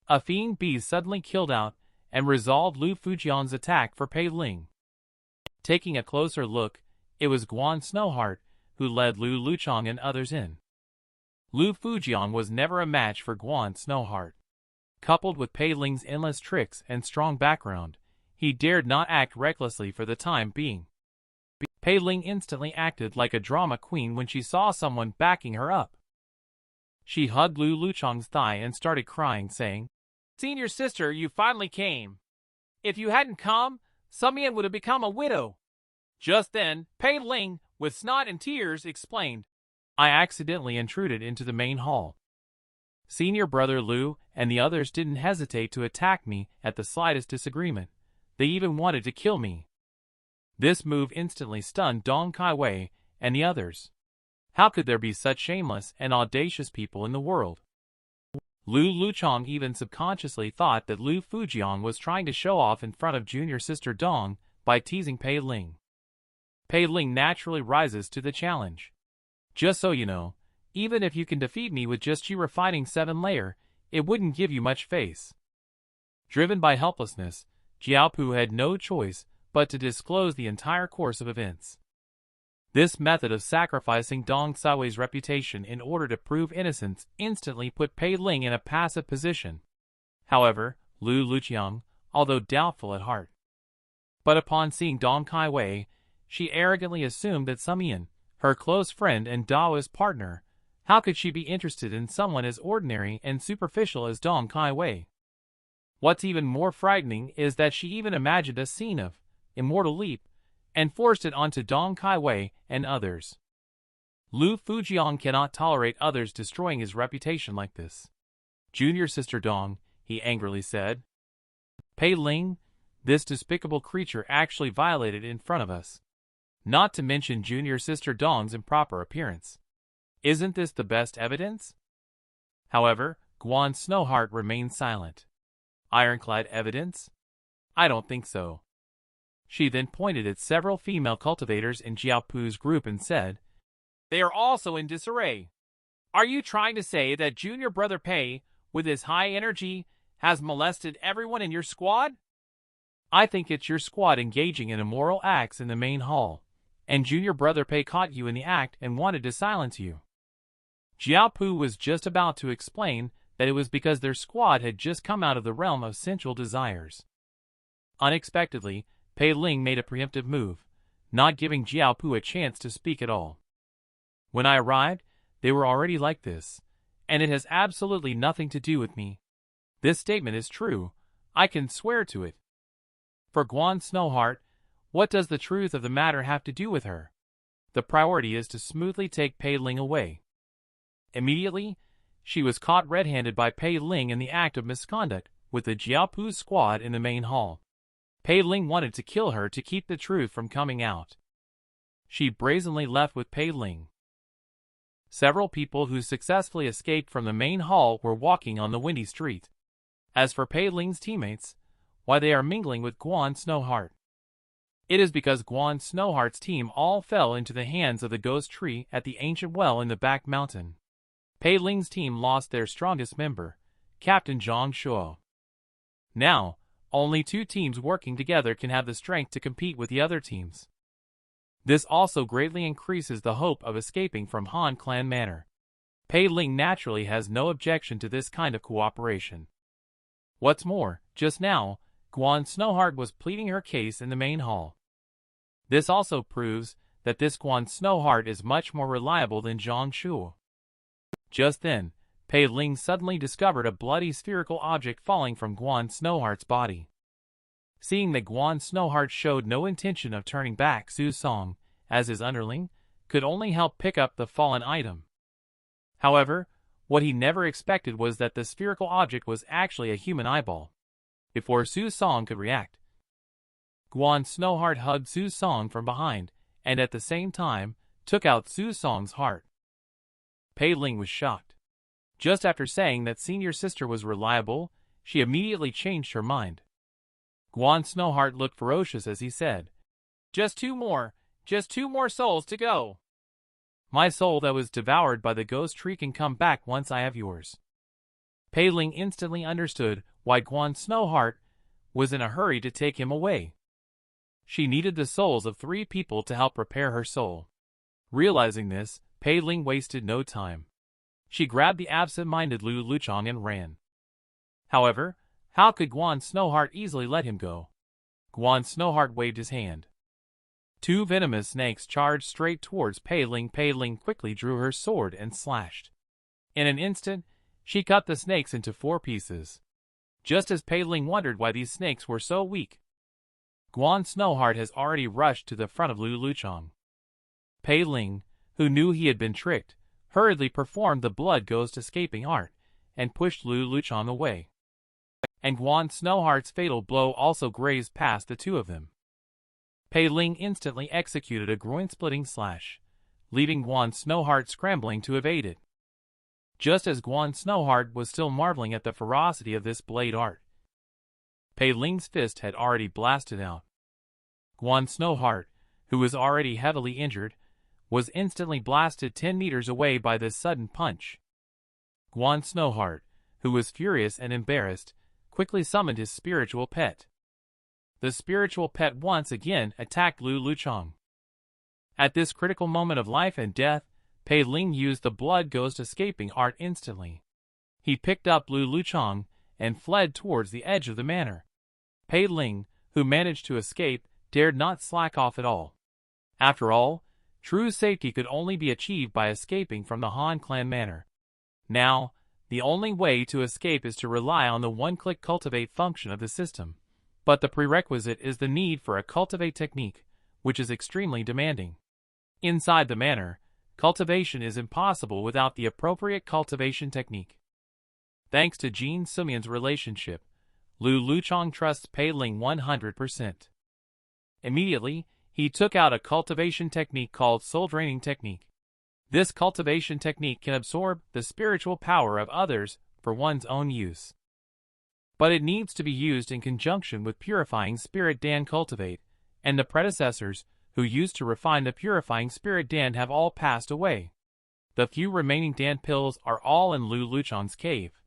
a fiend beast suddenly killed out and resolved Lu Fujiang's attack for Pei Ling. Taking a closer look, it was Guan Snowheart who led Lu Luchang and others in. Lu Fujiang was never a match for Guan Snowheart. Coupled with Pei Ling's endless tricks and strong background, he dared not act recklessly for the time being. Pei Ling instantly acted like a drama queen when she saw someone backing her up. She hugged Lu Luchang's thigh and started crying, saying, "Senior sister, you finally came. If you hadn't come, Sumian would have become a widow." Just then, Pei Ling, with snot and tears, explained, "I accidentally intruded into the main hall. Senior brother Lu and the others didn't hesitate to attack me at the slightest disagreement. They even wanted to kill me." This move instantly stunned Dong Kaiwei and the others. How could there be such shameless and audacious people in the world? Lu Luchang even subconsciously thought that Lu Fujiang was trying to show off in front of junior sister Dong by teasing Pei Ling. Pei Ling naturally rises to the challenge. "Just so you know, even if you can defeat me with just chi refining 7-layer, it wouldn't give you much face." Driven by helplessness, Jiaopu had no choice but to disclose the entire course of events. This method of sacrificing Dong Sawei's reputation in order to prove innocence instantly put Pei Ling in a passive position. However, Lu Luqiang, although doubtful at heart, but upon seeing Dong Kaiwei, she arrogantly assumed that Sumian, her close friend and Daoist partner, how could she be interested in someone as ordinary and superficial as Dong Kaiwei? What's even more frightening is that she even imagined a scene of Immortal Leap, and forced it onto Dong Kaiwei and others. Lu Fujiang cannot tolerate others destroying his reputation like this. Junior sister Dong, he angrily said. Pei Ling, this despicable creature actually violated in front of us. Not to mention junior sister Dong's improper appearance. Isn't this the best evidence? However, Guan Snowheart remained silent. Ironclad evidence? I don't think so. She then pointed at several female cultivators in Jiaopu's group and said, They are also in disarray. Are you trying to say that junior brother Pei, with his high energy, has molested everyone in your squad? I think it's your squad engaging in immoral acts in the main hall, and junior brother Pei caught you in the act and wanted to silence you. Jiaopu was just about to explain that it was because their squad had just come out of the realm of sensual desires. Unexpectedly, Pei Ling made a preemptive move, not giving Jiaopu a chance to speak at all. When I arrived, they were already like this, and it has absolutely nothing to do with me. This statement is true, I can swear to it. For Guan Snowheart, what does the truth of the matter have to do with her? The priority is to smoothly take Pei Ling away. Immediately, she was caught red-handed by Pei Ling in the act of misconduct with the Jiaopu squad in the main hall. Pei Ling wanted to kill her to keep the truth from coming out. She brazenly left with Pei Ling. Several people who successfully escaped from the main hall were walking on the windy street. As for Pei Ling's teammates, why they are mingling with Guan Snowheart. It is because Guan Snowheart's team all fell into the hands of the ghost tree at the ancient well in the back mountain. Pei Ling's team lost their strongest member, Captain Zhang Shuo. Now, only 2 teams working together can have the strength to compete with the other teams. This also greatly increases the hope of escaping from Han Clan Manor. Pei Ling naturally has no objection to this kind of cooperation. What's more, just now, Guan Snowheart was pleading her case in the main hall. This also proves that this Guan Snowheart is much more reliable than Zhang Shuo. Just then, Pei Ling suddenly discovered a bloody spherical object falling from Guan Snowheart's body. Seeing that Guan Snowheart showed no intention of turning back, Su Song, as his underling, could only help pick up the fallen item. However, what he never expected was that the spherical object was actually a human eyeball. Before Su Song could react, Guan Snowheart hugged Su Song from behind, and at the same time, took out Su Song's heart. Pei Ling was shocked. Just after saying that senior sister was reliable, she immediately changed her mind. Guan Snowheart looked ferocious as he said, just two more souls to go. My soul that was devoured by the ghost tree can come back once I have yours. Pei Ling instantly understood why Guan Snowheart was in a hurry to take him away. She needed the souls of 3 people to help repair her soul. Realizing this, Pei Ling wasted no time. She grabbed the absent-minded Lu Luchong and ran. However, how could Guan Snowheart easily let him go? Guan Snowheart waved his hand. 2 venomous snakes charged straight towards Pei Ling. Pei Ling quickly drew her sword and slashed. In an instant, she cut the snakes into 4 pieces. Just as Pei Ling wondered why these snakes were so weak, Guan Snowheart has already rushed to the front of Lu Luchong. Pei Ling, who knew he had been tricked, hurriedly performed the blood ghost escaping art, and pushed Lu Luchong away. And Guan Snowheart's fatal blow also grazed past the 2 of them. Pei Ling instantly executed a groin-splitting slash, leaving Guan Snowheart scrambling to evade it. Just as Guan Snowheart was still marveling at the ferocity of this blade art, Pei Ling's fist had already blasted out. Guan Snowheart, who was already heavily injured, was instantly blasted 10 meters away by this sudden punch. Guan Snowheart, who was furious and embarrassed, quickly summoned his spiritual pet. The spiritual pet once again attacked Lu Luchong. At this critical moment of life and death, Pei Ling used the blood ghost escaping art instantly. He picked up Lu Luchong and fled towards the edge of the manor. Pei Ling, who managed to escape, dared not slack off at all. After all, true safety could only be achieved by escaping from the Han Clan Manor. Now, the only way to escape is to rely on the one-click cultivate function of the system. But the prerequisite is the need for a cultivate technique, which is extremely demanding. Inside the manor, cultivation is impossible without the appropriate cultivation technique. Thanks to Jin Sumyan's relationship, Lu Luchong trusts Pei Ling 100%. Immediately, he took out a cultivation technique called soul draining technique. This cultivation technique can absorb the spiritual power of others for one's own use. But it needs to be used in conjunction with purifying spirit Dan cultivate, and the predecessors who used to refine the purifying spirit Dan have all passed away. The few remaining Dan pills are all in Lu Luchong's cave.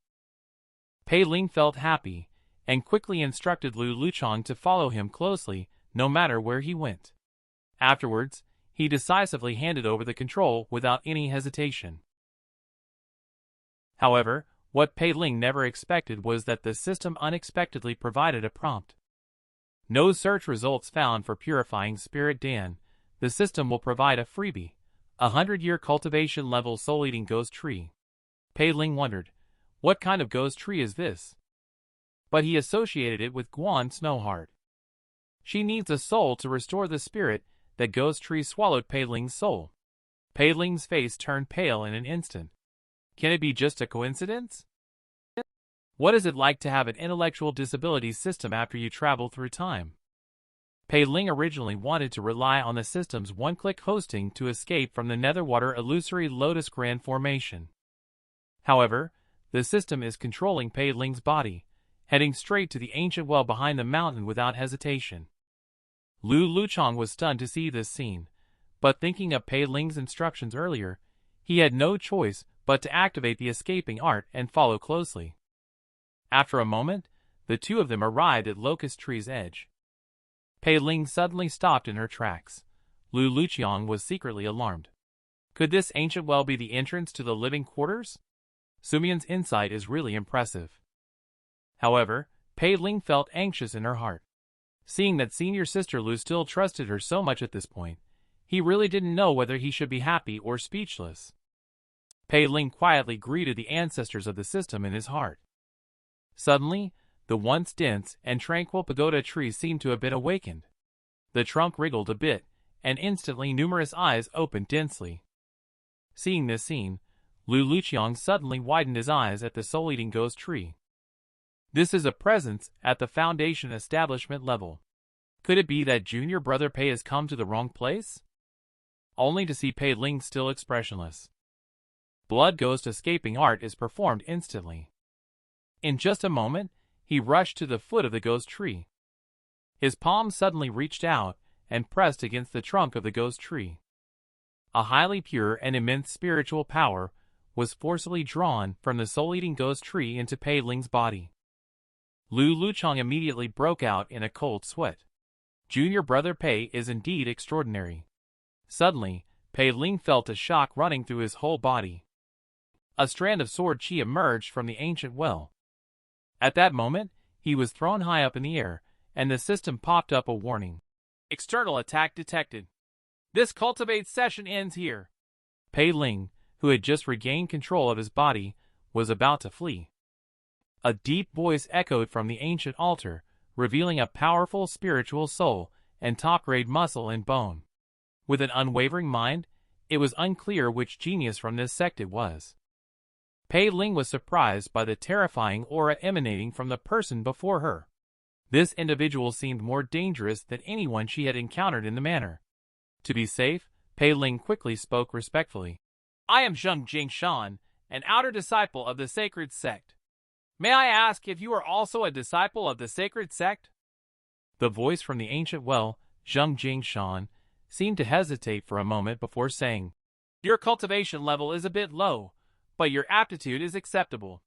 Pei Ling felt happy, and quickly instructed Lu Luchong to follow him closely, no matter where he went. Afterwards, he decisively handed over the control without any hesitation. However, what Pei Ling never expected was that the system unexpectedly provided a prompt. No search results found for purifying spirit Dan. The system will provide a freebie, a 100-year cultivation level soul-eating ghost tree. Pei Ling wondered, what kind of ghost tree is this? But he associated it with Guan Snowheart. She needs a soul to restore the spirit. That ghost tree swallowed Pei Ling's soul. Pei Ling's face turned pale in an instant. Can it be just a coincidence? What is it like to have an intellectual disability system after you travel through time? Pei Ling originally wanted to rely on the system's one-click hosting to escape from the Netherwater illusory Lotus Grand Formation. However, the system is controlling Pei Ling's body, heading straight to the ancient well behind the mountain without hesitation. Lu Luchong was stunned to see this scene, but thinking of Pei Ling's instructions earlier, he had no choice but to activate the escaping art and follow closely. After a moment, the two of them arrived at Locust Tree's edge. Pei Ling suddenly stopped in her tracks. Lu Luchong was secretly alarmed. Could this ancient well be the entrance to the living quarters? Sumyan's insight is really impressive. However, Pei Ling felt anxious in her heart. Seeing that senior sister Lu still trusted her so much at this point, he really didn't know whether he should be happy or speechless. Pei Ling quietly greeted the ancestors of the system in his heart. Suddenly, the once dense and tranquil pagoda tree seemed to have been awakened. The trunk wriggled a bit, and instantly numerous eyes opened densely. Seeing this scene, Lu Luchong suddenly widened his eyes at the soul-eating ghost tree. This is a presence at the Foundation establishment level. Could it be that junior brother Pei has come to the wrong place? Only to see Pei Ling still expressionless. Blood Ghost escaping art is performed instantly. In just a moment, he rushed to the foot of the ghost tree. His palm suddenly reached out and pressed against the trunk of the ghost tree. A highly pure and immense spiritual power was forcibly drawn from the soul-eating ghost tree into Pei Ling's body. Lu Luchong immediately broke out in a cold sweat. Junior brother Pei is indeed extraordinary. Suddenly, Pei Ling felt a shock running through his whole body. A strand of sword chi emerged from the ancient well. At that moment, he was thrown high up in the air, and the system popped up a warning. External attack detected. This cultivate session ends here. Pei Ling, who had just regained control of his body, was about to flee. A deep voice echoed from the ancient altar, revealing a powerful spiritual soul and top-grade muscle and bone. With an unwavering mind, it was unclear which genius from this sect it was. Pei Ling was surprised by the terrifying aura emanating from the person before her. This individual seemed more dangerous than anyone she had encountered in the manor. To be safe, Pei Ling quickly spoke respectfully. I am Zheng Jingshan, an outer disciple of the sacred sect. May I ask if you are also a disciple of the sacred sect? The voice from the ancient well, Zheng Jingshan, seemed to hesitate for a moment before saying, Your cultivation level is a bit low, but your aptitude is acceptable.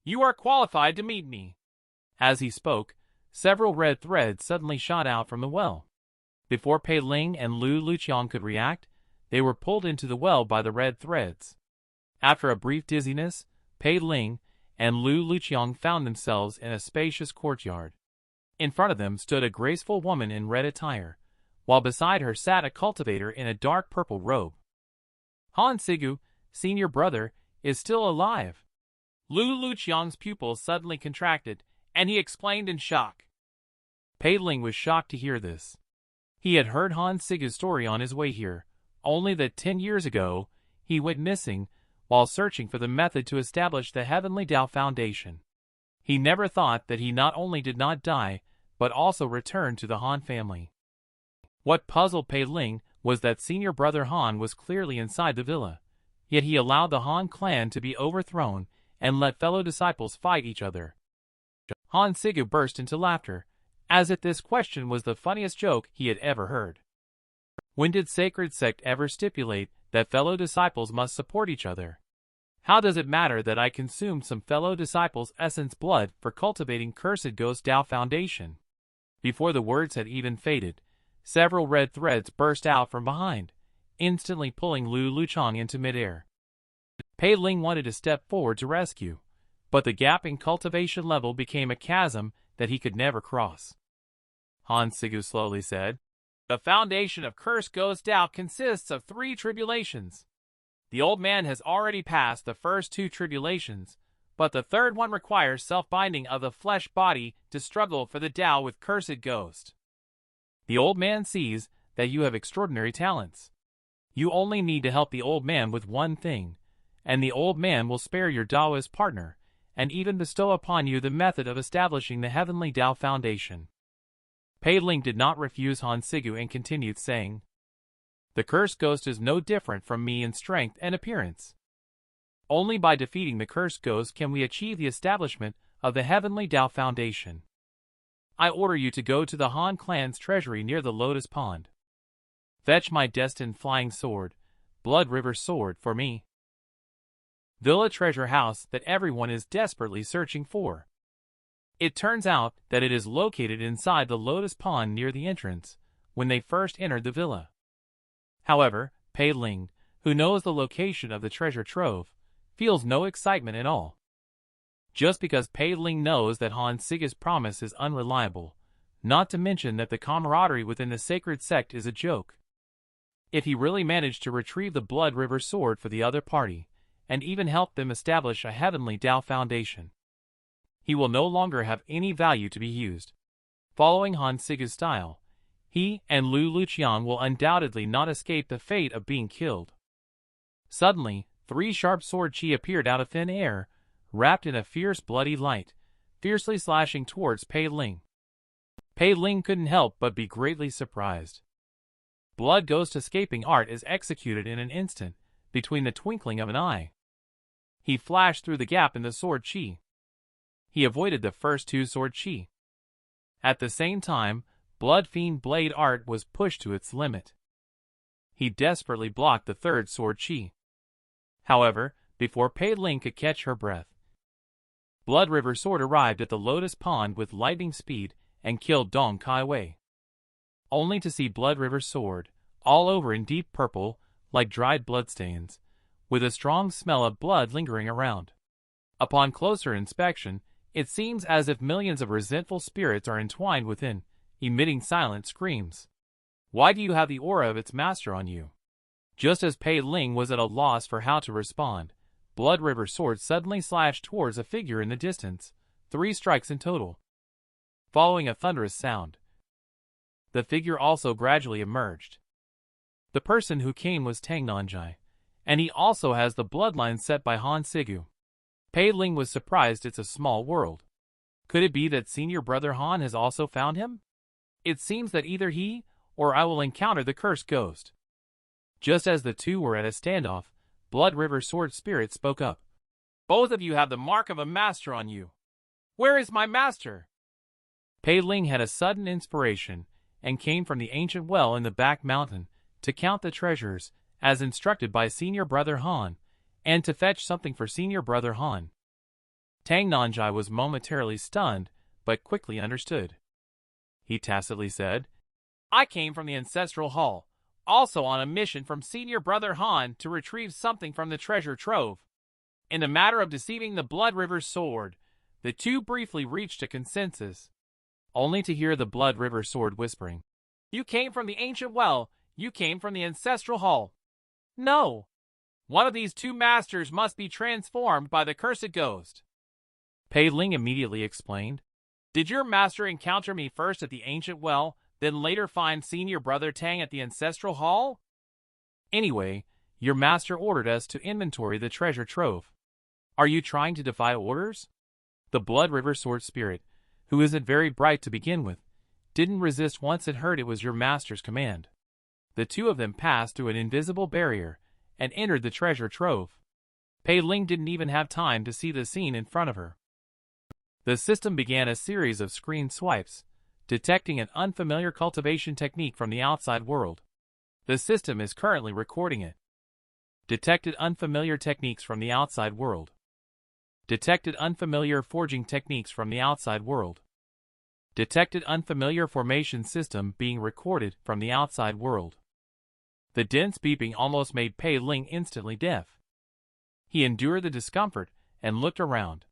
You are qualified to meet me. As he spoke, several red threads suddenly shot out from the well. Before Pei Ling and Lu Luchong could react, they were pulled into the well by the red threads. After a brief dizziness, Pei Ling and Lu Luchong found themselves in a spacious courtyard. In front of them stood a graceful woman in red attire, while beside her sat a cultivator in a dark purple robe. Han Sigu, senior brother, is still alive. Lu Luchong's pupils suddenly contracted, and he explained in shock. Pei Ling was shocked to hear this. He had heard Han Sigu's story on his way here, only that 10 years ago, he went missing while searching for the method to establish the Heavenly Tao Foundation. He never thought that he not only did not die, but also returned to the Han family. What puzzled Pei Ling was that senior brother Han was clearly inside the villa, yet he allowed the Han clan to be overthrown and let fellow disciples fight each other. Han Sigu burst into laughter, as if this question was the funniest joke he had ever heard. When did sacred sect ever stipulate that fellow disciples must support each other? How does it matter that I consumed some fellow disciples' essence blood for cultivating cursed Ghost Tao Foundation? Before the words had even faded, several red threads burst out from behind, instantly pulling Lu Luchang into midair. Pei Ling wanted to step forward to rescue, but the gap in cultivation level became a chasm that he could never cross. Han Sigu slowly said, "The foundation of cursed Ghost Tao consists of 3 tribulations. The old man has already passed the first 2 tribulations, but the third one requires self-binding of the flesh body to struggle for the Tao with cursed ghost. The old man sees that you have extraordinary talents. You only need to help the old man with one thing, and the old man will spare your Taoist partner, and even bestow upon you the method of establishing the Heavenly Tao Foundation." Pei Ling did not refuse Han Sigu and continued saying, "The cursed ghost is no different from me in strength and appearance. Only by defeating the cursed ghost can we achieve the establishment of the Heavenly Tao Foundation. I order you to go to the Han clan's treasury near the Lotus Pond. Fetch my destined flying sword, Blood River Sword, for me. Villa treasure house that everyone is desperately searching for. It turns out that it is located inside the Lotus Pond near the entrance, when they first entered the villa." However, Pei Ling, who knows the location of the treasure trove, feels no excitement at all. Just because Pei Ling knows that Han Sigu's promise is unreliable, not to mention that the camaraderie within the sacred sect is a joke. If he really managed to retrieve the Blood River Sword for the other party, and even help them establish a Heavenly Tao Foundation, he will no longer have any value to be used. Following Han Sigu's style, he and Lu Luqiang will undoubtedly not escape the fate of being killed. Suddenly, 3 sharp sword chi appeared out of thin air, wrapped in a fierce bloody light, fiercely slashing towards Pei Ling. Pei Ling couldn't help but be greatly surprised. Blood Ghost escaping art is executed in an instant, between the twinkling of an eye. He flashed through the gap in the sword chi. He avoided the first 2 sword chi. At the same time, Blood Fiend blade art was pushed to its limit. He desperately blocked the 3rd sword chi. However, before Pei Ling could catch her breath, Blood River Sword arrived at the Lotus Pond with lightning speed and killed Dong Kai Wei. Only to see Blood River Sword, all over in deep purple, like dried bloodstains, with a strong smell of blood lingering around. Upon closer inspection, it seems as if millions of resentful spirits are entwined within, emitting silent screams. Why do you have the aura of its master on you? Just as Pei Ling was at a loss for how to respond, Blood River Sword suddenly slashed towards a figure in the distance, 3 strikes in total. Following a thunderous sound, the figure also gradually emerged. The person who came was Tang Nanjai, and he also has the bloodline set by Han Sigu. Pei Ling was surprised. It's a small world. Could it be that senior brother Han has also found him? It seems that either he or I will encounter the cursed ghost. Just as the two were at a standoff, Blood River Sword Spirit spoke up. "Both of you have the mark of a master on you. Where is my master?" Pei Ling had a sudden inspiration and came from the ancient well in the back mountain to count the treasures, as instructed by senior brother Han, and to fetch something for senior brother Han. Tang Nanjai was momentarily stunned, but quickly understood. He tacitly said, "I came from the ancestral hall, also on a mission from senior brother Han to retrieve something from the treasure trove. In the matter of deceiving the Blood River Sword, the two briefly reached a consensus, only to hear the Blood River Sword whispering, 'You came from the ancient well, you came from the ancestral hall. No! One of these 2 masters must be transformed by the cursed ghost.'" Pei Ling immediately explained, "Did your master encounter me first at the ancient well, then later find senior brother Tang at the ancestral hall? Anyway, your master ordered us to inventory the treasure trove. Are you trying to defy orders? The Blood River Sword Spirit, who isn't very bright to begin with, didn't resist once it heard it was your master's command. The two of them passed through an invisible barrier and entered the treasure trove. Pei Ling didn't even have time to see the scene in front of her. The system began a series of screen swipes, detecting an unfamiliar cultivation technique from the outside world. The system is currently recording it. Detected unfamiliar techniques from the outside world. Detected unfamiliar forging techniques from the outside world. Detected unfamiliar formation system being recorded from the outside world. The dense beeping almost made Pei Ling instantly deaf. He endured the discomfort and looked around.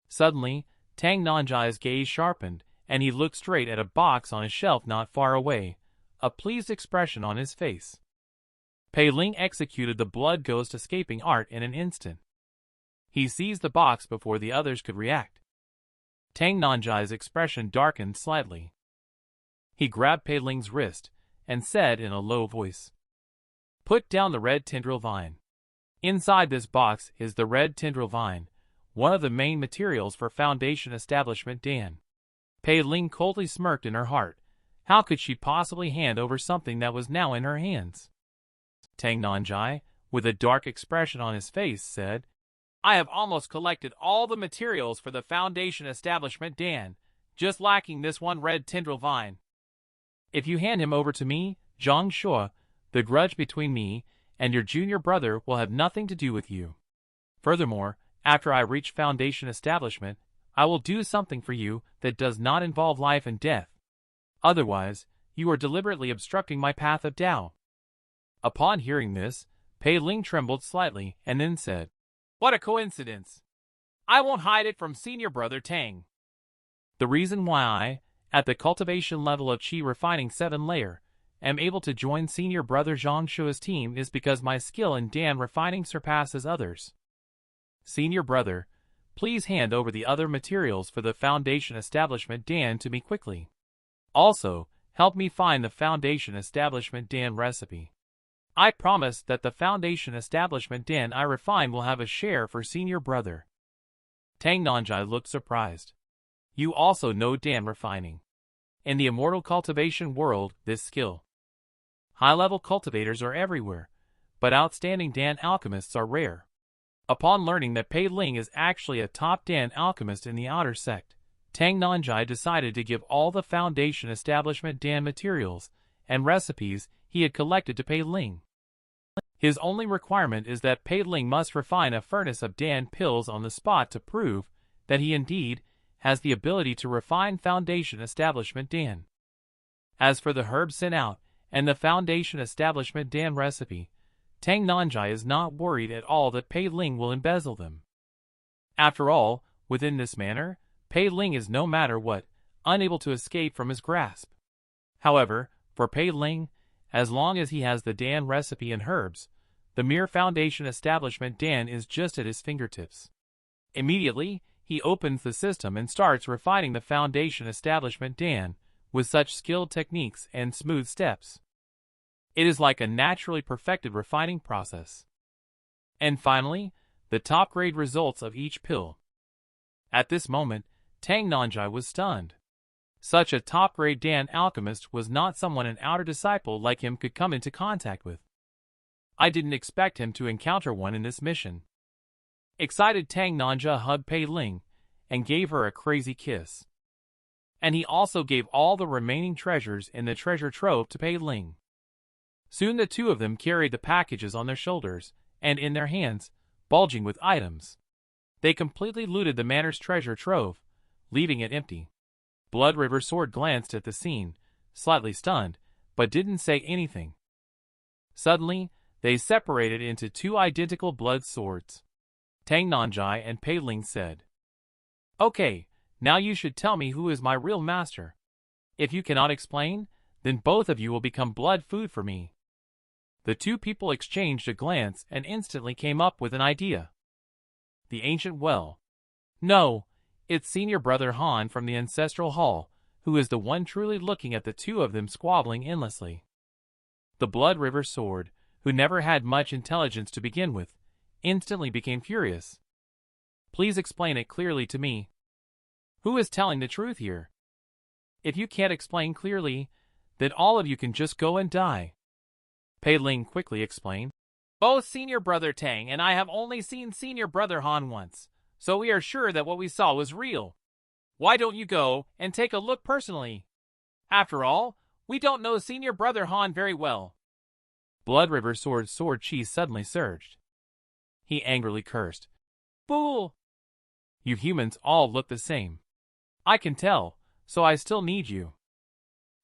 Suddenly, Tang Nanjai's gaze sharpened, and he looked straight at a box on a shelf not far away, a pleased expression on his face. Pei Ling executed the blood ghost escaping art in an instant. He seized the box before the others could react. Tang Nanjai's expression darkened slightly. He grabbed Pei Ling's wrist and said in a low voice, "Put down the red tendril vine. Inside this box is the red tendril vine, one of the main materials for Foundation Establishment Dan." Pei Ling coldly smirked in her heart. How could she possibly hand over something that was now in her hands? Tang Nanjai, with a dark expression on his face, said, "I have almost collected all the materials for the Foundation Establishment Dan, just lacking this one red tendril vine. If you hand him over to me, Zhang Shua, the grudge between me and your junior brother will have nothing to do with you. Furthermore, after I reach Foundation Establishment, I will do something for you that does not involve life and death. Otherwise, you are deliberately obstructing my path of Tao." Upon hearing this, Pei Ling trembled slightly and then said, "What a coincidence! I won't hide it from senior brother Tang. The reason why I, at the cultivation level of Qi Refining 7 layer, am able to join senior brother Zhang Shua's team is because my skill in Dan refining surpasses others. Senior brother, please hand over the other materials for the Foundation Establishment Dan to me quickly. Also, help me find the Foundation Establishment Dan recipe. I promise that the Foundation Establishment Dan I refine will have a share for senior brother." Tang Nanjai looked surprised. "You also know Dan refining. In the immortal cultivation world, this skill. High-level cultivators are everywhere, but outstanding Dan alchemists are rare." Upon learning that Pei Ling is actually a top Dan alchemist in the outer sect, Tang Nanjai decided to give all the Foundation Establishment Dan materials and recipes he had collected to Pei Ling. His only requirement is that Pei Ling must refine a furnace of Dan pills on the spot to prove that he indeed has the ability to refine Foundation Establishment Dan. As for the herbs sent out and the Foundation Establishment Dan recipe, Tang Nanjai is not worried at all that Pei Ling will embezzle them. After all, within this manner, Pei Ling is no matter what, unable to escape from his grasp. However, for Pei Ling, as long as he has the Dan recipe and herbs, the mere Foundation Establishment Dan is just at his fingertips. Immediately, he opens the system and starts refining the Foundation Establishment Dan with such skilled techniques and smooth steps. It is like a naturally perfected refining process. And finally, the top-grade results of each pill. At this moment, Tang Nanjai was stunned. Such a top-grade Dan alchemist was not someone an outer disciple like him could come into contact with. I didn't expect him to encounter one in this mission. Excited, Tang Nanjai hugged Pei Ling and gave her a crazy kiss. And he also gave all the remaining treasures in the treasure trove to Pei Ling. Soon the two of them carried the packages on their shoulders and in their hands, bulging with items. They completely looted the manor's treasure trove, leaving it empty. Blood River Sword glanced at the scene, slightly stunned, but didn't say anything. Suddenly, they separated into two identical blood swords. Tang Nanjai and Pei Ling said, "Okay, now you should tell me who is my real master. If you cannot explain, then both of you will become blood food for me." The two people exchanged a glance and instantly came up with an idea. The ancient well. No, it's senior brother Han from the ancestral hall, who is the one truly looking at the two of them squabbling endlessly. The Blood River Sword, who never had much intelligence to begin with, instantly became furious. Please explain it clearly to me. Who is telling the truth here? If you can't explain clearly, then all of you can just go and die. Pei Ling quickly explained. Both Senior Brother Tang and I have only seen Senior Brother Han once, so we are sure that what we saw was real. Why don't you go and take a look personally? After all, we don't know Senior Brother Han very well. Blood River Sword's sword chi suddenly surged. He angrily cursed. Fool! You humans all look the same. I can tell, so I still need you.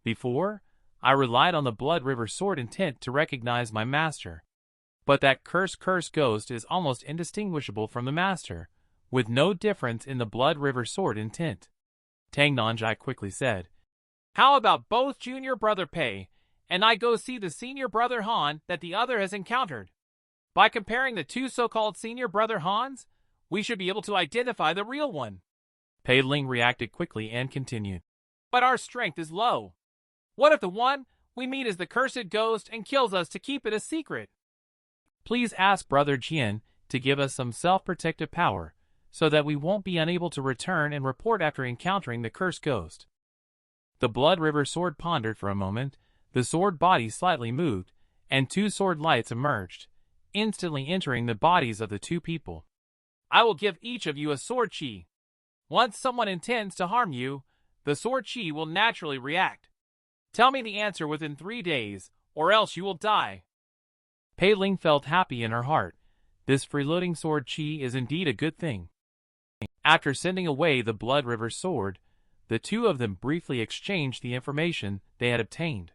Before, I relied on the Blood River Sword intent to recognize my master. But that cursed ghost is almost indistinguishable from the master, with no difference in the Blood River Sword intent. Tang Nanjai quickly said, How about both Junior Brother Pei and I go see the Senior Brother Han that the other has encountered? By comparing the two so-called Senior Brother Hans, we should be able to identify the real one. Pei Ling reacted quickly and continued, But our strength is low. What if the one we meet is the cursed ghost and kills us to keep it a secret? Please ask Brother Jian to give us some self-protective power, so that we won't be unable to return and report after encountering the cursed ghost. The Blood River Sword pondered for a moment, the sword body slightly moved, and two sword lights emerged, instantly entering the bodies of the two people. I will give each of you a sword chi. Once someone intends to harm you, the sword chi will naturally react. Tell me the answer within 3 days, or else you will die. Pei Ling felt happy in her heart. This freeloading sword chi is indeed a good thing. After sending away the Blood River Sword, the two of them briefly exchanged the information they had obtained.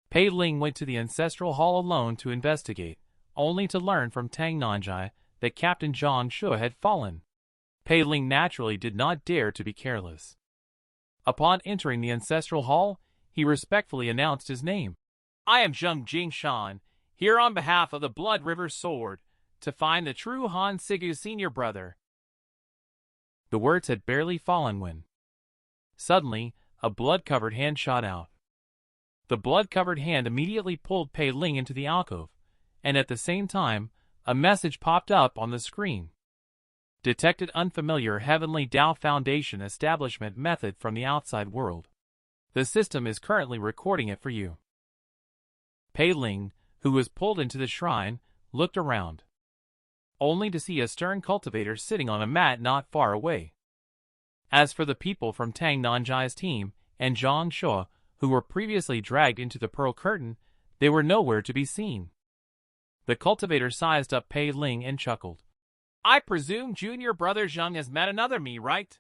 Pei Ling went to the ancestral hall alone to investigate, only to learn from Tang Nanjai that Captain Zhang Shu had fallen. Pei Ling naturally did not dare to be careless. Upon entering the ancestral hall, he respectfully announced his name. I am Zheng Jingshan, here on behalf of the Blood River Sword, to find the true Han Sigu's senior brother. The words had barely fallen when, suddenly, a blood-covered hand shot out. The blood-covered hand immediately pulled Pei Ling into the alcove, and at the same time, a message popped up on the screen. Detected unfamiliar Heavenly Tao Foundation establishment method from the outside world. The system is currently recording it for you. Pei Ling, who was pulled into the shrine, looked around, only to see a stern cultivator sitting on a mat not far away. As for the people from Tang Nanjai's team and Zhang Shu, who were previously dragged into the Pearl Curtain, they were nowhere to be seen. The cultivator sized up Pei Ling and chuckled. I presume Junior Brother Zheng has met another me, right?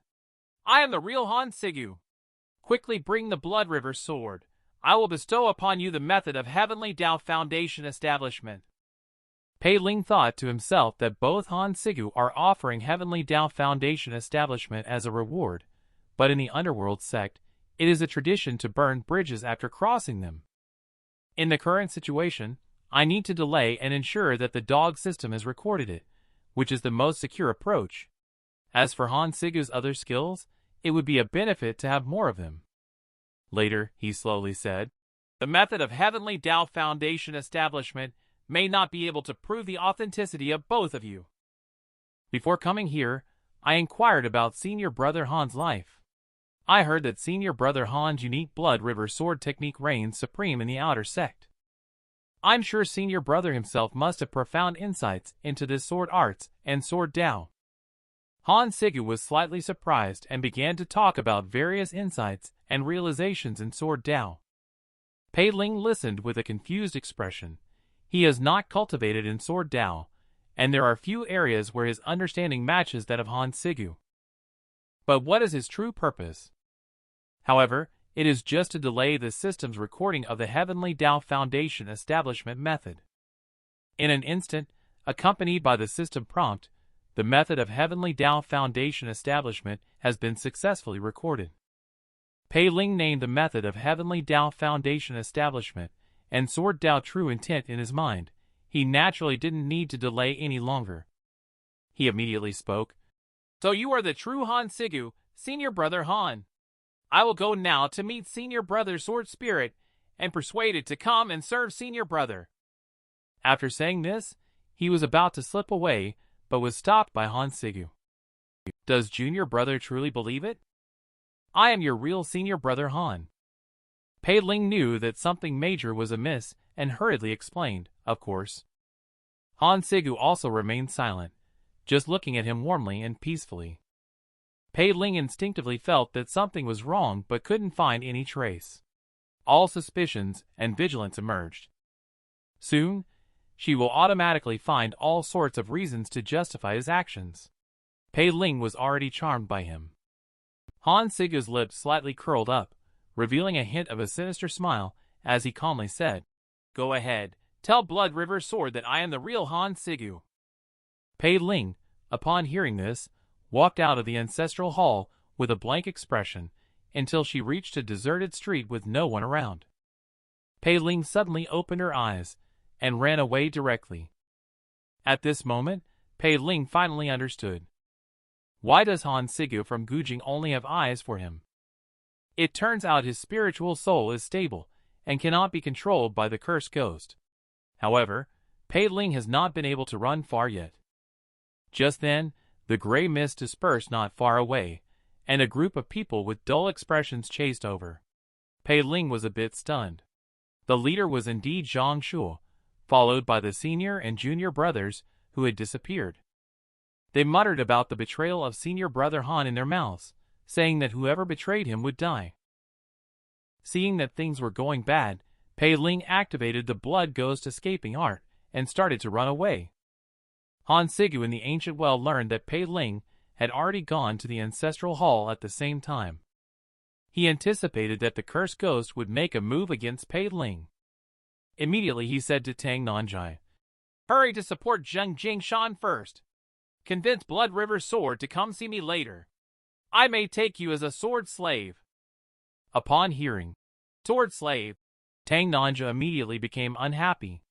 I am the real Han Sigu. Quickly bring the Blood River Sword. I will bestow upon you the method of Heavenly Tao Foundation establishment. Pei Ling thought to himself that both Han Sigu are offering Heavenly Tao Foundation establishment as a reward, but in the underworld sect, it is a tradition to burn bridges after crossing them. In the current situation, I need to delay and ensure that the dog system has recorded it, which is the most secure approach. As for Han Sigu's other skills, it would be a benefit to have more of them. Later, he slowly said, The method of Heavenly Tao Foundation establishment may not be able to prove the authenticity of both of you. Before coming here, I inquired about Senior Brother Han's life. I heard that Senior Brother Han's unique Blood River Sword technique reigns supreme in the outer sect. I'm sure Senior Brother himself must have profound insights into this sword arts and sword Tao. Han Sigu was slightly surprised and began to talk about various insights and realizations in sword Tao. Pei Ling listened with a confused expression. He is not cultivated in sword Tao, and there are few areas where his understanding matches that of Han Sigu. But what is his true purpose? However, it is just to delay the system's recording of the Heavenly Tao Foundation establishment method. In an instant, accompanied by the system prompt, the method of Heavenly Tao Foundation establishment has been successfully recorded. Pei Ling named the method of Heavenly Tao Foundation establishment and sword Tao true intent in his mind. He naturally didn't need to delay any longer. He immediately spoke. So you are the true Han Sigu, Senior Brother Han. I will go now to meet Senior Brother Sword Spirit and persuade it to come and serve Senior Brother. After saying this, he was about to slip away, but was stopped by Han Sigu. Does Junior Brother truly believe it? I am your real Senior Brother Han. Pei Ling knew that something major was amiss and hurriedly explained, of course. Han Sigu also remained silent, just looking at him warmly and peacefully. Pei Ling instinctively felt that something was wrong but couldn't find any trace. All suspicions and vigilance emerged. Soon, she will automatically find all sorts of reasons to justify his actions. Pei Ling was already charmed by him. Han Sigu's lips slightly curled up, revealing a hint of a sinister smile as he calmly said, "Go ahead, tell Blood River Sword that I am the real Han Sigu." Pei Ling, upon hearing this, walked out of the ancestral hall with a blank expression until she reached a deserted street with no one around. Pei Ling suddenly opened her eyes and ran away directly. At this moment, Pei Ling finally understood. Why does Han Sigu from Gujing only have eyes for him? It turns out his spiritual soul is stable and cannot be controlled by the cursed ghost. However, Pei Ling has not been able to run far yet. Just then, the gray mist dispersed not far away, and a group of people with dull expressions chased over. Pei Ling was a bit stunned. The leader was indeed Zhang Shuo, followed by the senior and junior brothers who had disappeared. They muttered about the betrayal of Senior Brother Han in their mouths, saying that whoever betrayed him would die. Seeing that things were going bad, Pei Ling activated the blood ghost escaping art and started to run away. Han Sigu in the ancient well learned that Pei Ling had already gone to the ancestral hall at the same time. He anticipated that the cursed ghost would make a move against Pei Ling. Immediately he said to Tang Nanjai, "Hurry to support Zheng Jingshan first. Convince Blood River Sword to come see me later. I may take you as a sword slave." Upon hearing sword slave, Tang Nanja immediately became unhappy.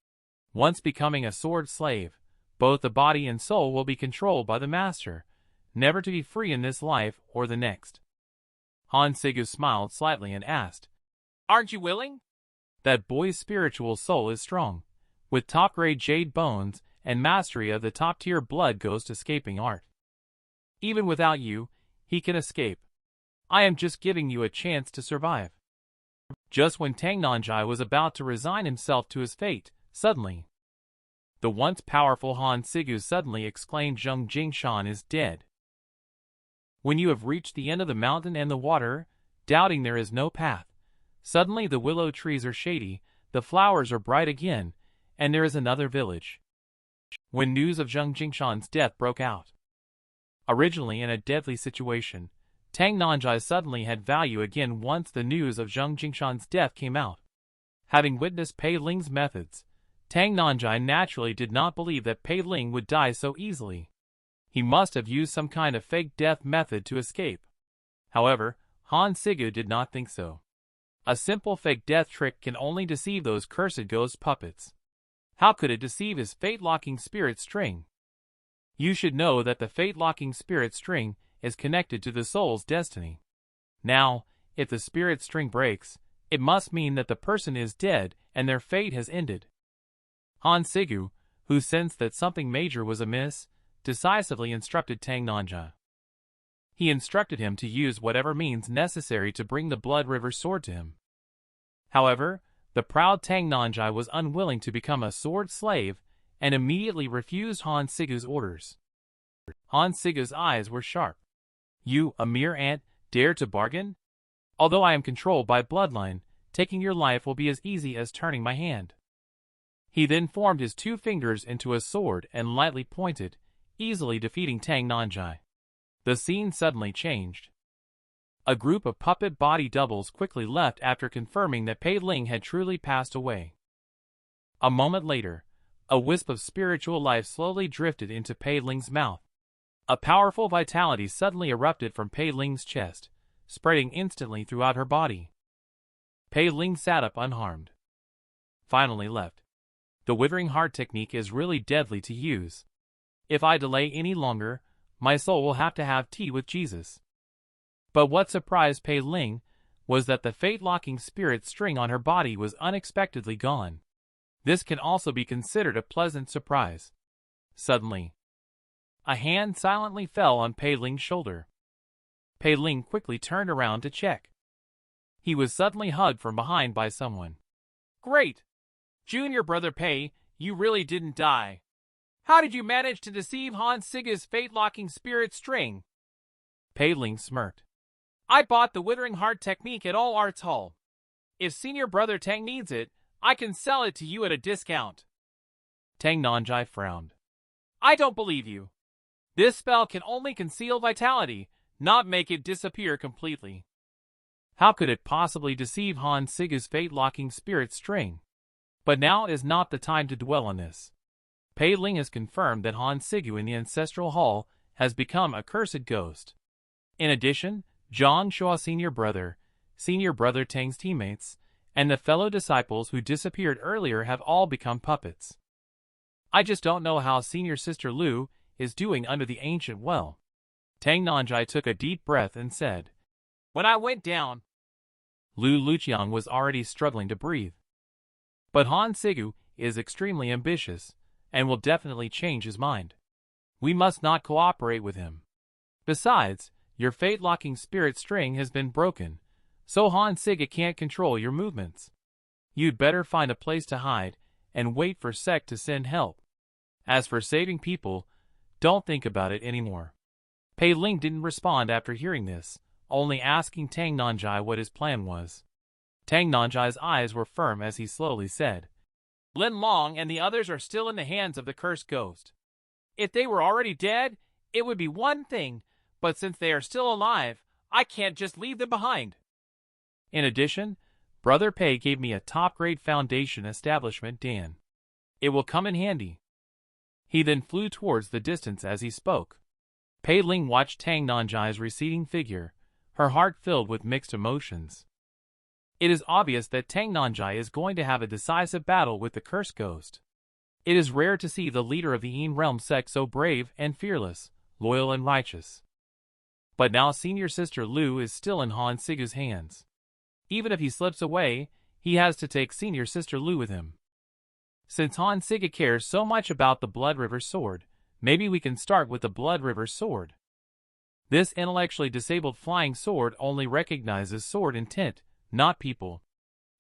Once becoming a sword slave, both the body and soul will be controlled by the master, never to be free in this life or the next. Han Sigu smiled slightly and asked, "Aren't you willing?" That boy's spiritual soul is strong, with top-grade jade bones and mastery of the top-tier blood ghost escaping art. Even without you, he can escape. I am just giving you a chance to survive. Just when Tang Nanjai was about to resign himself to his fate, suddenly, the once powerful Han Sigu suddenly exclaimed, "Zheng Jingshan is dead." When you have reached the end of the mountain and the water, doubting there is no path, suddenly the willow trees are shady, the flowers are bright again, and there is another village. When news of Zheng Jingshan's death broke out. Originally in a deadly situation, Tang Nanjai suddenly had value again once the news of Zheng Jingshan's death came out. Having witnessed Pei Ling's methods, Tang Nanjai naturally did not believe that Pei Ling would die so easily. He must have used some kind of fake death method to escape. However, Han Sigu did not think so. A simple fake death trick can only deceive those cursed ghost puppets. How could it deceive his fate-locking spirit string? You should know that the fate-locking spirit string is connected to the soul's destiny. Now, if the spirit string breaks, it must mean that the person is dead and their fate has ended. Han Sigu, who sensed that something major was amiss, decisively instructed Tang Nanjai. He instructed him to use whatever means necessary to bring the Blood River Sword to him. However, the proud Tang Nanjai was unwilling to become a sword slave and immediately refused Han Sigu's orders. Han Sigu's eyes were sharp. "You, a mere ant, dare to bargain? Although I am controlled by bloodline, taking your life will be as easy as turning my hand." He then formed his two fingers into a sword and lightly pointed, easily defeating Tang Nanjai. The scene suddenly changed. A group of puppet body doubles quickly left after confirming that Pei Ling had truly passed away. A moment later, a wisp of spiritual life slowly drifted into Pei Ling's mouth. A powerful vitality suddenly erupted from Pei Ling's chest, spreading instantly throughout her body. Pei Ling sat up unharmed. Finally left. The Withering Heart technique is really deadly to use. If I delay any longer, my soul will have to have tea with Jesus. But what surprised Pei Ling was that the fate-locking spirit string on her body was unexpectedly gone. This can also be considered a pleasant surprise. Suddenly, a hand silently fell on Pei Ling's shoulder. Pei Ling quickly turned around to check. He was suddenly hugged from behind by someone. "Great! Junior brother Pei, you really didn't die. How did you manage to deceive Han Siga's fate-locking spirit string?" Pei Ling smirked. "I bought the Withering Heart technique at All Arts Hall. If senior brother Tang needs it, I can sell it to you at a discount." Tang Nanjai frowned. "I don't believe you. This spell can only conceal vitality, not make it disappear completely. How could it possibly deceive Han Siga's fate-locking spirit string? But now is not the time to dwell on this. Pei Ling has confirmed that Han Sigu in the Ancestral Hall has become a cursed ghost. In addition, Zhang Shua Senior Brother Tang's teammates, and the fellow disciples who disappeared earlier have all become puppets. I just don't know how Senior Sister Lu is doing under the ancient well." Tang Nanjai took a deep breath and said, "When I went down, Lu Luqiang was already struggling to breathe. But Han Sigu is extremely ambitious, and will definitely change his mind. We must not cooperate with him. Besides, your fate-locking spirit string has been broken, so Han Siga can't control your movements. You'd better find a place to hide, and wait for Sect to send help. As for saving people, don't think about it anymore." Pei Ling didn't respond after hearing this, only asking Tang Nanjai what his plan was. Tang Nanjai's eyes were firm as he slowly said, "Lin Long and the others are still in the hands of the cursed ghost. If they were already dead, it would be one thing, but since they are still alive, I can't just leave them behind. In addition, Brother Pei gave me a top-grade foundation establishment Dan. It will come in handy." He then flew towards the distance as he spoke. Pei Ling watched Tang Nanjai's receding figure, her heart filled with mixed emotions. It is obvious that Tang Nanjai is going to have a decisive battle with the cursed ghost. It is rare to see the leader of the Yin Realm sect so brave and fearless, loyal and righteous. But now Senior Sister Lu is still in Han Sigu's hands. Even if he slips away, he has to take Senior Sister Lu with him. Since Han Siga cares so much about the Blood River Sword, maybe we can start with the Blood River Sword. This intellectually disabled flying sword only recognizes sword intent, not people.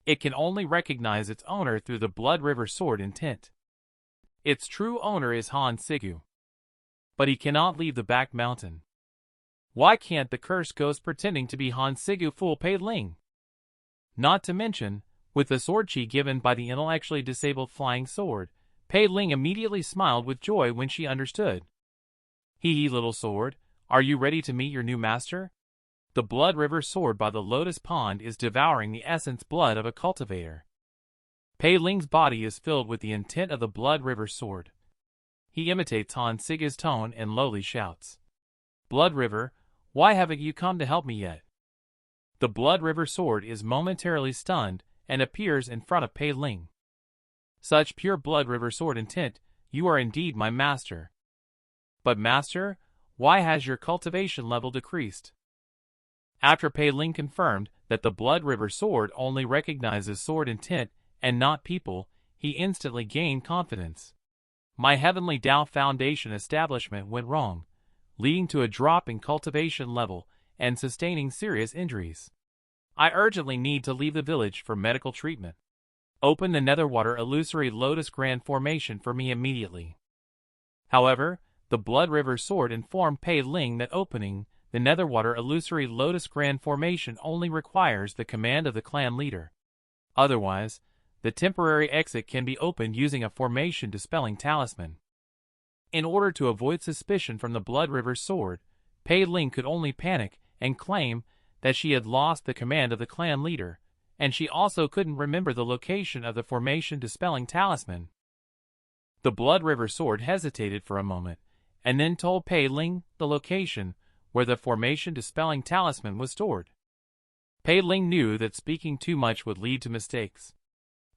It can only recognize its owner through the Blood River Sword intent. Its true owner is Han Sigu. But he cannot leave the back mountain. Why can't the cursed ghost pretending to be Han Sigu fool Pei Ling? Not to mention, with the sword chi given by the intellectually disabled flying sword, Pei Ling immediately smiled with joy when she understood. Hee little sword, are you ready to meet your new master? The Blood River Sword by the Lotus Pond is devouring the essence blood of a cultivator. Pei Ling's body is filled with the intent of the Blood River Sword. He imitates Han Siga's tone and lowly shouts, "Blood River, why haven't you come to help me yet?" The Blood River Sword is momentarily stunned and appears in front of Pei Ling. "Such pure Blood River Sword intent, you are indeed my master. But master, why has your cultivation level decreased?" After Pei Ling confirmed that the Blood River Sword only recognizes sword intent and not people, he instantly gained confidence. "My Heavenly Tao Foundation establishment went wrong, leading to a drop in cultivation level and sustaining serious injuries. I urgently need to leave the village for medical treatment. Open the Netherwater Illusory Lotus Grand Formation for me immediately." However, the Blood River Sword informed Pei Ling that opening the Netherwater Illusory Lotus Grand Formation only requires the command of the clan leader. Otherwise, the temporary exit can be opened using a formation dispelling talisman. In order to avoid suspicion from the Blood River Sword, Pei Ling could only panic and claim that she had lost the command of the clan leader, and she also couldn't remember the location of the formation dispelling talisman. The Blood River Sword hesitated for a moment, and then told Pei Ling the location where the formation dispelling talisman was stored. Pei Ling knew that speaking too much would lead to mistakes.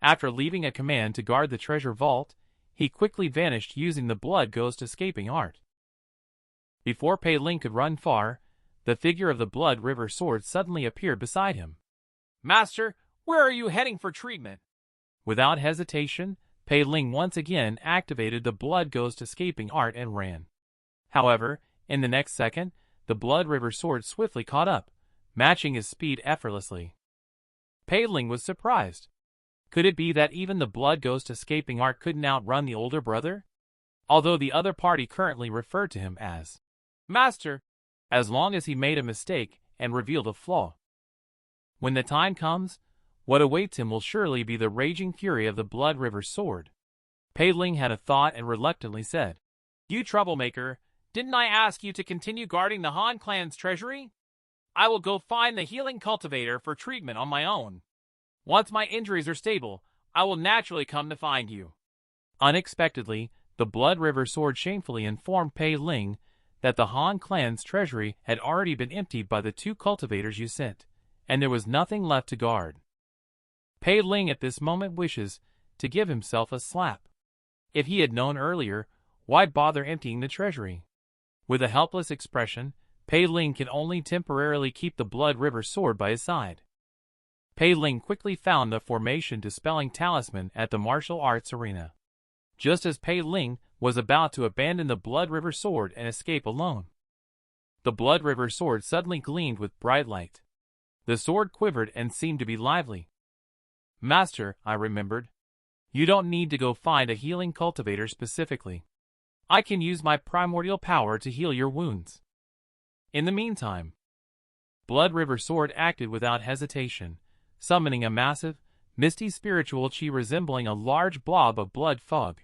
After leaving a command to guard the treasure vault, he quickly vanished using the Blood Ghost escaping art. Before Pei Ling could run far, the figure of the Blood River Sword suddenly appeared beside him. Master, where are you heading for treatment? Without hesitation, Pei Ling once again activated the blood ghost escaping art and ran. However, in the next second, the blood river sword swiftly caught up, matching his speed effortlessly. Pei Ling was surprised. Could it be that even the blood ghost escaping art couldn't outrun the older brother? Although the other party currently referred to him as Master, as long as he made a mistake and revealed a flaw. When the time comes, what awaits him will surely be the raging fury of the blood river sword. Pei Ling had a thought and reluctantly said, You troublemaker, didn't I ask you to continue guarding the Han clan's treasury? I will go find the healing cultivator for treatment on my own. Once my injuries are stable, I will naturally come to find you. Unexpectedly, the blood river sword shamefully informed Pei Ling that the Han clan's treasury had already been emptied by the 2 cultivators you sent, and there was nothing left to guard. Pei Ling at this moment wishes to give himself a slap. If he had known earlier, why bother emptying the treasury? With a helpless expression, Pei Ling can only temporarily keep the blood river sword by his side. Pei Ling quickly found the formation dispelling talisman at the martial arts arena. Just as Pei Ling was about to abandon the blood river sword and escape alone, the blood river sword suddenly gleamed with bright light. The sword quivered and seemed to be lively. Master, I remembered. You don't need to go find a healing cultivator specifically. I can use my primordial power to heal your wounds. In the meantime, Blood River Sword acted without hesitation, summoning a massive, misty spiritual chi resembling a large blob of blood fog.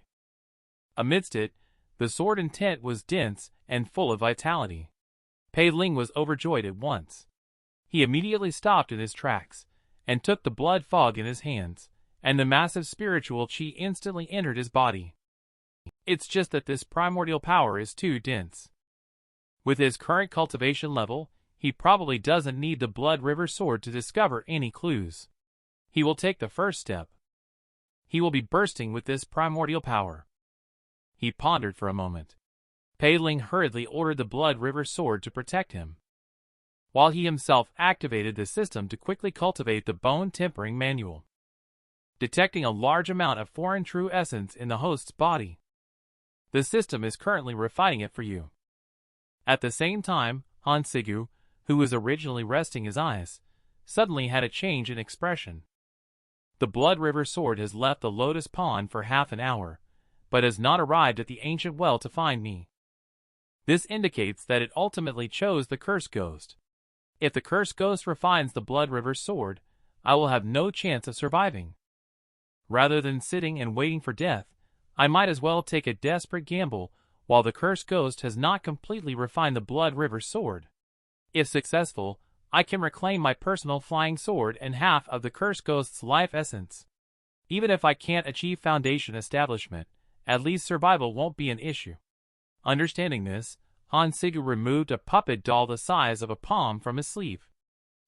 Amidst it, the sword intent was dense and full of vitality. Pei Ling was overjoyed at once. He immediately stopped in his tracks, and took the blood fog in his hands, and the massive spiritual chi instantly entered his body. It's just that this primordial power is too dense. With his current cultivation level, he probably doesn't need the Blood River Sword to discover any clues. He will take the first step. He will be bursting with this primordial power. He pondered for a moment. Pei Ling hurriedly ordered the Blood River Sword to protect him, while he himself activated the system to quickly cultivate the bone tempering manual, detecting a large amount of foreign true essence in the host's body. The system is currently refining it for you. At the same time, Han Sigu, who was originally resting his eyes, suddenly had a change in expression. The Blood River Sword has left the Lotus Pond for half an hour, but has not arrived at the ancient well to find me. This indicates that it ultimately chose the Curse Ghost. If the Curse Ghost refines the Blood River Sword, I will have no chance of surviving. Rather than sitting and waiting for death, I might as well take a desperate gamble while the Curse Ghost has not completely refined the Blood River Sword. If successful, I can reclaim my personal flying sword and half of the Curse Ghost's life essence. Even if I can't achieve foundation establishment, at least survival won't be an issue. Understanding this, Han Sigu removed a puppet doll the size of a palm from his sleeve.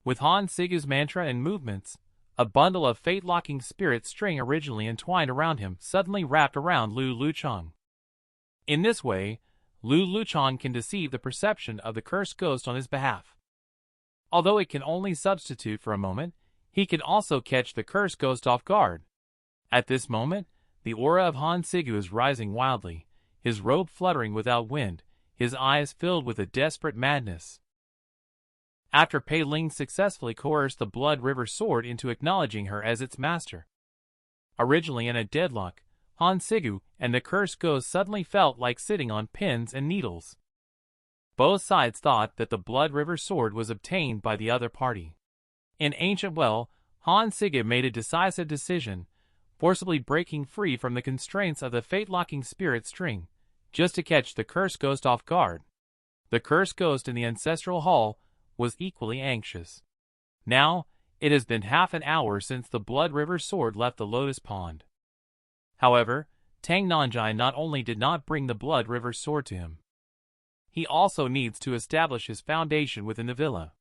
With Han Sigu's mantra and movements, a bundle of fate-locking spirit string originally entwined around him suddenly wrapped around Lu Luchang. In this way, Lu Luchang can deceive the perception of the Cursed Ghost on his behalf. Although it can only substitute for a moment, he can also catch the Cursed Ghost off guard. At this moment, the aura of Han Sigu is rising wildly, his robe fluttering without wind, his eyes filled with a desperate madness. After Pei Ling successfully coerced the Blood River Sword into acknowledging her as its master. Originally in a deadlock, Han Sigu and the Cursed Ghost suddenly felt like sitting on pins and needles. Both sides thought that the Blood River Sword was obtained by the other party. In Ancient Well, Han Sigu made a decisive decision, forcibly breaking free from the constraints of the fate-locking spirit string, just to catch the Cursed Ghost off guard. The Cursed Ghost in the Ancestral Hall was equally anxious. Now, it has been half an hour since the Blood River Sword left the Lotus Pond. However, Tang Nanjai not only did not bring the Blood River Sword to him, he also needs to establish his foundation within the villa.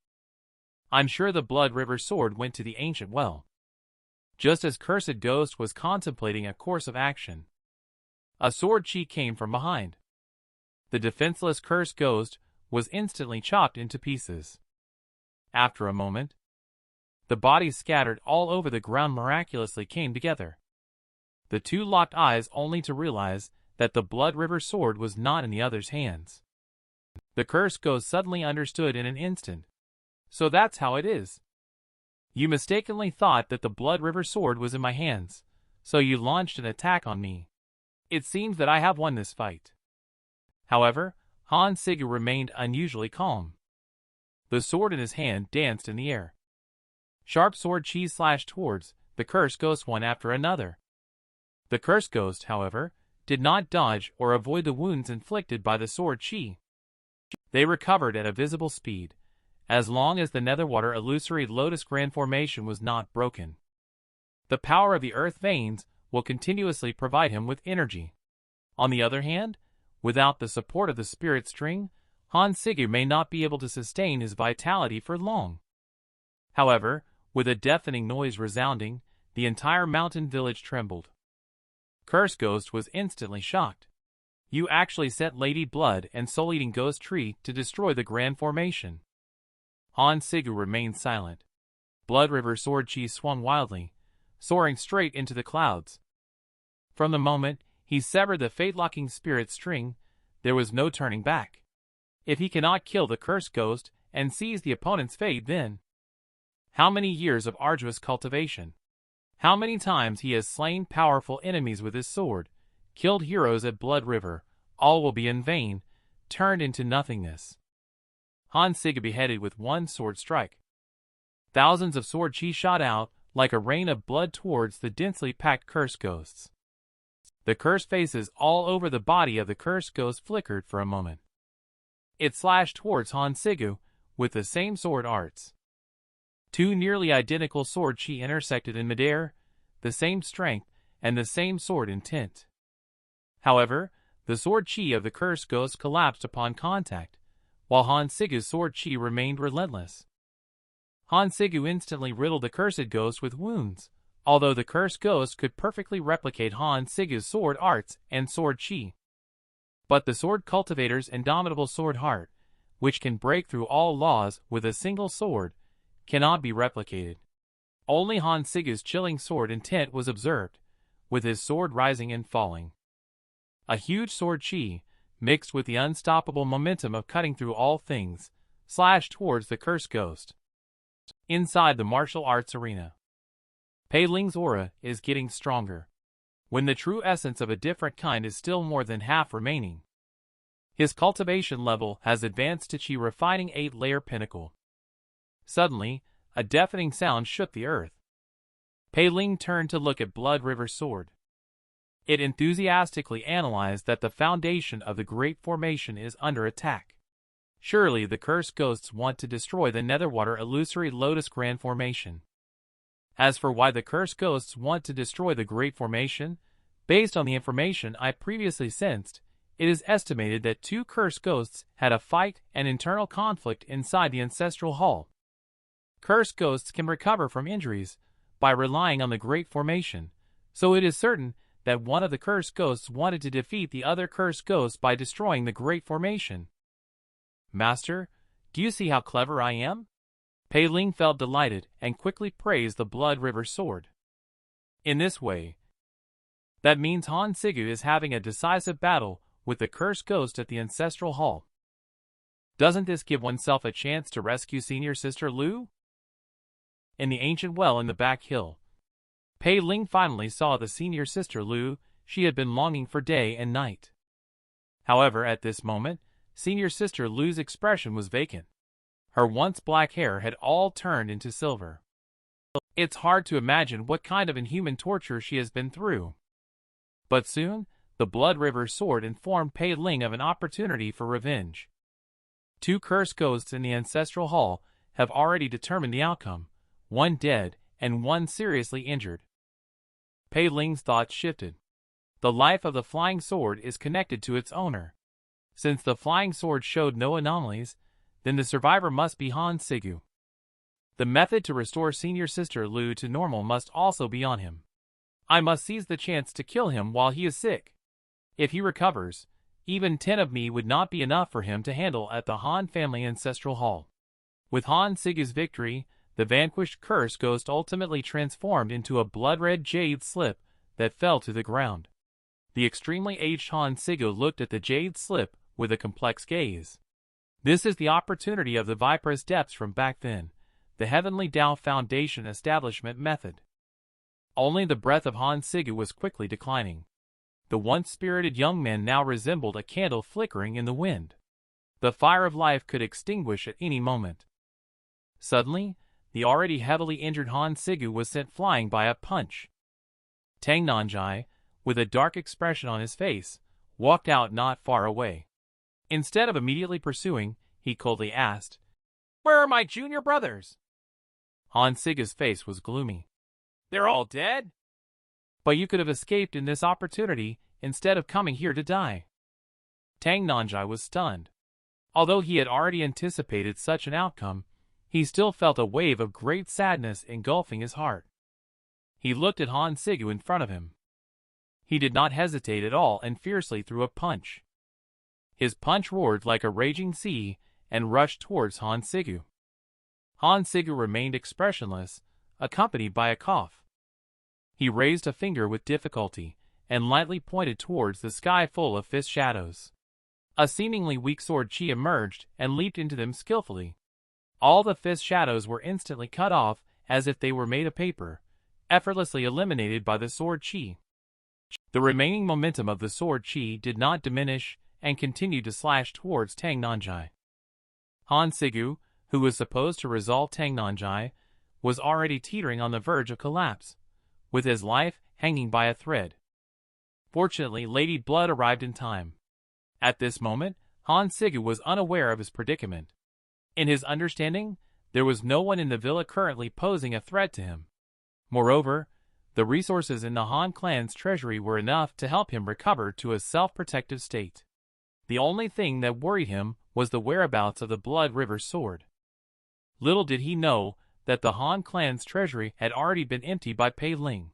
I'm sure the Blood River Sword went to the Ancient Well. Just as Cursed Ghost was contemplating a course of action, a sword chi came from behind. The defenseless Cursed Ghost was instantly chopped into pieces. After a moment, The bodies scattered all over the ground miraculously came together. The two locked eyes only to realize that the Blood River sword was not in the other's hands. The cursed ghost suddenly understood in an instant. So that's how it is. You mistakenly thought that the Blood River sword was in my hands, so you launched an attack on me. It seems that I have won this fight. However, Han Sigu remained unusually calm. The sword in his hand danced in the air. Sharp sword chi slashed towards the cursed ghost one after another. The cursed ghost, however, did not dodge or avoid the wounds inflicted by the sword chi. They recovered at a visible speed, as long as the Netherwater illusory Lotus Grand Formation was not broken. The power of the earth veins will continuously provide him with energy. On the other hand, without the support of the spirit string, Han Sigu may not be able to sustain his vitality for long. However, with a deafening noise resounding, the entire mountain village trembled. Curse Ghost was instantly shocked. You actually set Lady Blood and Soul-Eating Ghost Tree to destroy the Grand Formation. Han Sigu remained silent. Blood River sword chi swung wildly, soaring straight into the clouds. From the moment he severed the fate-locking spirit string, there was no turning back. If he cannot kill the cursed ghost and seize the opponent's fate, then how many years of arduous cultivation? How many times he has slain powerful enemies with his sword, killed heroes at Blood River, all will be in vain, turned into nothingness. Han Sigu beheaded with one sword strike. Thousands of sword chi shot out like a rain of blood towards the densely packed cursed ghosts. The cursed faces all over the body of the cursed ghost flickered for a moment. It slashed towards Han Sigu with the same sword arts. Two nearly identical sword chi intersected in midair, the same strength and the same sword intent. However, the sword chi of the cursed ghost collapsed upon contact, while Han Sigu's sword chi remained relentless. Han Sigu instantly riddled the cursed ghost with wounds, although the cursed ghost could perfectly replicate Han Sigu's sword arts and sword chi. But the sword cultivator's indomitable sword heart, which can break through all laws with a single sword, cannot be replicated. Only Han Sigu's chilling sword intent was observed, with his sword rising and falling. A huge sword chi, mixed with the unstoppable momentum of cutting through all things, slashed towards the cursed ghost. Inside the martial arts arena, Pei Ling's aura is getting stronger, when the true essence of a different kind is still more than half remaining. His cultivation level has advanced to Chi refining 8-layer pinnacle. Suddenly, a deafening sound shook the earth. Pei Ling turned to look at Blood River's sword. It enthusiastically analyzed that the foundation of the Great Formation is under attack. Surely the cursed ghosts want to destroy the Netherwater illusory Lotus Grand Formation. As for why the cursed ghosts want to destroy the Great Formation, based on the information I previously sensed, it is estimated that two cursed ghosts had a fight and internal conflict inside the Ancestral Hall. Cursed ghosts can recover from injuries by relying on the Great Formation, so it is certain that one of the cursed ghosts wanted to defeat the other cursed ghost by destroying the Great Formation. Master, do you see how clever I am? Pei Ling felt delighted and quickly praised the Blood River sword. In this way, that means Han Sigu is having a decisive battle with the cursed ghost at the Ancestral Hall. Doesn't this give oneself a chance to rescue Senior Sister Lu? In the ancient well in the back hill, Pei Ling finally saw the Senior Sister Lu she had been longing for day and night. However, at this moment, Senior Sister Lu's expression was vacant. Her once black hair had all turned into silver. It's hard to imagine what kind of inhuman torture she has been through. But soon, the Blood River sword informed Pei Ling of an opportunity for revenge. Two cursed ghosts in the Ancestral Hall have already determined the outcome, one dead and one seriously injured. Pei Ling's thoughts shifted. The life of the flying sword is connected to its owner. Since the flying sword showed no anomalies, then the survivor must be Han Sigu. The method to restore Senior Sister Lu to normal must also be on him. I must seize the chance to kill him while he is sick. If he recovers, even 10 of me would not be enough for him to handle at the Han family Ancestral Hall. With Han Sigu's victory, the vanquished curse ghost ultimately transformed into a blood-red jade slip that fell to the ground. The extremely aged Han Sigu looked at the jade slip with a complex gaze. This is the opportunity of the Viper's depths from back then, the Heavenly Tao Foundation establishment method. Only the breath of Han Sigu was quickly declining. The once spirited young man now resembled a candle flickering in the wind. The fire of life could extinguish at any moment. Suddenly, the already heavily injured Han Sigu was sent flying by a punch. Tang Nanjai, with a dark expression on his face, walked out not far away. Instead of immediately pursuing, he coldly asked, "Where are my junior brothers?" Han Sigu's face was gloomy. "They're all dead?" "But you could have escaped in this opportunity instead of coming here to die." Tang Nanjai was stunned. Although he had already anticipated such an outcome, he still felt a wave of great sadness engulfing his heart. He looked at Han Sigu in front of him. He did not hesitate at all and fiercely threw a punch. His punch roared like a raging sea and rushed towards Han Sigu. Han Sigu remained expressionless, accompanied by a cough. He raised a finger with difficulty and lightly pointed towards the sky full of fist shadows. A seemingly weak sword chi emerged and leaped into them skillfully. All the fist shadows were instantly cut off as if they were made of paper, effortlessly eliminated by the sword chi. The remaining momentum of the sword chi did not diminish and continued to slash towards Tang Nanjai. Han Sigu, who was supposed to resolve Tang Nanjai, was already teetering on the verge of collapse, with his life hanging by a thread. Fortunately, Lady Blood arrived in time. At this moment, Han Sigu was unaware of his predicament. In his understanding, there was no one in the villa currently posing a threat to him. Moreover, the resources in the Han clan's treasury were enough to help him recover to a self-protective state. The only thing that worried him was the whereabouts of the Blood River sword. Little did he know that the Han clan's treasury had already been emptied by Pei Ling.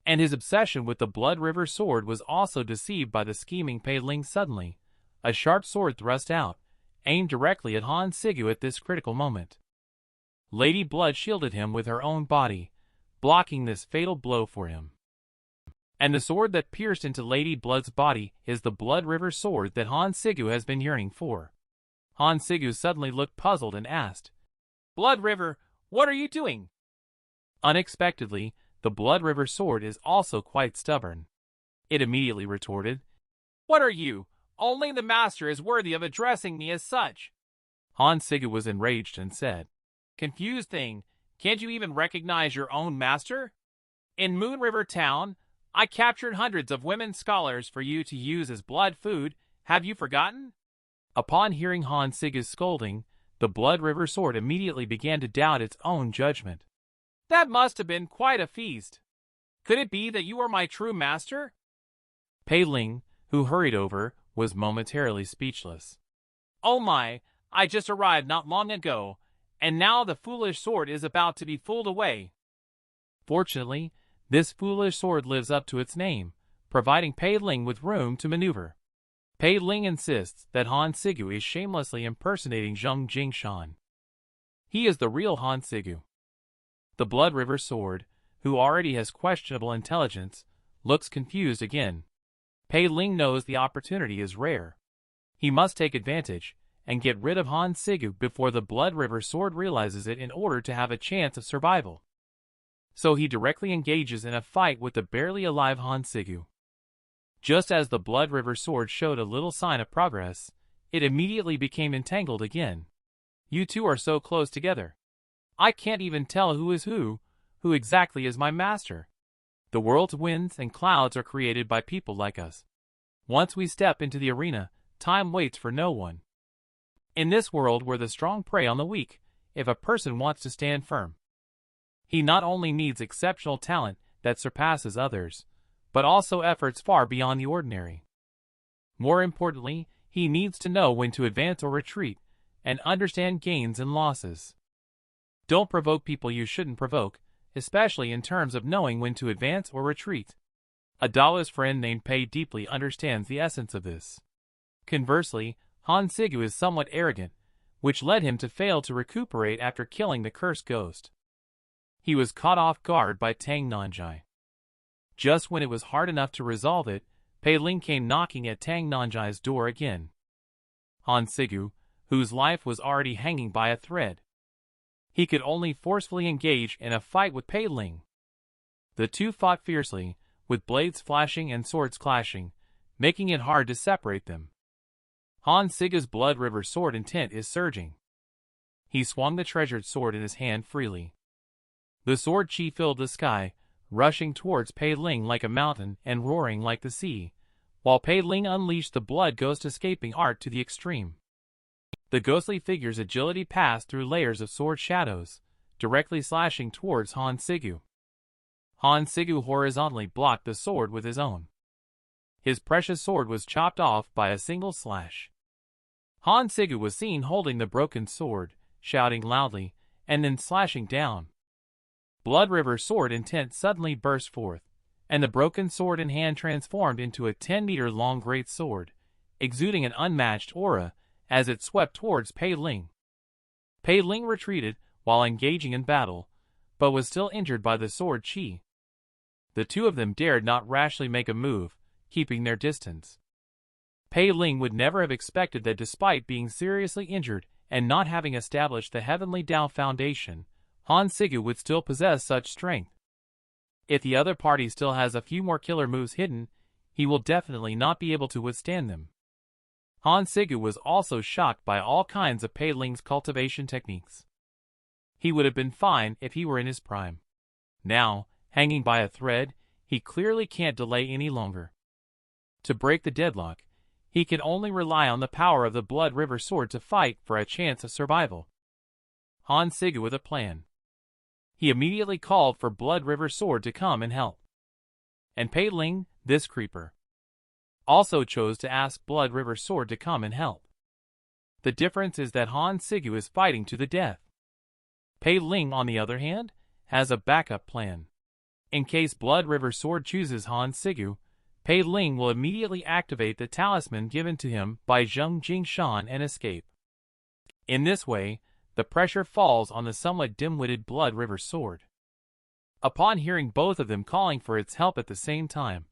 And his obsession with the Blood River sword was also deceived by the scheming Pei Ling. Suddenly, a sharp sword thrust out, aimed directly at Han Sigu at this critical moment. Lady Blood shielded him with her own body, blocking this fatal blow for him. And the sword that pierced into Lady Blood's body is the Blood River sword that Han Sigu has been yearning for. Han Sigu suddenly looked puzzled and asked, "Blood River, what are you doing?" Unexpectedly, the Blood River sword is also quite stubborn. It immediately retorted, "What are you? Only the master is worthy of addressing me as such." Han Sigu was enraged and said, "Confused thing, can't you even recognize your own master? In Moon River Town, I captured hundreds of women scholars for you to use as blood food. Have you forgotten?" Upon hearing Han Sigu's scolding, the Blood River sword immediately began to doubt its own judgment. "That must have been quite a feast. Could it be that you are my true master?" Pei Ling, who hurried over, was momentarily speechless. "Oh my, I just arrived not long ago, and now the foolish sword is about to be fooled away." Fortunately, this foolish sword lives up to its name, providing Pei Ling with room to maneuver. Pei Ling insists that Han Sigu is shamelessly impersonating Zheng Jingshan. He is the real Han Sigu. The Blood River sword, who already has questionable intelligence, looks confused again. Pei Ling knows the opportunity is rare. He must take advantage and get rid of Han Sigu before the Blood River sword realizes it in order to have a chance of survival. So he directly engages in a fight with the barely alive Han Sigu. Just as the Blood River sword showed a little sign of progress, it immediately became entangled again. "You two are so close together. I can't even tell who is who exactly is my master. The world's winds and clouds are created by people like us. Once we step into the arena, time waits for no one. In this world where the strong prey on the weak, if a person wants to stand firm, he not only needs exceptional talent that surpasses others, but also efforts far beyond the ordinary. More importantly, he needs to know when to advance or retreat, and understand gains and losses. Don't provoke people you shouldn't provoke, especially in terms of knowing when to advance or retreat." A Taoist friend named Pei deeply understands the essence of this. Conversely, Han Sigu is somewhat arrogant, which led him to fail to recuperate after killing the cursed ghost. He was caught off guard by Tang Nanjai. Just when it was hard enough to resolve it, Pei Ling came knocking at Tang Nanjai's door again. Han Sigu, whose life was already hanging by a thread. He could only forcefully engage in a fight with Pei Ling. The two fought fiercely, with blades flashing and swords clashing, making it hard to separate them. Han Sigu's Blood River sword intent is surging. He swung the treasured sword in his hand freely. The sword chi filled the sky, rushing towards Pei Ling like a mountain and roaring like the sea, while Pei Ling unleashed the blood ghost escaping art to the extreme. The ghostly figure's agility passed through layers of sword shadows, directly slashing towards Han Sigu. Han Sigu horizontally blocked the sword with his own. His precious sword was chopped off by a single slash. Han Sigu was seen holding the broken sword, shouting loudly, and then slashing down. Blood River sword intent suddenly burst forth, and the broken sword in hand transformed into a 10-meter-long great sword, exuding an unmatched aura as it swept towards Pei Ling. Pei Ling retreated while engaging in battle, but was still injured by the sword chi. The two of them dared not rashly make a move, keeping their distance. Pei Ling would never have expected that despite being seriously injured and not having established the Heavenly Dao Foundation, Han Sigu would still possess such strength. If the other party still has a few more killer moves hidden, he will definitely not be able to withstand them. Han Sigu was also shocked by all kinds of Pei Ling's cultivation techniques. He would have been fine if he were in his prime. Now, hanging by a thread, he clearly can't delay any longer. To break the deadlock, he can only rely on the power of the Blood River sword to fight for a chance of survival. Han Sigu with a plan. He immediately called for Blood River sword to come and help. And Pei Ling, this creeper, also chose to ask Blood River sword to come and help. The difference is that Han Sigu is fighting to the death. Pei Ling, on the other hand, has a backup plan. In case Blood River sword chooses Han Sigu, Pei Ling will immediately activate the talisman given to him by Zheng Jingshan and escape. In this way, the pressure falls on the somewhat dim-witted Blood River sword. Upon hearing both of them calling for its help at the same time,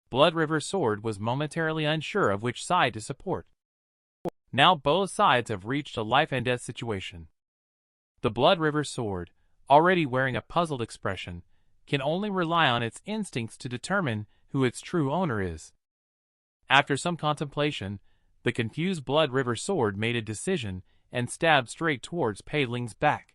Blood River sword was momentarily unsure of which side to support. Now both sides have reached a life-and-death situation. The Blood River sword, already wearing a puzzled expression, can only rely on its instincts to determine who its true owner is. After some contemplation, the confused Blood River sword made a decision and stabbed straight towards Pei Ling's back.